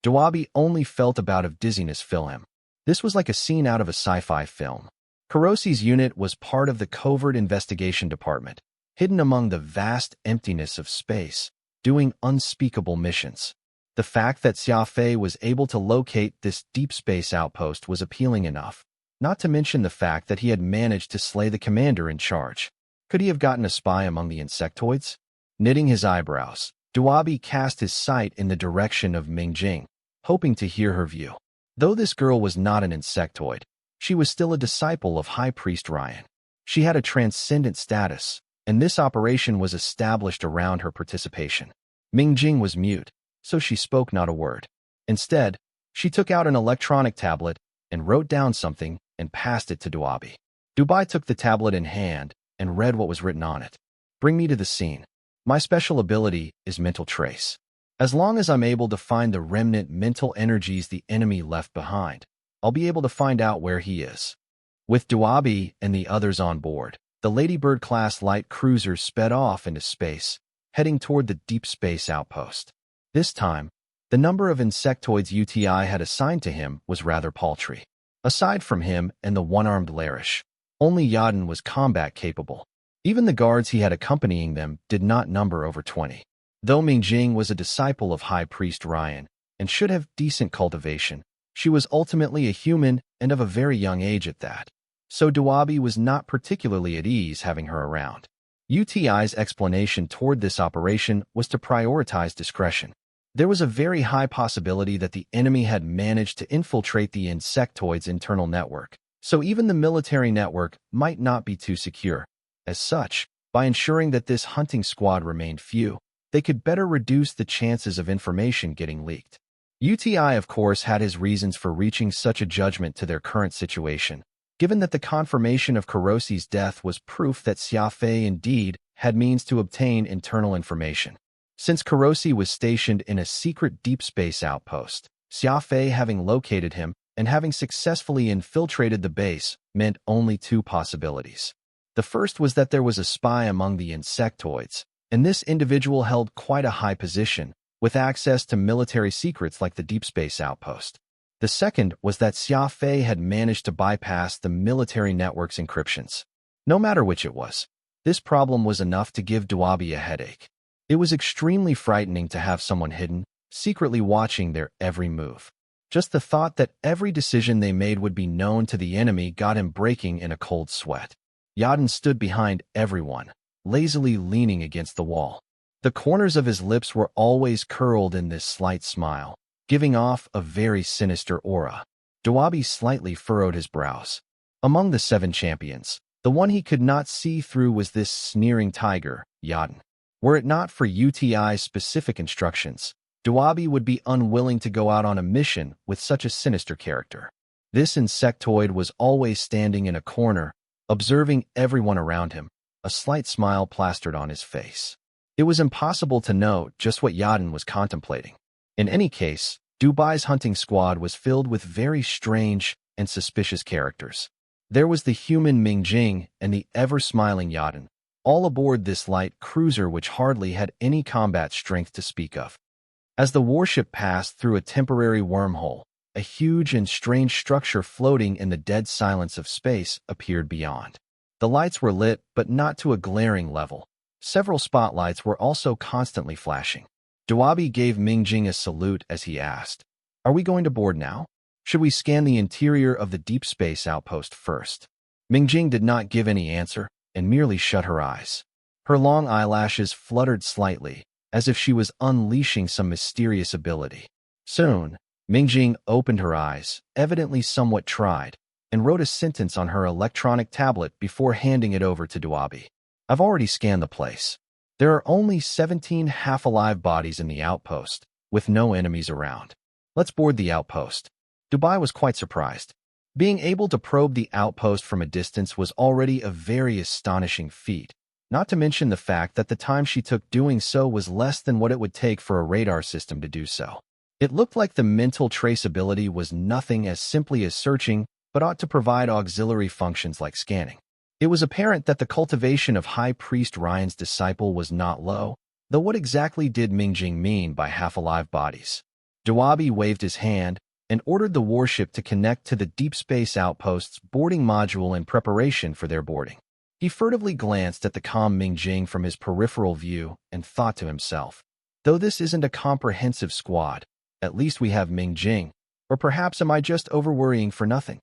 Duabi only felt a bout of dizziness fill him. This was like a scene out of a sci-fi film. Kurosi's unit was part of the Covert Investigation Department, hidden among the vast emptiness of space, doing unspeakable missions. The fact that Xia Fei was able to locate this deep space outpost was appealing enough, not to mention the fact that he had managed to slay the commander in charge. Could he have gotten a spy among the insectoids? Knitting his eyebrows, Duabi cast his sight in the direction of Mingjing, hoping to hear her view. Though this girl was not an insectoid, she was still a disciple of High Priest Ryan. She had a transcendent status, and this operation was established around her participation. Mingjing was mute, so she spoke not a word. Instead, she took out an electronic tablet and wrote down something and passed it to Duabi. Dubai took the tablet in hand and read what was written on it. Bring me to the scene. My special ability is mental trace. As long as I'm able to find the remnant mental energies the enemy left behind, I'll be able to find out where he is. With Duabi and the others on board, the Ladybird-class light cruiser sped off into space, heading toward the Deep Space Outpost. This time, the number of insectoids UTI had assigned to him was rather paltry. Aside from him and the one-armed Larish, only Yaden was combat-capable. Even the guards he had accompanying them did not number over 20. Though Mingjing was a disciple of High Priest Ryan and should have decent cultivation, she was ultimately a human and of a very young age at that. So Duabi was not particularly at ease having her around. UTI's explanation toward this operation was to prioritize discretion. There was a very high possibility that the enemy had managed to infiltrate the insectoid's internal network, so even the military network might not be too secure. As such, by ensuring that this hunting squad remained few, they could better reduce the chances of information getting leaked. UTI, of course, had his reasons for reaching such a judgment to their current situation, given that the confirmation of Kurosi's death was proof that Xia Fei indeed had means to obtain internal information. Since Kurosi was stationed in a secret deep space outpost, Xia Fei having located him and having successfully infiltrated the base meant only two possibilities. The first was that there was a spy among the insectoids, and this individual held quite a high position, with access to military secrets like the deep space outpost. The second was that Xia Fei had managed to bypass the military network's encryptions. No matter which it was, this problem was enough to give Duabi a headache. It was extremely frightening to have someone hidden, secretly watching their every move. Just the thought that every decision they made would be known to the enemy got him breaking in a cold sweat. Yaden stood behind everyone, lazily leaning against the wall. The corners of his lips were always curled in this slight smile, giving off a very sinister aura. Duabi slightly furrowed his brows. Among the 7 champions, the one he could not see through was this sneering tiger, Yaden. Were it not for UTI's specific instructions, Duabi would be unwilling to go out on a mission with such a sinister character. This insectoid was always standing in a corner, observing everyone around him, a slight smile plastered on his face. It was impossible to know just what Yaden was contemplating. In any case, Dubai's hunting squad was filled with very strange and suspicious characters. There was the human Mingjing and the ever-smiling Yaden, all aboard this light cruiser which hardly had any combat strength to speak of. As the warship passed through a temporary wormhole, a huge and strange structure floating in the dead silence of space appeared beyond. The lights were lit, but not to a glaring level. Several spotlights were also constantly flashing. Duabi gave Mingjing a salute as he asked, "Are we going to board now? Should we scan the interior of the deep space outpost first?" Mingjing did not give any answer and merely shut her eyes. Her long eyelashes fluttered slightly, as if she was unleashing some mysterious ability. Soon, Mingjing opened her eyes, evidently somewhat tried, and wrote a sentence on her electronic tablet before handing it over to Duabi. "I've already scanned the place. There are only 17 half-alive bodies in the outpost, with no enemies around. Let's board the outpost." Dubai was quite surprised. Being able to probe the outpost from a distance was already a very astonishing feat, not to mention the fact that the time she took doing so was less than what it would take for a radar system to do so. It looked like the mental traceability was nothing as simply as searching, but ought to provide auxiliary functions like scanning. It was apparent that the cultivation of High Priest Ryan's disciple was not low, though what exactly did Mingjing mean by half-alive bodies? Duabi waved his hand and ordered the warship to connect to the Deep Space Outpost's boarding module in preparation for their boarding. He furtively glanced at the calm Mingjing from his peripheral view and thought to himself, "Though this isn't a comprehensive squad, at least we have Mingjing, or perhaps am I just over-worrying for nothing?"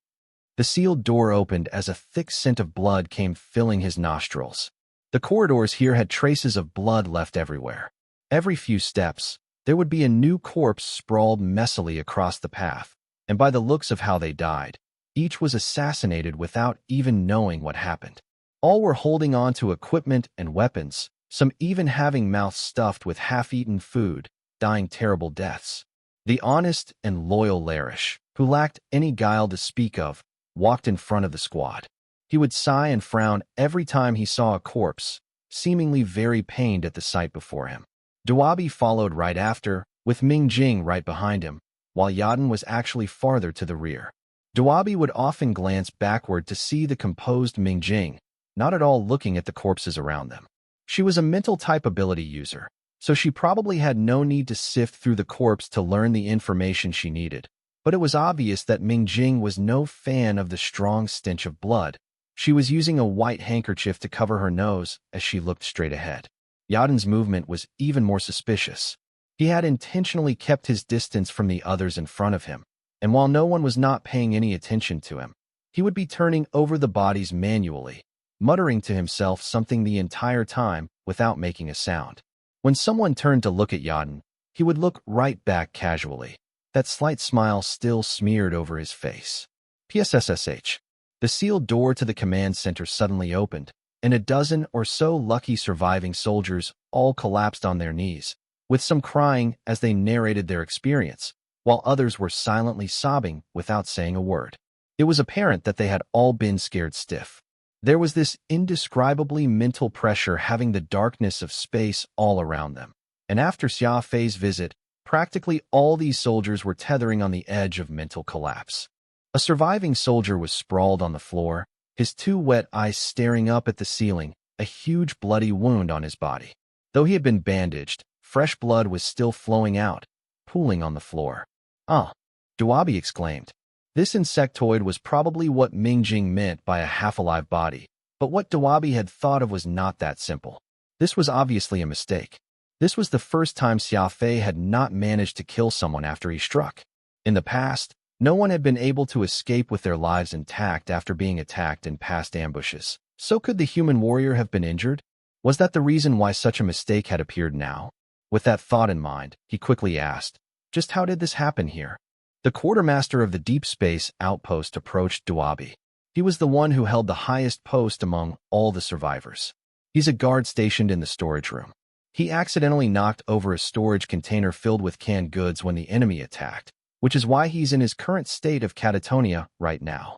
The sealed door opened as a thick scent of blood came filling his nostrils. The corridors here had traces of blood left everywhere. Every few steps, there would be a new corpse sprawled messily across the path, and by the looks of how they died, each was assassinated without even knowing what happened. All were holding on to equipment and weapons, some even having mouths stuffed with half-eaten food, dying terrible deaths. The honest and loyal Larish, who lacked any guile to speak of, walked in front of the squad. He would sigh and frown every time he saw a corpse, seemingly very pained at the sight before him. Duabi followed right after, with Mingjing right behind him, while Yaden was actually farther to the rear. Duabi would often glance backward to see the composed Mingjing, not at all looking at the corpses around them. She was a mental type ability user, so she probably had no need to sift through the corpse to learn the information she needed. But it was obvious that Mingjing was no fan of the strong stench of blood. She was using a white handkerchief to cover her nose as she looked straight ahead. Yaden's movement was even more suspicious. He had intentionally kept his distance from the others in front of him, and while no one was not paying any attention to him, he would be turning over the bodies manually, muttering to himself something the entire time without making a sound. When someone turned to look at Yaden, he would look right back casually, that slight smile still smeared over his face. PSSSH. The sealed door to the command center suddenly opened, and a dozen or so lucky surviving soldiers all collapsed on their knees, with some crying as they narrated their experience. while others were silently sobbing without saying a word. It was apparent that they had all been scared stiff. There was this indescribably mental pressure having the darkness of space all around them. And after Xia Fei's visit, practically all these soldiers were tethering on the edge of mental collapse. A surviving soldier was sprawled on the floor, his two wet eyes staring up at the ceiling, a huge bloody wound on his body. Though he had been bandaged, fresh blood was still flowing out, pooling on the floor. "Ah!" Duabi exclaimed. This insectoid was probably what Mingjing meant by a half-alive body, but what Duabi had thought of was not that simple. This was obviously a mistake. This was the first time Xia Fei had not managed to kill someone after he struck. In the past, no one had been able to escape with their lives intact after being attacked in past ambushes. So could the human warrior have been injured? Was that the reason why such a mistake had appeared now? With that thought in mind, he quickly asked, "Just how did this happen here?" The quartermaster of the deep space outpost approached Duabi. He was the one who held the highest post among all the survivors. He's a guard stationed in the storage room. He accidentally knocked over a storage container filled with canned goods when the enemy attacked, which is why he's in his current state of catatonia right now.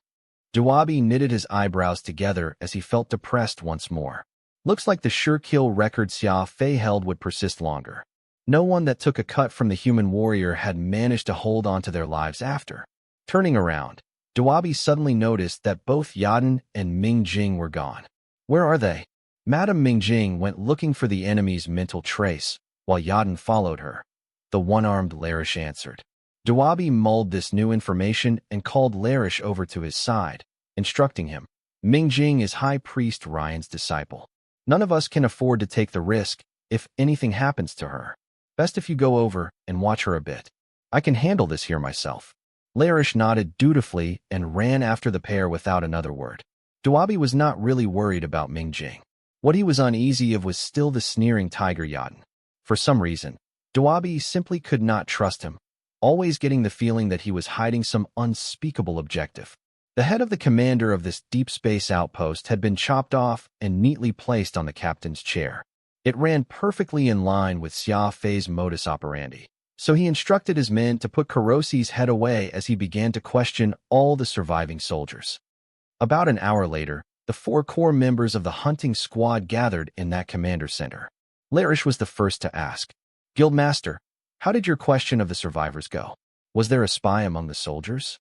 Duabi knitted his eyebrows together as he felt depressed once more. Looks like the sure kill record Xia Fei held would persist longer. No one that took a cut from the human warrior had managed to hold on to their lives after. Turning around, Duabi suddenly noticed that both Yaden and Mingjing were gone. Where are they? Madame Mingjing went looking for the enemy's mental trace, while Yaden followed her. The one-armed Larish answered. Duabi mulled this new information and called Larish over to his side, instructing him. Mingjing is High Priest Ryan's disciple. None of us can afford to take the risk if anything happens to her. Best if you go over and watch her a bit. I can handle this here myself. Larish nodded dutifully and ran after the pair without another word. Duabi was not really worried about Mingjing. What he was uneasy of was still the sneering tiger Yaden. For some reason, Duabi simply could not trust him, always getting the feeling that he was hiding some unspeakable objective. The head of the commander of this deep space outpost had been chopped off and neatly placed on the captain's chair. It ran perfectly in line with Xia Fei's modus operandi, so he instructed his men to put Kurosi's head away as he began to question all the surviving soldiers. About an hour later, the 4 core members of the hunting squad gathered in that commander center. Larish was the first to ask, "Guildmaster, how did your question of the survivors go? Was there a spy among the soldiers?"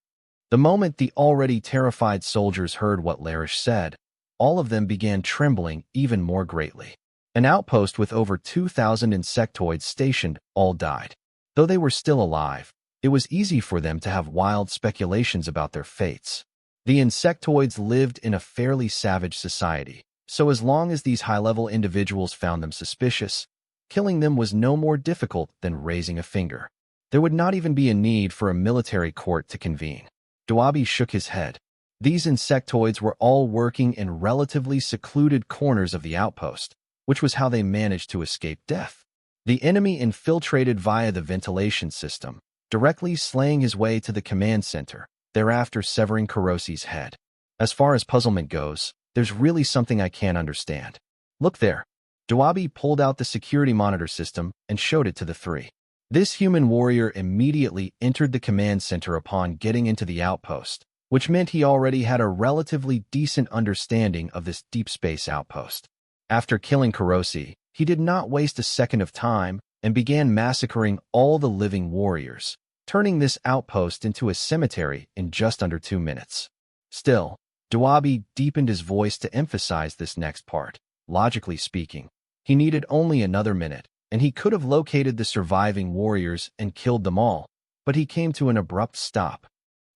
The moment the already terrified soldiers heard what Larish said, all of them began trembling even more greatly. An outpost with over 2,000 insectoids stationed all died. Though they were still alive, it was easy for them to have wild speculations about their fates. The insectoids lived in a fairly savage society, so as long as these high-level individuals found them suspicious, killing them was no more difficult than raising a finger. There would not even be a need for a military court to convene. Duabi shook his head. These insectoids were all working in relatively secluded corners of the outpost, which was how they managed to escape death. The enemy infiltrated via the ventilation system, directly slaying his way to the command center, thereafter severing Kurosi's head. As far as puzzlement goes, there's really something I can't understand. Look there. Duabi pulled out the security monitor system and showed it to the 3. This human warrior immediately entered the command center upon getting into the outpost, which meant he already had a relatively decent understanding of this deep space outpost. After killing Kurosi, he did not waste a second of time and began massacring all the living warriors, turning this outpost into a cemetery in just under 2 minutes. Still, Duabi deepened his voice to emphasize this next part. Logically speaking, he needed only another minute, and he could have located the surviving warriors and killed them all, but he came to an abrupt stop.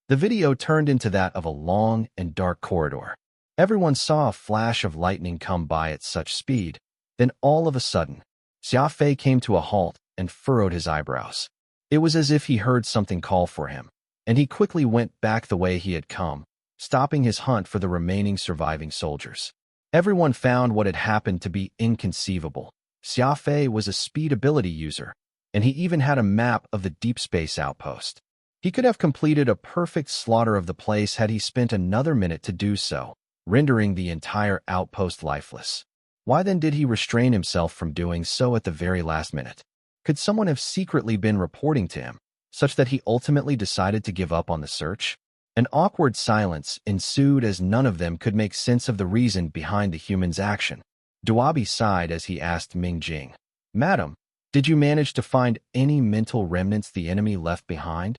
The video turned into that of a long and dark corridor. Everyone saw a flash of lightning come by at such speed. Then all of a sudden, Xia Fei came to a halt and furrowed his eyebrows. It was as if he heard something call for him, and he quickly went back the way he had come, stopping his hunt for the remaining surviving soldiers. Everyone found what had happened to be inconceivable. Xia Fei was a speed ability user, and he even had a map of the deep space outpost. He could have completed a perfect slaughter of the place had he spent another minute to do so, rendering the entire outpost lifeless. Why then did he restrain himself from doing so at the very last minute? Could someone have secretly been reporting to him, such that he ultimately decided to give up on the search? An awkward silence ensued as none of them could make sense of the reason behind the human's action. Duabi sighed as he asked Ming Jing, "Madam, did you manage to find any mental remnants the enemy left behind?"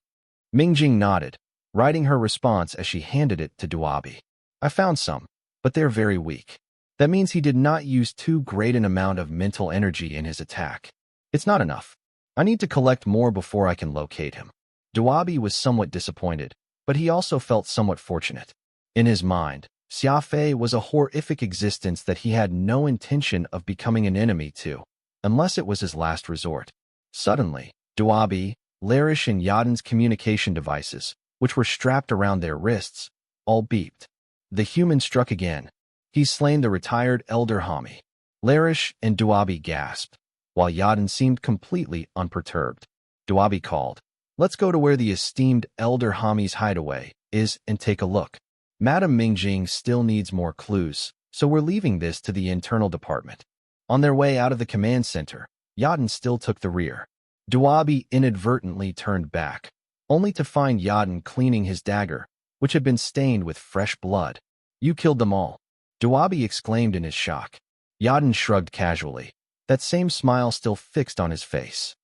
Ming Jing nodded, writing her response as she handed it to Duabi. "I found some, but they're very weak. That means he did not use too great an amount of mental energy in his attack. It's not enough. I need to collect more before I can locate him." Duabi was somewhat disappointed, but he also felt somewhat fortunate. In his mind, Xia Fei was a horrific existence that he had no intention of becoming an enemy to, unless it was his last resort. Suddenly, Duabi, Larish and Yaden's communication devices, which were strapped around their wrists, all beeped. The human struck again. "He's slain the retired Elder Hami." Larish and Duabi gasped, while Yaden seemed completely unperturbed. Duabi called, "Let's go to where the esteemed Elder Hami's hideaway is and take a look. Madam Mingjing still needs more clues, so we're leaving this to the internal department." On their way out of the command center, Yaden still took the rear. Duabi inadvertently turned back, only to find Yaden cleaning his dagger, which had been stained with fresh blood. "You killed them all," Duabi exclaimed in his shock. Yaden shrugged casually, that same smile still fixed on his face.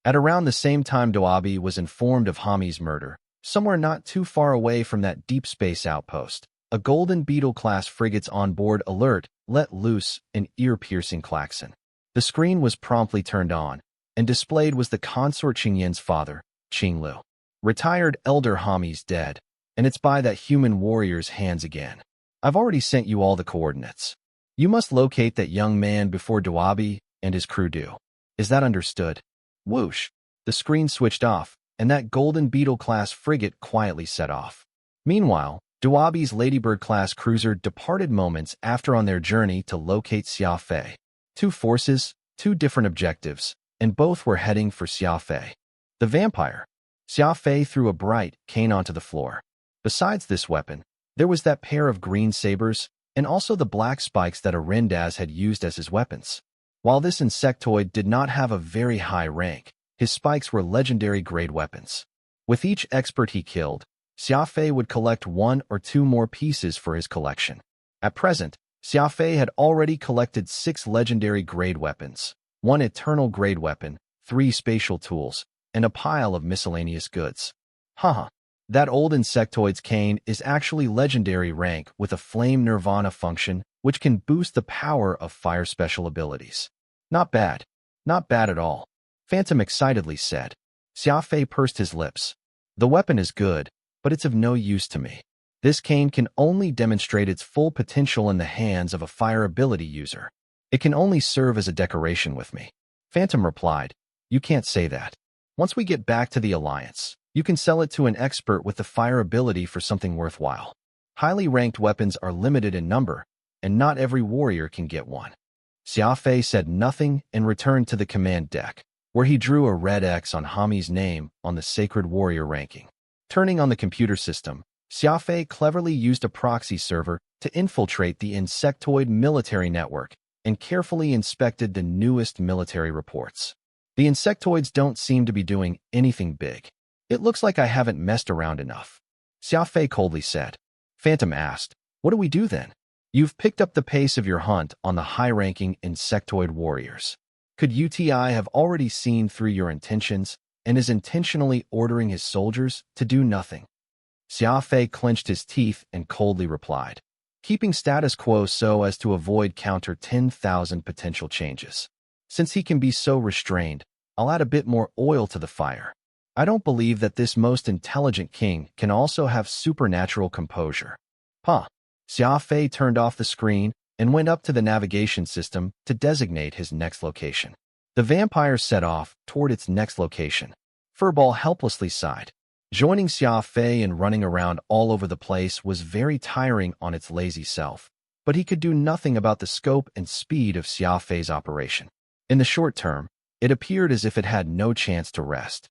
At around the same time Duabi was informed of Hami's murder, somewhere not too far away from that deep space outpost, a Golden Beetle-class frigate's onboard alert let loose an ear-piercing klaxon. The screen was promptly turned on, and displayed was the consort Qingyan's father, Qinglu. "Retired Elder Hami's dead, and it's by that human warrior's hands again. I've already sent you all the coordinates. You must locate that young man before Duabi and his crew do. Is that understood?" Whoosh! The screen switched off, and that Golden Beetle-class frigate quietly set off. Meanwhile, Duabi's Ladybird-class cruiser departed moments after on their journey to locate Xia Fei. Two forces, two different objectives, and both were heading for Xia Fei. The vampire. Xia Fei threw a bright cane onto the floor. Besides this weapon, there was that pair of green sabers, and also the black spikes that Arendaz had used as his weapons. While this insectoid did not have a very high rank, his spikes were legendary-grade weapons. With each expert he killed, Xia Fei would collect one or two more pieces for his collection. At present, Xia Fei had already collected 6 legendary-grade weapons, 1 eternal-grade weapon, 3 spatial tools, and a pile of miscellaneous goods. Haha, that old insectoid's cane is actually legendary rank with a flame nirvana function which can boost the power of fire special abilities. Not bad. Not bad at all, Phantom excitedly said. Xia Fei pursed his lips. The weapon is good, but it's of no use to me. This cane can only demonstrate its full potential in the hands of a fire ability user. It can only serve as a decoration with me. Phantom replied, "You can't say that. Once we get back to the Alliance, you can sell it to an expert with the fire ability for something worthwhile. Highly ranked weapons are limited in number, and not every warrior can get one." Xia Fei said nothing and returned to the command deck, where he drew a red X on Hami's name on the Sacred Warrior ranking. Turning on the computer system, Xia Fei cleverly used a proxy server to infiltrate the insectoid military network and carefully inspected the newest military reports. The insectoids don't seem to be doing anything big. "It looks like I haven't messed around enough," Xia Fei coldly said. Phantom asked, "What do we do then? You've picked up the pace of your hunt on the high-ranking insectoid warriors. Could UTI have already seen through your intentions and is intentionally ordering his soldiers to do nothing?" Xia Fei clenched his teeth and coldly replied, "Keeping status quo so as to avoid counter 10,000 potential changes. Since he can be so restrained, I'll add a bit more oil to the fire. I don't believe that this most intelligent king can also have supernatural composure." Huh. Xia Fei turned off the screen and went up to the navigation system to designate his next location. The vampire set off toward its next location. Furball helplessly sighed. Joining Xia Fei and running around all over the place was very tiring on its lazy self, but he could do nothing about the scope and speed of Xia Fei's operation. In the short term, it appeared as if it had no chance to rest.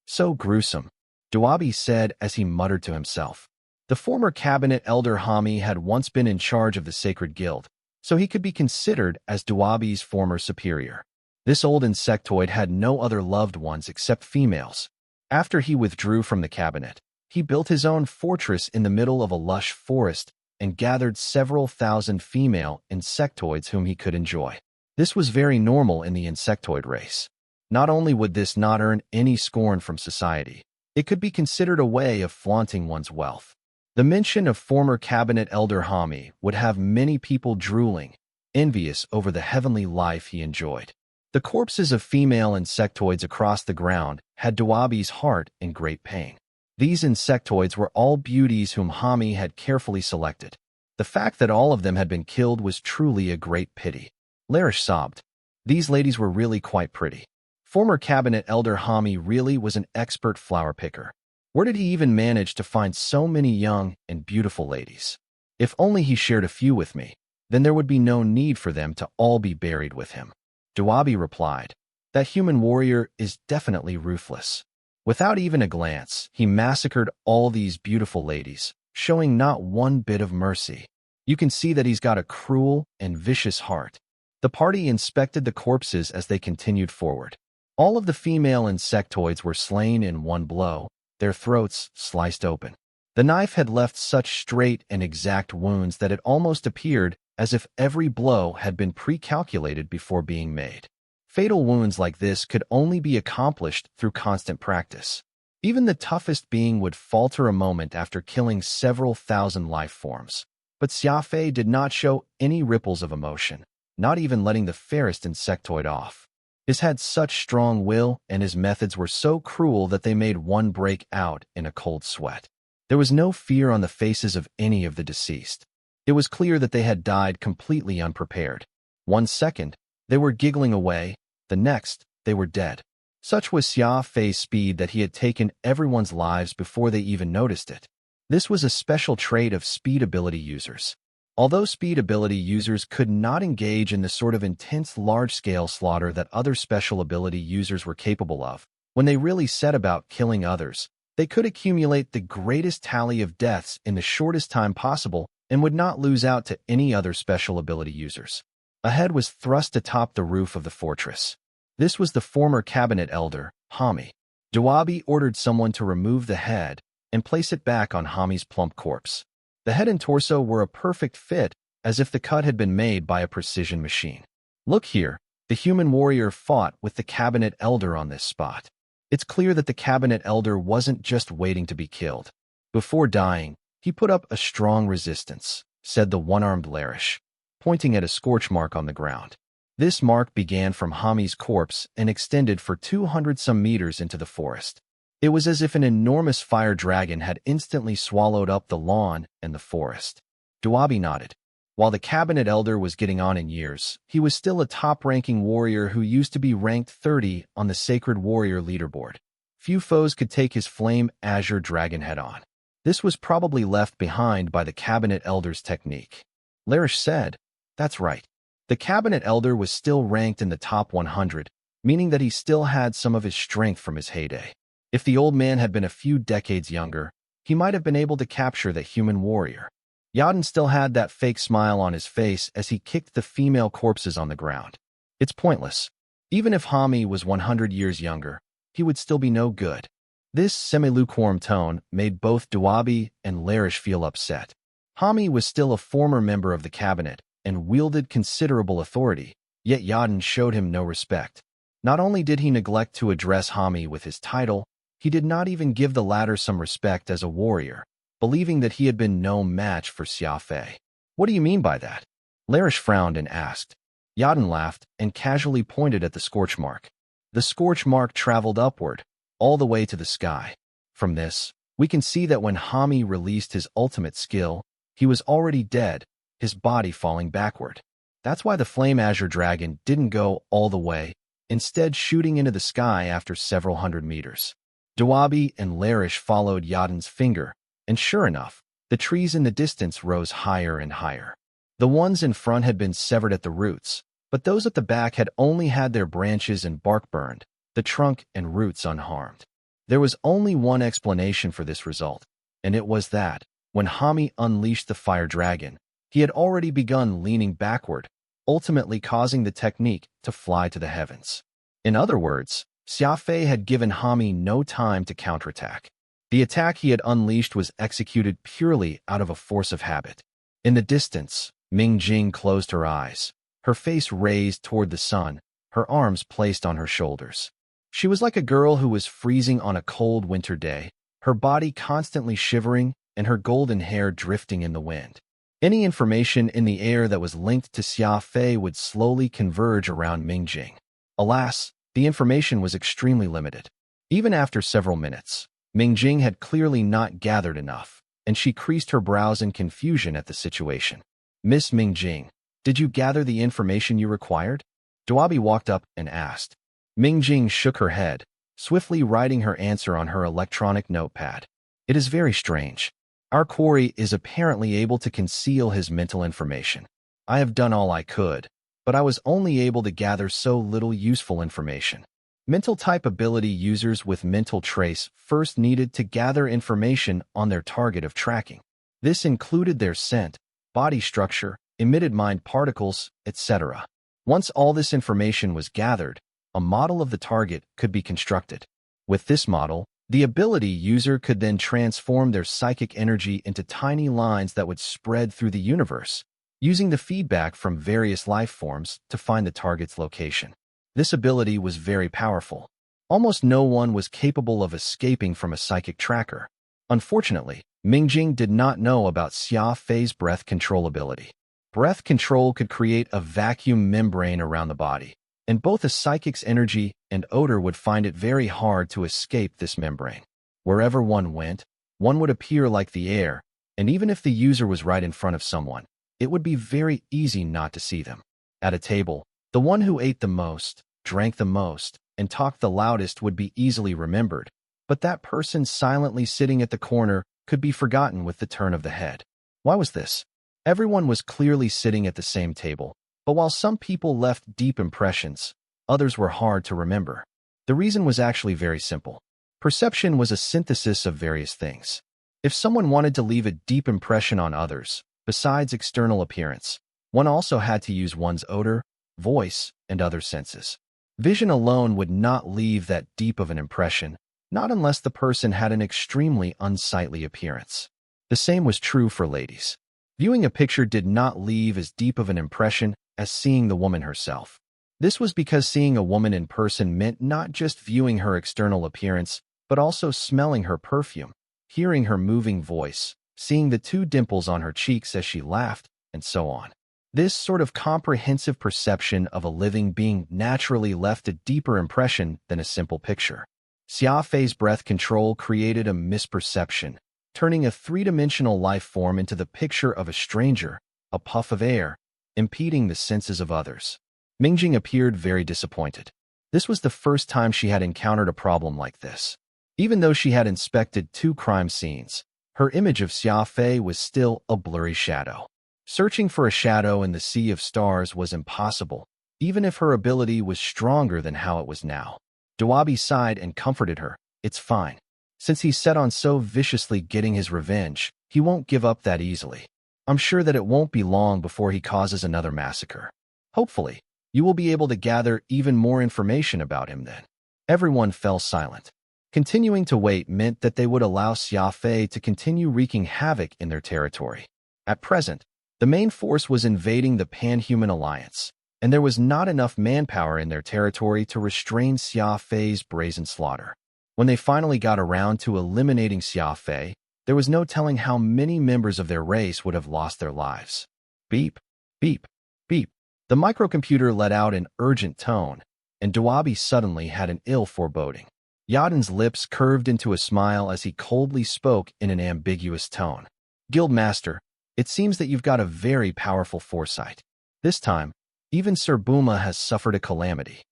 "So gruesome," Duabi said as he muttered to himself. The former cabinet elder Hami had once been in charge of the Sacred Guild, so he could be considered as Duabi's former superior. This old insectoid had no other loved ones except females. After he withdrew from the cabinet, he built his own fortress in the middle of a lush forest and gathered several thousand female insectoids whom he could enjoy. This was very normal in the insectoid race. Not only would this not earn any scorn from society, it could be considered a way of flaunting one's wealth. The mention of former cabinet elder Hami would have many people drooling, envious over the heavenly life he enjoyed. The corpses of female insectoids across the ground had Dawabi's heart in great pain. These insectoids were all beauties whom Hami had carefully selected. The fact that all of them had been killed was truly a great pity. Larish sobbed. These ladies were really quite pretty. Former cabinet elder Hami really was an expert flower picker. Where did he even manage to find so many young and beautiful ladies? If only he shared a few with me, then there would be no need for them to all be buried with him. Dawabi replied, that human warrior is definitely ruthless. Without even a glance, he massacred all these beautiful ladies, showing not one bit of mercy. You can see that he's got a cruel and vicious heart. The party inspected the corpses as they continued forward. All of the female insectoids were slain in one blow, their throats sliced open. The knife had left such straight and exact wounds that it almost appeared as if every blow had been pre-calculated before being made. Fatal wounds like this could only be accomplished through constant practice. Even the toughest being would falter a moment after killing several thousand life forms. But Xia Fei did not show any ripples of emotion, not even letting the fairest insectoid off. His had such strong will, and his methods were so cruel that they made one break out in a cold sweat. There was no fear on the faces of any of the deceased. It was clear that they had died completely unprepared. 1 second, they were giggling away, the next, they were dead. Such was Xia Fei's speed that he had taken everyone's lives before they even noticed it. This was a special trait of speed ability users. Although speed ability users could not engage in the sort of intense large-scale slaughter that other special ability users were capable of, when they really set about killing others, they could accumulate the greatest tally of deaths in the shortest time possible and would not lose out to any other special ability users. A head was thrust atop the roof of the fortress. This was the former cabinet elder, Hami. Dawabi ordered someone to remove the head and place it back on Hami's plump corpse. The head and torso were a perfect fit, as if the cut had been made by a precision machine. Look here, the human warrior fought with the cabinet elder on this spot. It's clear that the cabinet elder wasn't just waiting to be killed. Before dying, he put up a strong resistance, said the one-armed Larish, pointing at a scorch mark on the ground. This mark began from Hami's corpse and extended for 200-some meters into the forest. It was as if an enormous fire dragon had instantly swallowed up the lawn and the forest. Dawabi nodded. While the cabinet elder was getting on in years, he was still a top-ranking warrior who used to be ranked 30 on the Sacred Warrior leaderboard. Few foes could take his flame azure dragon head-on. This was probably left behind by the cabinet elder's technique. Larish said, that's right. The cabinet elder was still ranked in the top 100, meaning that he still had some of his strength from his heyday. If the old man had been a few decades younger, he might have been able to capture the human warrior. Yadin still had that fake smile on his face as he kicked the female corpses on the ground. It's pointless. Even if Hami was 100 years younger, he would still be no good. This semi-lukewarm tone made both Dawabi and Larish feel upset. Hami was still a former member of the cabinet and wielded considerable authority, yet Yadin showed him no respect. Not only did he neglect to address Hami with his title, he did not even give the latter some respect as a warrior, believing that he had been no match for Xia Fei. What do you mean by that? Larish frowned and asked. Yadin laughed and casually pointed at the scorch mark. The scorch mark traveled upward, all the way to the sky. From this, we can see that when Hami released his ultimate skill, he was already dead, his body falling backward. That's why the Flame Azure Dragon didn't go all the way, instead shooting into the sky after several hundred meters. Dawabi and Larish followed Yadin's finger, and sure enough, the trees in the distance rose higher and higher. The ones in front had been severed at the roots, but those at the back had only had their branches and bark burned, the trunk and roots unharmed. There was only one explanation for this result, and it was that, when Hami unleashed the fire dragon, he had already begun leaning backward, ultimately causing the technique to fly to the heavens. In other words, Xia Fei had given Hami no time to counterattack. The attack he had unleashed was executed purely out of a force of habit. In the distance, Ming Jing closed her eyes, her face raised toward the sun, her arms placed on her shoulders. She was like a girl who was freezing on a cold winter day, her body constantly shivering and her golden hair drifting in the wind. Any information in the air that was linked to Xia Fei would slowly converge around Ming Jing. Alas, the information was extremely limited. Even after several minutes, Ming Jing had clearly not gathered enough, and she creased her brows in confusion at the situation. Miss Ming Jing, did you gather the information you required? Duabi walked up and asked. Ming Jing shook her head, swiftly writing her answer on her electronic notepad. It is very strange. Our quarry is apparently able to conceal his mental information. I have done all I could, but I was only able to gather so little useful information. Mental type ability users with mental trace first needed to gather information on their target of tracking. This included their scent, body structure, emitted mind particles, etc. Once all this information was gathered, a model of the target could be constructed. With this model, the ability user could then transform their psychic energy into tiny lines that would spread through the universe, using the feedback from various life forms to find the target's location. This ability was very powerful. Almost no one was capable of escaping from a psychic tracker. Unfortunately, Ming Jing did not know about Xia Fei's breath control ability. Breath control could create a vacuum membrane around the body, and both a psychic's energy and odor would find it very hard to escape this membrane. Wherever one went, one would appear like the air, and even if the user was right in front of someone, it would be very easy not to see them. At a table, the one who ate the most, drank the most, and talked the loudest would be easily remembered, but that person silently sitting at the corner could be forgotten with the turn of the head. Why was this? Everyone was clearly sitting at the same table, but while some people left deep impressions, others were hard to remember. The reason was actually very simple. Perception was a synthesis of various things. If someone wanted to leave a deep impression on others, besides external appearance, one also had to use one's odor, voice, and other senses. Vision alone would not leave that deep of an impression, not unless the person had an extremely unsightly appearance. The same was true for ladies. Viewing a picture did not leave as deep of an impression as seeing the woman herself. This was because seeing a woman in person meant not just viewing her external appearance, but also smelling her perfume, hearing her moving voice, seeing the two dimples on her cheeks as she laughed, and so on. This sort of comprehensive perception of a living being naturally left a deeper impression than a simple picture. Xia Fei's breath control created a misperception, turning a three-dimensional life form into the picture of a stranger, a puff of air, impeding the senses of others. Mingjing appeared very disappointed. This was the first time she had encountered a problem like this. Even though she had inspected 2 crime scenes, her image of Xia Fei was still a blurry shadow. Searching for a shadow in the sea of stars was impossible, even if her ability was stronger than how it was now. Duabi sighed and comforted her. It's fine. Since he's set on so viciously getting his revenge, he won't give up that easily. I'm sure that it won't be long before he causes another massacre. Hopefully, you will be able to gather even more information about him then. Everyone fell silent. Continuing to wait meant that they would allow Xia Fei to continue wreaking havoc in their territory. At present, the main force was invading the Pan-Human Alliance, and there was not enough manpower in their territory to restrain Xia Fei's brazen slaughter. When they finally got around to eliminating Xia Fei, there was no telling how many members of their race would have lost their lives. Beep, beep, beep. The microcomputer let out an urgent tone, and Duabi suddenly had an ill foreboding. Yaden's lips curved into a smile as he coldly spoke in an ambiguous tone. Guildmaster, it seems that you've got a very powerful foresight. This time, even Sir Buma has suffered a calamity.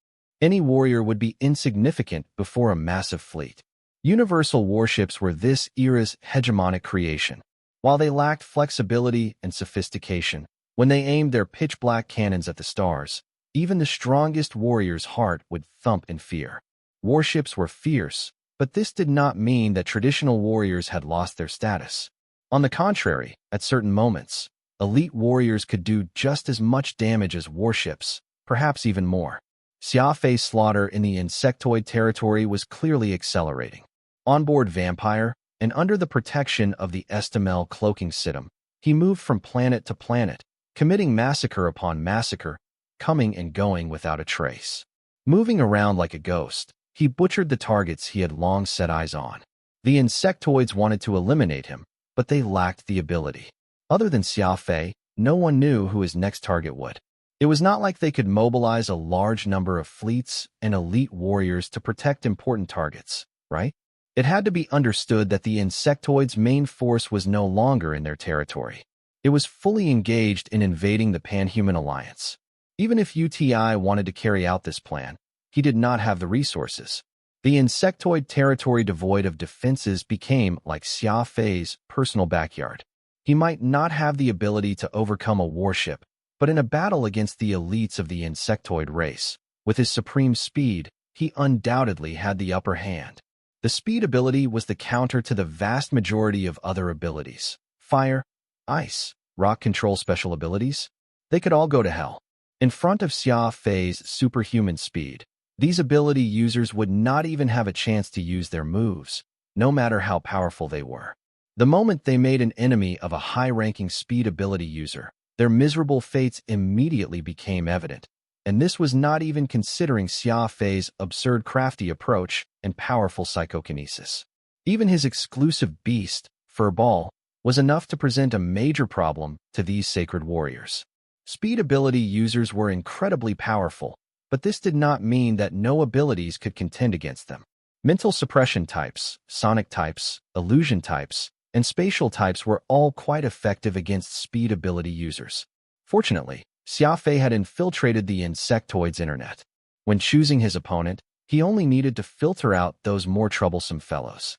Any warrior would be insignificant before a massive fleet. Universal warships were this era's hegemonic creation. While they lacked flexibility and sophistication, when they aimed their pitch-black cannons at the stars, even the strongest warrior's heart would thump in fear. Warships were fierce, but this did not mean that traditional warriors had lost their status. On the contrary, at certain moments, elite warriors could do just as much damage as warships, perhaps even more. Xia Fei's slaughter in the insectoid territory was clearly accelerating. Onboard vampire, and under the protection of the Estamel cloaking Serum, he moved from planet to planet, committing massacre upon massacre, coming and going without a trace. Moving around like a ghost, he butchered the targets he had long set eyes on. The insectoids wanted to eliminate him, but they lacked the ability. Other than Xia Fei, no one knew who his next target would. It was not like they could mobilize a large number of fleets and elite warriors to protect important targets, right? It had to be understood that the insectoids' main force was no longer in their territory. It was fully engaged in invading the Pan-Human Alliance. Even if UTI wanted to carry out this plan, he did not have the resources. The insectoid territory devoid of defenses became like Xia Fei's personal backyard. He might not have the ability to overcome a warship, but in a battle against the elites of the insectoid race, with his supreme speed, he undoubtedly had the upper hand. The speed ability was the counter to the vast majority of other abilities. Fire, ice, rock control special abilities. They could all go to hell. In front of Xia Fei's superhuman speed, these ability users would not even have a chance to use their moves, no matter how powerful they were. The moment they made an enemy of a high-ranking speed ability user, their miserable fates immediately became evident, and this was not even considering Xia Fei's absurd crafty approach and powerful psychokinesis. Even his exclusive beast, Furball, was enough to present a major problem to these sacred warriors. Speed ability users were incredibly powerful, but this did not mean that no abilities could contend against them. Mental suppression types, sonic types, illusion types, and spatial types were all quite effective against speed ability users. Fortunately, Xia Fei had infiltrated the insectoid's internet. When choosing his opponent, he only needed to filter out those more troublesome fellows.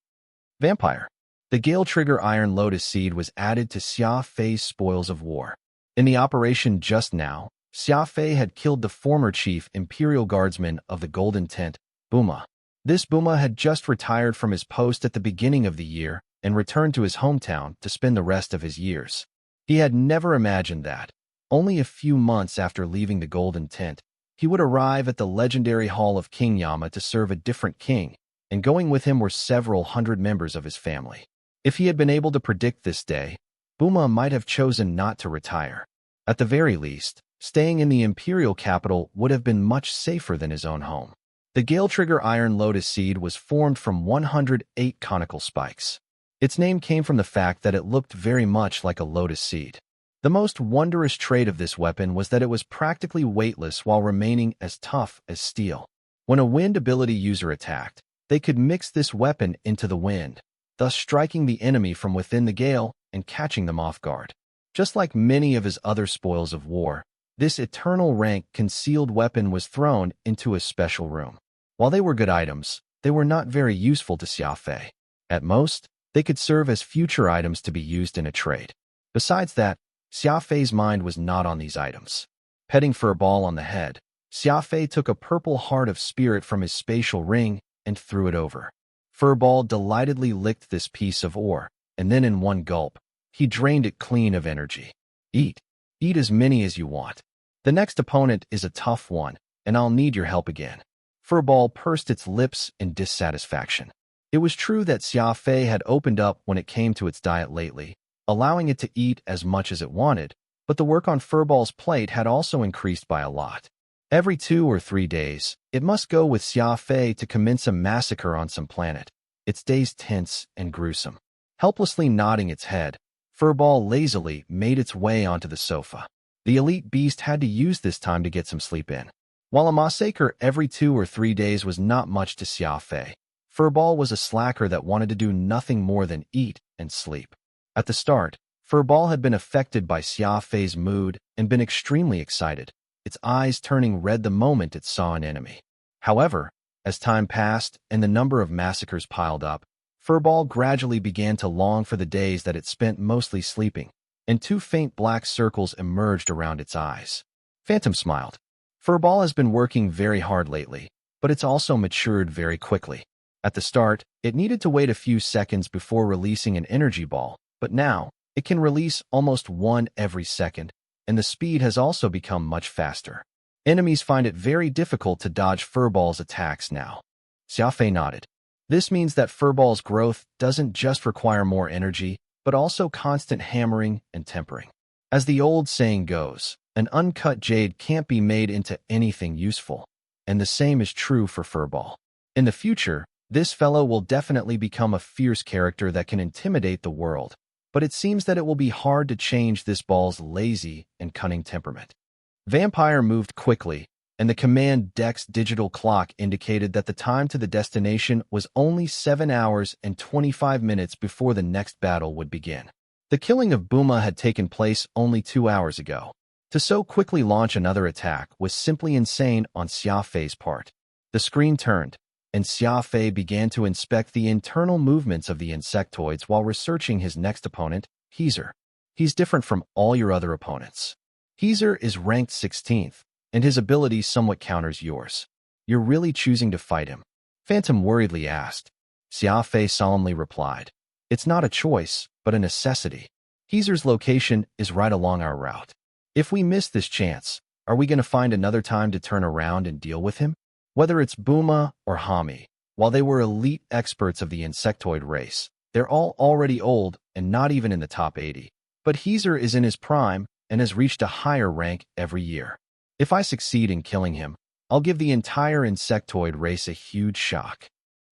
Vampire. The Gale Trigger Iron Lotus Seed was added to Xia Fei's spoils of war. In the operation just now, Xia Fei had killed the former chief Imperial Guardsman of the Golden Tent, Buma. This Buma had just retired from his post at the beginning of the year and returned to his hometown to spend the rest of his years. He had never imagined that, only a few months after leaving the Golden Tent, he would arrive at the legendary Hall of King Yama to serve a different king, and going with him were several hundred members of his family. If he had been able to predict this day, Buma might have chosen not to retire. At the very least, staying in the imperial capital would have been much safer than his own home. The Gale Trigger Iron Lotus Seed was formed from 108 conical spikes. Its name came from the fact that it looked very much like a lotus seed. The most wondrous trait of this weapon was that it was practically weightless while remaining as tough as steel. When a wind ability user attacked, they could mix this weapon into the wind, thus striking the enemy from within the gale and catching them off guard. Just like many of his other spoils of war, this eternal rank concealed weapon was thrown into a special room. While they were good items, they were not very useful to Xia Fei. At most, they could serve as future items to be used in a trade. Besides that, Xia Fei's mind was not on these items. Petting Furball on the head, Xia Fei took a purple heart of spirit from his spatial ring and threw it over. Furball delightedly licked this piece of ore, and then in one gulp, he drained it clean of energy. Eat. Eat as many as you want. The next opponent is a tough one, and I'll need your help again. Furball pursed its lips in dissatisfaction. It was true that Xia Fei had opened up when it came to its diet lately, allowing it to eat as much as it wanted, but the work on Furball's plate had also increased by a lot. Every 2 or 3 days, it must go with Xia Fei to commence a massacre on some planet, its days tense and gruesome. Helplessly nodding its head, Furball lazily made its way onto the sofa. The elite beast had to use this time to get some sleep in. While a massacre every 2 or 3 days was not much to Xia Fei, Furball was a slacker that wanted to do nothing more than eat and sleep. At the start, Furball had been affected by Xia Fei's mood and been extremely excited, its eyes turning red the moment it saw an enemy. However, as time passed and the number of massacres piled up, Furball gradually began to long for the days that it spent mostly sleeping, and 2 faint black circles emerged around its eyes. Phantom smiled. Furball has been working very hard lately, but it's also matured very quickly. At the start, it needed to wait a few seconds before releasing an energy ball, but now, it can release almost one every second, and the speed has also become much faster. Enemies find it very difficult to dodge Furball's attacks now. Xia Fei nodded. This means that Furball's growth doesn't just require more energy, but also constant hammering and tempering. As the old saying goes, an uncut jade can't be made into anything useful, and the same is true for Furball. In the future, this fellow will definitely become a fierce character that can intimidate the world, but it seems that it will be hard to change this ball's lazy and cunning temperament. Vampire moved quickly, and the command deck's digital clock indicated that the time to the destination was only 7 hours and 25 minutes before the next battle would begin. The killing of Buma had taken place only 2 hours ago. To so quickly launch another attack was simply insane on Xia Fei's part. The screen turned, and Xia Fei began to inspect the internal movements of the insectoids while researching his next opponent, Heezer. He's different from all your other opponents. Heezer is ranked 16th, and his ability somewhat counters yours. You're really choosing to fight him? Phantom worriedly asked. Xia Fei solemnly replied. It's not a choice, but a necessity. Heezer's location is right along our route. If we miss this chance, are we going to find another time to turn around and deal with him? Whether it's Buma or Hami, while they were elite experts of the insectoid race, they're all already old and not even in the top 80. But Heezer is in his prime and has reached a higher rank every year. If I succeed in killing him, I'll give the entire insectoid race a huge shock.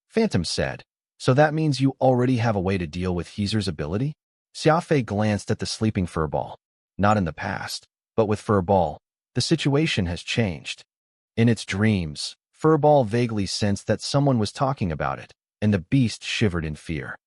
Phantom said, so that means you already have a way to deal with Heezer's ability? Xia Fei glanced at the sleeping Furball. Not in the past, but with Furball, the situation has changed. In its dreams, Furball vaguely sensed that someone was talking about it, and the beast shivered in fear.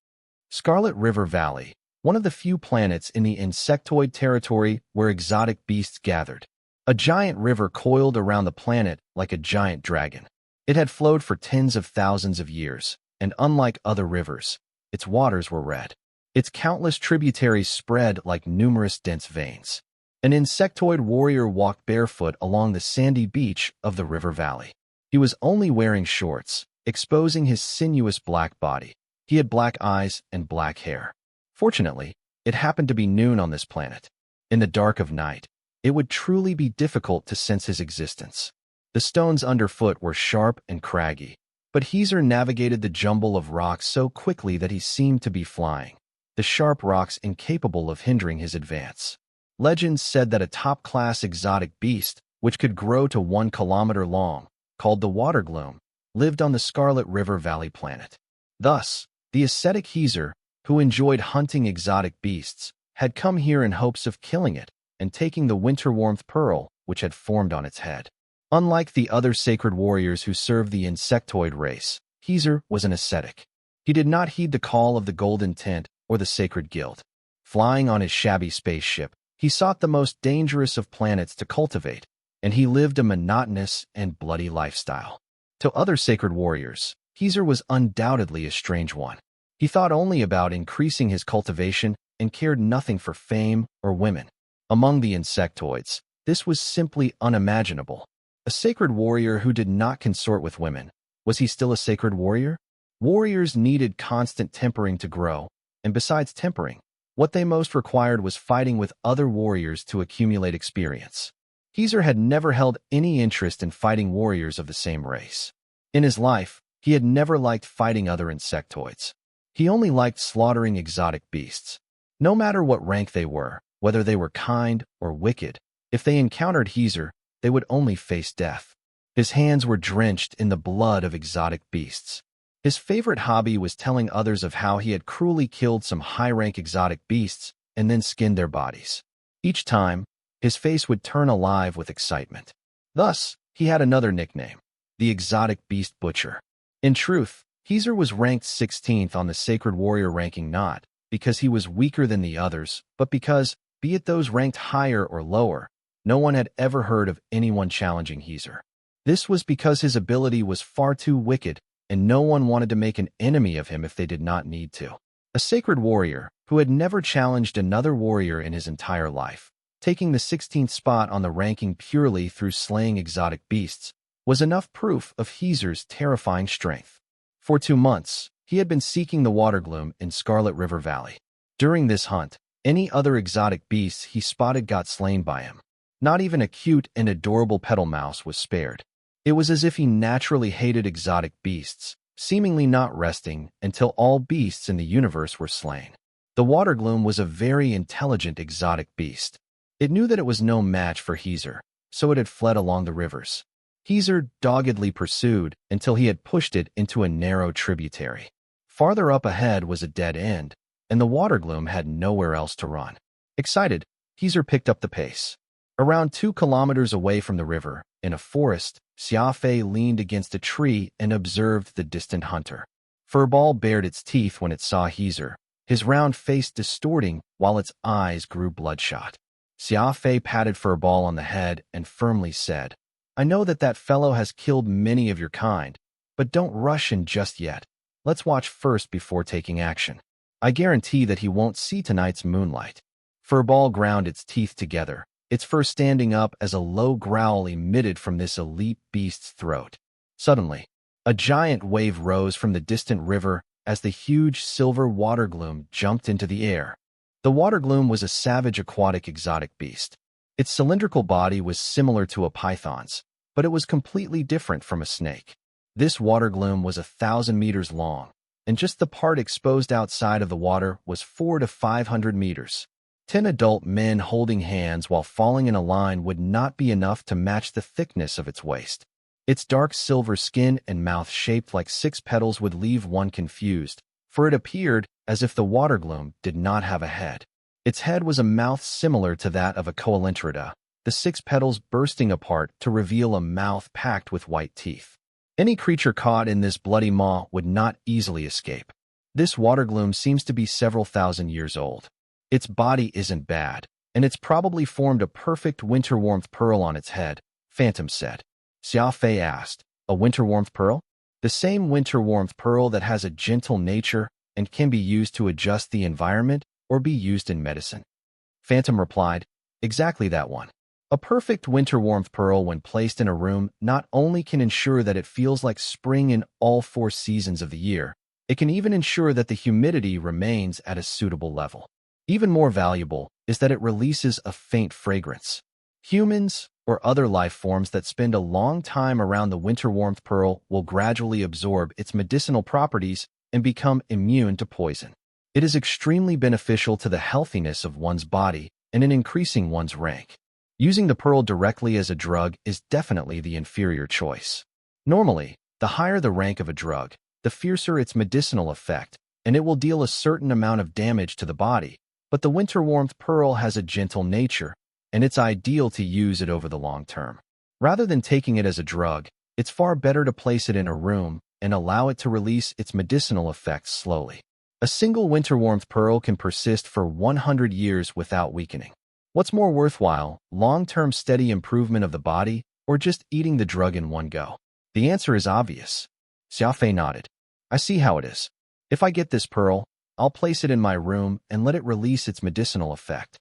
Scarlet River Valley, one of the few planets in the insectoid territory where exotic beasts gathered. A giant river coiled around the planet like a giant dragon. It had flowed for tens of thousands of years, and unlike other rivers, its waters were red. Its countless tributaries spread like numerous dense veins. An insectoid warrior walked barefoot along the sandy beach of the river valley. He was only wearing shorts, exposing his sinuous black body. He had black eyes and black hair. Fortunately, it happened to be noon on this planet. In the dark of night, it would truly be difficult to sense his existence. The stones underfoot were sharp and craggy, but Heezer navigated the jumble of rocks so quickly that he seemed to be flying, the sharp rocks incapable of hindering his advance. Legends said that a top-class exotic beast, which could grow to 1 kilometer long, called the water gloom, lived on the Scarlet River Valley planet. Thus, the ascetic Heezer, who enjoyed hunting exotic beasts, had come here in hopes of killing it and taking the winter warmth pearl which had formed on its head. Unlike the other sacred warriors who served the insectoid race, Heezer was an ascetic. He did not heed the call of the Golden Tent or the Sacred Guild. Flying on his shabby spaceship, he sought the most dangerous of planets to cultivate, and he lived a monotonous and bloody lifestyle. To other sacred warriors, Heezer was undoubtedly a strange one. He thought only about increasing his cultivation and cared nothing for fame or women. Among the insectoids, this was simply unimaginable. A sacred warrior who did not consort with women. Was he still a sacred warrior? Warriors needed constant tempering to grow, and besides tempering, what they most required was fighting with other warriors to accumulate experience. Heezer had never held any interest in fighting warriors of the same race. In his life, he had never liked fighting other insectoids. He only liked slaughtering exotic beasts. No matter what rank they were, whether they were kind or wicked, if they encountered Heezer, they would only face death. His hands were drenched in the blood of exotic beasts. His favorite hobby was telling others of how he had cruelly killed some high-rank exotic beasts and then skinned their bodies. Each time, his face would turn alive with excitement. Thus, he had another nickname, the Exotic Beast Butcher. In truth, Heezer was ranked 16th on the Sacred Warrior ranking not because he was weaker than the others, but because, be it those ranked higher or lower, no one had ever heard of anyone challenging Heezer. This was because his ability was far too wicked, and no one wanted to make an enemy of him if they did not need to. A sacred warrior, who had never challenged another warrior in his entire life, taking the 16th spot on the ranking purely through slaying exotic beasts, was enough proof of Heezer's terrifying strength. For 2 months, he had been seeking the water gloom in Scarlet River Valley. During this hunt, any other exotic beasts he spotted got slain by him. Not even a cute and adorable petal mouse was spared. It was as if he naturally hated exotic beasts, seemingly not resting until all beasts in the universe were slain. The water gloom was a very intelligent exotic beast. It knew that it was no match for Xia, so it had fled along the rivers. Xia doggedly pursued until he had pushed it into a narrow tributary. Farther up ahead was a dead end, and the water gloom had nowhere else to run. Excited, Xia picked up the pace. Around 2 kilometers away from the river, in a forest, Xia Fei leaned against a tree and observed the distant hunter. Furball bared its teeth when it saw Xia, his round face distorting while its eyes grew bloodshot. Xia Fei patted Furball on the head and firmly said, "I know that fellow has killed many of your kind, but don't rush in just yet. Let's watch first before taking action. I guarantee that he won't see tonight's moonlight." Furball ground its teeth together, its fur standing up as a low growl emitted from this elite beast's throat. Suddenly, a giant wave rose from the distant river as the huge silver water gloom jumped into the air. The water gloom was a savage aquatic exotic beast. Its cylindrical body was similar to a python's, but it was completely different from a snake. This water gloom was 1,000 meters long, and just the part exposed outside of the water was 400 to 500 meters. 10 adult men holding hands while falling in a line would not be enough to match the thickness of its waist. Its dark silver skin and mouth shaped like 6 petals would leave one confused, for it appeared as if the water gloom did not have a head. Its head was a mouth similar to that of a coelenterida, the 6 petals bursting apart to reveal a mouth packed with white teeth. Any creature caught in this bloody maw would not easily escape. This water gloom seems to be several thousand years old. Its body isn't bad, and it's probably formed a perfect winter warmth pearl on its head, Phantom said. Xia Fei asked, "A winter warmth pearl?" "The same winter warmth pearl that has a gentle nature and can be used to adjust the environment or be used in medicine." Phantom replied, "Exactly that one. A perfect winter warmth pearl when placed in a room not only can ensure that it feels like spring in all 4 seasons of the year, it can even ensure that the humidity remains at a suitable level. Even more valuable is that it releases a faint fragrance. Humans or other life forms that spend a long time around the winter warmth pearl will gradually absorb its medicinal properties and become immune to poison. It is extremely beneficial to the healthiness of one's body and in increasing one's rank. Using the pearl directly as a drug is definitely the inferior choice. Normally, the higher the rank of a drug, the fiercer its medicinal effect, and it will deal a certain amount of damage to the body. But the winter warmth pearl has a gentle nature, and it's ideal to use it over the long term. Rather than taking it as a drug, it's far better to place it in a room and allow it to release its medicinal effects slowly. A single winter warmth pearl can persist for 100 years without weakening. What's more worthwhile, long-term steady improvement of the body or just eating the drug in one go? The answer is obvious. Xia Fei nodded. "I see how it is. If I get this pearl, I'll place it in my room and let it release its medicinal effect."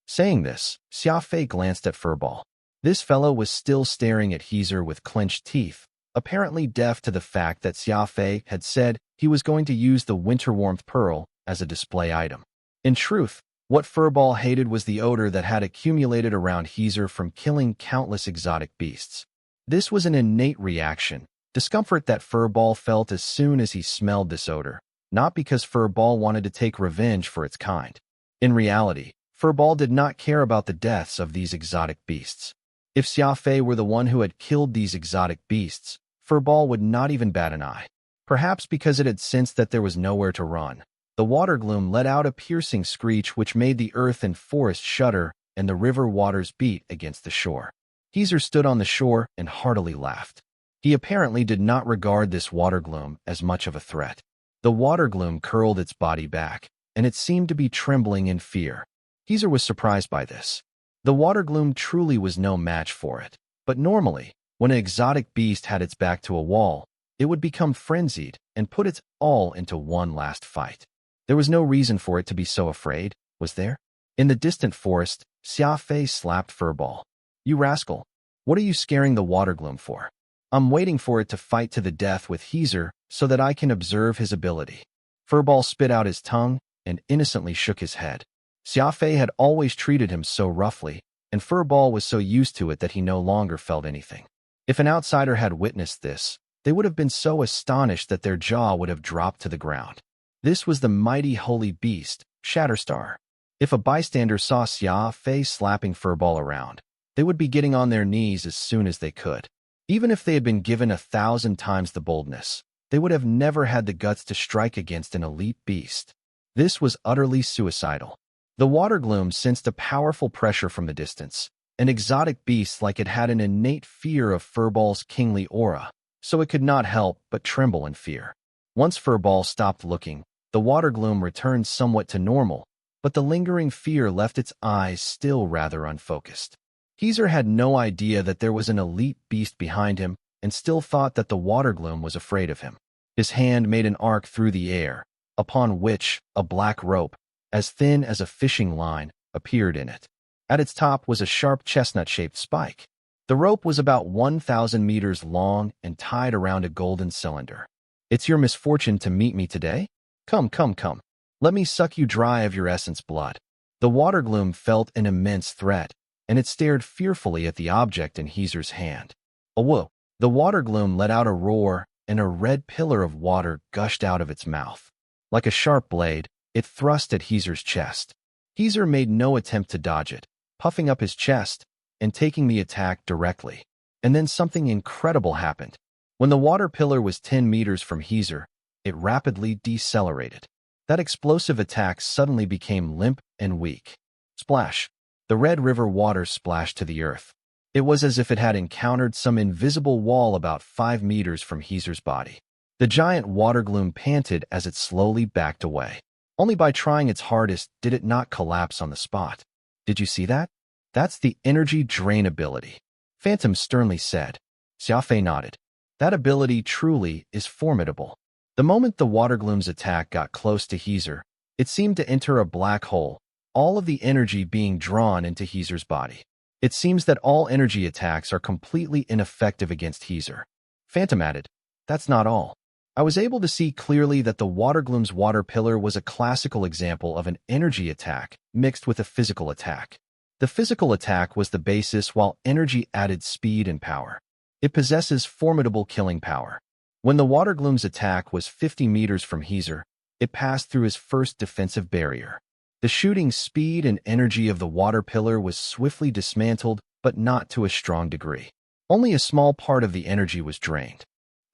Saying this, Xia Fei glanced at Furball. This fellow was still staring at Xia with clenched teeth, apparently deaf to the fact that Xia Fei had said he was going to use the winter warmth pearl as a display item. In truth, what Furball hated was the odor that had accumulated around Xia from killing countless exotic beasts. This was an innate reaction, discomfort that Furball felt as soon as he smelled this odor, not because Furball wanted to take revenge for its kind. In reality, Furball did not care about the deaths of these exotic beasts. If Xia Fei were the one who had killed these exotic beasts, Furball would not even bat an eye. Perhaps because it had sensed that there was nowhere to run, the water gloom let out a piercing screech which made the earth and forest shudder and the river waters beat against the shore. Xia stood on the shore and heartily laughed. He apparently did not regard this water gloom as much of a threat. The water gloom curled its body back, and it seemed to be trembling in fear. Xia was surprised by this. The water gloom truly was no match for it, but normally, when an exotic beast had its back to a wall, it would become frenzied and put its all into one last fight. There was no reason for it to be so afraid, was there? In the distant forest, Xia Fei slapped Furball. "You rascal! What are you scaring the water gloom for? I'm waiting for it to fight to the death with Xia so that I can observe his ability." Furball spit out his tongue and innocently shook his head. Xia Fei had always treated him so roughly, and Furball was so used to it that he no longer felt anything. If an outsider had witnessed this, they would have been so astonished that their jaw would have dropped to the ground. This was the mighty holy beast, Shatterstar. If a bystander saw Xia Fei slapping Furball around, they would be getting on their knees as soon as they could. Even if they had been given 1,000 times the boldness, they would have never had the guts to strike against an elite beast. This was utterly suicidal. The water gloom sensed a powerful pressure from the distance. An exotic beast like it had an innate fear of Furball's kingly aura, so it could not help but tremble in fear. Once Furball stopped looking, the water gloom returned somewhat to normal, but the lingering fear left its eyes still rather unfocused. Heezer had no idea that there was an elite beast behind him and still thought that the water gloom was afraid of him. His hand made an arc through the air, upon which a black rope, as thin as a fishing line, appeared in it. At its top was a sharp chestnut-shaped spike. The rope was about 1,000 meters long and tied around a golden cylinder. "It's your misfortune to meet me today? Come, come, come. Let me suck you dry of your essence blood." The water gloom felt an immense threat, and it stared fearfully at the object in Heezer's hand. Whoa! The water gloom let out a roar, and a red pillar of water gushed out of its mouth. Like a sharp blade, it thrust at Heezer's chest. Heezer made no attempt to dodge it, puffing up his chest and taking the attack directly. And then something incredible happened. When the water pillar was 10 meters from Heezer, it rapidly decelerated. That explosive attack suddenly became limp and weak. Splash! The red river water splashed to the earth. It was as if it had encountered some invisible wall about 5 meters from Heezer's body. The giant water gloom panted as it slowly backed away. Only by trying its hardest did it not collapse on the spot. "Did you see that? That's the energy drain ability," Phantom sternly said. Xia Fei nodded. "That ability truly is formidable." The moment the water gloom's attack got close to Heezer, it seemed to enter a black hole, all of the energy being drawn into Heezer's body. "It seems that all energy attacks are completely ineffective against Heezer," Phantom added. "That's not all. I was able to see clearly that the water gloom's water pillar was a classical example of an energy attack mixed with a physical attack. The physical attack was the basis while energy added speed and power. It possesses formidable killing power. When the water gloom's attack was 50 meters from Heezer, it passed through his first defensive barrier. The shooting speed and energy of the water pillar was swiftly dismantled, but not to a strong degree. Only a small part of the energy was drained.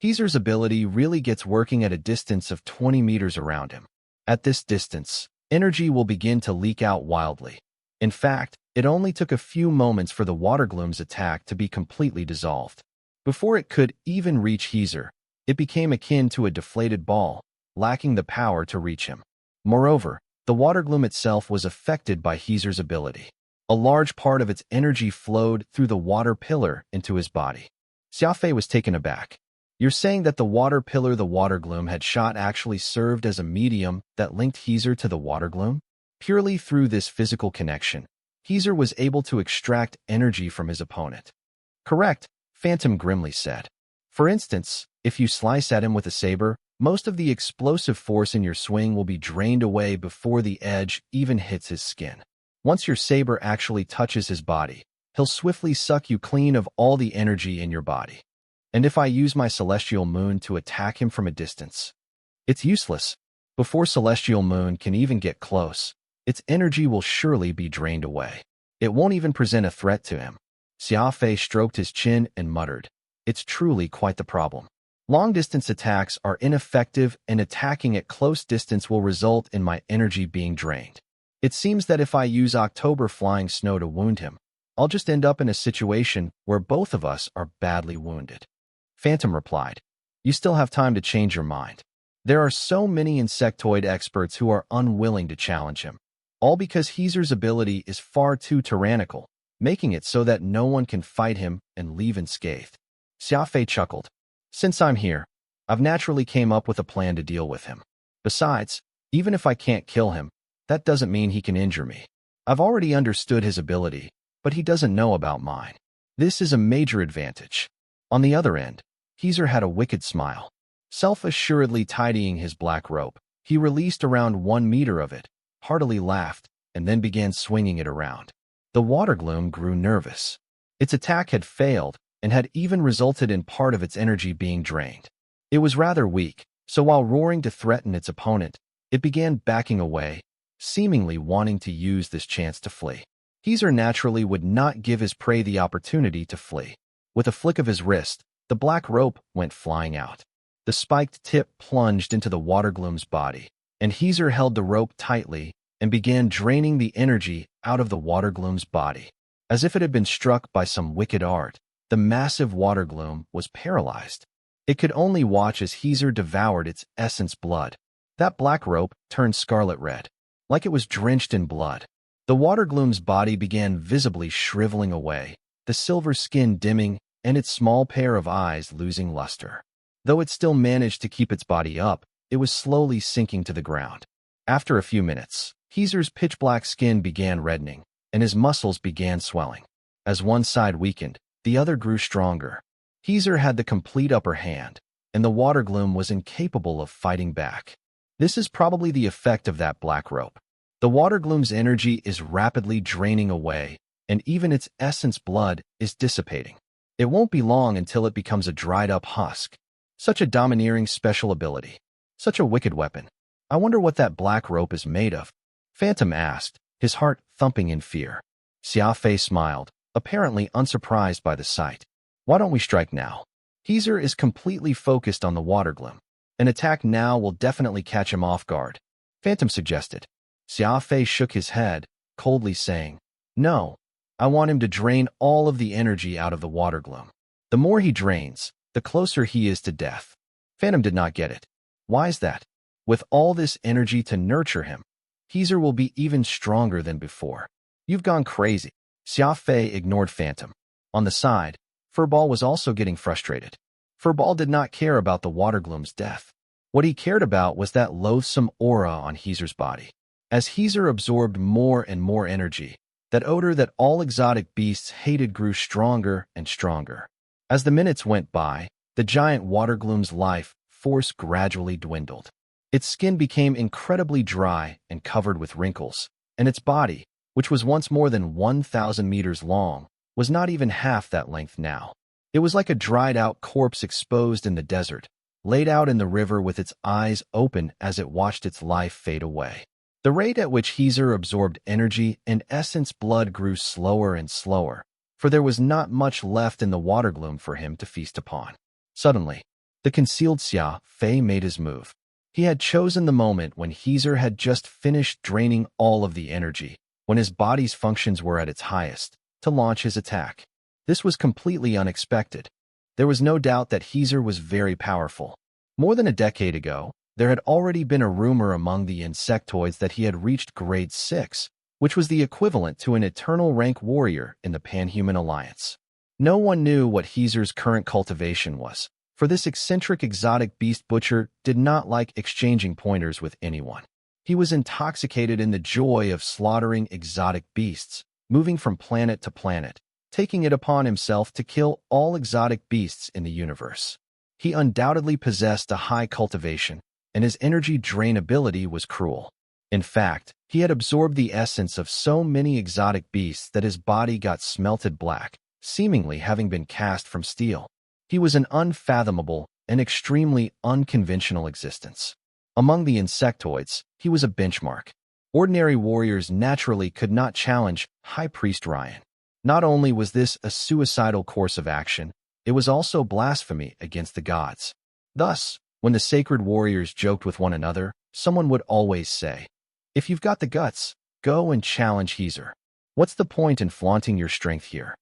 Heezer's ability really gets working at a distance of 20 meters around him. At this distance, energy will begin to leak out wildly. In fact, it only took a few moments for the water gloom's attack to be completely dissolved. Before it could even reach Heezer, it became akin to a deflated ball, lacking the power to reach him. Moreover, the water gloom itself was affected by Heezer's ability. A large part of its energy flowed through the water pillar into his body. Xia Fei was taken aback. "You're saying that the water pillar the water gloom had shot actually served as a medium that linked Heezer to the water gloom? Purely through this physical connection, Heezer was able to extract energy from his opponent." "Correct," Phantom grimly said. "For instance, if you slice at him with a saber, most of the explosive force in your swing will be drained away before the edge even hits his skin. Once your saber actually touches his body, he'll swiftly suck you clean of all the energy in your body. And if I use my Celestial Moon to attack him from a distance, it's useless. Before Celestial Moon can even get close, its energy will surely be drained away. It won't even present a threat to him." Xia Fei stroked his chin and muttered, "It's truly quite the problem. Long-distance attacks are ineffective, and attacking at close distance will result in my energy being drained. It seems that if I use October Flying Snow to wound him, I'll just end up in a situation where both of us are badly wounded." Phantom replied, "You still have time to change your mind. There are so many insectoid experts who are unwilling to challenge him, all because Heezer's ability is far too tyrannical, making it so that no one can fight him and leave unscathed." Xia Fei chuckled. "Since I'm here, I've naturally came up with a plan to deal with him. Besides, even if I can't kill him, that doesn't mean he can injure me. I've already understood his ability, but he doesn't know about mine. This is a major advantage." On the other end, Heezer had a wicked smile. Self-assuredly tidying his black rope, he released around 1 meter of it, heartily laughed, and then began swinging it around. The water gloom grew nervous. Its attack had failed and had even resulted in part of its energy being drained. It was rather weak, so while roaring to threaten its opponent, it began backing away, seemingly wanting to use this chance to flee. Xia naturally would not give his prey the opportunity to flee. With a flick of his wrist, the black rope went flying out. The spiked tip plunged into the water gloom's body, and Xia held the rope tightly and began draining the energy out of the water gloom's body. As if it had been struck by some wicked art, the massive water gloom was paralyzed. It could only watch as Xia devoured its essence blood. That black rope turned scarlet red, like it was drenched in blood. The water gloom's body began visibly shriveling away, the silver skin dimming and its small pair of eyes losing luster. Though it still managed to keep its body up, it was slowly sinking to the ground. After a few minutes, Xia's pitch-black skin began reddening, and his muscles began swelling. As one side weakened, the other grew stronger. Xia had the complete upper hand, and the water gloom was incapable of fighting back. This is probably the effect of that black rope. The water gloom's energy is rapidly draining away, and even its essence blood is dissipating. It won't be long until it becomes a dried-up husk. Such a domineering special ability. Such a wicked weapon. I wonder what that black rope is made of. Phantom asked, his heart thumping in fear. Xia Fei smiled, apparently unsurprised by the sight. Why don't we strike now? Xia is completely focused on the water gloom. An attack now will definitely catch him off guard. Phantom suggested. Xia Fei shook his head, coldly saying, No, I want him to drain all of the energy out of the water gloom. The more he drains, the closer he is to death. Phantom did not get it. Why is that? With all this energy to nurture him, Xia will be even stronger than before. You've gone crazy. Xia Fei ignored Phantom. On the side, Furball was also getting frustrated. Furball did not care about the water gloom's death. What he cared about was that loathsome aura on Xia's body. As Xia absorbed more and more energy, that odor that all exotic beasts hated grew stronger and stronger. As the minutes went by, the giant water gloom's life force gradually dwindled. Its skin became incredibly dry and covered with wrinkles, and its body, which was once more than 1,000 meters long, was not even half that length now. It was like a dried-out corpse exposed in the desert, laid out in the river with its eyes open as it watched its life fade away. The rate at which Xia absorbed energy and essence blood grew slower and slower, for there was not much left in the water gloom for him to feast upon. Suddenly, the concealed Xia Fei made his move. He had chosen the moment when Xia had just finished draining all of the energy, when his body's functions were at its highest, to launch his attack. This was completely unexpected. There was no doubt that Xia was very powerful. More than a decade ago, there had already been a rumor among the insectoids that he had reached grade 6, which was the equivalent to an eternal rank warrior in the Panhuman Alliance. No one knew what Xia's current cultivation was, for this eccentric exotic beast butcher did not like exchanging pointers with anyone. He was intoxicated in the joy of slaughtering exotic beasts, moving from planet to planet, taking it upon himself to kill all exotic beasts in the universe. He undoubtedly possessed a high cultivation, and his energy drain ability was cruel. In fact, he had absorbed the essence of so many exotic beasts that his body got smelted black, seemingly having been cast from steel. He was an unfathomable and extremely unconventional existence. Among the insectoids, he was a benchmark. Ordinary warriors naturally could not challenge High Priest Ryan. Not only was this a suicidal course of action, it was also blasphemy against the gods. Thus, when the sacred warriors joked with one another, someone would always say, "If you've got the guts, go and challenge Xia. What's the point in flaunting your strength here?"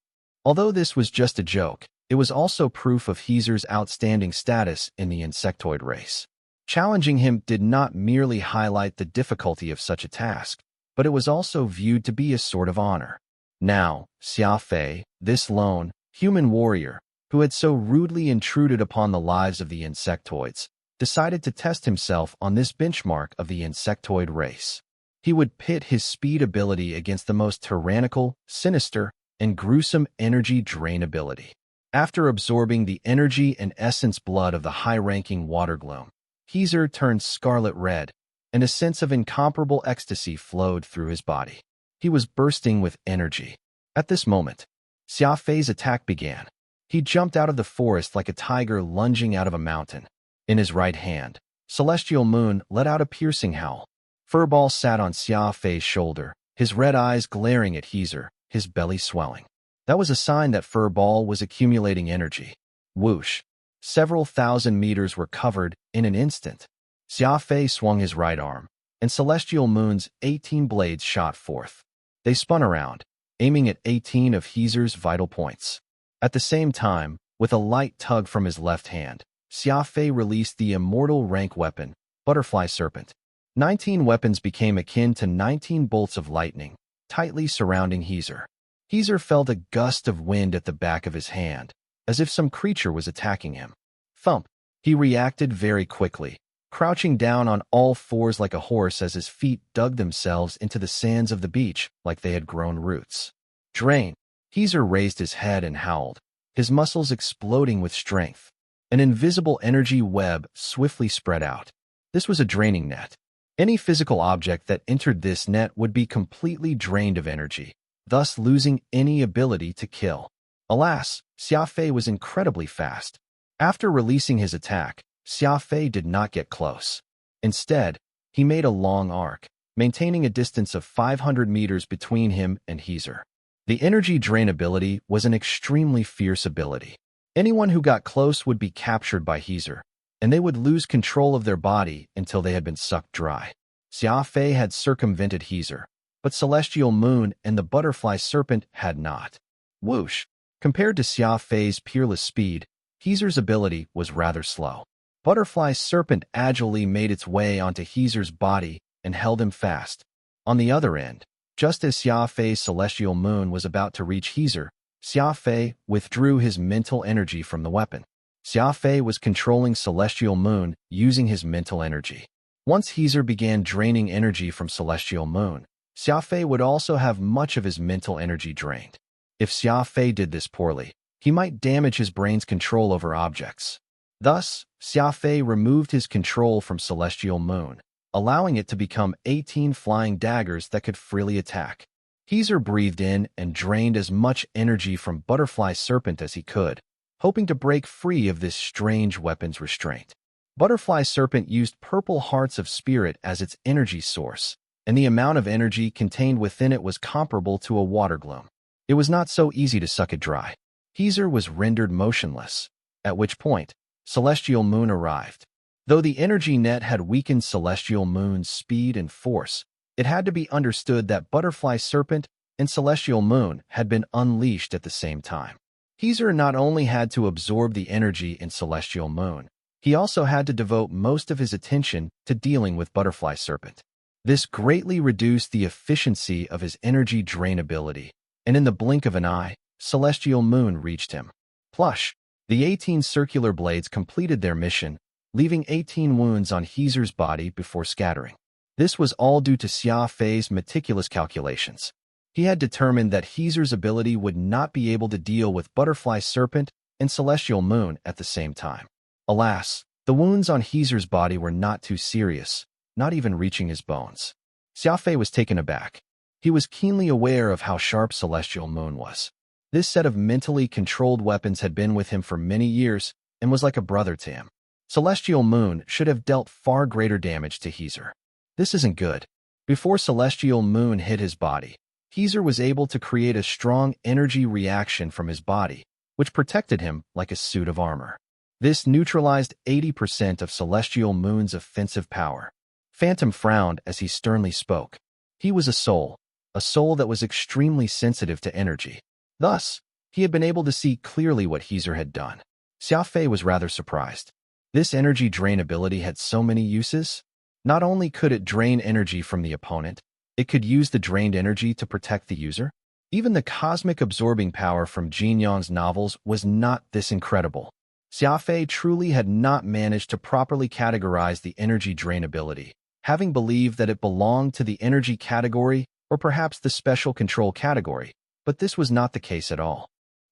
Although this was just a joke, it was also proof of Xia's outstanding status in the insectoid race. Challenging him did not merely highlight the difficulty of such a task, but it was also viewed to be a sort of honor. Now, Xia Fei, this lone, human warrior, who had so rudely intruded upon the lives of the insectoids, decided to test himself on this benchmark of the insectoid race. He would pit his speed ability against the most tyrannical, sinister, and gruesome energy drain ability. After absorbing the energy and essence blood of the high-ranking water gloom, Xia turned scarlet red, and a sense of incomparable ecstasy flowed through his body. He was bursting with energy. At this moment, Xia Fei's attack began. He jumped out of the forest like a tiger lunging out of a mountain. In his right hand, Celestial Moon let out a piercing howl. Furball sat on Xia Fei's shoulder, his red eyes glaring at Heezer, his belly swelling. That was a sign that Furball was accumulating energy. Whoosh! Several thousand meters were covered in an instant. Xia Fei swung his right arm, and Celestial Moon's 18 blades shot forth. They spun around, aiming at 18 of Heezer's vital points. At the same time, with a light tug from his left hand, Xia Fei released the immortal rank weapon, Butterfly Serpent. 19 weapons became akin to 19 bolts of lightning, tightly surrounding Heezer. Heezer felt a gust of wind at the back of his hand, as if some creature was attacking him. Thump! He reacted very quickly, crouching down on all fours like a horse as his feet dug themselves into the sands of the beach like they had grown roots. Drain! Heezer raised his head and howled, his muscles exploding with strength. An invisible energy web swiftly spread out. This was a draining net. Any physical object that entered this net would be completely drained of energy, thus losing any ability to kill. Alas, Xia Fei was incredibly fast. After releasing his attack, Xia Fei did not get close. Instead, he made a long arc, maintaining a distance of 500 meters between him and Heezer. The energy drain ability was an extremely fierce ability. Anyone who got close would be captured by Heezer, and they would lose control of their body until they had been sucked dry. Xia Fei had circumvented Heezer, but Celestial Moon and the Butterfly Serpent had not. Whoosh! Compared to Xia Fei's peerless speed, Heezer's ability was rather slow. Butterfly Serpent agilely made its way onto Heezer's body and held him fast. On the other end, just as Xia Fei's Celestial Moon was about to reach Heezer, Xia Fei withdrew his mental energy from the weapon. Xia Fei was controlling Celestial Moon using his mental energy. Once Heezer began draining energy from Celestial Moon, Xia Fei would also have much of his mental energy drained. If Xia Fei did this poorly, he might damage his brain's control over objects. Thus, Xia Fei removed his control from Celestial Moon, allowing it to become 18 flying daggers that could freely attack. Heezer breathed in and drained as much energy from Butterfly Serpent as he could, hoping to break free of this strange weapon's restraint. Butterfly Serpent used purple hearts of spirit as its energy source, and the amount of energy contained within it was comparable to a water gloom. It was not so easy to suck it dry. Heezer was rendered motionless, at which point, Celestial Moon arrived. Though the energy net had weakened Celestial Moon's speed and force, it had to be understood that Butterfly Serpent and Celestial Moon had been unleashed at the same time. Heezer not only had to absorb the energy in Celestial Moon, he also had to devote most of his attention to dealing with Butterfly Serpent. This greatly reduced the efficiency of his energy drain ability, and in the blink of an eye, Celestial Moon reached him. Plush! The 18 circular blades completed their mission, leaving 18 wounds on Heezer's body before scattering. This was all due to Xia Fei's meticulous calculations. He had determined that Heezer's ability would not be able to deal with Butterfly Serpent and Celestial Moon at the same time. Alas, the wounds on Heezer's body were not too serious, not even reaching his bones. Xia Fei was taken aback. He was keenly aware of how sharp Celestial Moon was. This set of mentally controlled weapons had been with him for many years and was like a brother to him. Celestial Moon should have dealt far greater damage to Heezer. This isn't good. Before Celestial Moon hit his body, Heezer was able to create a strong energy reaction from his body, which protected him like a suit of armor. This neutralized 80% of Celestial Moon's offensive power. Phantom frowned as he sternly spoke. He was a soul that was extremely sensitive to energy. Thus, he had been able to see clearly what Heezer had done. Xia Fei was rather surprised. This energy drain ability had so many uses. Not only could it drain energy from the opponent, it could use the drained energy to protect the user. Even the cosmic absorbing power from Jin Yang's novels was not this incredible. Xia Fei truly had not managed to properly categorize the energy drain ability, having believed that it belonged to the energy category or perhaps the special control category, but this was not the case at all.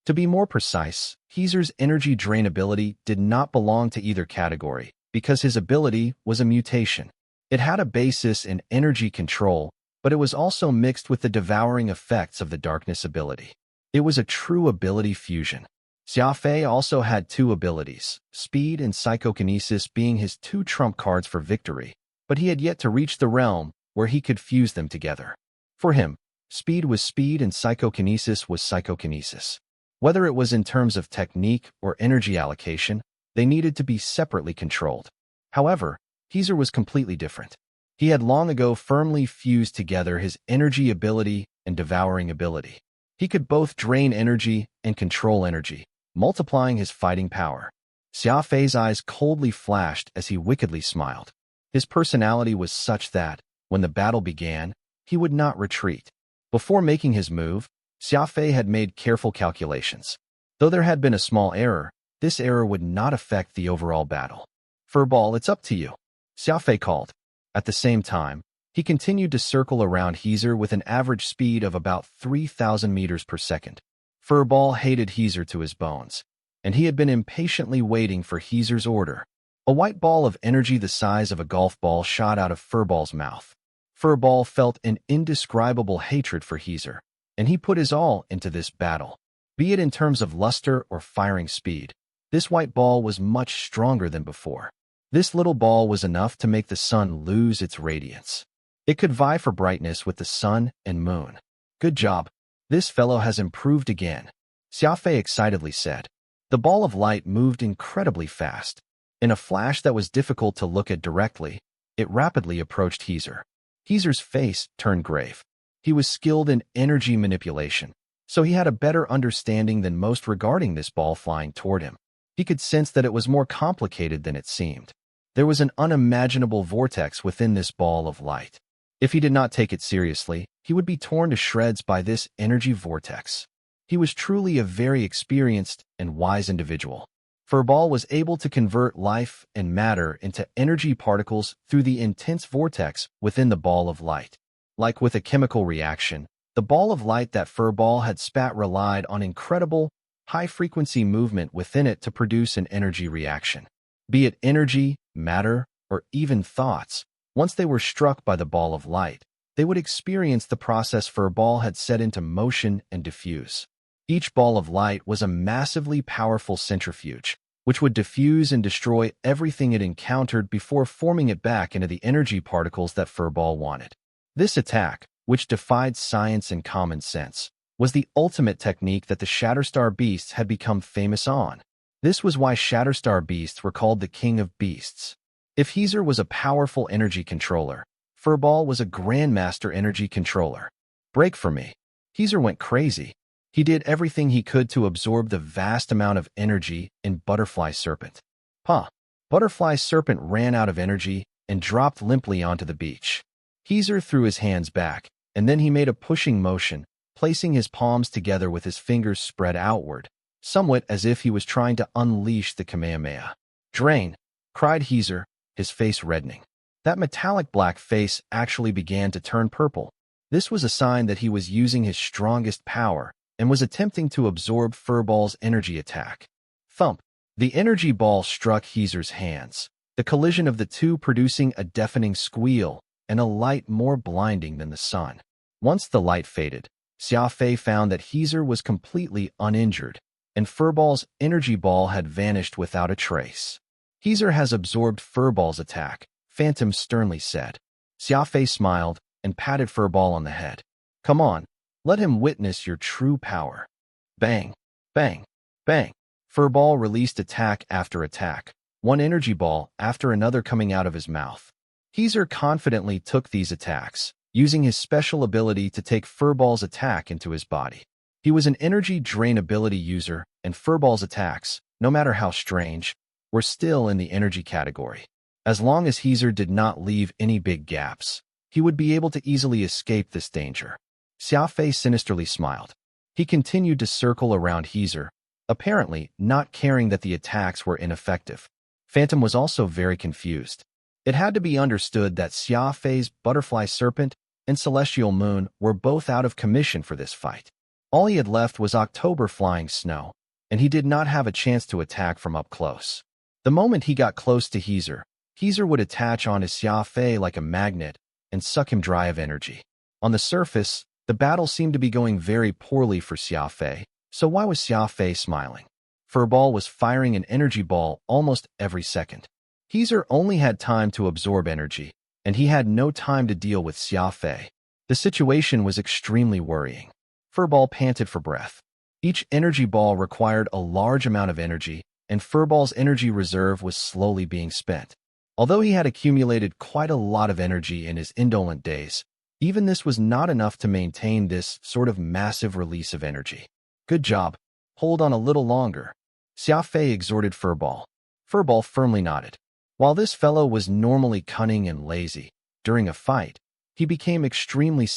To be more precise, Heezer's energy drain ability did not belong to either category, because his ability was a mutation. It had a basis in energy control but it was also mixed with the devouring effects of the darkness ability. It was a true ability fusion. Xia Fei also had two abilities, speed and psychokinesis being his two trump cards for victory, but he had yet to reach the realm where he could fuse them together. For him, speed was speed and psychokinesis was psychokinesis. Whether it was in terms of technique or energy allocation, they needed to be separately controlled. However, Heezer was completely different. He had long ago firmly fused together his energy ability and devouring ability. He could both drain energy and control energy, multiplying his fighting power. Xia Fei's eyes coldly flashed as he wickedly smiled. His personality was such that, when the battle began, he would not retreat. Before making his move, Xia Fei had made careful calculations. Though there had been a small error, this error would not affect the overall battle. Furball, it's up to you, Xia Fei called. At the same time, he continued to circle around Heezer with an average speed of about 3,000 meters per second. Furball hated Heezer to his bones, and he had been impatiently waiting for Heezer's order. A white ball of energy the size of a golf ball shot out of Furball's mouth. Furball felt an indescribable hatred for Heezer, and he put his all into this battle. Be it in terms of luster or firing speed, this white ball was much stronger than before. This little ball was enough to make the sun lose its radiance. It could vie for brightness with the sun and moon. Good job. This fellow has improved again, Xia Fei excitedly said. The ball of light moved incredibly fast. In a flash that was difficult to look at directly, it rapidly approached Heezer. Heezer's face turned grave. He was skilled in energy manipulation, so he had a better understanding than most regarding this ball flying toward him. He could sense that it was more complicated than it seemed. There was an unimaginable vortex within this ball of light. If he did not take it seriously, he would be torn to shreds by this energy vortex. He was truly a very experienced and wise individual. Furball was able to convert life and matter into energy particles through the intense vortex within the ball of light. Like with a chemical reaction, the ball of light that Furball had spat relied on incredible, high-frequency movement within it to produce an energy reaction. Be it energy, matter, or even thoughts, once they were struck by the ball of light, they would experience the process Furball had set into motion and diffuse. Each ball of light was a massively powerful centrifuge, which would diffuse and destroy everything it encountered before forming it back into the energy particles that Furball wanted. This attack, which defied science and common sense, was the ultimate technique that the Shatterstar Beasts had become famous on. This was why Shatterstar Beasts were called the King of Beasts. If Heezer was a powerful energy controller, Furball was a Grandmaster energy controller. Break for me. Heezer went crazy. He did everything he could to absorb the vast amount of energy in Butterfly Serpent. Butterfly Serpent ran out of energy and dropped limply onto the beach. Heezer threw his hands back, and then he made a pushing motion, placing his palms together with his fingers spread outward, somewhat as if he was trying to unleash the Kamehameha. Drain, cried Heezer, his face reddening. That metallic black face actually began to turn purple. This was a sign that he was using his strongest power and was attempting to absorb Furball's energy attack. Thump! The energy ball struck Heezer's hands, the collision of the two producing a deafening squeal and a light more blinding than the sun. Once the light faded, Xia Fei found that Heezer was completely uninjured, and Furball's energy ball had vanished without a trace. Heezer has absorbed Furball's attack, Phantom sternly said. Xia Fei smiled and patted Furball on the head. Come on, let him witness your true power. Bang, bang, bang. Furball released attack after attack, one energy ball after another coming out of his mouth. Heezer confidently took these attacks, using his special ability to take Furball's attack into his body. He was an energy drain ability user, and Furball's attacks, no matter how strange, were still in the energy category. As long as Heezer did not leave any big gaps, he would be able to easily escape this danger. Xia Fei sinisterly smiled. He continued to circle around Heezer, apparently not caring that the attacks were ineffective. Phantom was also very confused. It had to be understood that Xia Fei's Butterfly Serpent and Celestial Moon were both out of commission for this fight. All he had left was October Flying Snow, and he did not have a chance to attack from up close. The moment he got close to Heezer, Heezer would attach onto Xia Fei like a magnet and suck him dry of energy. On the surface, the battle seemed to be going very poorly for Xia Fei, so why was Xia Fei smiling? Furball was firing an energy ball almost every second. Heezer only had time to absorb energy, and he had no time to deal with Xia Fei. The situation was extremely worrying. Furball panted for breath. Each energy ball required a large amount of energy, and Furball's energy reserve was slowly being spent. Although he had accumulated quite a lot of energy in his indolent days, even this was not enough to maintain this sort of massive release of energy. Good job. Hold on a little longer. Xia Fei exhorted Furball. Furball firmly nodded. While this fellow was normally cunning and lazy, during a fight, he became extremely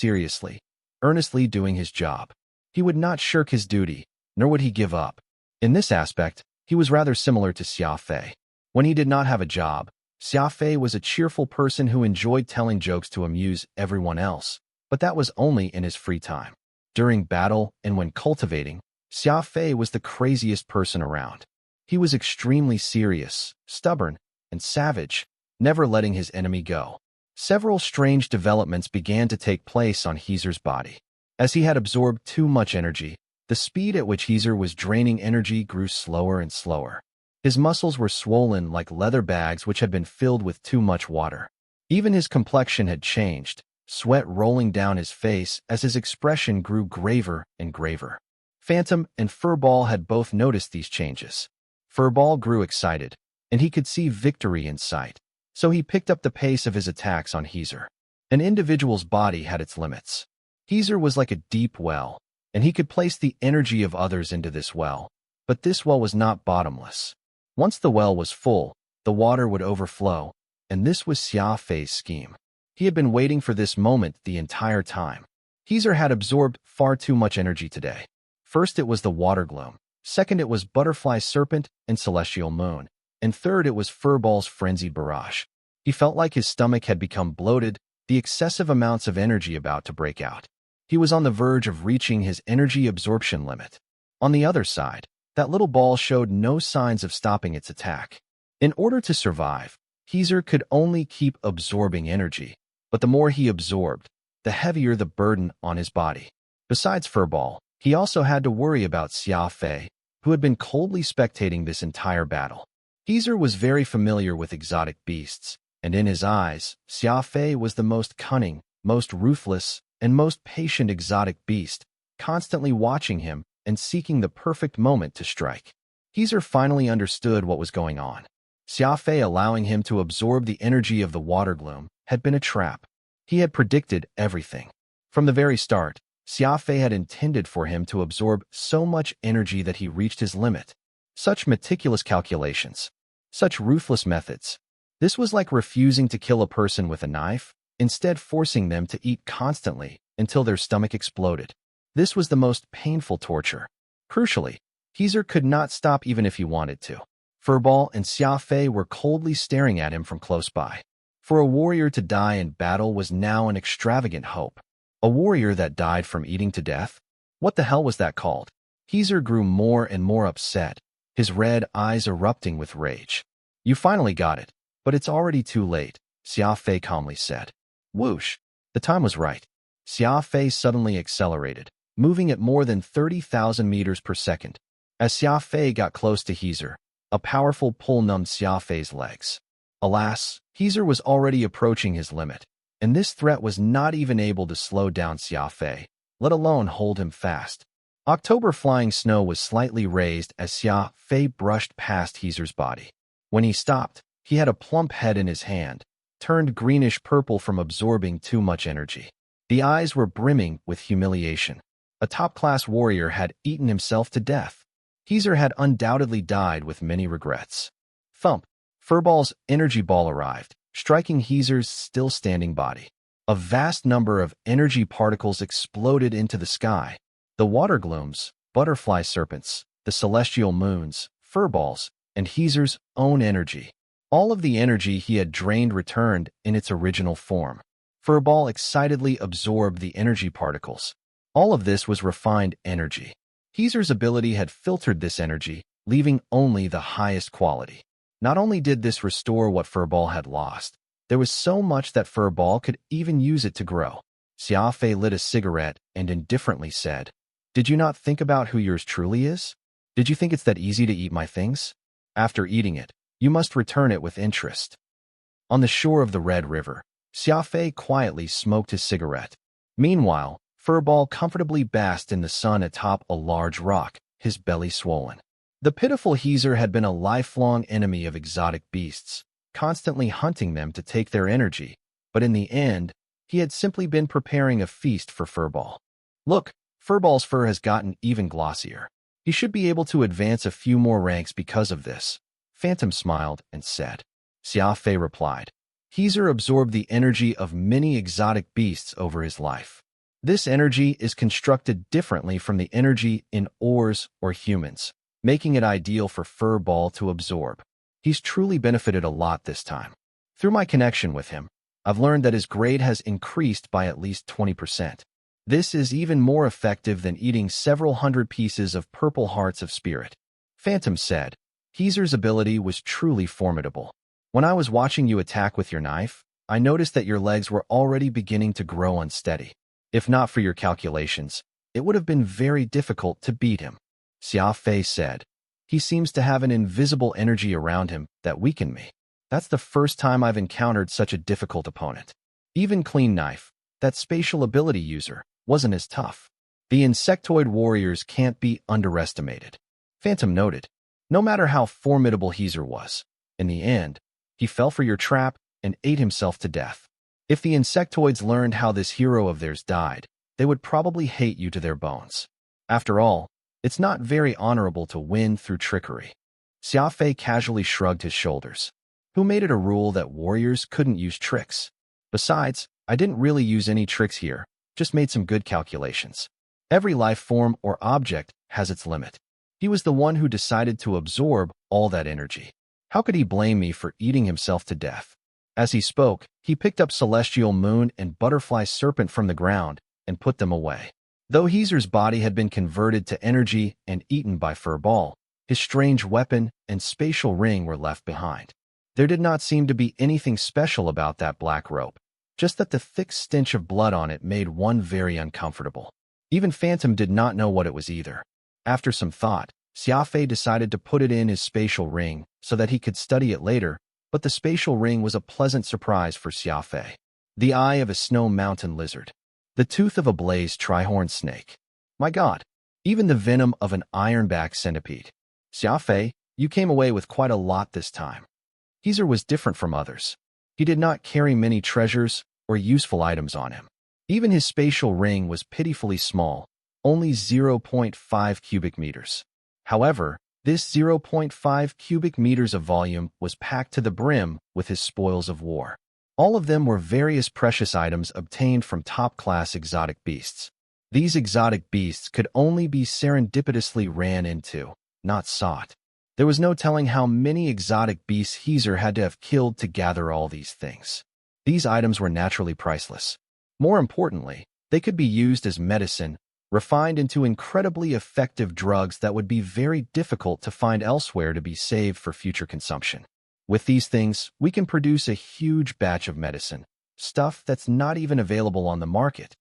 earnestly doing his job. He would not shirk his duty, nor would he give up. In this aspect, he was rather similar to Xia Fei. When he did not have a job, Xia Fei was a cheerful person who enjoyed telling jokes to amuse everyone else, but that was only in his free time. During battle and when cultivating, Xia Fei was the craziest person around. He was extremely serious, stubborn, and savage, never letting his enemy go. Several strange developments began to take place on Heezer's body. As he had absorbed too much energy, the speed at which Heezer was draining energy grew slower and slower. His muscles were swollen like leather bags which had been filled with too much water. Even his complexion had changed, sweat rolling down his face as his expression grew graver and graver. Phantom and Furball had both noticed these changes. Furball grew excited, and he could see victory in sight, so he picked up the pace of his attacks on Heezer. An individual's body had its limits. Heezer was like a deep well, and he could place the energy of others into this well, but this well was not bottomless. Once the well was full, the water would overflow, and this was Xia Fei's scheme. He had been waiting for this moment the entire time. Heezer had absorbed far too much energy today. First it was the water gloom, second it was butterfly serpent and celestial moon, and third it was Furball's frenzied barrage. He felt like his stomach had become bloated, the excessive amounts of energy about to break out. He was on the verge of reaching his energy absorption limit. On the other side, that little ball showed no signs of stopping its attack. In order to survive, Heezer could only keep absorbing energy, but the more he absorbed, the heavier the burden on his body. Besides Furball, he also had to worry about Xia Fei, who had been coldly spectating this entire battle. Heezer was very familiar with exotic beasts, and in his eyes, Xia Fei was the most cunning, most ruthless, and most patient exotic beast, constantly watching him and seeking the perfect moment to strike. Heezer finally understood what was going on. Xia Fei allowing him to absorb the energy of the water gloom had been a trap. He had predicted everything. From the very start, Xia Fei had intended for him to absorb so much energy that he reached his limit. Such meticulous calculations. Such ruthless methods. This was like refusing to kill a person with a knife, instead forcing them to eat constantly until their stomach exploded. This was the most painful torture. Crucially, Heezer could not stop even if he wanted to. Furball and Xia Fei were coldly staring at him from close by. For a warrior to die in battle was now an extravagant hope. A warrior that died from eating to death? What the hell was that called? Heezer grew more and more upset, his red eyes erupting with rage. You finally got it, but it's already too late, Xia Fei calmly said. Whoosh! The time was right. Xia Fei suddenly accelerated, moving at more than 30,000 meters per second. As Xia Fei got close to Heezer, a powerful pull numbed Xia Fei's legs. Alas, Heezer was already approaching his limit, and this threat was not even able to slow down Xia Fei, let alone hold him fast. October flying snow was slightly raised as Xia Fei brushed past Heezer's body. When he stopped, he had a plump head in his hand, turned greenish-purple from absorbing too much energy. The eyes were brimming with humiliation. A top-class warrior had eaten himself to death. Heezer had undoubtedly died with many regrets. Thump! Furball's energy ball arrived, striking Heezer's still-standing body. A vast number of energy particles exploded into the sky. The water glooms, butterfly serpents, the celestial moons, Furballs, and Heezer's own energy. All of the energy he had drained returned in its original form. Furball excitedly absorbed the energy particles. All of this was refined energy. Heezer's ability had filtered this energy, leaving only the highest quality. Not only did this restore what Furball had lost, there was so much that Furball could even use it to grow. Xia Fei lit a cigarette and indifferently said, "Did you not think about who yours truly is? Did you think it's that easy to eat my things? After eating it, you must return it with interest." On the shore of the Red River, Xia Fei quietly smoked his cigarette. Meanwhile, Furball comfortably basked in the sun atop a large rock, his belly swollen. The pitiful Heezer had been a lifelong enemy of exotic beasts, constantly hunting them to take their energy, but in the end, he had simply been preparing a feast for Furball. "Look, Furball's fur has gotten even glossier. He should be able to advance a few more ranks because of this." Phantom smiled and said. Xia Fei replied. Heezer absorbed the energy of many exotic beasts over his life. This energy is constructed differently from the energy in ores or humans, making it ideal for Furball to absorb. He's truly benefited a lot this time. Through my connection with him, I've learned that his grade has increased by at least 20%. This is even more effective than eating several hundred pieces of purple hearts of spirit. Phantom said. Heezer's ability was truly formidable. When I was watching you attack with your knife, I noticed that your legs were already beginning to grow unsteady. If not for your calculations, it would have been very difficult to beat him. Xia Fei said. He seems to have an invisible energy around him that weakened me. That's the first time I've encountered such a difficult opponent. Even Clean Knife, that spatial ability user, wasn't as tough. The insectoid warriors can't be underestimated. Phantom noted. No matter how formidable Heezer was, in the end, he fell for your trap and ate himself to death. If the insectoids learned how this hero of theirs died, they would probably hate you to their bones. After all, it's not very honorable to win through trickery. Xia Fei casually shrugged his shoulders. Who made it a rule that warriors couldn't use tricks? Besides, I didn't really use any tricks here, just made some good calculations. Every life form or object has its limit. He was the one who decided to absorb all that energy. How could he blame me for eating himself to death? As he spoke, he picked up Celestial Moon and Butterfly Serpent from the ground and put them away. Though Heezer's body had been converted to energy and eaten by Furball, his strange weapon and spatial ring were left behind. There did not seem to be anything special about that black rope, just that the thick stench of blood on it made one very uncomfortable. Even Phantom did not know what it was either. After some thought, Xia Fei decided to put it in his spatial ring so that he could study it later, but the spatial ring was a pleasant surprise for Xia Fei. The eye of a snow mountain lizard. The tooth of a blazed trihorn snake. My God, even the venom of an ironback centipede. Xia Fei, you came away with quite a lot this time. Heezer was different from others. He did not carry many treasures or useful items on him. Even his spatial ring was pitifully small, only 0.5 cubic meters. However, this 0.5 cubic meters of volume was packed to the brim with his spoils of war. All of them were various precious items obtained from top-class exotic beasts. These exotic beasts could only be serendipitously ran into, not sought. There was no telling how many exotic beasts Heezer had to have killed to gather all these things. These items were naturally priceless. More importantly, they could be used as medicine, refined into incredibly effective drugs that would be very difficult to find elsewhere to be saved for future consumption. With these things, we can produce a huge batch of medicine, stuff that's not even available on the market.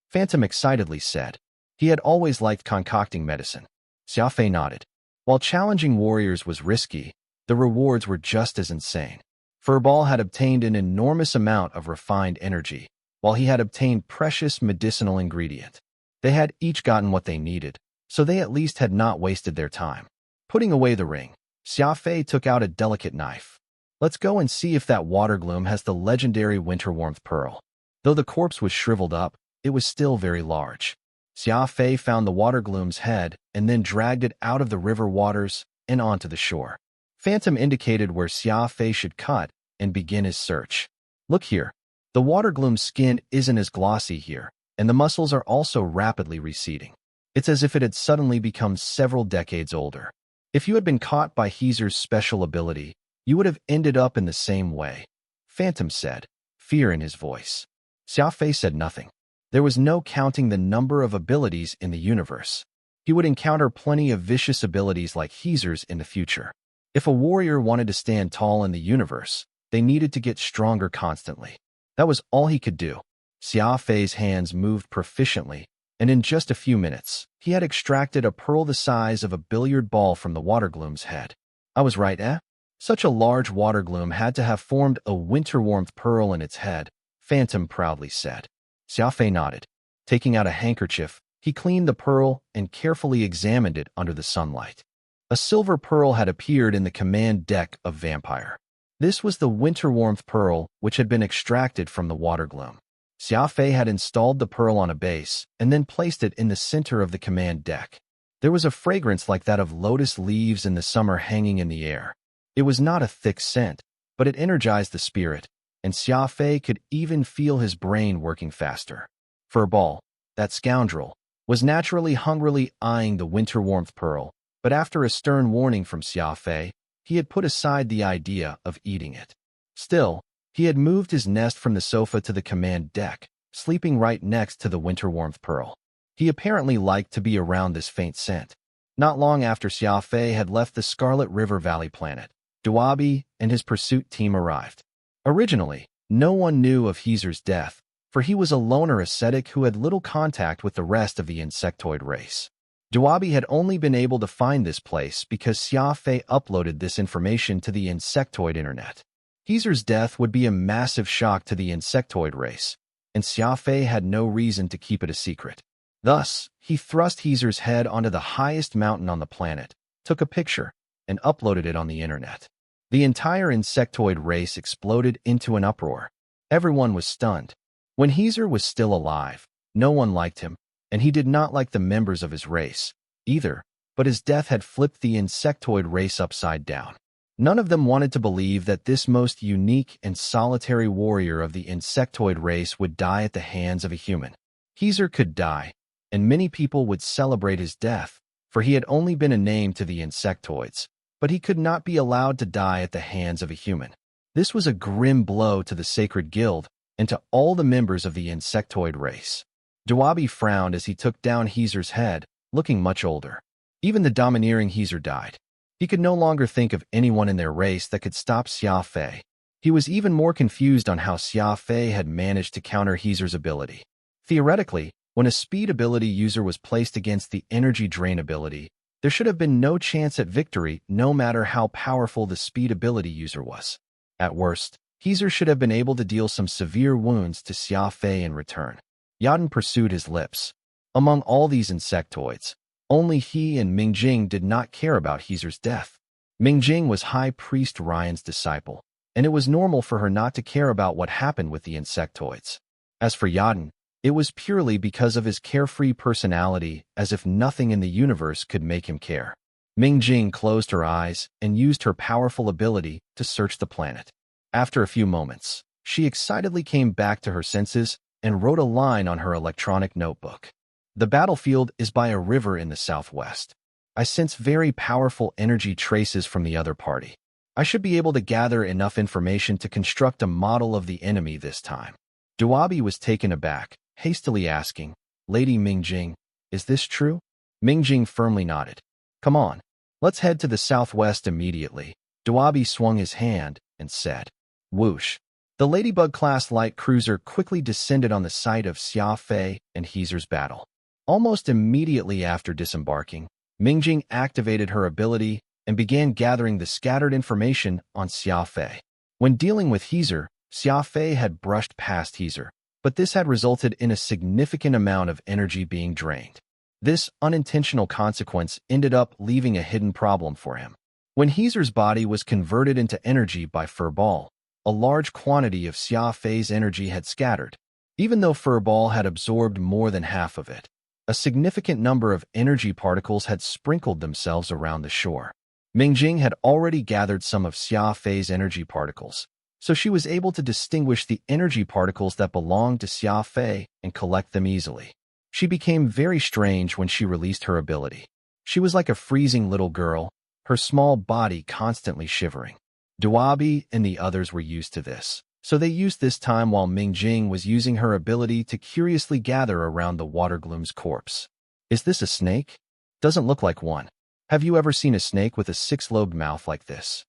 Phantom excitedly said. He had always liked concocting medicine. Xia Fei nodded. While challenging warriors was risky, the rewards were just as insane. Furball had obtained an enormous amount of refined energy, while he had obtained precious medicinal ingredient. They had each gotten what they needed, so they at least had not wasted their time. Putting away the ring, Xia Fei took out a delicate knife. Let's go and see if that water gloom has the legendary winter warmth pearl. Though the corpse was shriveled up, it was still very large. Xia Fei found the water gloom's head and then dragged it out of the river waters and onto the shore. Phantom indicated where Xia Fei should cut and begin his search. Look here. The water gloom's skin isn't as glossy here, and the muscles are also rapidly receding. It's as if it had suddenly become several decades older. If you had been caught by Heezer's special ability, you would have ended up in the same way, Phantom said, fear in his voice. Xia Fei said nothing. There was no counting the number of abilities in the universe. He would encounter plenty of vicious abilities like Heezer's in the future. If a warrior wanted to stand tall in the universe, they needed to get stronger constantly. That was all he could do. Xia Fei's hands moved proficiently, and in just a few minutes, he had extracted a pearl the size of a billiard ball from the water gloom's head. I was right, eh? Such a large water gloom had to have formed a winter-warmth pearl in its head, Phantom proudly said. Xia Fei nodded. Taking out a handkerchief, he cleaned the pearl and carefully examined it under the sunlight. A silver pearl had appeared in the command deck of Vampire. This was the winter-warmth pearl which had been extracted from the water gloom. Xia Fei had installed the pearl on a base and then placed it in the center of the command deck. There was a fragrance like that of lotus leaves in the summer hanging in the air. It was not a thick scent, but it energized the spirit, and Xia Fei could even feel his brain working faster. Furball, that scoundrel, was naturally hungrily eyeing the winter-warmth pearl, but after a stern warning from Xia Fei, he had put aside the idea of eating it. Still, he had moved his nest from the sofa to the command deck, sleeping right next to the winter-warmth pearl. He apparently liked to be around this faint scent. Not long after Xia Fei had left the Scarlet River Valley planet, Duabi and his pursuit team arrived. Originally, no one knew of Heezer's death, for he was a loner ascetic who had little contact with the rest of the insectoid race. Duabi had only been able to find this place because Xia Fei uploaded this information to the insectoid internet. Heezer's death would be a massive shock to the insectoid race, and Xia Fei had no reason to keep it a secret. Thus, he thrust Heezer's head onto the highest mountain on the planet, took a picture, and uploaded it on the internet. The entire insectoid race exploded into an uproar. Everyone was stunned. When Heezer was still alive, no one liked him, and he did not like the members of his race, either, but his death had flipped the insectoid race upside down. None of them wanted to believe that this most unique and solitary warrior of the insectoid race would die at the hands of a human. Heezer could die, and many people would celebrate his death, for he had only been a name to the insectoids, but he could not be allowed to die at the hands of a human. This was a grim blow to the Sacred Guild and to all the members of the insectoid race. Duabi frowned as he took down Heezer's head, looking much older. Even the domineering Heezer died. He could no longer think of anyone in their race that could stop Xia Fei. He was even more confused on how Xia Fei had managed to counter Heezer's ability. Theoretically, when a speed ability user was placed against the energy drain ability, there should have been no chance at victory no matter how powerful the speed ability user was. At worst, Heezer should have been able to deal some severe wounds to Xia Fei in return. Yaden pursued his lips. Among all these insectoids, only he and Mingjing did not care about Heezer's death. Mingjing was High Priest Ryan's disciple, and it was normal for her not to care about what happened with the insectoids. As for Yaden, it was purely because of his carefree personality, as if nothing in the universe could make him care. Mingjing closed her eyes and used her powerful ability to search the planet. After a few moments, she excitedly came back to her senses and wrote a line on her electronic notebook. The battlefield is by a river in the southwest. I sense very powerful energy traces from the other party. I should be able to gather enough information to construct a model of the enemy this time. Duabi was taken aback, hastily asking, "Lady Mingjing, is this true?" Mingjing firmly nodded. "Come on, let's head to the southwest immediately." Duabi swung his hand and said, "Whoosh." The Ladybug-class light cruiser quickly descended on the site of Xia Fei and Heezer's battle. Almost immediately after disembarking, Mingjing activated her ability and began gathering the scattered information on Xia Fei. When dealing with Heezer, Xia Fei had brushed past Heezer, but this had resulted in a significant amount of energy being drained. This unintentional consequence ended up leaving a hidden problem for him. When Heezer's body was converted into energy by Furball, a large quantity of Xia Fei's energy had scattered. Even though Furball had absorbed more than half of it, a significant number of energy particles had sprinkled themselves around the shore. Mingjing had already gathered some of Xia Fei's energy particles, so she was able to distinguish the energy particles that belonged to Xia Fei and collect them easily. She became very strange when she released her ability. She was like a freezing little girl, her small body constantly shivering. Duabi and the others were used to this, so they used this time while Mingjing was using her ability to curiously gather around the water gloom's corpse. "Is this a snake? Doesn't look like one. Have you ever seen a snake with a six-lobed mouth like this?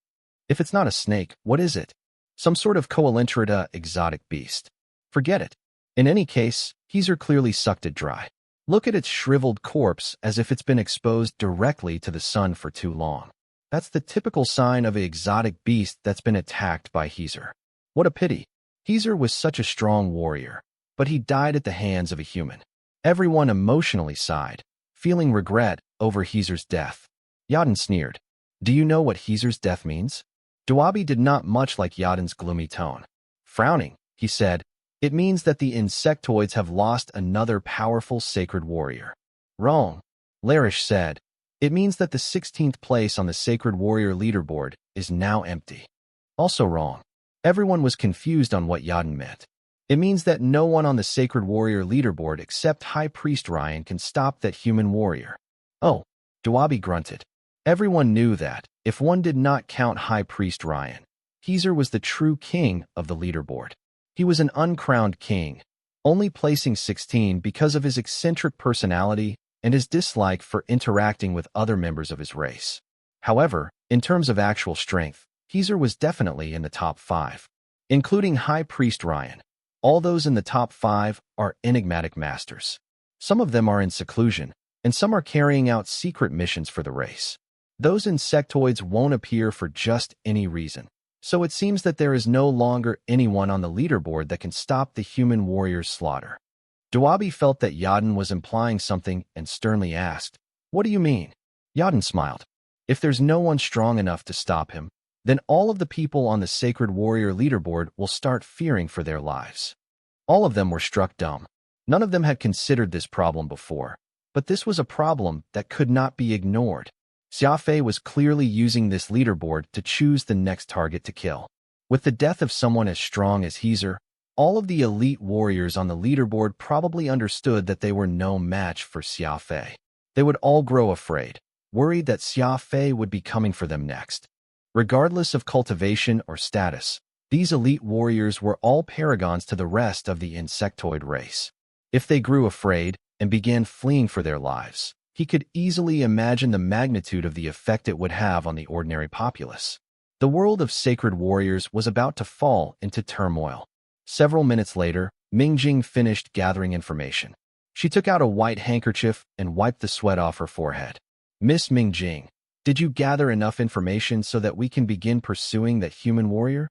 If it's not a snake, what is it? Some sort of coelenterata exotic beast. Forget it. In any case, Heezer clearly sucked it dry. Look at its shriveled corpse as if it's been exposed directly to the sun for too long. That's the typical sign of an exotic beast that's been attacked by Heezer. What a pity. Heezer was such a strong warrior, but he died at the hands of a human. Everyone emotionally sighed, feeling regret over Heezer's death. Yadin sneered. Do you know what Heezer's death means? Duabi did not much like Yadin's gloomy tone. Frowning, he said, it means that the insectoids have lost another powerful sacred warrior. Wrong, Larish said. It means that the 16th place on the sacred warrior leaderboard is now empty. Also wrong. Everyone was confused on what Yadin meant. It means that no one on the sacred warrior leaderboard except High Priest Ryan can stop that human warrior. Oh, Duabi grunted. Everyone knew that, if one did not count High Priest Ryan, Heezer was the true king of the leaderboard. He was an uncrowned king, only placing 16 because of his eccentric personality and his dislike for interacting with other members of his race. However, in terms of actual strength, Heezer was definitely in the top 5, including High Priest Ryan. All those in the top 5 are enigmatic masters. Some of them are in seclusion, and some are carrying out secret missions for the race. Those insectoids won't appear for just any reason, so it seems that there is no longer anyone on the leaderboard that can stop the human warrior's slaughter. Duabi felt that Yadin was implying something and sternly asked, What do you mean? Yadin smiled. If there's no one strong enough to stop him, then all of the people on the sacred warrior leaderboard will start fearing for their lives. All of them were struck dumb. None of them had considered this problem before, but this was a problem that could not be ignored. Xia Fei was clearly using this leaderboard to choose the next target to kill. With the death of someone as strong as Heezer, all of the elite warriors on the leaderboard probably understood that they were no match for Xia Fei. They would all grow afraid, worried that Xia Fei would be coming for them next. Regardless of cultivation or status, these elite warriors were all paragons to the rest of the insectoid race. If they grew afraid and began fleeing for their lives, he could easily imagine the magnitude of the effect it would have on the ordinary populace. The world of sacred warriors was about to fall into turmoil. Several minutes later, Mingjing finished gathering information. She took out a white handkerchief and wiped the sweat off her forehead. Miss Mingjing, did you gather enough information so that we can begin pursuing that human warrior?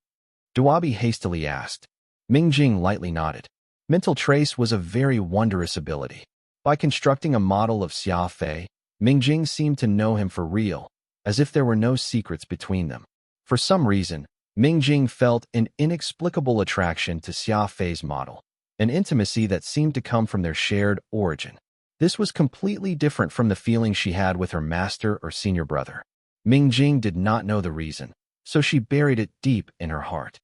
Duabi hastily asked. Mingjing lightly nodded. Mental trace was a very wondrous ability. By constructing a model of Xia Fei, Mingjing seemed to know him for real, as if there were no secrets between them. For some reason, Mingjing felt an inexplicable attraction to Xia Fei's model, an intimacy that seemed to come from their shared origin. This was completely different from the feeling she had with her master or senior brother. Mingjing did not know the reason, so she buried it deep in her heart.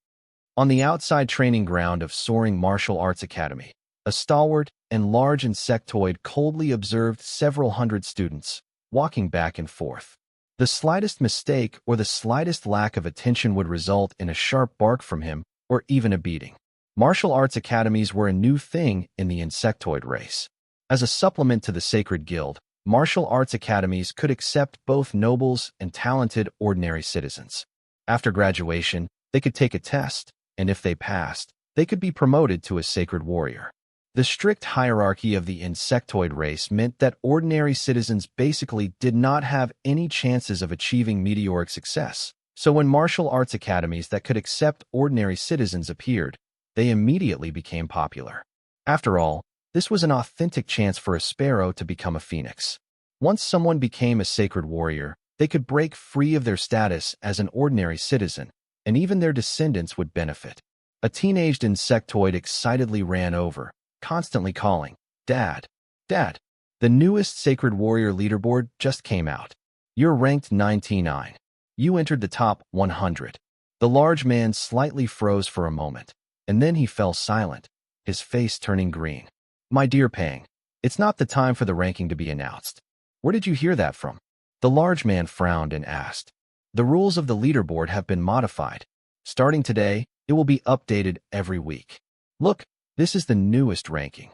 On the outside training ground of Soaring Martial Arts Academy, a stalwart and large insectoid coldly observed several hundred students, walking back and forth. The slightest mistake or the slightest lack of attention would result in a sharp bark from him or even a beating. Martial arts academies were a new thing in the insectoid race. As a supplement to the Sacred Guild, martial arts academies could accept both nobles and talented ordinary citizens. After graduation, they could take a test, and if they passed, they could be promoted to a sacred warrior. The strict hierarchy of the insectoid race meant that ordinary citizens basically did not have any chances of achieving meteoric success. So when martial arts academies that could accept ordinary citizens appeared, they immediately became popular. After all, this was an authentic chance for a sparrow to become a phoenix. Once someone became a sacred warrior, they could break free of their status as an ordinary citizen, and even their descendants would benefit. A teenaged insectoid excitedly ran over, constantly calling, Dad, Dad, the newest Sacred Warrior leaderboard just came out. You're ranked 99. You entered the top 100. The large man slightly froze for a moment, and then he fell silent, his face turning green. My dear Pang, it's not the time for the ranking to be announced. Where did you hear that from? The large man frowned and asked. The rules of the leaderboard have been modified. Starting today, it will be updated every week. Look, this is the newest ranking.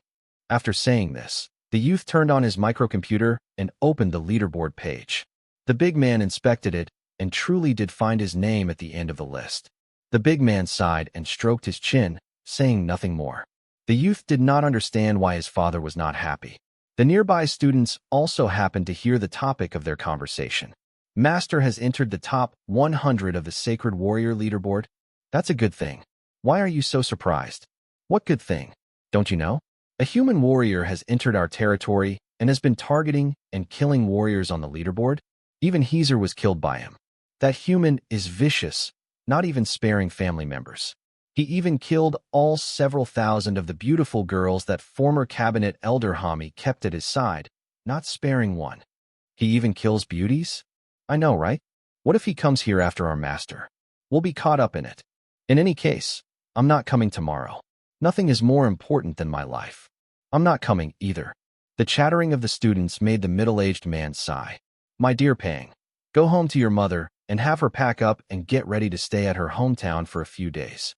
After saying this, the youth turned on his microcomputer and opened the leaderboard page. The big man inspected it and truly did find his name at the end of the list. The big man sighed and stroked his chin, saying nothing more. The youth did not understand why his father was not happy. The nearby students also happened to hear the topic of their conversation. Master has entered the top 100 of the Sacred Warrior leaderboard. That's a good thing. Why are you so surprised? What good thing? Don't you know? A human warrior has entered our territory and has been targeting and killing warriors on the leaderboard. Even Heezer was killed by him. That human is vicious, not even sparing family members. He even killed all several thousand of the beautiful girls that former cabinet elder Hami kept at his side, not sparing one. He even kills beauties? I know, right? What if he comes here after our master? We'll be caught up in it. In any case, I'm not coming tomorrow. Nothing is more important than my life. I'm not coming either. The chattering of the students made the middle-aged man sigh. My dear Pang, go home to your mother and have her pack up and get ready to stay at her hometown for a few days.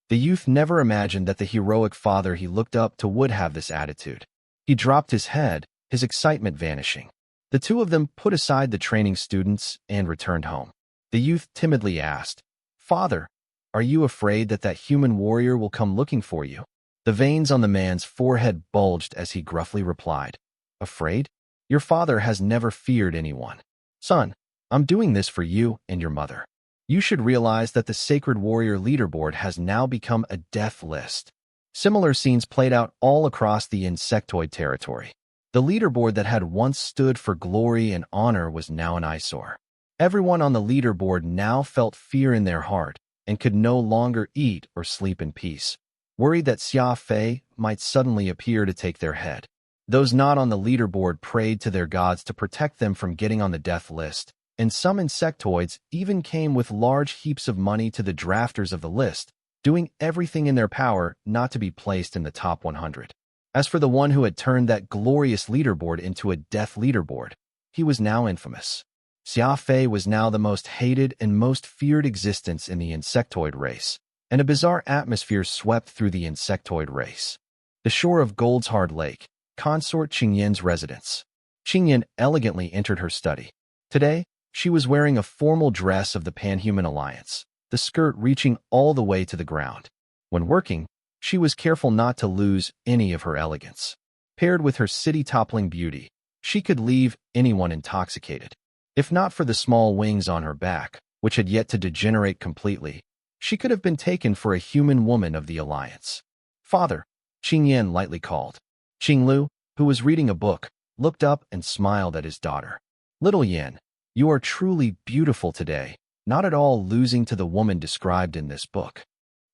The youth never imagined that the heroic father he looked up to would have this attitude. He dropped his head, his excitement vanishing. The two of them put aside the training students and returned home. The youth timidly asked, "Father, are you afraid that that human warrior will come looking for you?" The veins on the man's forehead bulged as he gruffly replied, "Afraid? Your father has never feared anyone. Son, I'm doing this for you and your mother. You should realize that the Sacred Warrior leaderboard has now become a death list." Similar scenes played out all across the insectoid territory. The leaderboard that had once stood for glory and honor was now an eyesore. Everyone on the leaderboard now felt fear in their heart and could no longer eat or sleep in peace, worried that Xia Fei might suddenly appear to take their head. Those not on the leaderboard prayed to their gods to protect them from getting on the death list, and some insectoids even came with large heaps of money to the drafters of the list, doing everything in their power not to be placed in the top 100. As for the one who had turned that glorious leaderboard into a death leaderboard, he was now infamous. Xia Fei was now the most hated and most feared existence in the insectoid race, and a bizarre atmosphere swept through the insectoid race. The shore of Gold's Hard Lake, consort Qingyan's residence. Qingyan elegantly entered her study. Today, she was wearing a formal dress of the Panhuman Alliance, the skirt reaching all the way to the ground. When working, she was careful not to lose any of her elegance. Paired with her city-toppling beauty, she could leave anyone intoxicated. If not for the small wings on her back, which had yet to degenerate completely, she could have been taken for a human woman of the Alliance. "Father," Qingyan lightly called. Qinglu, who was reading a book, looked up and smiled at his daughter. "Little Yan, you are truly beautiful today, not at all losing to the woman described in this book."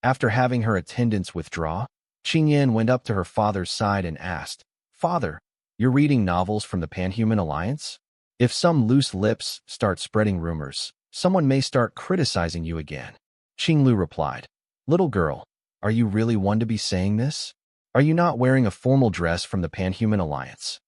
After having her attendants withdraw, Qingyan went up to her father's side and asked, "Father, you're reading novels from the Panhuman Alliance? If some loose lips start spreading rumors, someone may start criticizing you again." Qinglu replied, "Little girl, are you really one to be saying this? Are you not wearing a formal dress from the Panhuman Alliance?"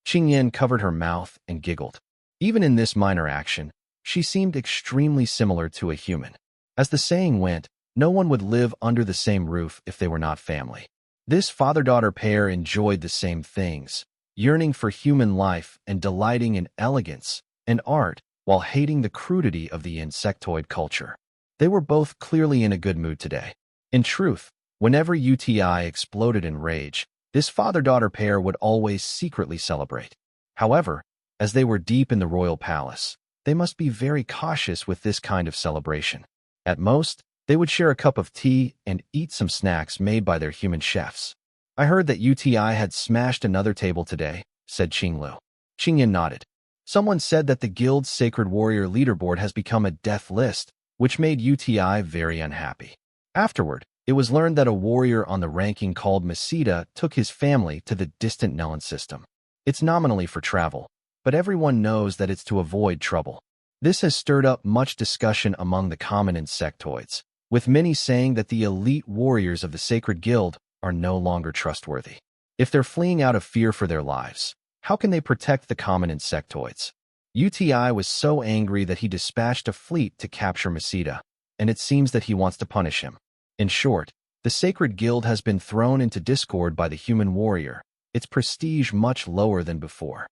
Qingyan covered her mouth and giggled. Even in this minor action, she seemed extremely similar to a human. As the saying went, no one would live under the same roof if they were not family. This father-daughter pair enjoyed the same things, yearning for human life and delighting in elegance and art while hating the crudity of the insectoid culture. They were both clearly in a good mood today. In truth, whenever UTI exploded in rage, this father-daughter pair would always secretly celebrate. However, as they were deep in the royal palace, they must be very cautious with this kind of celebration. At most, they would share a cup of tea and eat some snacks made by their human chefs. "I heard that UTI had smashed another table today," said Qinglu. Qingyan nodded. "Someone said that the guild's Sacred Warrior leaderboard has become a death list, which made UTI very unhappy. Afterward, it was learned that a warrior on the ranking called Masita took his family to the distant Nellen system. It's nominally for travel, but everyone knows that it's to avoid trouble. This has stirred up much discussion among the common insectoids, with many saying that the elite warriors of the Sacred Guild are no longer trustworthy. If they're fleeing out of fear for their lives, how can they protect the common insectoids?" UTI was so angry that he dispatched a fleet to capture Masita, and it seems that he wants to punish him. In short, the Sacred Guild has been thrown into discord by the human warrior, its prestige much lower than before.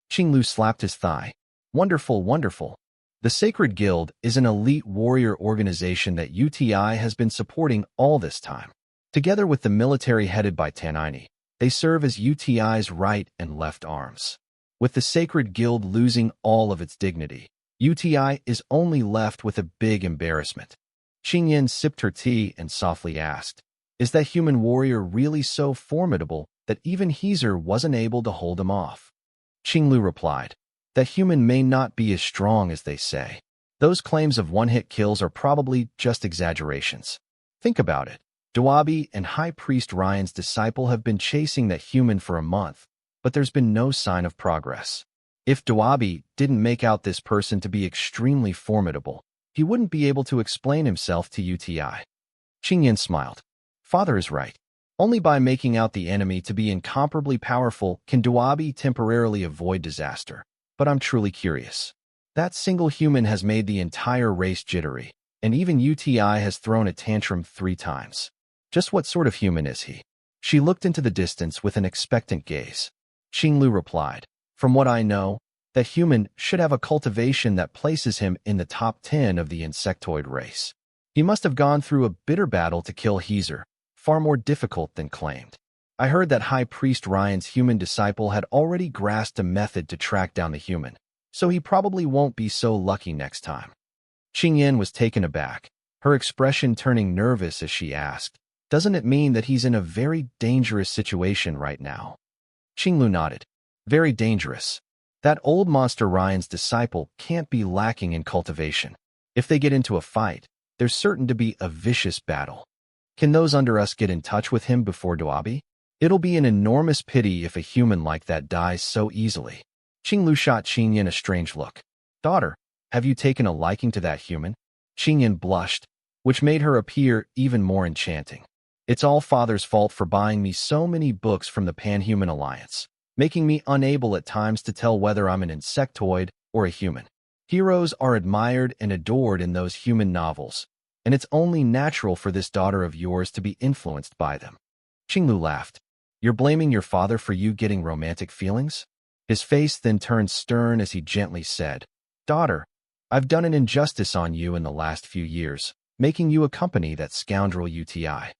Qinglu slapped his thigh. "Wonderful, wonderful. The Sacred Guild is an elite warrior organization that UTI has been supporting all this time. Together with the military headed by Tanini, they serve as UTI's right and left arms. With the sacred guild losing all of its dignity, UTI is only left with a big embarrassment. Qingyan sipped her tea and softly asked, "Is that human warrior really so formidable that even Heezer wasn't able to hold him off?" Qinglu replied, "That human may not be as strong as they say. Those claims of one-hit kills are probably just exaggerations. Think about it. Dawabi and High Priest Ryan's disciple have been chasing that human for a month, but there's been no sign of progress. If Dawabi didn't make out this person to be extremely formidable, he wouldn't be able to explain himself to UTI." Qingyan smiled. "Father is right. Only by making out the enemy to be incomparably powerful can Dawabi temporarily avoid disaster. But I'm truly curious. That single human has made the entire race jittery, and even UTI has thrown a tantrum 3 times. Just what sort of human is he?" She looked into the distance with an expectant gaze. Qinglu replied, "From what I know, that human should have a cultivation that places him in the top 10 of the insectoid race. He must have gone through a bitter battle to kill Heezer, far more difficult than claimed. I heard that High Priest Ryan's human disciple had already grasped a method to track down the human, so he probably won't be so lucky next time." Qingyan was taken aback, her expression turning nervous as she asked, "Doesn't it mean that he's in a very dangerous situation right now?" Qinglu nodded. "Very dangerous. That old monster Ryan's disciple can't be lacking in cultivation. If they get into a fight, there's certain to be a vicious battle. Can those under us get in touch with him before Dawabi? It'll be an enormous pity if a human like that dies so easily." Qinglu shot Qingyan a strange look. "Daughter, have you taken a liking to that human?" Qingyan blushed, which made her appear even more enchanting. "It's all Father's fault for buying me so many books from the Pan-Human Alliance, making me unable at times to tell whether I'm an insectoid or a human. Heroes are admired and adored in those human novels, and it's only natural for this daughter of yours to be influenced by them." Qinglu laughed. "You're blaming your father for you getting romantic feelings?" His face then turned stern as he gently said, "Daughter, I've done an injustice on you in the last few years, making you accompany that scoundrel UTI."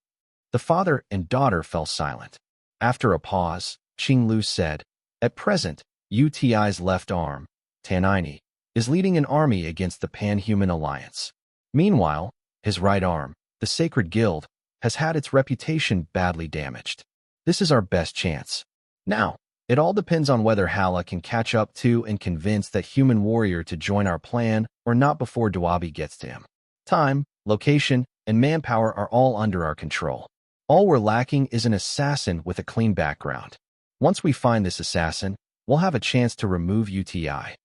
The father and daughter fell silent. After a pause, Qinglu said, "At present, UTI's left arm, Tanini, is leading an army against the Pan-Human Alliance. Meanwhile, his right arm, the Sacred Guild, has had its reputation badly damaged. This is our best chance. Now, it all depends on whether Hala can catch up to and convince that human warrior to join our plan or not before Dawabi gets to him. Time, location, and manpower are all under our control. All we're lacking is an assassin with a clean background. Once we find this assassin, we'll have a chance to remove UTI."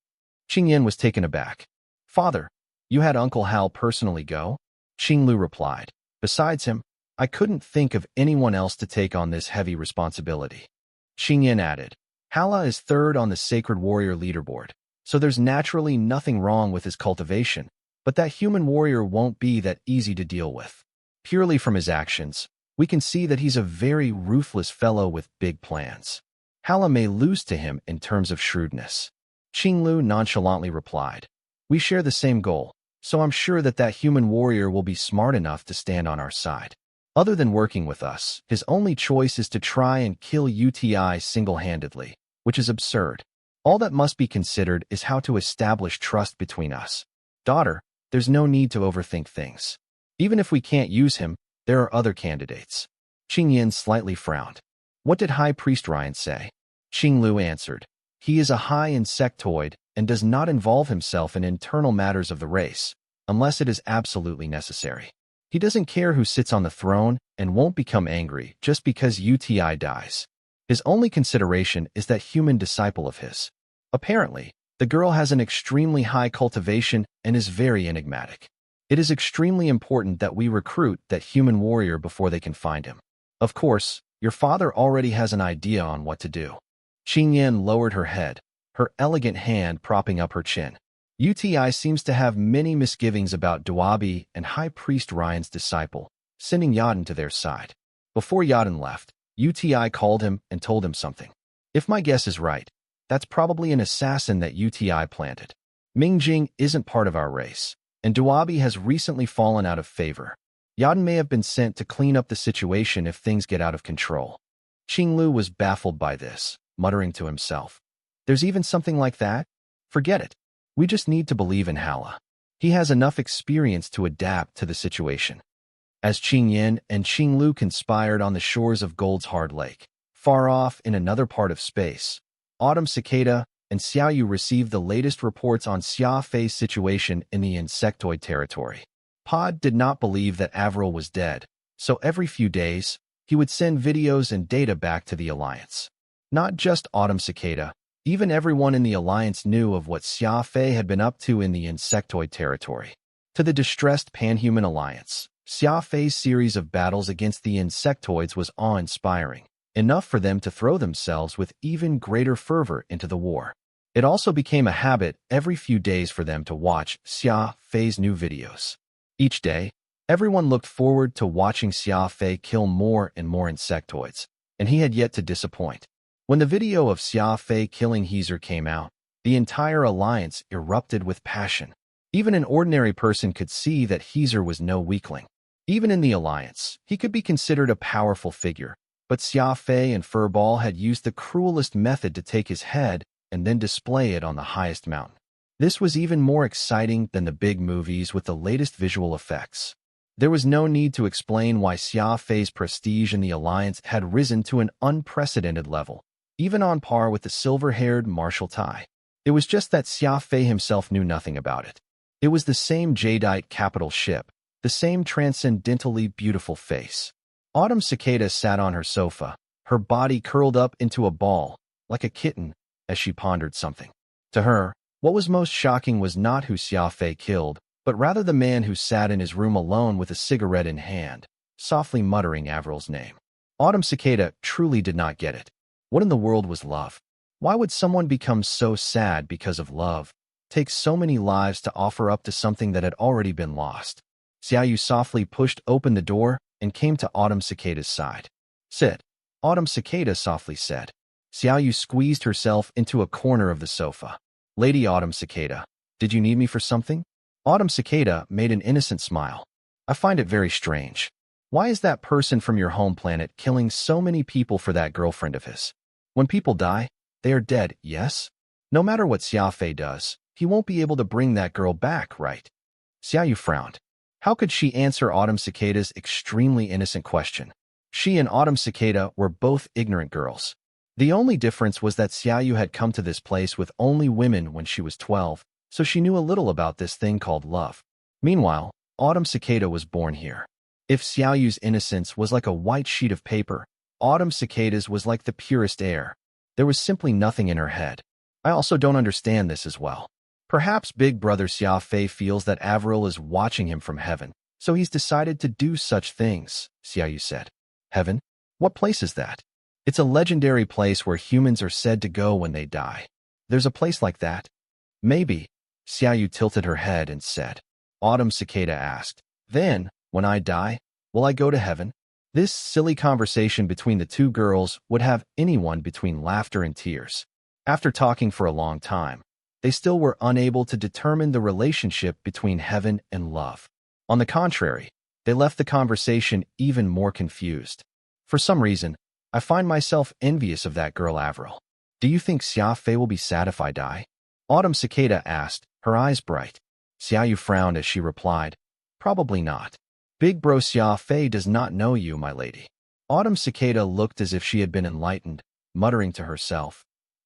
Qingyan was taken aback. "Father, you had Uncle Hal personally go?" Qinglu replied, "Besides him, I couldn't think of anyone else to take on this heavy responsibility." Qingyan added, "Hala is 3rd on the Sacred Warrior leaderboard, so there's naturally nothing wrong with his cultivation, but that human warrior won't be that easy to deal with. Purely from his actions, we can see that he's a very ruthless fellow with big plans. Hala may lose to him in terms of shrewdness." Qinglu nonchalantly replied, "We share the same goal, so I'm sure that that human warrior will be smart enough to stand on our side. Other than working with us, his only choice is to try and kill UTI single-handedly, which is absurd. All that must be considered is how to establish trust between us. Daughter, there's no need to overthink things. Even if we can't use him, there are other candidates." Qingyan slightly frowned. "What did High Priest Ryan say?" Qinglu answered, "He is a high insectoid and does not involve himself in internal matters of the race, unless it is absolutely necessary. He doesn't care who sits on the throne and won't become angry just because UTI dies. His only consideration is that human disciple of his. Apparently, the girl has an extremely high cultivation and is very enigmatic. It is extremely important that we recruit that human warrior before they can find him. Of course, your father already has an idea on what to do." Qingyan lowered her head, her elegant hand propping up her chin. UTI seems to have many misgivings about Dawabi and High Priest Ryan's disciple, sending Yadin to their side. Before Yadin left, UTI called him and told him something. If my guess is right, that's probably an assassin that UTI planted. Mingjing isn't part of our race, and Dawabi has recently fallen out of favor. Yaden may have been sent to clean up the situation if things get out of control. Qinglu was baffled by this, muttering to himself. There's even something like that? Forget it. We just need to believe in Hala. He has enough experience to adapt to the situation. As Qingyan and Qinglu conspired on the shores of Gold's Hard Lake, far off in another part of space, Autumn Cicada and Xiaoyu received the latest reports on Xia Fei's situation in the insectoid territory. Pod did not believe that Avril was dead, so every few days, he would send videos and data back to the Alliance. Not just Autumn Cicada, even everyone in the Alliance knew of what Xia Fei had been up to in the insectoid territory. To the distressed Panhuman Alliance, Xia Fei's series of battles against the insectoids was awe-inspiring, enough for them to throw themselves with even greater fervor into the war. It also became a habit every few days for them to watch Xia Fei's new videos. Each day, everyone looked forward to watching Xia Fei kill more and more insectoids, and he had yet to disappoint. When the video of Xia Fei killing Heezer came out, the entire alliance erupted with passion. Even an ordinary person could see that Heezer was no weakling. Even in the alliance, he could be considered a powerful figure, but Xia Fei and Furball had used the cruelest method to take his head and then display it on the highest mountain. This was even more exciting than the big movies with the latest visual effects. There was no need to explain why Xia Fei's prestige in the alliance had risen to an unprecedented level, even on par with the silver-haired Marshal Tai. It was just that Xia Fei himself knew nothing about it. It was the same jadeite capital ship, the same transcendently beautiful face. Autumn Cicada sat on her sofa, her body curled up into a ball, like a kitten, as she pondered something. To her, what was most shocking was not who Xia Fei killed, but rather the man who sat in his room alone with a cigarette in hand, softly muttering Avril's name. Autumn Cicada truly did not get it. What in the world was love? Why would someone become so sad because of love, take so many lives to offer up to something that had already been lost? Xiaoyu softly pushed open the door and came to Autumn Cicada's side. Sit, Autumn Cicada softly said. Xiaoyu squeezed herself into a corner of the sofa. Lady Autumn Cicada, did you need me for something? Autumn Cicada made an innocent smile. I find it very strange. Why is that person from your home planet killing so many people for that girlfriend of his? When people die, they are dead, yes? No matter what Xia Fei does, he won't be able to bring that girl back, right? Xiaoyu frowned. How could she answer Autumn Cicada's extremely innocent question? She and Autumn Cicada were both ignorant girls. The only difference was that Xiaoyu had come to this place with only women when she was 12, so she knew a little about this thing called love. Meanwhile, Autumn Cicada was born here. If Xiaoyu's innocence was like a white sheet of paper, Autumn Cicada's was like the purest air. There was simply nothing in her head. I also don't understand this as well. Perhaps Big Brother Xia Fei feels that Avril is watching him from heaven, so he's decided to do such things, Xiaoyu said. Heaven? What place is that? It's a legendary place where humans are said to go when they die. There's a place like that? Maybe. Xiaoyu tilted her head and said. Autumn Cicada asked, then, when I die, will I go to heaven? This silly conversation between the two girls would have anyone between laughter and tears. After talking for a long time, they still were unable to determine the relationship between heaven and love. On the contrary, they left the conversation even more confused. For some reason, I find myself envious of that girl Avril. Do you think Xia Fei will be sad if I die? Autumn Cicada asked, her eyes bright. Xiaoyu frowned as she replied, probably not. Big Bro Xia Fei does not know you, my lady. Autumn Cicada looked as if she had been enlightened, muttering to herself.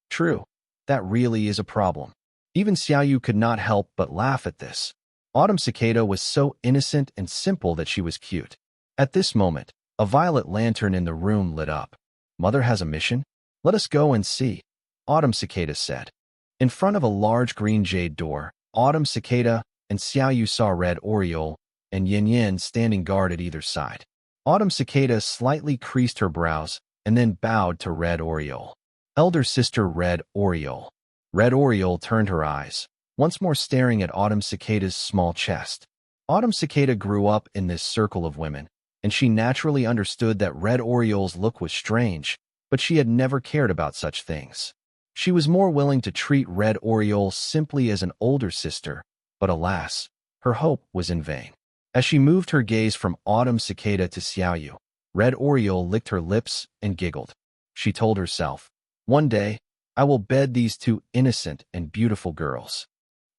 True, that really is a problem. Even Xiaoyu could not help but laugh at this. Autumn Cicada was so innocent and simple that she was cute. At this moment, a violet lantern in the room lit up. Mother has a mission? Let us go and see, Autumn Cicada said. In front of a large green jade door, Autumn Cicada and Xiaoyu saw Red Oriole and Yin Yin standing guard at either side. Autumn Cicada slightly creased her brows and then bowed to Red Oriole. Elder sister Red Oriole. Red Oriole turned her eyes, once more staring at Autumn Cicada's small chest. Autumn Cicada grew up in this circle of women, and she naturally understood that Red Oriole's look was strange, but she had never cared about such things. She was more willing to treat Red Oriole simply as an older sister, but alas, her hope was in vain. As she moved her gaze from Autumn Cicada to Xiaoyu, Red Oriole licked her lips and giggled. She told herself, "One day, I will bed these two innocent and beautiful girls."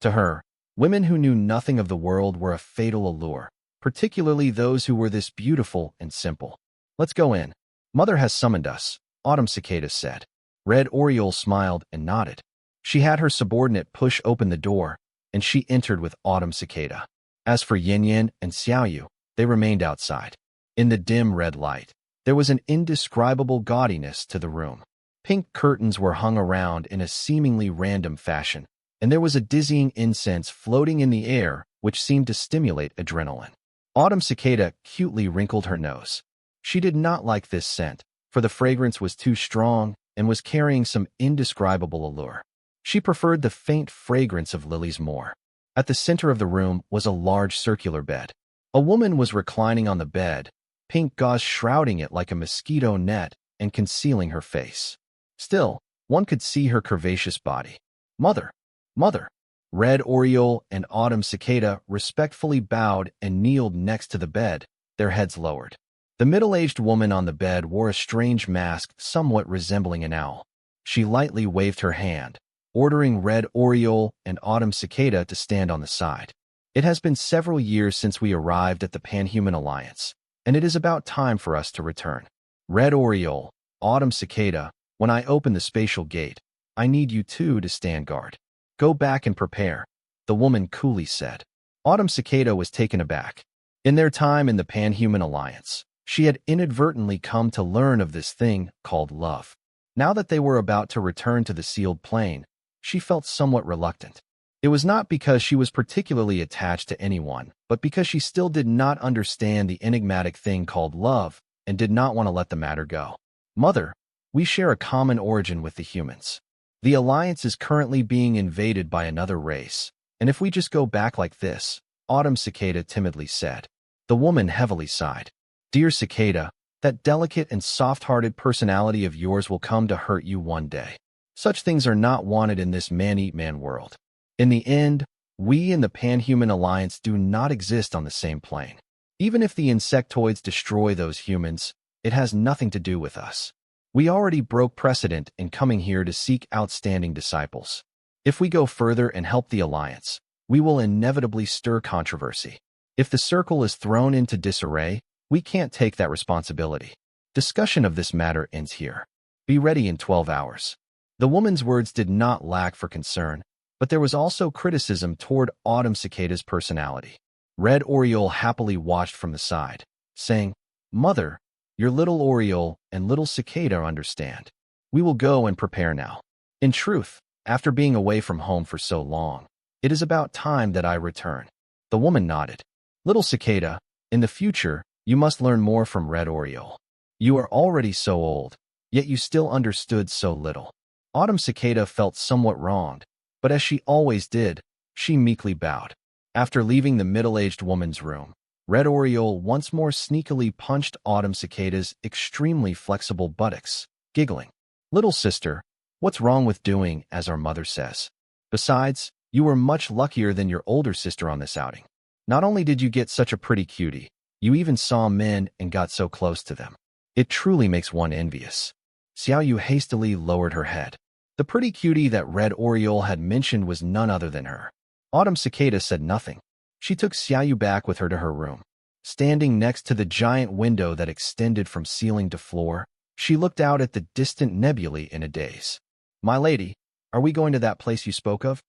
To her, women who knew nothing of the world were a fatal allure, particularly those who were this beautiful and simple. "Let's go in. Mother has summoned us," Autumn Cicada said. Red Oriole smiled and nodded. She had her subordinate push open the door, and she entered with Autumn Cicada. As for Yin Yin and Xiaoyu, they remained outside. In the dim red light, there was an indescribable gaudiness to the room. Pink curtains were hung around in a seemingly random fashion, and there was a dizzying incense floating in the air which seemed to stimulate adrenaline. Autumn Cicada cutely wrinkled her nose. She did not like this scent, for the fragrance was too strong and was carrying some indescribable allure. She preferred the faint fragrance of lilies more. At the center of the room was a large circular bed. A woman was reclining on the bed, pink gauze shrouding it like a mosquito net and concealing her face. Still, one could see her curvaceous body. "Mother! Mother!" Red Oriole and Autumn Cicada respectfully bowed and kneeled next to the bed, their heads lowered. The middle-aged woman on the bed wore a strange mask somewhat resembling an owl. She lightly waved her hand, ordering Red Oriole and Autumn Cicada to stand on the side. "It has been several years since we arrived at the Panhuman Alliance, and it is about time for us to return. Red Oriole, Autumn Cicada, when I open the spatial gate, I need you two to stand guard. Go back and prepare," the woman coolly said. Autumn Cicada was taken aback. In their time in the Panhuman Alliance, she had inadvertently come to learn of this thing called love. Now that they were about to return to the sealed plane, she felt somewhat reluctant. It was not because she was particularly attached to anyone, but because she still did not understand the enigmatic thing called love and did not want to let the matter go. "Mother, we share a common origin with the humans. The Alliance is currently being invaded by another race, and if we just go back like this," Autumn Cicada timidly said. The woman heavily sighed. "Dear Cicada, that delicate and soft-hearted personality of yours will come to hurt you one day. Such things are not wanted in this man-eat-man world. In the end, we in the Panhuman Alliance do not exist on the same plane. Even if the insectoids destroy those humans, it has nothing to do with us. We already broke precedent in coming here to seek outstanding disciples. If we go further and help the Alliance, we will inevitably stir controversy. If the circle is thrown into disarray, we can't take that responsibility. Discussion of this matter ends here. Be ready in 12 hours. The woman's words did not lack for concern, but there was also criticism toward Autumn Cicada's personality. Red Oriole happily watched from the side, saying, "Mother, your little Oriole and little Cicada understand. We will go and prepare now. In truth, after being away from home for so long, it is about time that I return." The woman nodded. "Little Cicada, in the future, you must learn more from Red Oriole. You are already so old, yet you still understood so little." Autumn Cicada felt somewhat wronged, but as she always did, she meekly bowed. After leaving the middle-aged woman's room, Red Oriole once more sneakily punched Autumn Cicada's extremely flexible buttocks, giggling. "Little sister, what's wrong with doing as our mother says? Besides, you were much luckier than your older sister on this outing. Not only did you get such a pretty cutie, you even saw men and got so close to them. It truly makes one envious." Xiaoyu hastily lowered her head. The pretty cutie that Red Oriole had mentioned was none other than her. Autumn Cicada said nothing. She took Xiaoyu back with her to her room. Standing next to the giant window that extended from ceiling to floor, she looked out at the distant nebulae in a daze. "My lady, are we going to that place you spoke of?"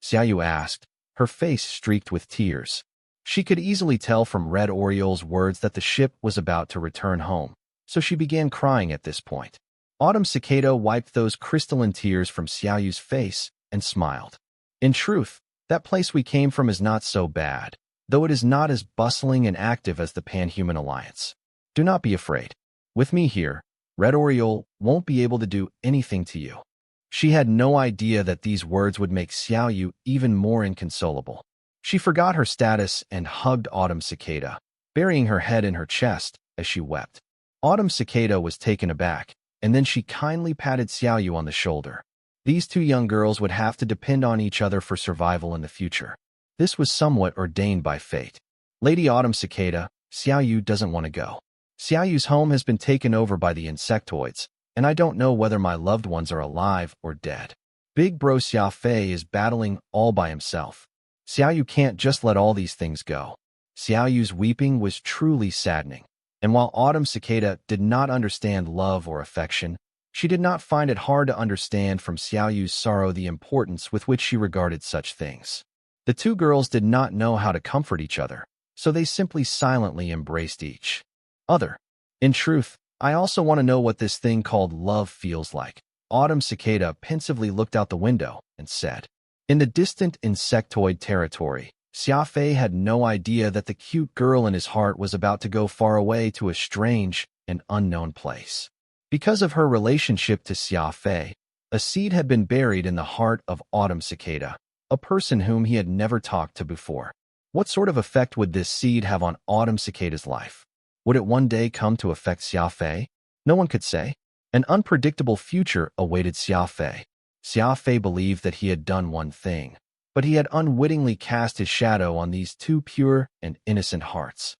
Xiaoyu asked, her face streaked with tears. She could easily tell from Red Oriole's words that the ship was about to return home, so she began crying at this point. Autumn Cicada wiped those crystalline tears from Xiaoyu's face and smiled. "In truth, that place we came from is not so bad, though it is not as bustling and active as the Panhuman Alliance. Do not be afraid. With me here, Red Oriole won't be able to do anything to you." She had no idea that these words would make Xiaoyu even more inconsolable. She forgot her status and hugged Autumn Cicada, burying her head in her chest as she wept. Autumn Cicada was taken aback, and then she kindly patted Xiaoyu on the shoulder. These two young girls would have to depend on each other for survival in the future. This was somewhat ordained by fate. Lady Autumn Cicada, Xiaoyu doesn't want to go. Xiaoyu's home has been taken over by the insectoids, and I don't know whether my loved ones are alive or dead. Big bro Xia Fei is battling all by himself. Xiaoyu can't just let all these things go. Xiaoyu's weeping was truly saddening, and while Autumn Cicada did not understand love or affection, she did not find it hard to understand from Xiaoyu's sorrow the importance with which she regarded such things. The two girls did not know how to comfort each other, so they simply silently embraced each other. In truth, I also want to know what this thing called love feels like. Autumn Cicada pensively looked out the window and said. In the distant insectoid territory, Xia Fei had no idea that the cute girl in his heart was about to go far away to a strange and unknown place. Because of her relationship to Xia Fei, a seed had been buried in the heart of Autumn Cicada, a person whom he had never talked to before. What sort of effect would this seed have on Autumn Cicada's life? Would it one day come to affect Xia Fei? No one could say. An unpredictable future awaited Xia Fei. Xia Fei believed that he had done one thing, but he had unwittingly cast his shadow on these two pure and innocent hearts.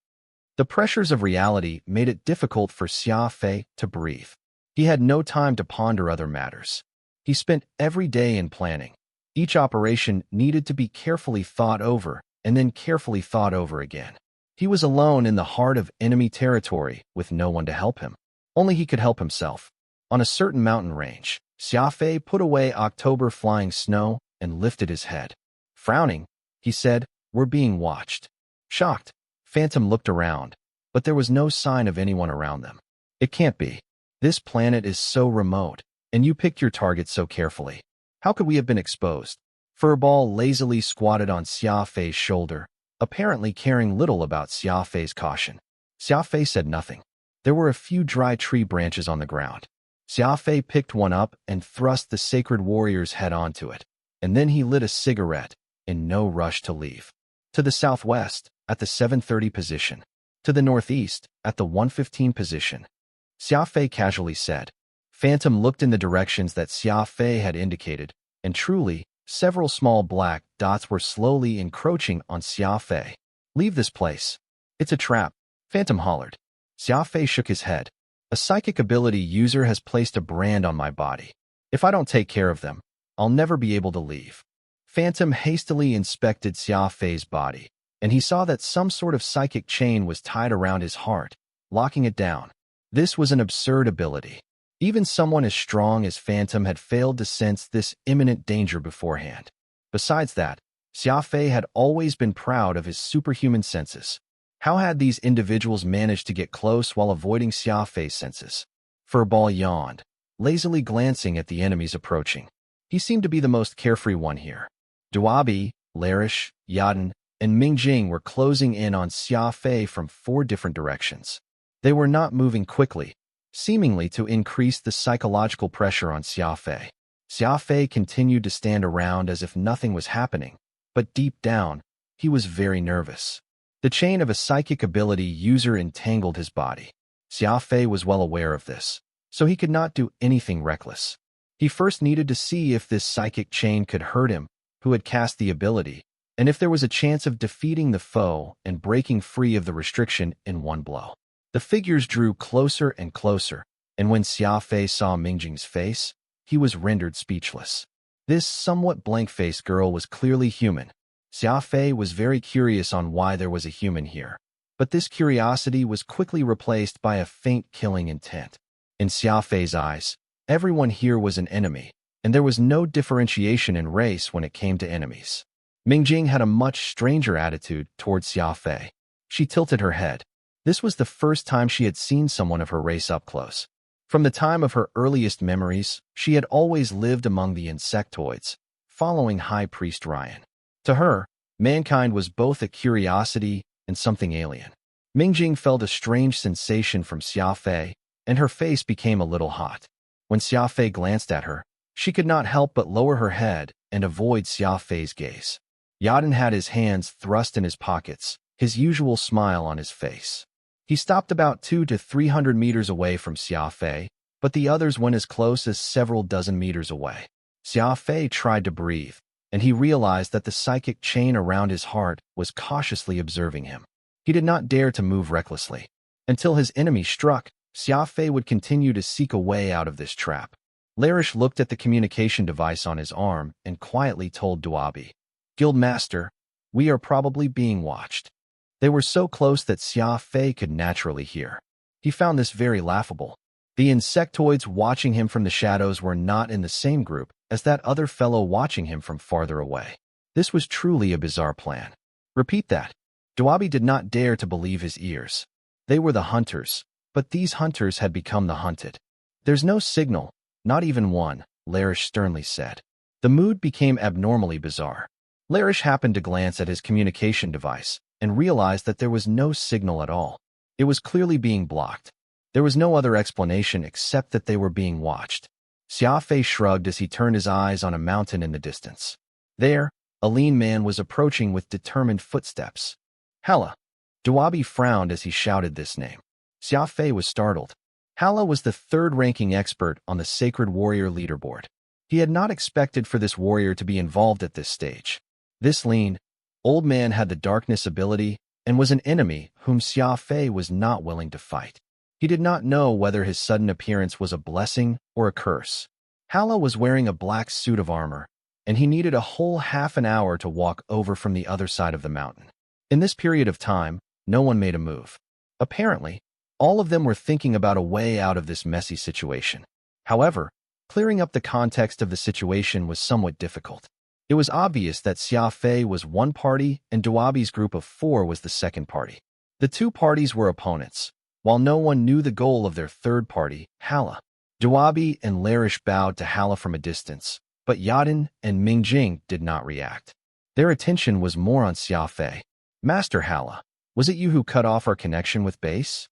The pressures of reality made it difficult for Xia Fei to breathe. He had no time to ponder other matters. He spent every day in planning. Each operation needed to be carefully thought over and then carefully thought over again. He was alone in the heart of enemy territory with no one to help him. Only he could help himself. On a certain mountain range, Xia Fei put away October flying snow and lifted his head. Frowning, he said, "We're being watched." Shocked, Phantom looked around, but there was no sign of anyone around them. It can't be. This planet is so remote, and you picked your target so carefully. How could we have been exposed? Furball lazily squatted on Xia Fei's shoulder, apparently caring little about Xia Fei's caution. Xia Fei said nothing. There were a few dry tree branches on the ground. Xia Fei picked one up and thrust the sacred warrior's head onto it, and then he lit a cigarette, in no rush to leave. To the southwest, at the 7:30 position. To the northeast, at the 1:15 position. Xia Fei casually said. Phantom looked in the directions that Xia Fei had indicated, and truly, several small black dots were slowly encroaching on Xia Fei. Leave this place. It's a trap, Phantom hollered. Xia Fei shook his head. A psychic ability user has placed a brand on my body. If I don't take care of them, I'll never be able to leave. Phantom hastily inspected Xia Fei's body, and he saw that some sort of psychic chain was tied around his heart, locking it down. This was an absurd ability. Even someone as strong as Phantom had failed to sense this imminent danger beforehand. Besides that, Xia Fei had always been proud of his superhuman senses. How had these individuals managed to get close while avoiding Xia Fei's senses? Furball yawned, lazily glancing at the enemies approaching. He seemed to be the most carefree one here. Duabi, Larish, Yaden, and Mingjing were closing in on Xia Fei from 4 different directions. They were not moving quickly, seemingly to increase the psychological pressure on Xia Fei. Xia Fei continued to stand around as if nothing was happening, but deep down, he was very nervous. The chain of a psychic ability user entangled his body. Xia Fei was well aware of this, so he could not do anything reckless. He first needed to see if this psychic chain could hurt him, who had cast the ability, and if there was a chance of defeating the foe and breaking free of the restriction in one blow. The figures drew closer and closer, and when Xia Fei saw Mingjing's face, he was rendered speechless. This somewhat blank-faced girl was clearly human. Xia Fei was very curious on why there was a human here, but this curiosity was quickly replaced by a faint killing intent. In Xia Fei's eyes, everyone here was an enemy, and there was no differentiation in race when it came to enemies. Mingjing had a much stranger attitude towards Xia Fei. She tilted her head. This was the first time she had seen someone of her race up close. From the time of her earliest memories, she had always lived among the insectoids, following High Priest Ryan. To her, mankind was both a curiosity and something alien. Mingjing felt a strange sensation from Xia Fei, and her face became a little hot. When Xia Fei glanced at her, she could not help but lower her head and avoid Xia Fei's gaze. Yaden had his hands thrust in his pockets, his usual smile on his face. He stopped about 200 to 300 meters away from Xia Fei, but the others went as close as several dozen meters away. Xia Fei tried to breathe, and he realized that the psychic chain around his heart was cautiously observing him. He did not dare to move recklessly. Until his enemy struck, Xia Fei would continue to seek a way out of this trap. Larish looked at the communication device on his arm and quietly told Duabi, "Guildmaster, we are probably being watched." They were so close that Xia Fei could naturally hear. He found this very laughable. The insectoids watching him from the shadows were not in the same group as that other fellow watching him from farther away. This was truly a bizarre plan. Repeat that. Duabi did not dare to believe his ears. They were the hunters, but these hunters had become the hunted. "There's no signal, not even one," Larish sternly said. The mood became abnormally bizarre. Larish happened to glance at his communication device and realized that there was no signal at all. It was clearly being blocked. There was no other explanation except that they were being watched. Xia Fei shrugged as he turned his eyes on a mountain in the distance. There, a lean man was approaching with determined footsteps. "Hala!" Duabi frowned as he shouted this name. Xia Fei was startled. Hala was the third-ranking expert on the Sacred Warrior leaderboard. He had not expected for this warrior to be involved at this stage. This lean, old man had the darkness ability and was an enemy whom Xia Fei was not willing to fight. He did not know whether his sudden appearance was a blessing or a curse. Hala was wearing a black suit of armor, and he needed a whole half an hour to walk over from the other side of the mountain. In this period of time, no one made a move. Apparently, all of them were thinking about a way out of this messy situation. However, clearing up the context of the situation was somewhat difficult. It was obvious that Xia Fei was one party and Duabi's group of 4 was the second party. The two parties were opponents, while no one knew the goal of their third party, Hala. Duabi and Larish bowed to Hala from a distance, but Yadin and Mingjing did not react. Their attention was more on Xia Fei. "Master Hala, was it you who cut off our connection with base?"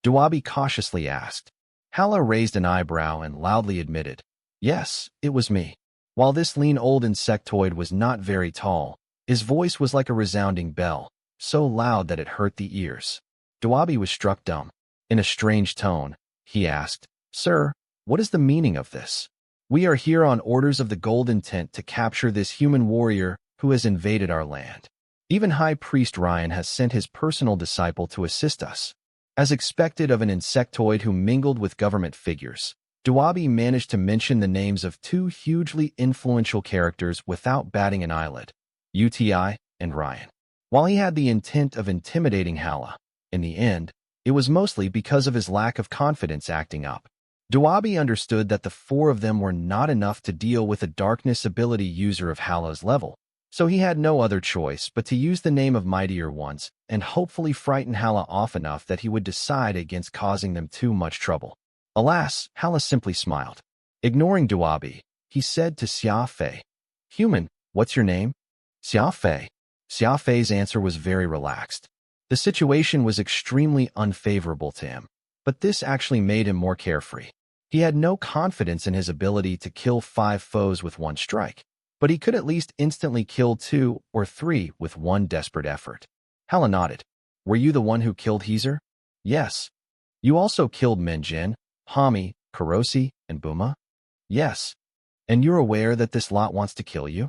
Duabi cautiously asked. Hala raised an eyebrow and loudly admitted, "Yes, it was me." While this lean old insectoid was not very tall, his voice was like a resounding bell, so loud that it hurt the ears. Duabi was struck dumb. In a strange tone, he asked, "Sir, what is the meaning of this? We are here on orders of the Golden Tent to capture this human warrior who has invaded our land. Even High Priest Ryan has sent his personal disciple to assist us." As expected of an insectoid who mingled with government figures, Duabi managed to mention the names of 2 hugely influential characters without batting an eyelid, UTI and Ryan. While he had the intent of intimidating Hala, in the end, it was mostly because of his lack of confidence acting up. Duabi understood that the 4 of them were not enough to deal with a darkness ability user of Hala's level, so he had no other choice but to use the name of mightier ones and hopefully frighten Hala off enough that he would decide against causing them too much trouble. Alas, Hala simply smiled. Ignoring Duabi, he said to Xia Fei, "Human, what's your name?" "Xia Fei." Xia Fei's answer was very relaxed. The situation was extremely unfavorable to him, but this actually made him more carefree. He had no confidence in his ability to kill 5 foes with one strike, but he could at least instantly kill 2 or 3 with one desperate effort. Hala nodded. "Were you the one who killed Heezer?" "Yes." "You also killed Menjin, Hami, Karosi, and Buma?" "Yes." "And you're aware that this lot wants to kill you?"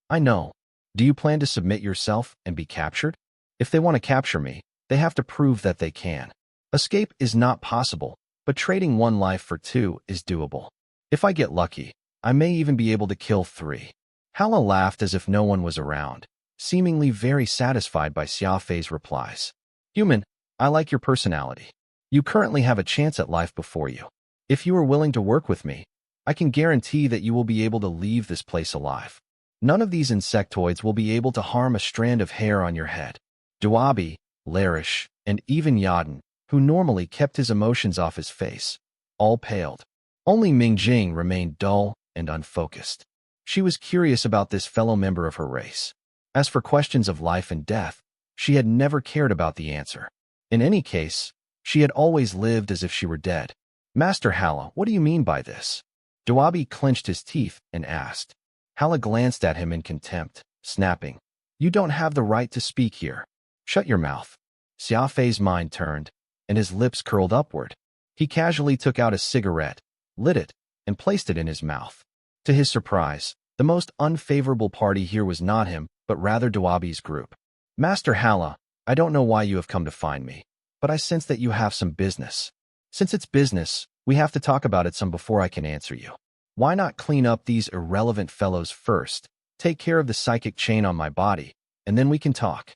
"I know. Do you plan to submit yourself and be captured?" "If they want to capture me, they have to prove that they can. Escape is not possible, but trading 1 life for 2 is doable. If I get lucky, I may even be able to kill 3. Hala laughed as if no one was around, seemingly very satisfied by Xia Fei's replies. "Human, I like your personality. You currently have a chance at life before you. If you are willing to work with me, I can guarantee that you will be able to leave this place alive. None of these insectoids will be able to harm a strand of hair on your head." Duabi, Larish, and even Yadin, who normally kept his emotions off his face, all paled. Only Mingjing remained dull and unfocused. She was curious about this fellow member of her race. As for questions of life and death, she had never cared about the answer. In any case, she had always lived as if she were dead. "Master Hala, what do you mean by this?" Duabi clenched his teeth and asked. Hala glanced at him in contempt, snapping, "You don't have the right to speak here. Shut your mouth." Xia Fei's mind turned, and his lips curled upward. He casually took out a cigarette, lit it, and placed it in his mouth. To his surprise, the most unfavorable party here was not him, but rather Duabi's group. "Master Hala, I don't know why you have come to find me, but I sense that you have some business. Since it's business, we have to talk about it some before I can answer you. Why not clean up these irrelevant fellows first, take care of the psychic chain on my body, and then we can talk?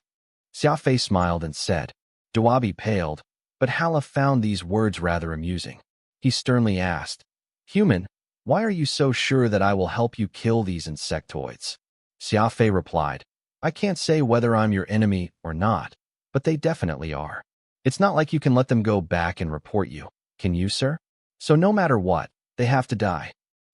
Xia Fei smiled and said. Dawabi paled, but Hala found these words rather amusing. He sternly asked, Human, why are you so sure that I will help you kill these insectoids? Xia Fei replied, I can't say whether I'm your enemy or not, but they definitely are. It's not like you can let them go back and report you, can you, sir? So no matter what, they have to die.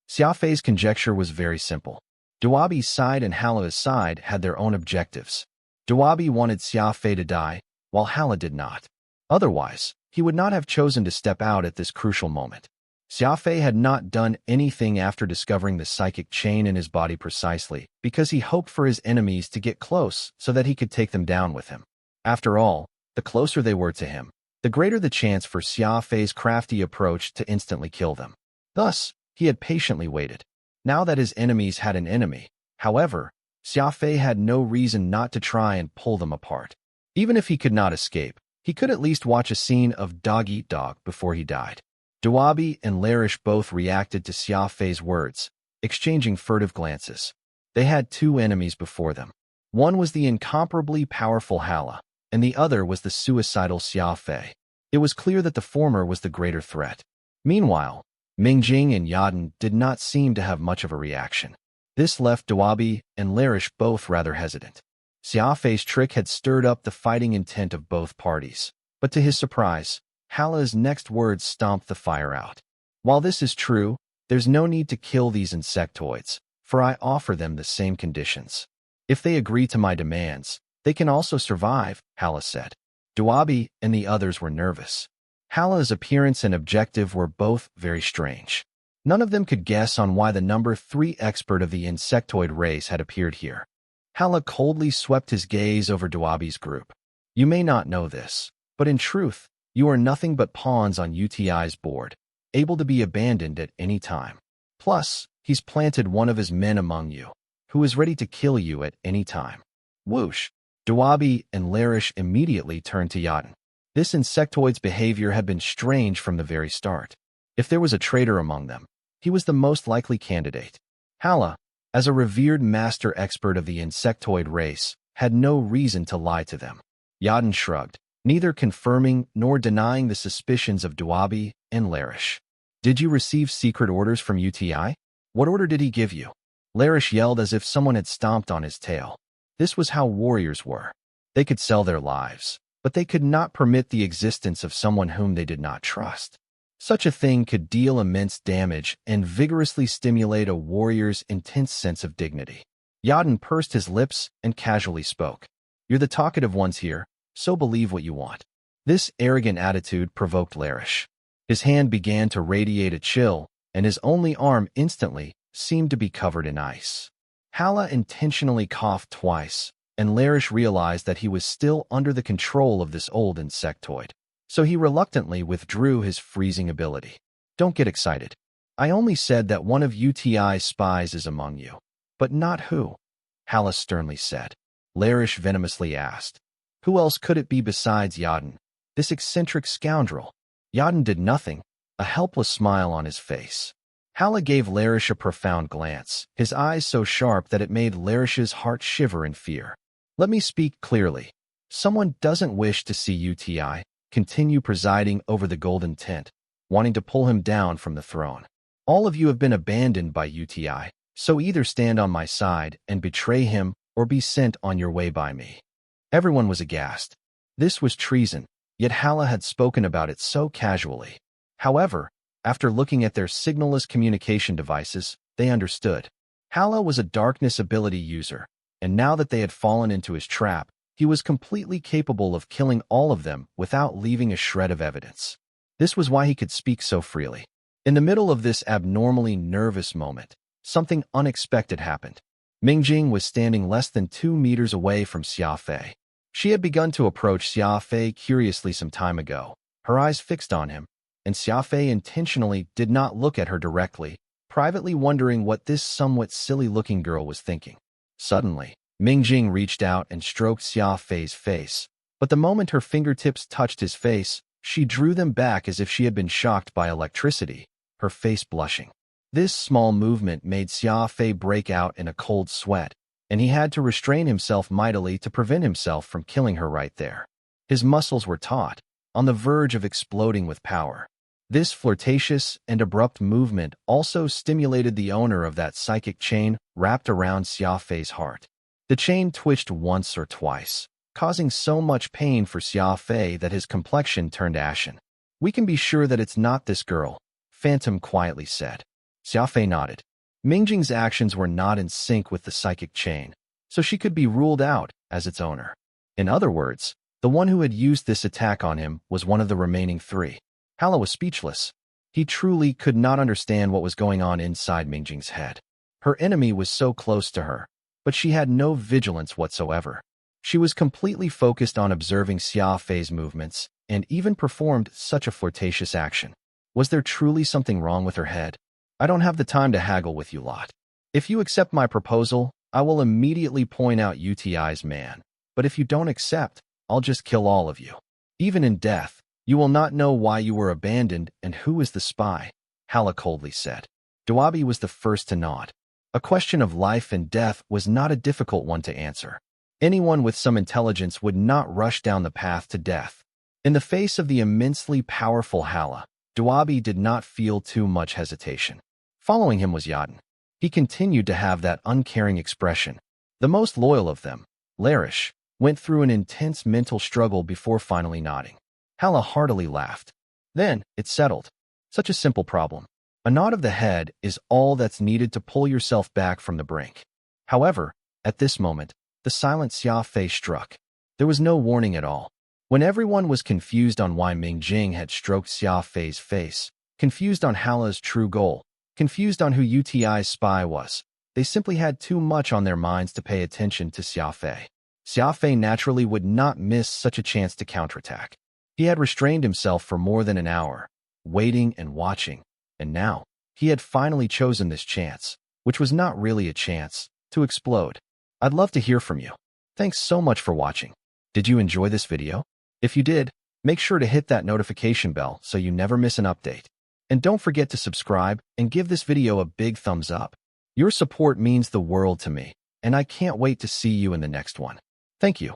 Xia Fei's conjecture was very simple. Dawabi's side and Hala's side had their own objectives. Dawabi wanted Xia Fei to die, while Hala did not. Otherwise, he would not have chosen to step out at this crucial moment. Xia Fei had not done anything after discovering the psychic chain in his body precisely because he hoped for his enemies to get close so that he could take them down with him. After all, the closer they were to him, the greater the chance for Xia Fei's crafty approach to instantly kill them. Thus, he had patiently waited. Now that his enemies had an enemy, however, Xia Fei had no reason not to try and pull them apart. Even if he could not escape, he could at least watch a scene of dog-eat-dog before he died. Dawabi and Larish both reacted to Xia Fei's words, exchanging furtive glances. They had two enemies before them. One was the incomparably powerful Hala, and the other was the suicidal Xia Fei. It was clear that the former was the greater threat. Meanwhile, Mingjing and Yaden did not seem to have much of a reaction. This left Dawabi and Larish both rather hesitant. Xia Fei's trick had stirred up the fighting intent of both parties, but to his surprise, Hala's next words stomped the fire out. While this is true, there's no need to kill these insectoids, for I offer them the same conditions. If they agree to my demands, they can also survive, Hala said. Dawabi and the others were nervous. Hala's appearance and objective were both very strange. None of them could guess on why the number 3 expert of the insectoid race had appeared here. Hala coldly swept his gaze over Dawabi's group. You may not know this, but in truth, you are nothing but pawns on UTI's board, able to be abandoned at any time. Plus, he's planted one of his men among you, who is ready to kill you at any time. Whoosh! Dawabi and Larish immediately turned to Yaden. This insectoid's behavior had been strange from the very start. If there was a traitor among them, he was the most likely candidate. Hala, as a revered master expert of the insectoid race, had no reason to lie to them. Yaden shrugged, neither confirming nor denying the suspicions of Dawabi and Larish. Did you receive secret orders from UTI? What order did he give you? Larish yelled as if someone had stomped on his tail. This was how warriors were. They could sell their lives, but they could not permit the existence of someone whom they did not trust. Such a thing could deal immense damage and vigorously stimulate a warrior's intense sense of dignity. Yaden pursed his lips and casually spoke. You're the talkative ones here, so believe what you want. This arrogant attitude provoked Larish. His hand began to radiate a chill, and his only arm instantly seemed to be covered in ice. Hala intentionally coughed twice, and Larish realized that he was still under the control of this old insectoid. So he reluctantly withdrew his freezing ability. Don't get excited. I only said that one of UTI's spies is among you. But not who? Hala sternly said. Larish venomously asked. Who else could it be besides Yaden, this eccentric scoundrel? Yaden did nothing, a helpless smile on his face. Hala gave Larish a profound glance, his eyes so sharp that it made Larish's heart shiver in fear. Let me speak clearly. Someone doesn't wish to see UTI continue presiding over the golden tent, wanting to pull him down from the throne. All of you have been abandoned by UTI, so either stand on my side and betray him or be sent on your way by me. Everyone was aghast. This was treason, yet Hala had spoken about it so casually. However, after looking at their signalless communication devices, they understood. Hala was a darkness ability user, and now that they had fallen into his trap, he was completely capable of killing all of them without leaving a shred of evidence. This was why he could speak so freely. In the middle of this abnormally nervous moment, something unexpected happened. Mingjing was standing less than 2 meters away from Xia Fei. She had begun to approach Xia Fei curiously some time ago, her eyes fixed on him, and Xia Fei intentionally did not look at her directly, privately wondering what this somewhat silly-looking girl was thinking. Suddenly, Mingjing reached out and stroked Xia Fei's face, But the moment her fingertips touched his face, she drew them back as if she had been shocked by electricity, her face blushing. This small movement made Xia Fei break out in a cold sweat, and he had to restrain himself mightily to prevent himself from killing her right there. His muscles were taut, on the verge of exploding with power. This flirtatious and abrupt movement also stimulated the owner of that psychic chain wrapped around Xia Fei's heart. The chain twitched once or twice, causing so much pain for Xia Fei that his complexion turned ashen. "We can be sure that it's not this girl," Phantom quietly said. Xia Fei nodded. Mingjing's actions were not in sync with the psychic chain, so she could be ruled out as its owner. In other words, the one who had used this attack on him was one of the remaining three. Hala was speechless. He truly could not understand what was going on inside Mingjing's head. Her enemy was so close to her, but she had no vigilance whatsoever. She was completely focused on observing Xia Fei's movements and even performed such a flirtatious action. Was there truly something wrong with her head? "I don't have the time to haggle with you lot. If you accept my proposal, I will immediately point out UTI's man. But if you don't accept, I'll just kill all of you. Even in death, you will not know why you were abandoned and who is the spy," Hala coldly said. Duabi was the first to nod. A question of life and death was not a difficult one to answer. Anyone with some intelligence would not rush down the path to death. In the face of the immensely powerful Hala, Duabi did not feel too much hesitation. Following him was Yadin. He continued to have that uncaring expression. The most loyal of them, Larish, went through an intense mental struggle before finally nodding. Hala heartily laughed. Then, it's settled. Such a simple problem. A nod of the head is all that's needed to pull yourself back from the brink. However, at this moment, the silent Xia Fei struck. There was no warning at all. When everyone was confused on why Mingjing had stroked Xia Fei's face, confused on Hala's true goal, confused on who UTI's spy was, they simply had too much on their minds to pay attention to Xia Fei. Xia Fei naturally would not miss such a chance to counterattack. He had restrained himself for more than an hour, waiting and watching, and now, he had finally chosen this chance, which was not really a chance, to explode. I'd love to hear from you. Thanks so much for watching. Did you enjoy this video? If you did, make sure to hit that notification bell so you never miss an update. And don't forget to subscribe and give this video a big thumbs up. Your support means the world to me, and I can't wait to see you in the next one. Thank you.